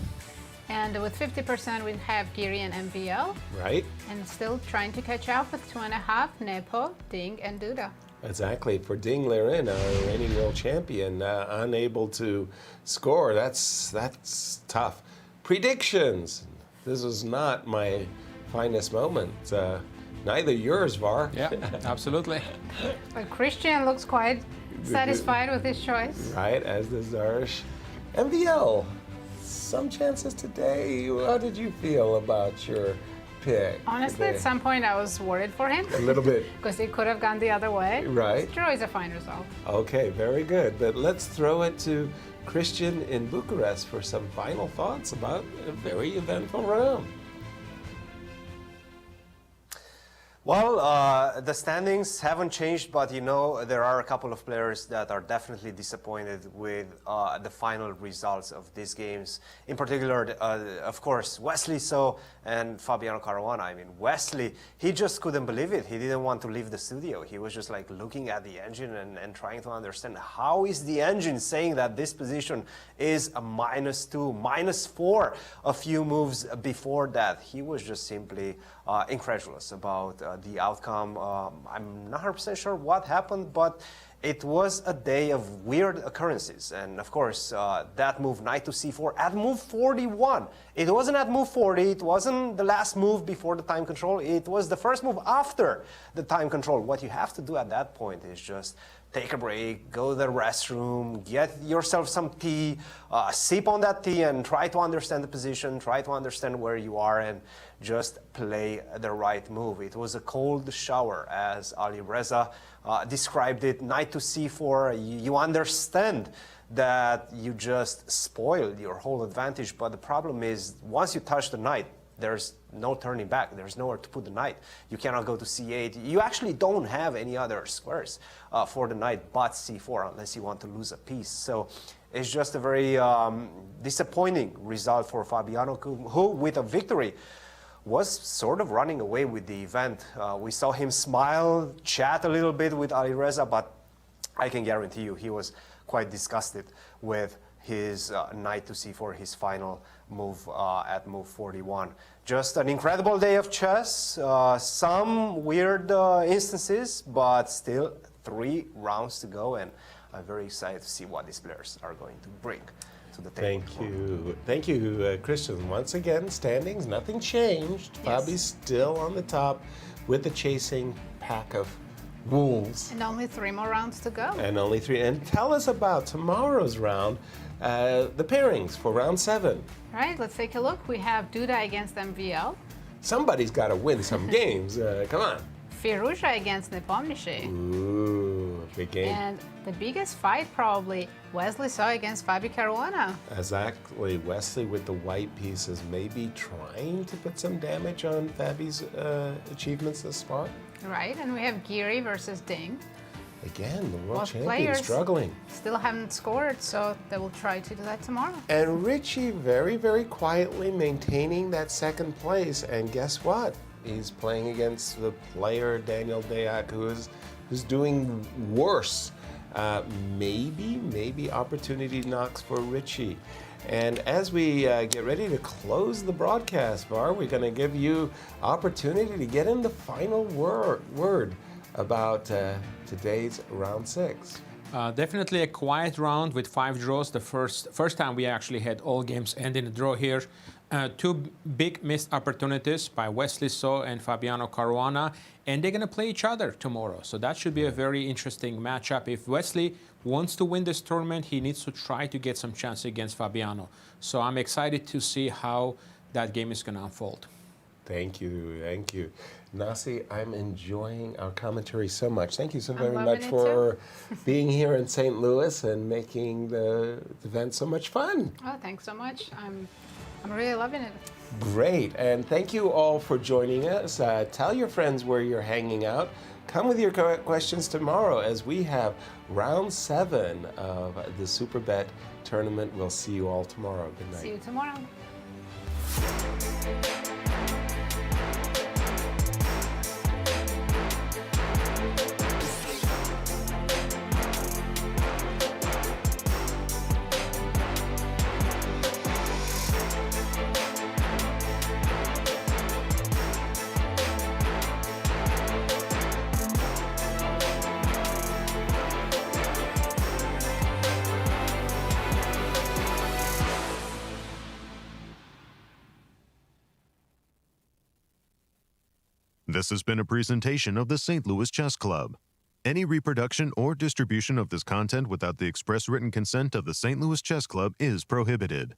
And with 50%, we have Giri and MVL. Right. And still trying to catch up with 2.5, Nepo, Ding, and Duda. Exactly. For Ding Liren, our reigning world champion, unable to score, that's tough. Predictions. This is not my finest moment. Neither yours, Var. Yeah, absolutely. But Cristian looks quite satisfied with his choice. Right, as does Darsh. MVL, some chances today. How did you feel about your pick? Honestly, today? at some point I was worried for him. A little bit. Because it could have gone the other way. Right. Draw is a fine result. Okay, very good. But let's throw it to Cristian in Bucharest for some final thoughts about a very eventful round. Well, the standings haven't changed, but there are a couple of players that are definitely disappointed with the final results of these games. In particular, of course, Wesley So and Fabiano Caruana. I mean, Wesley, he just couldn't believe it. He didn't want to leave the studio. He was just like looking at the engine and trying to understand how is the engine saying that this position is a -2, -4 a few moves before that. He was just simply incredulous about the outcome. I'm not 100% sure what happened, but it was a day of weird occurrences. And of course, that move, knight to c4, at move 41. It wasn't at move 40. It wasn't the last move before the time control. It was the first move after the time control. What you have to do at that point is just take a break, go to the restroom, get yourself some tea, sip on that tea and try to understand the position, try to understand where you are, and just play the right move. It was a cold shower, as Alireza described it. Knight to c4, you understand that you just spoiled your whole advantage, but the problem is once you touch the knight, there's no turning back. There's nowhere to put the knight. You cannot go to c8. You actually don't have any other squares for the knight but c4 unless you want to lose a piece. So it's just a very disappointing result for Fabiano, who with a victory was sort of running away with the event. We saw him smile, chat a little bit with Alireza, but I can guarantee you he was quite disgusted with his knight to c4, his final move at move 41. Just an incredible day of chess. Some weird instances, but still 3 rounds to go, and I'm very excited to see what these players are going to bring to the table. Thank you, Cristian. Once again, standings, nothing changed. Yes. Fabi's still on the top with the chasing pack of wolves. And only 3 more rounds to go. And only 3. And tell us about tomorrow's round, the pairings for round 7. All right, let's take a look. We have Duda against MVL. Somebody's got to win some games. Come on. Firouzja against Nepomniachtchi. Ooh, big game. And the biggest fight probably, Wesley So against Caruana. Exactly. Wesley with the white pieces, maybe trying to put some damage on Fabi's achievements this far. Right, and we have Giri versus Ding. Again, the world Both champion players struggling. still haven't scored, so they will try to do that tomorrow. And Richie very, very quietly maintaining that second place. And guess what? He's playing against the player, Daniel Deac, who's doing worse. Maybe opportunity knocks for Richie. And as we get ready to close the broadcast, Var, we're going to give you opportunity to get in the final word about today's round 6. Definitely a quiet round with 5 draws. The first time we actually had all games end in a draw here. 2 big missed opportunities by Wesley So and Fabiano Caruana, and they're going to play each other tomorrow. So that should be a very interesting matchup. If Wesley wants to win this tournament, he needs to try to get some chance against Fabiano. So I'm excited to see how that game is going to unfold. Thank you. Nasi, I'm enjoying our commentary so much. Thank you so very much for being here in St. Louis and making the event so much fun. Oh, thanks so much. I'm really loving it. Great, and thank you all for joining us. Tell your friends where you're hanging out. Come with your questions tomorrow as we have round 7 of the Superbet tournament. We'll see you all tomorrow. Good night. See you tomorrow. This has been a presentation of the St. Louis Chess Club. Any reproduction or distribution of this content without the express written consent of the St. Louis Chess Club is prohibited.